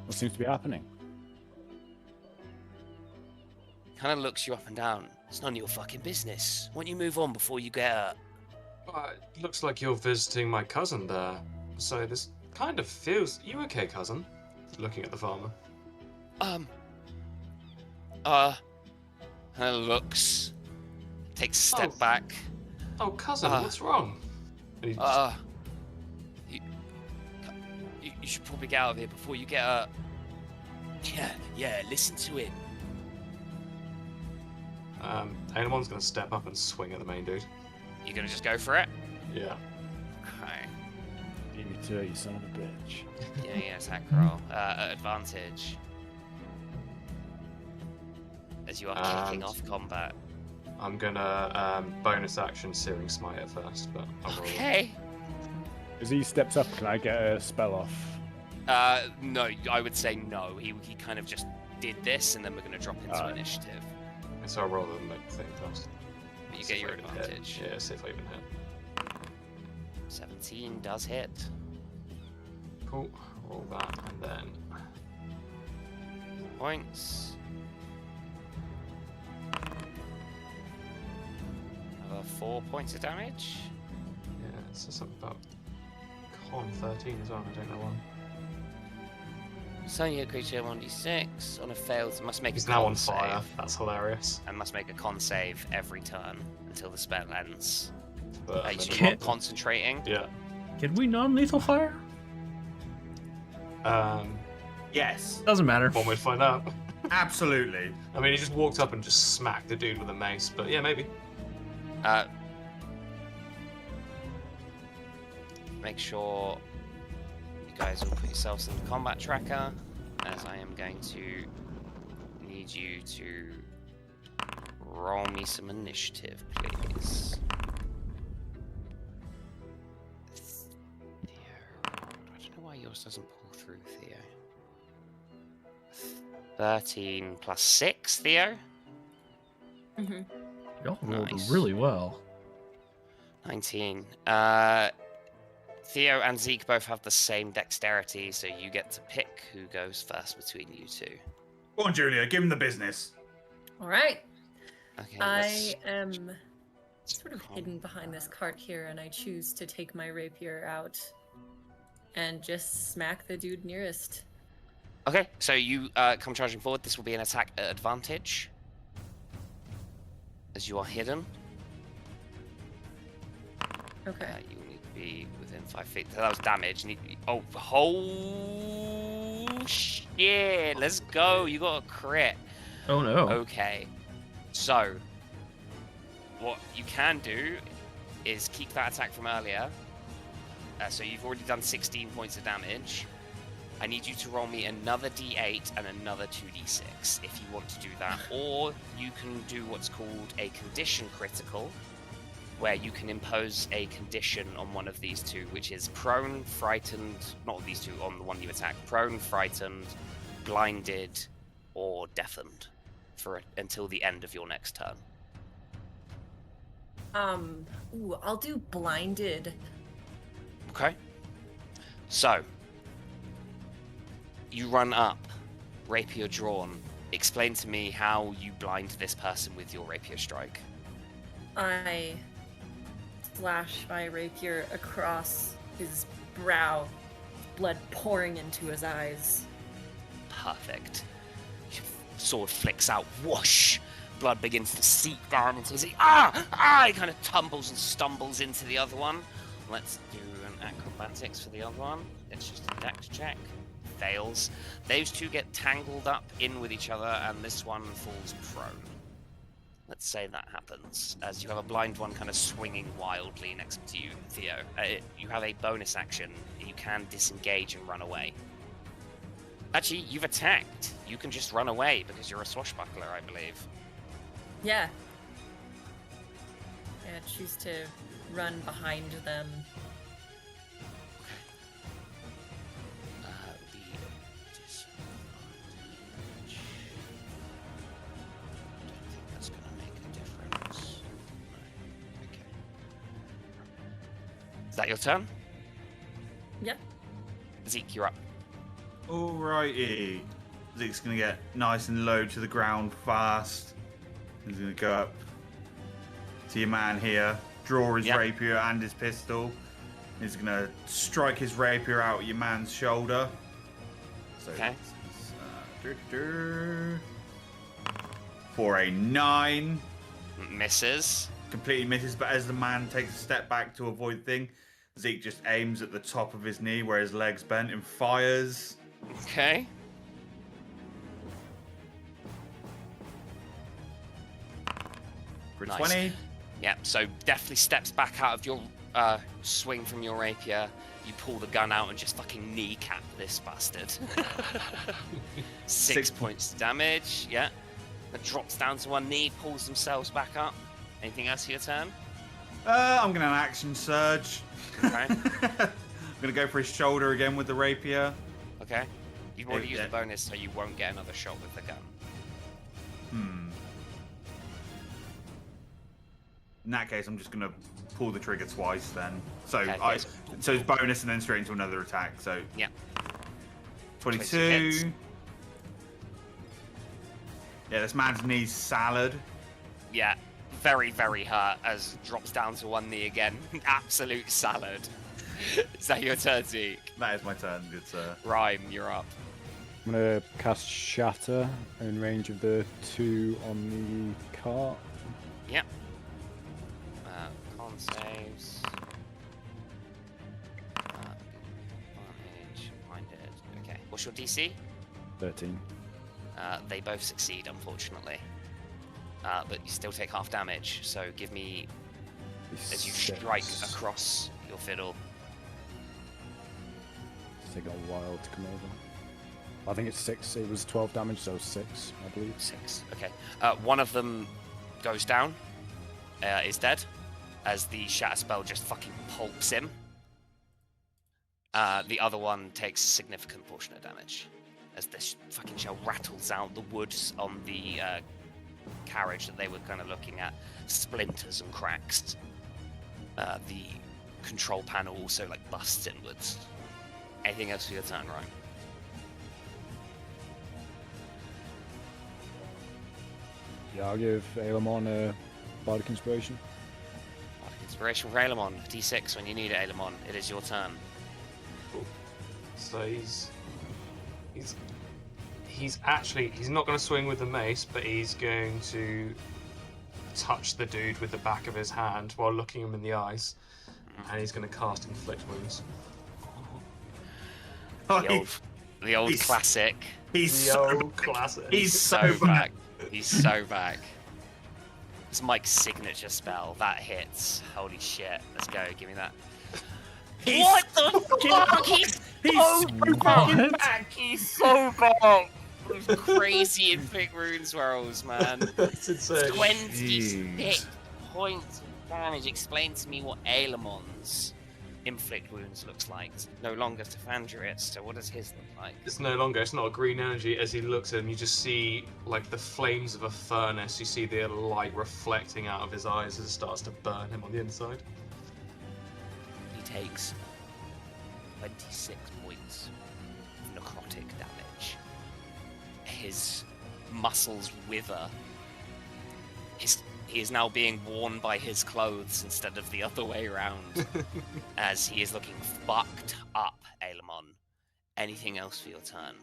Speaker 7: What seems to be happening?
Speaker 3: Kind of looks you up and down. It's none of your fucking business. Why don't you move on before you get hurt?
Speaker 2: It looks like you're visiting my cousin there. So this kind of feels... You okay, cousin? Looking at the farmer.
Speaker 3: Kind of looks. Takes a step back.
Speaker 2: Oh, cousin, what's wrong? And he
Speaker 3: You should probably get out of here before you get hurt. Yeah, listen to it.
Speaker 2: Anyone's gonna step up and swing at the main dude.
Speaker 3: You gonna just go for it?
Speaker 2: Yeah.
Speaker 3: Okay.
Speaker 7: Beat me to it, you son of a bitch.
Speaker 3: Yeah, attack roll. At advantage. As you are kicking off combat.
Speaker 2: I'm gonna bonus action Searing Smite at first, but I'll roll.
Speaker 3: Okay.
Speaker 7: As he steps up, can I get a spell off?
Speaker 3: No, I would say no. He kind of just did this, and then we're gonna drop into initiative.
Speaker 2: So I'll roll the thing first.
Speaker 3: But you
Speaker 2: See
Speaker 3: get
Speaker 2: if
Speaker 3: your
Speaker 2: I even
Speaker 3: advantage.
Speaker 2: hit. Yeah, see if I even hit.
Speaker 3: 17 does hit.
Speaker 2: Cool. Roll that, and then...
Speaker 3: Points. Another 4 points of damage.
Speaker 2: Yeah, it says something about con 13 as well, I don't know why.
Speaker 3: Suddenly a creature 1d6 on a failed must make
Speaker 2: He's
Speaker 3: a
Speaker 2: now
Speaker 3: con
Speaker 2: on fire.
Speaker 3: save,
Speaker 2: That's hilarious.
Speaker 3: and must make a con save every turn until the spell ends.
Speaker 2: But
Speaker 3: So
Speaker 4: Can't-
Speaker 3: you're not concentrating.
Speaker 2: yeah.
Speaker 4: Can we non-lethal fire?
Speaker 5: Yes.
Speaker 4: Doesn't matter.
Speaker 2: One way to find out.
Speaker 5: Absolutely.
Speaker 2: I mean, he just walked up and just smacked the dude with a mace, but yeah, maybe.
Speaker 3: Make sure you guys will put yourselves in the combat tracker, as I am going to need you to roll me some initiative, please. Theo. I don't know why yours doesn't pull through, Theo. 13 plus 6, Theo.
Speaker 6: Mm-hmm.
Speaker 4: Y'all rolled
Speaker 3: Nice.
Speaker 4: really well.
Speaker 3: 19. Theo and Zeke both have the same dexterity, so you get to pick who goes first between you two.
Speaker 5: Go on, Julia, give him the business.
Speaker 6: All right.
Speaker 3: Okay,
Speaker 6: I am sort of hidden behind this cart here, and I choose to take my rapier out and just smack the dude nearest.
Speaker 3: Okay, so you come charging forward. This will be an attack at advantage, as you are hidden.
Speaker 6: Okay.
Speaker 3: You will need to be within 5 feet. So that was damage. Oh shit! Let's go. You got a crit.
Speaker 4: Oh no.
Speaker 3: Okay. So, what you can do is keep that attack from earlier. So you've already done 16 points of damage. I need you to roll me another d8 and another 2d6 if you want to do that. Or you can do what's called a condition critical, where you can impose a condition on one of these two, which is prone, frightened, not these two, on the one you attack, prone, frightened, blinded, or deafened until the end of your next turn.
Speaker 6: Ooh, I'll do blinded.
Speaker 3: Okay. So, you run up, rapier drawn. Explain to me how you blind this person with your rapier strike.
Speaker 6: I slash my rapier across his brow, blood pouring into his eyes.
Speaker 3: Perfect. Sword flicks out, whoosh! Blood begins to seep down into his... Ah! He kind of tumbles and stumbles into the other one. Let's do an acrobatics for the other one. It's just a dex check. Fails. Those two get tangled up in with each other, and this one falls prone. Let's say that happens, as you have a blind one kind of swinging wildly next to you, Theo. You have a bonus action. You can disengage and run away. Actually, you've attacked. You can just run away because you're a swashbuckler, I believe.
Speaker 6: Yeah. Yeah, choose to run behind them.
Speaker 3: That's going to make a difference. Okay. Is that your turn?
Speaker 6: Yeah.
Speaker 3: Zeke, you're up.
Speaker 5: Alrighty. Zeke's gonna get nice and low to the ground fast. He's gonna go up to your man here, draw his rapier and his pistol. He's gonna strike his rapier out at your man's shoulder. So
Speaker 3: okay.
Speaker 5: For a 9.
Speaker 3: Misses.
Speaker 5: Completely misses, but as the man takes a step back to avoid the thing, Zeke just aims at the top of his knee where his leg's bent and fires.
Speaker 3: Okay.
Speaker 5: For
Speaker 3: nice.
Speaker 5: 20.
Speaker 3: Yeah, so definitely steps back out of your swing from your rapier. You pull the gun out and just fucking kneecap this bastard. 6 points damage, yeah. It drops down to one knee, pulls themselves back up. Anything else for your turn?
Speaker 5: I'm gonna action surge.
Speaker 3: Okay.
Speaker 5: I'm gonna go for his shoulder again with the rapier.
Speaker 3: Okay. You've already used the bonus, so you won't get another shot with the gun.
Speaker 5: In that case, I'm just gonna pull the trigger twice then. So
Speaker 3: okay,
Speaker 5: so it's bonus and then straight into another attack. So
Speaker 3: yeah.
Speaker 5: 22. Yeah, this man's knee's salad.
Speaker 3: Yeah, very, very hurt as drops down to one knee again. Absolute salad. Is that your turn, Zeke?
Speaker 5: That is my turn, good sir.
Speaker 3: Rhyme, you're up.
Speaker 7: I'm gonna cast Shatter in range of the 2 on the cart.
Speaker 3: Yep. Con saves. Advantage, blinded. Okay. What's your DC?
Speaker 7: 13.
Speaker 3: They both succeed, unfortunately. But you still take half damage, so give me... as you strike across your fiddle.
Speaker 7: It's taking a while to come over. I think it's 6. It was 12 damage, so 6, I believe.
Speaker 3: 6. Okay. One of them goes down, is dead, as the shatter spell just fucking pulps him. The other one takes a significant portion of damage, as this fucking shell rattles out. The wood on the carriage that they were kind of looking at splinters and cracks. The control panel also like busts inwards. Anything else for your turn, right?
Speaker 7: Yeah, I'll give Ailemon a Bardic Inspiration.
Speaker 3: Bardic Inspiration for Ailemon. D6 when you need it, Ailemon. It is your turn.
Speaker 2: Cool. So he's not going to swing with the mace, but he's going to touch the dude with the back of his hand while looking him in the eyes, and he's going to cast Inflict Wounds.
Speaker 3: The old classic.
Speaker 5: He's
Speaker 2: The
Speaker 5: so
Speaker 2: old classic.
Speaker 5: He's so
Speaker 3: back. He's so back. It's Mike's signature spell. That hits. Holy shit. Let's go. Give me that. What the fuck? He's so fucking back. He's so back. Those crazy Inflict Rune swirls, man.
Speaker 2: It's insane.
Speaker 3: 26 points of damage. Explain to me what Ailemon's Inflict Wounds looks like. It's no longer Tefandrius, so what does his look like?
Speaker 2: It's no longer, it's not a green energy. As he looks at him, you just see like the flames of a furnace. You see the light reflecting out of his eyes as it starts to burn him on the inside.
Speaker 3: He takes 26 points of necrotic damage. His muscles wither. He is now being worn by his clothes instead of the other way around, as he is looking fucked up, Ailemon. Anything else for your turn?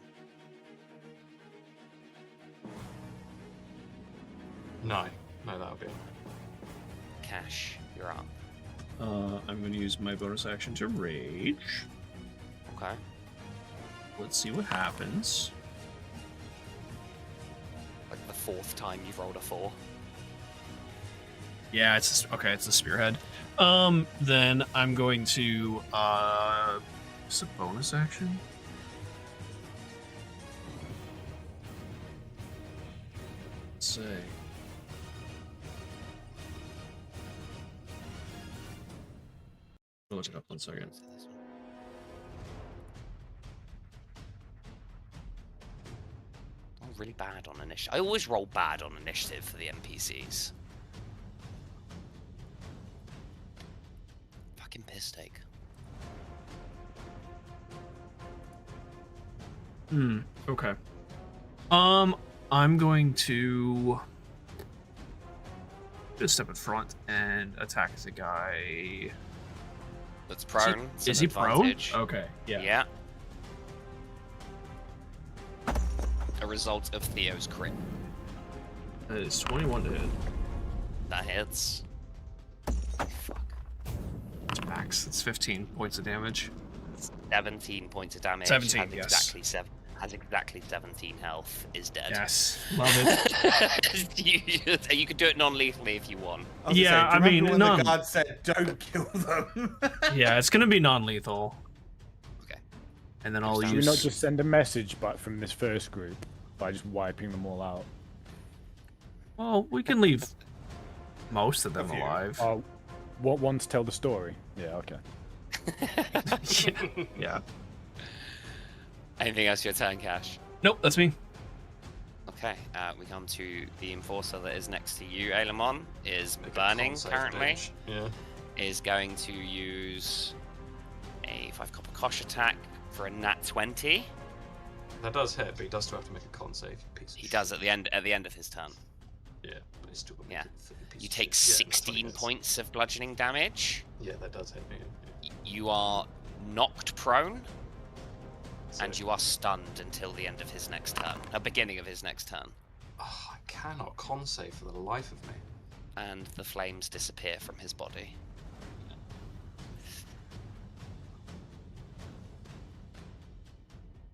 Speaker 2: No, that'll be it.
Speaker 3: Cash, you're up.
Speaker 4: I'm going to use my bonus action to rage.
Speaker 3: Okay.
Speaker 4: Let's see what happens.
Speaker 3: Like the 4th time you've rolled a 4.
Speaker 4: Yeah, it's a spearhead. Then I'm going to it's a bonus action. Let's see. I'll look it up 1 second.
Speaker 3: I'm really bad on initiative. I always roll bad on initiative for the NPCs. Fucking piss take.
Speaker 4: Okay. I'm going to just step in front and attack the guy.
Speaker 3: That's prone.
Speaker 4: Is he prone? Okay, yeah.
Speaker 3: Yeah. A result of Theo's crit.
Speaker 4: That is 21 to hit.
Speaker 3: That hits. Fuck.
Speaker 4: It's max. It's 15 points of damage.
Speaker 3: 17 points of damage.
Speaker 4: 17,
Speaker 3: has
Speaker 4: yes.
Speaker 3: Has exactly 17 health. Is dead.
Speaker 4: Yes, love it.
Speaker 3: You could do it non-lethally if you want.
Speaker 4: Yeah, I mean,
Speaker 5: when the guard said, "Don't kill them."
Speaker 4: Yeah, it's gonna be non-lethal.
Speaker 3: Okay.
Speaker 4: And then I'll
Speaker 7: Should we
Speaker 4: use.
Speaker 7: not just send a message back from this first group by just wiping them all out?
Speaker 4: Well, we can leave most of them
Speaker 5: A few.
Speaker 4: alive.
Speaker 7: Oh, what one to tell the story? Yeah, okay.
Speaker 4: Yeah.
Speaker 3: Anything else for your turn, Cash?
Speaker 4: Nope, that's me.
Speaker 3: Okay, we come to the enforcer that is next to you, Ailemon, is
Speaker 2: Make a
Speaker 3: burning
Speaker 2: con save,
Speaker 3: currently.
Speaker 2: bitch. Yeah.
Speaker 3: Is going to use a 5 copper kosh attack for a nat 20.
Speaker 2: That does hit, but he does still have to make a con save. Piece of
Speaker 3: He
Speaker 2: shit.
Speaker 3: does at the end of his turn.
Speaker 2: Yeah, but he's still gonna
Speaker 3: Yeah.
Speaker 2: make it a piece
Speaker 3: You
Speaker 2: of
Speaker 3: take
Speaker 2: shit. Yeah, that's what
Speaker 3: 16
Speaker 2: it is.
Speaker 3: points of bludgeoning damage.
Speaker 2: Yeah, that does hit me.
Speaker 3: You are knocked prone,
Speaker 2: So,
Speaker 3: and you are stunned until the end of his next turn. Beginning of his next turn.
Speaker 2: I cannot con save for the life of me.
Speaker 3: And the flames disappear from his body.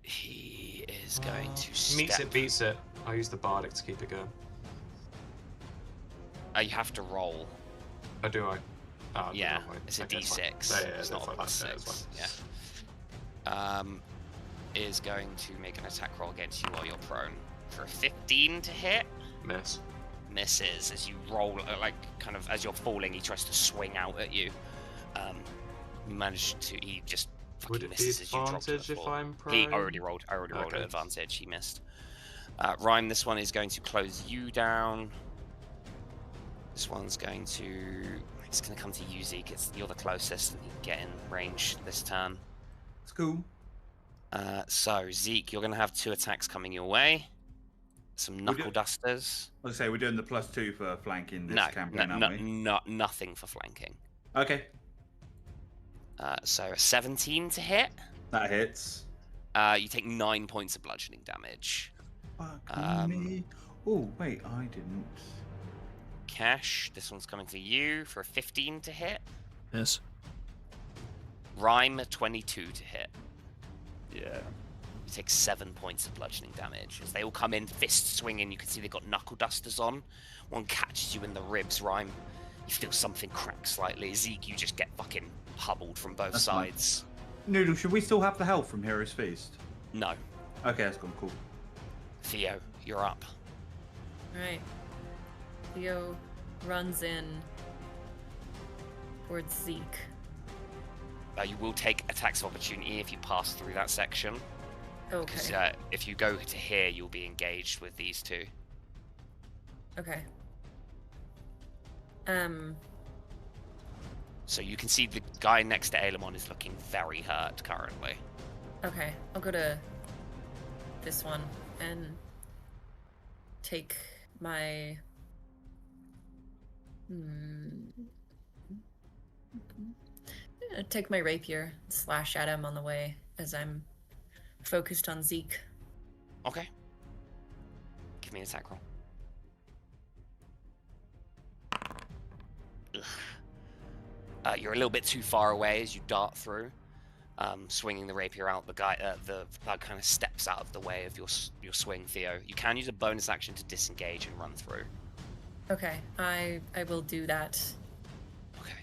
Speaker 3: He is going to
Speaker 2: Meets
Speaker 3: step.
Speaker 2: it, beats it. I use the bardic to keep it going.
Speaker 3: You have to roll.
Speaker 2: Oh, do I? Oh,
Speaker 3: Yeah,
Speaker 2: never mind.
Speaker 3: it's a
Speaker 2: Okay,
Speaker 3: D6.
Speaker 2: fine. Yeah,
Speaker 3: It's
Speaker 2: that's
Speaker 3: not a
Speaker 2: fine.
Speaker 3: plus
Speaker 2: Yeah, that's
Speaker 3: 6.
Speaker 2: fine.
Speaker 3: Yeah. is going to make an attack roll against you while you're prone for a 15 to hit.
Speaker 2: Miss.
Speaker 3: Misses as you roll, like kind of as you're falling. He tries to swing out at you. You manage to. He just
Speaker 2: Would
Speaker 3: fucking
Speaker 2: it be
Speaker 3: misses as you drop to the
Speaker 2: advantage if
Speaker 3: floor.
Speaker 2: I'm prone?
Speaker 3: He already rolled. I already rolled an advantage. He missed. Rhyme, this one is going to close you down. This one's going to. It's going to come to you, Zeke. You're the closest, and you can get in range this turn.
Speaker 5: It's cool.
Speaker 3: So Zeke, you're going to have 2 attacks coming your way. Some knuckle dusters.
Speaker 5: I was say we're doing the +2 for flanking this campaign, aren't we?
Speaker 3: Nothing for flanking.
Speaker 5: Okay.
Speaker 3: So a 17 to hit.
Speaker 5: That hits.
Speaker 3: You take 9 points of bludgeoning damage.
Speaker 5: Fuck me. Oh wait, I didn't.
Speaker 3: Cash, this one's coming for you for a 15 to hit.
Speaker 4: Miss.
Speaker 3: Rhyme, a 22 to hit.
Speaker 7: Yeah.
Speaker 3: You take 7 points of bludgeoning damage. As they all come in, fists swinging, you can see they've got knuckle dusters on. One catches you in the ribs, Rhyme. You feel something crack slightly. Zeke, you just get fucking pummeled from both sides.
Speaker 5: Noodle, should we still have the health from Hero's Feast?
Speaker 3: No.
Speaker 5: Okay, that's gone cool.
Speaker 3: Theo, you're up.
Speaker 6: Alright. Theo runs in towards Zeke.
Speaker 3: You will take attacks of opportunity if you pass through that section.
Speaker 6: Okay.
Speaker 3: Because if you go to here, you'll be engaged with these 2.
Speaker 6: Okay.
Speaker 3: So you can see the guy next to Aelemon is looking very hurt currently.
Speaker 6: Okay, I'll go to this one and take my... take my rapier, slash at him on the way as I'm focused on Zeke.
Speaker 3: Okay. Give me an attack roll. You're a little bit too far away as you dart through, swinging the rapier out. The thug kind of steps out of the way of your swing, Theo. You can use a bonus action to disengage and run through.
Speaker 6: Okay, I will do that.
Speaker 3: Okay,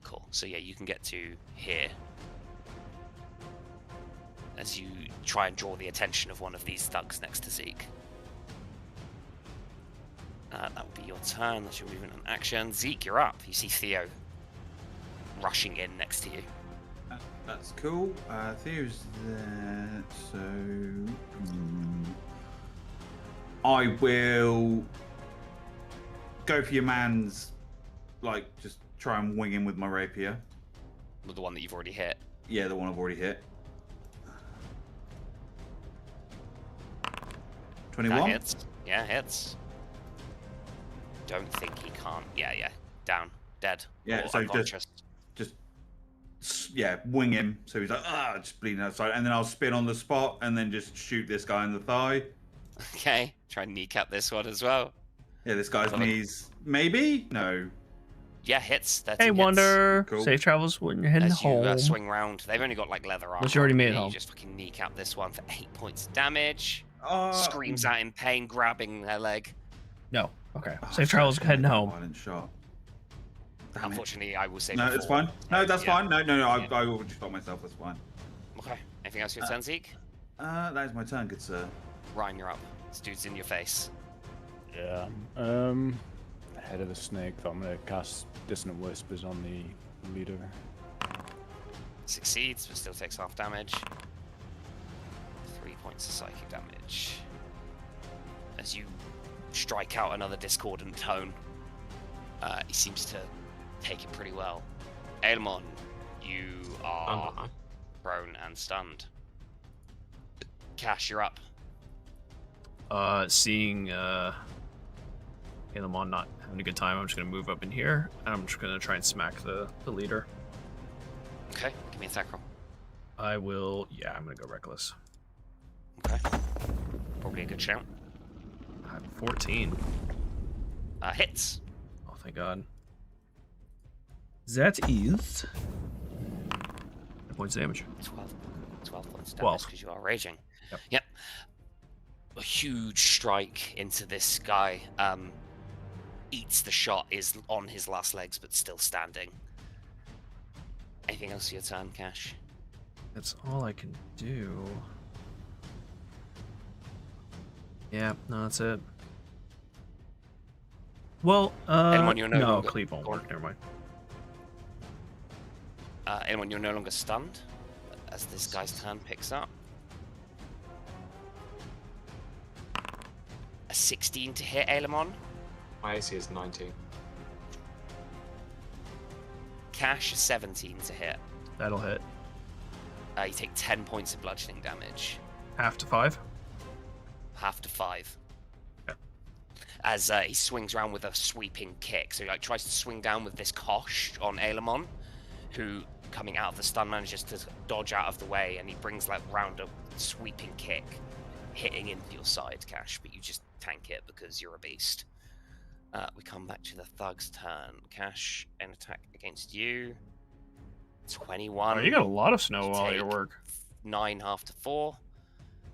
Speaker 3: cool. So yeah, you can get to here as you try and draw the attention of one of these thugs next to Zeke. That will be your turn. That's your movement and action. Zeke, you're up. You see Theo rushing in next to you.
Speaker 5: That's cool. Theo's there, so I will go for your man's, like, just try and wing him with my rapier.
Speaker 3: With the one that you've already hit.
Speaker 5: Yeah, the one I've already hit. 21.
Speaker 3: That hits. Yeah, hits. Don't think he can't. Yeah. Down. Dead.
Speaker 5: Yeah,
Speaker 3: or
Speaker 5: so
Speaker 3: unconscious.
Speaker 5: just wing him. So he's like, just bleeding outside. And then I'll spin on the spot and then just shoot this guy in the thigh.
Speaker 3: Okay. Try and kneecap this one as well.
Speaker 5: Yeah, this guy's knees. Maybe? No.
Speaker 3: Yeah, hits.
Speaker 4: Hey,
Speaker 3: hits.
Speaker 4: Wonder.
Speaker 5: Cool.
Speaker 4: Safe travels when you're heading
Speaker 3: As you
Speaker 4: home.
Speaker 3: swing round, they've only got like leather armor.
Speaker 4: Unless you already made it
Speaker 3: You
Speaker 4: home.
Speaker 3: just fucking kneecap this one for 8 points of damage.
Speaker 5: Oh,
Speaker 3: Screams out in pain, grabbing their leg.
Speaker 4: No. Okay. Safe travels heading home.
Speaker 5: Violent shot. Damn it.
Speaker 3: Unfortunately, I will say.
Speaker 5: No,
Speaker 3: before.
Speaker 5: it's fine. No, that's
Speaker 3: Yeah.
Speaker 5: fine. No,
Speaker 3: Yeah.
Speaker 5: I will just stop myself. That's fine.
Speaker 3: Okay. Anything else for your turn, Zeke?
Speaker 5: That is my turn, good sir.
Speaker 3: Ryan, you're up. This dude's in your face.
Speaker 7: Yeah. Head of the snake. I'm gonna cast Dissonant Whispers on the leader.
Speaker 3: Succeeds, but still takes half damage. 3 points of psychic damage. As you strike out another discordant tone, he seems to take it pretty well. Aelemon, you are prone and stunned. Cash, you're up.
Speaker 4: Seeing Aelemon not having a good time, I'm just gonna move up in here. And I'm just gonna try and smack the leader.
Speaker 3: Okay, give me an attack roll.
Speaker 4: I will. Yeah, I'm gonna go reckless.
Speaker 3: Okay. Probably a good shout.
Speaker 4: I have 14.
Speaker 3: Hits.
Speaker 4: Oh, thank God. That is 10 points of damage.
Speaker 3: 12 points of
Speaker 4: 12.
Speaker 3: damage because you are raging.
Speaker 4: Yep.
Speaker 3: A huge strike into this guy. Eats the shot, is on his last legs but still standing. Anything else for your turn, Cash?
Speaker 4: That's all I can do. Yeah, no, that's it. Well,
Speaker 3: Anyone you're no
Speaker 4: no,
Speaker 3: longer-
Speaker 4: cleave won't
Speaker 3: go on.
Speaker 4: work. Never mind.
Speaker 3: Anyone, you're no longer stunned as this guy's turn picks up. A 16 to hit, Ailemon.
Speaker 2: My AC is 19.
Speaker 3: Cash, a 17 to hit.
Speaker 4: That'll hit.
Speaker 3: You take 10 points of bludgeoning damage.
Speaker 4: Half to 5.
Speaker 3: Half to 5.
Speaker 4: Okay.
Speaker 3: As he swings around with a sweeping kick. So he like tries to swing down with this kosh on Ailemon, who, coming out of the stun, manages to dodge out of the way, and he brings like round a sweeping kick, hitting into your side, Cash, but you just tank it because you're a beast. We come back to the thug's turn. Cash, an attack against you. 21.
Speaker 4: Oh, you got a lot of snow
Speaker 3: You
Speaker 4: while your
Speaker 3: take
Speaker 4: work.
Speaker 3: 9 after 4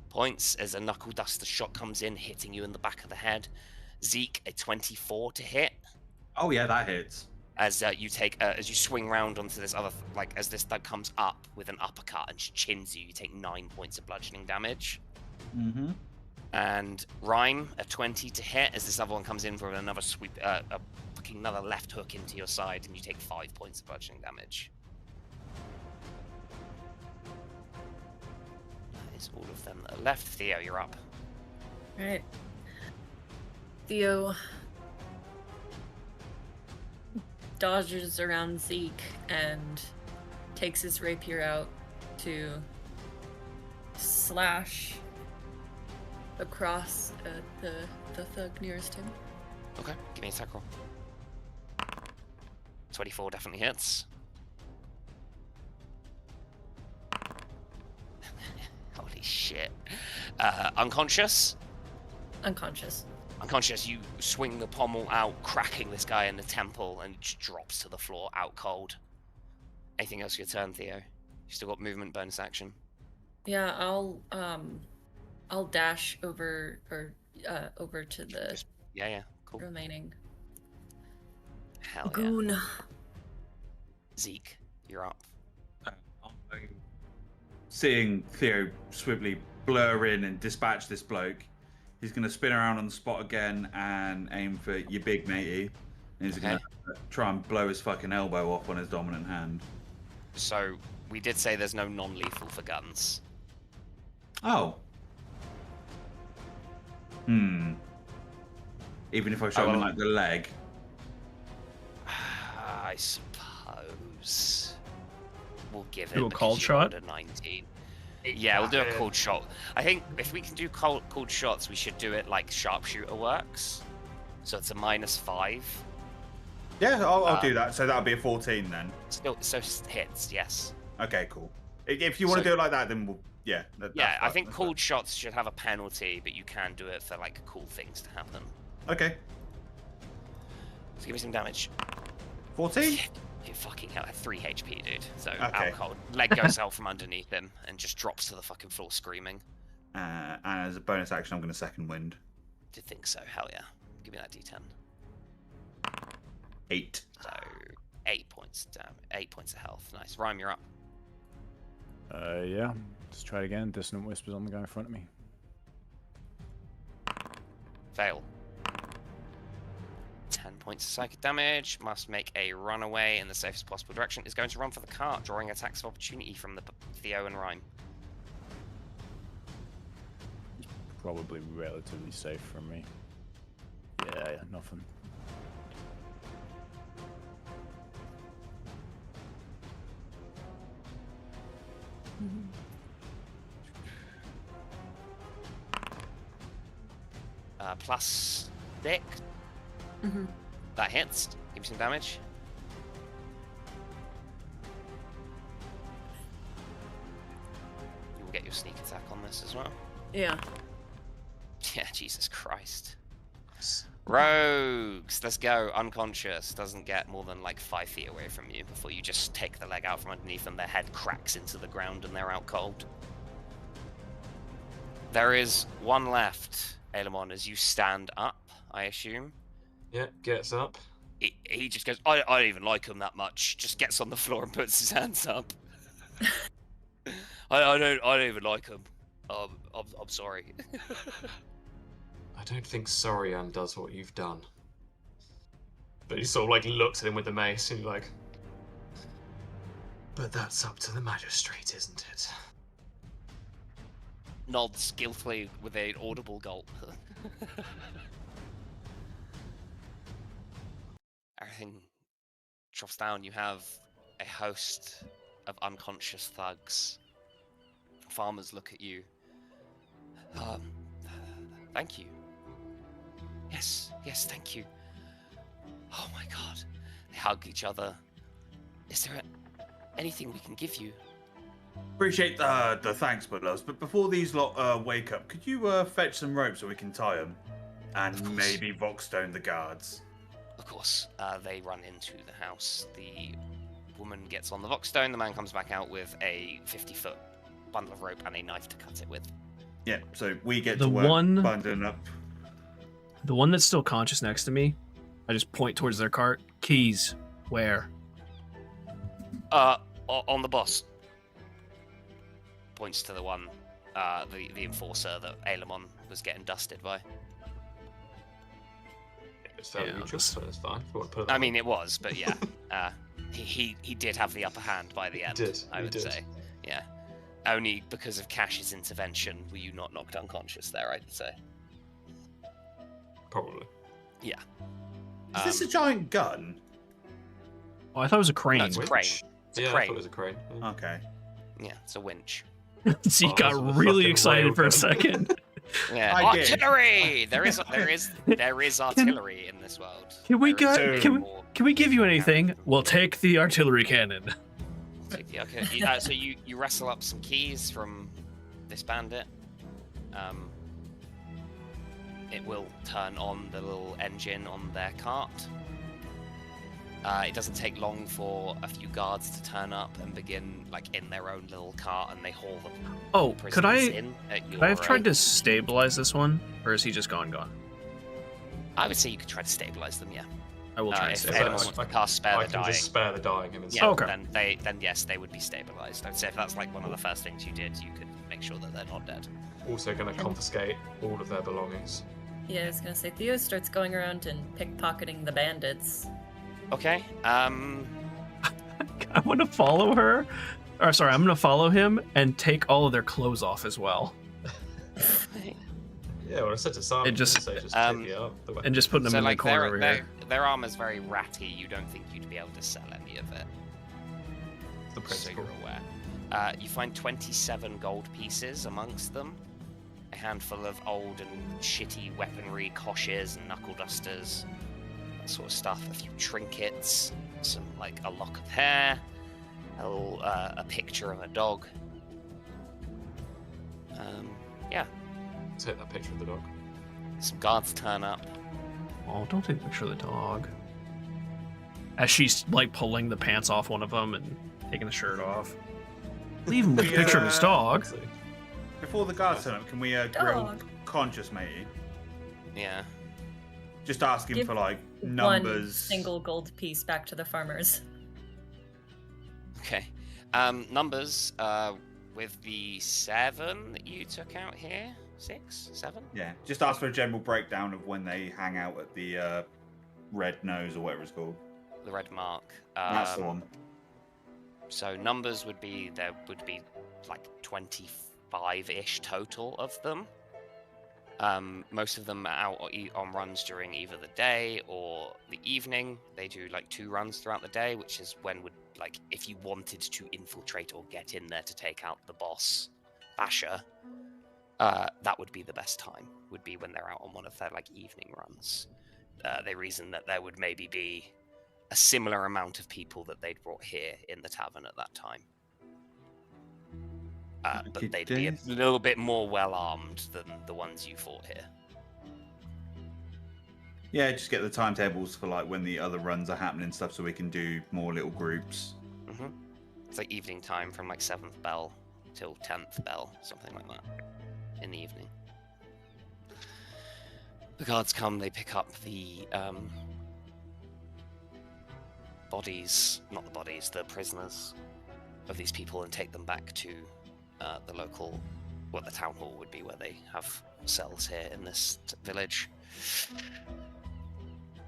Speaker 3: points as a knuckle duster shot comes in, hitting you in the back of the head. Zeke, a 24 to hit.
Speaker 5: Oh yeah, that hits.
Speaker 3: As you take, as you swing round onto this other, like as this thug comes up with an uppercut and chins you, you take 9 points of bludgeoning damage.
Speaker 5: Mm-hmm.
Speaker 3: And Rhyme, a 20 to hit, as this other one comes in for another sweep, another left hook into your side, and you take 5 points of bludgeoning damage. That is all of them that are left. Theo, you're up.
Speaker 6: Alright. Theo dodges around Zeke and takes his rapier out to slash across at the thug nearest him.
Speaker 3: Okay, give me a attack roll. 24 definitely hits. Holy shit. Unconscious?
Speaker 6: Unconscious.
Speaker 3: Unconscious, you swing the pommel out, cracking this guy in the temple, and he just drops to the floor, out cold. Anything else for your turn, Theo? You still got movement, bonus action.
Speaker 6: Yeah, I'll dash over to the
Speaker 3: Yeah, cool.
Speaker 6: remaining
Speaker 3: Hell yeah.
Speaker 6: goon.
Speaker 3: Zeke, you're up.
Speaker 5: I'm seeing Theo swiftly blur in and dispatch this bloke. He's going to spin around on the spot again and aim for your big matey. And he's going to try and blow his fucking elbow off on his dominant hand.
Speaker 3: So, we did say there's no non-lethal for guns.
Speaker 5: Oh. Even if I show him like the leg.
Speaker 3: I suppose we'll give it.
Speaker 4: Do a
Speaker 3: because
Speaker 4: cold
Speaker 3: you
Speaker 4: shot?
Speaker 3: rolled a 19. Yeah, we'll do a cold shot. I think if we can do cold shots, we should do it like sharpshooter works. So it's a -5.
Speaker 5: Yeah, I'll do that. So that'll be a 14 then.
Speaker 3: Still, so hits, yes.
Speaker 5: Okay, cool. If you want to do it like that, then we'll. Yeah.
Speaker 3: Yeah, I think cold shots should have a penalty, but you can do it for like cool things to happen.
Speaker 5: Okay.
Speaker 3: So give me some damage.
Speaker 5: 14?
Speaker 3: You fucking hell, 3 HP, dude. So
Speaker 5: Okay.
Speaker 3: out cold. Leg goes out from underneath him and just drops to the fucking floor screaming.
Speaker 5: And as a bonus action, I'm going to second wind.
Speaker 3: Did think so? Hell yeah. Give me that D10.
Speaker 5: 8.
Speaker 3: So 8 points. Damn, 8 points of health. Nice. Rhyme, you're up.
Speaker 7: Yeah. Let's try it again. Dissonant whispers on the guy in front of me.
Speaker 3: Fail. 10 points of psychic damage. Must make a runaway in the safest possible direction. Is going to run for the cart, drawing attacks of opportunity from the Theo and Rhyme.
Speaker 7: Probably relatively safe from me. Yeah, nothing.
Speaker 3: Plus 6. That hits. Give me some damage. You will get your sneak attack on this as well.
Speaker 6: Yeah.
Speaker 3: Yeah, Jesus Christ. Rogues, let's go. Unconscious. Doesn't get more than like 5 feet away from you before you just take the leg out from underneath them. Their head cracks into the ground and they're out cold. There is one left, Ailemon, as you stand up, I assume.
Speaker 2: Yeah, gets up.
Speaker 3: He just goes, I don't even like him that much. Just gets on the floor and puts his hands up. I don't even like him. I'm sorry.
Speaker 8: don't think sorry undoes what you've done. But he sort of like looks at him with the mace and like, but that's up to the magistrate, isn't it?
Speaker 3: Nods skillfully with an audible gulp. Everything drops down. You have a host of unconscious thugs. Farmers look at you. Thank you. Yes, thank you. Oh my god. They hug each other. Is there anything we can give you?
Speaker 5: Appreciate the thanks, Budlows, but before these lot wake up, could you fetch some rope so we can tie them? And maybe Voxstone the guards.
Speaker 3: Of course. They run into the house. The woman gets on the Voxstone. The man comes back out with a 50-foot bundle of rope and a knife to cut it with.
Speaker 5: Yeah, so we get
Speaker 4: The
Speaker 5: to work
Speaker 4: one-
Speaker 5: bundling up.
Speaker 4: The one that's still conscious next to me, I just point towards their cart. Keys. Where?
Speaker 3: On the boss. Points to the one, the enforcer that Aelemon was getting dusted by.
Speaker 8: It's fairly
Speaker 4: Yeah,
Speaker 8: neutral,
Speaker 4: just-
Speaker 8: so it's fine. If you want to put it
Speaker 3: I
Speaker 8: that
Speaker 3: mean,
Speaker 8: way.
Speaker 3: it was, but yeah. He did have the upper hand by the end, I would say. Yeah. Only because of Cash's intervention were you not knocked unconscious there, I'd say.
Speaker 8: Probably.
Speaker 3: Yeah.
Speaker 5: Is this a giant gun?
Speaker 4: Oh, I thought it was a crane.
Speaker 3: No, it's a crane. It's a
Speaker 8: Yeah, I
Speaker 3: crane.
Speaker 8: thought it was a crane. Yeah.
Speaker 5: Okay.
Speaker 3: Yeah, it's a winch.
Speaker 4: So you
Speaker 8: Oh,
Speaker 4: got
Speaker 8: that's a
Speaker 4: really
Speaker 8: fucking
Speaker 4: excited for a
Speaker 8: railgun.
Speaker 4: second.
Speaker 3: Yeah.
Speaker 5: I did.
Speaker 3: Artillery! There is artillery in this world.
Speaker 4: Can we
Speaker 3: There is
Speaker 4: go?
Speaker 3: more.
Speaker 4: Can we give you anything? We'll take the artillery cannon.
Speaker 3: Okay. So you wrestle up some keys from this bandit. It will turn on the little engine on their cart. It doesn't take long for a few guards to turn up and begin like in their own little cart, and they haul them.
Speaker 4: Oh, could I
Speaker 3: in at
Speaker 4: could I have
Speaker 3: your,
Speaker 4: tried to stabilize this one, or is he just gone?
Speaker 3: I would say you could try to stabilize them. Yeah.
Speaker 4: I will try and
Speaker 3: If
Speaker 4: stabilize.
Speaker 3: anyone wants to cast spare
Speaker 8: I
Speaker 3: the
Speaker 8: can
Speaker 3: dying.
Speaker 8: just spare the dying him instead.
Speaker 3: Yeah,
Speaker 4: Okay.
Speaker 3: then yes, they would be stabilized. I'd say if that's like one of the first things you did, you could make sure that they're not dead.
Speaker 8: Also going to confiscate all of their belongings.
Speaker 6: Yeah, I was gonna say Theo starts going around and pickpocketing the bandits.
Speaker 3: Okay.
Speaker 4: I want to follow her. Or sorry, I'm going to follow him and take all of their clothes off as well,
Speaker 8: Yeah, well, I said to Simon,
Speaker 4: It just-
Speaker 8: so just
Speaker 3: um,
Speaker 8: take it up.
Speaker 4: and just put them
Speaker 3: So
Speaker 4: in the
Speaker 3: like
Speaker 4: corner over here.
Speaker 3: their armor's very ratty. You don't think you'd be able to sell any of it.
Speaker 8: The
Speaker 3: So
Speaker 8: principle.
Speaker 3: you're aware. You find 27 gold pieces amongst them. A handful of old and shitty weaponry, koshes and knuckle dusters, that sort of stuff. A few trinkets, some like a lock of hair, a picture of a dog. Yeah,
Speaker 8: Take that picture of the dog.
Speaker 3: some guards turn up.
Speaker 4: Oh, don't take a picture of the dog. As she's like pulling the pants off one of them and taking the shirt off. Leave him with a picture of his dog.
Speaker 5: Before the guards turn up, can we grill
Speaker 6: Dog.
Speaker 5: conscious matey?
Speaker 3: Yeah.
Speaker 5: Just ask him
Speaker 6: Give
Speaker 5: for like
Speaker 6: One
Speaker 5: numbers.
Speaker 6: single gold piece back to the farmers.
Speaker 3: Okay. Numbers. With the 7 that you took out here, 6, 7.
Speaker 5: Yeah, just ask for a general breakdown of when they hang out at the Red Nose or whatever it's called.
Speaker 3: The red mark.
Speaker 5: That's the one.
Speaker 3: So numbers would be there would be like 25-ish total of them. Most of them are out on runs during either the day or the evening. They do like 2 runs throughout the day, which is when would like if you wanted to infiltrate or get in there to take out the boss, Basher. That would be the best time. Would be when they're out on one of their like evening runs. They reason that there would maybe be a similar amount of people that they'd brought here in the tavern at that time. But they'd be a little bit more well armed than the ones you fought here.
Speaker 5: Yeah, just get the timetables for like when the other runs are happening and stuff, so we can do more little groups.
Speaker 3: Mm-hmm. It's like evening time from like 7th bell till 10th bell, something like that, in the evening. The guards come, they pick up the bodies, not the bodies, the prisoners of these people and take them back to the local, well, the town hall would be where they have yourselves here in this village.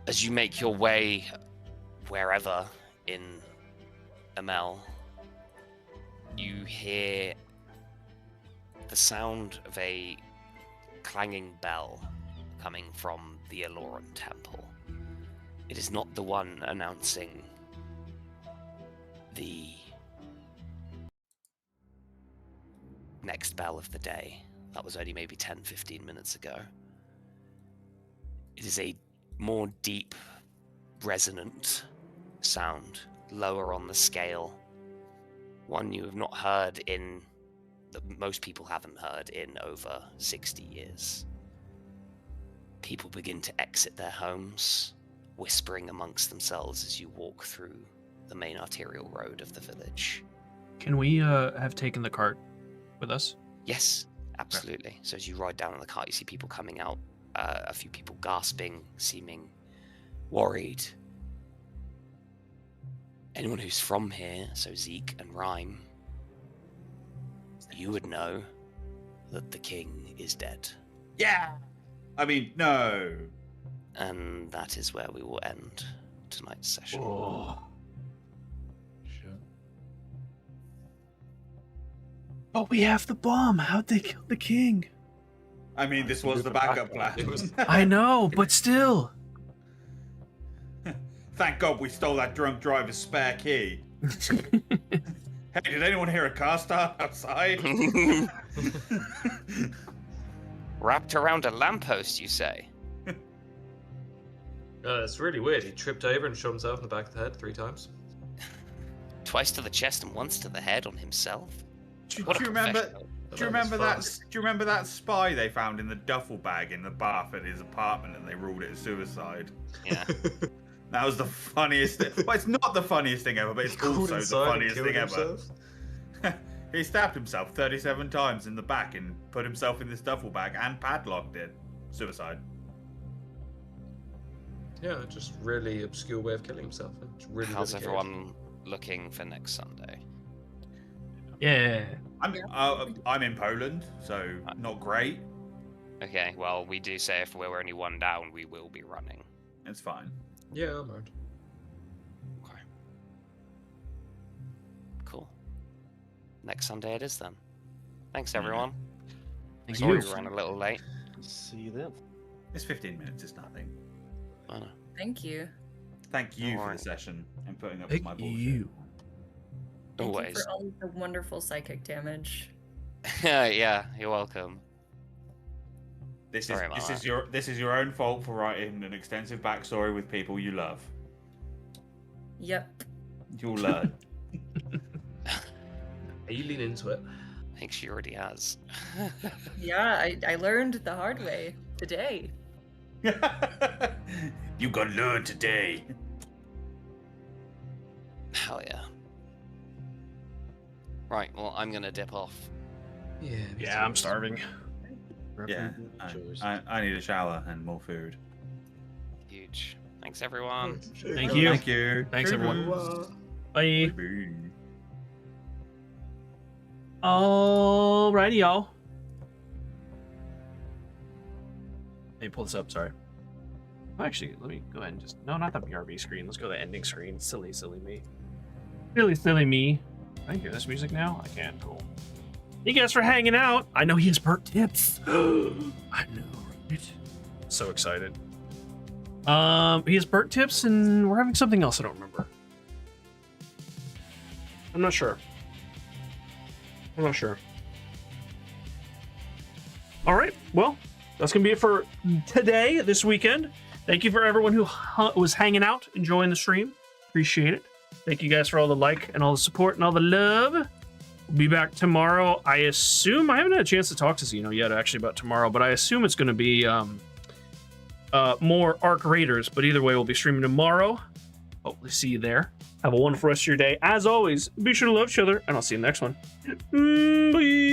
Speaker 3: As you make your way wherever in Amel, you hear the sound of a clanging bell coming from the Aloran temple. It is not the one announcing the next bell of the day. That was only maybe 10-15 minutes ago. It is a more deep, resonant sound, lower on the scale. One you have not heard in, that most people haven't heard in over 60 years. People begin to exit their homes, whispering amongst themselves as you walk through the main arterial road of the village.
Speaker 4: Can we have taken the cart with us?
Speaker 3: Yes, absolutely. So as you ride down on the cart, you see people coming out, a few people gasping, seeming worried. Anyone who's from here, so Zeke and Rhyme, you would know that the king is dead.
Speaker 5: Yeah! I mean, no.
Speaker 3: And that is where we will end tonight's session.
Speaker 4: Oh.
Speaker 7: Shit.
Speaker 4: But we have the bomb. How'd they kill the king?
Speaker 5: I mean, this was the backup plan.
Speaker 8: It was.
Speaker 4: I know, but still.
Speaker 5: Thank God we stole that drunk driver's spare key. Hey, did anyone hear a car start outside?
Speaker 3: Wrapped around a lamppost, you say?
Speaker 8: It's really weird. He tripped over and shot himself in the back of the head 3 times.
Speaker 3: Twice to the chest and once to the head on himself?
Speaker 5: Do
Speaker 3: What a
Speaker 5: you remember?
Speaker 3: professional.
Speaker 5: Do you remember that? Do you remember that spy they found in the duffel bag in the bath at his apartment, and they ruled it a suicide?
Speaker 3: Yeah.
Speaker 5: That was the funniest thing. Well, it's not the funniest thing ever, but it's also the funniest thing ever. He stabbed himself 37 times in the back and put himself in this duffel bag and padlocked it. Suicide.
Speaker 8: Yeah, just really obscure way of killing himself. It's really,
Speaker 3: How's
Speaker 8: really
Speaker 3: everyone looking for next Sunday?
Speaker 4: Yeah.
Speaker 5: I'm in Poland, so not great.
Speaker 3: Okay, well, we do say if we're only one down, we will be running.
Speaker 5: It's fine.
Speaker 8: good. Yeah, I'm around.
Speaker 3: Okay. Cool. Next Sunday it is then. Thanks, everyone.
Speaker 4: Thank
Speaker 3: Sorry
Speaker 4: you.
Speaker 3: we ran a little late.
Speaker 9: See you then.
Speaker 5: It's 15 minutes. It's nothing.
Speaker 3: I know.
Speaker 6: Thank you.
Speaker 5: Thank you for
Speaker 3: Alright.
Speaker 5: the session and putting up with
Speaker 4: Thank
Speaker 5: my bullshit.
Speaker 4: you.
Speaker 6: Thank you
Speaker 3: Always.
Speaker 6: for all the wonderful psychic damage.
Speaker 3: Yeah, you're welcome.
Speaker 5: This
Speaker 3: Sorry about
Speaker 5: is
Speaker 3: that.
Speaker 5: this is your own fault for writing an extensive backstory with people you love.
Speaker 6: Yep.
Speaker 5: You'll learn.
Speaker 8: You lean into it.
Speaker 3: I think she already has.
Speaker 6: Yeah, I learned the hard way today.
Speaker 5: You got learned today.
Speaker 3: Hell yeah. Right, well, I'm gonna dip off.
Speaker 8: Yeah.
Speaker 4: Yeah, I'm starving.
Speaker 5: Yeah,
Speaker 9: Chores.
Speaker 5: I need a shower and more food.
Speaker 3: Huge. Thanks, everyone.
Speaker 4: Thank you.
Speaker 5: Thank you.
Speaker 4: Thanks, everyone. Bye.
Speaker 5: Bye.
Speaker 4: Alrighty, y'all. Let me pull this up, sorry. Actually, let me go ahead and just... No, not the BRB screen. Let's go to the ending screen. Silly, silly me. Really silly me. Can I hear this music now? I can. Cool. Thank you guys for hanging out. I know he has burnt tips. I know, right? So excited. He has burnt tips, and we're having something else I don't remember. I'm not sure. I'm not sure. All right. Well, that's going to be it for today, this weekend. Thank you for everyone who was hanging out, enjoying the stream. Appreciate it. Thank you guys for all the like and all the support and all the love. We'll be back tomorrow. I assume, I haven't had a chance to talk to Zeno yet, actually, about tomorrow, but I assume it's going to be more Arc Raiders. But either way, we'll be streaming tomorrow. Hopefully see you there. Have a wonderful rest of your day. As always, be sure to love each other, and I'll see you in the next one. Bye.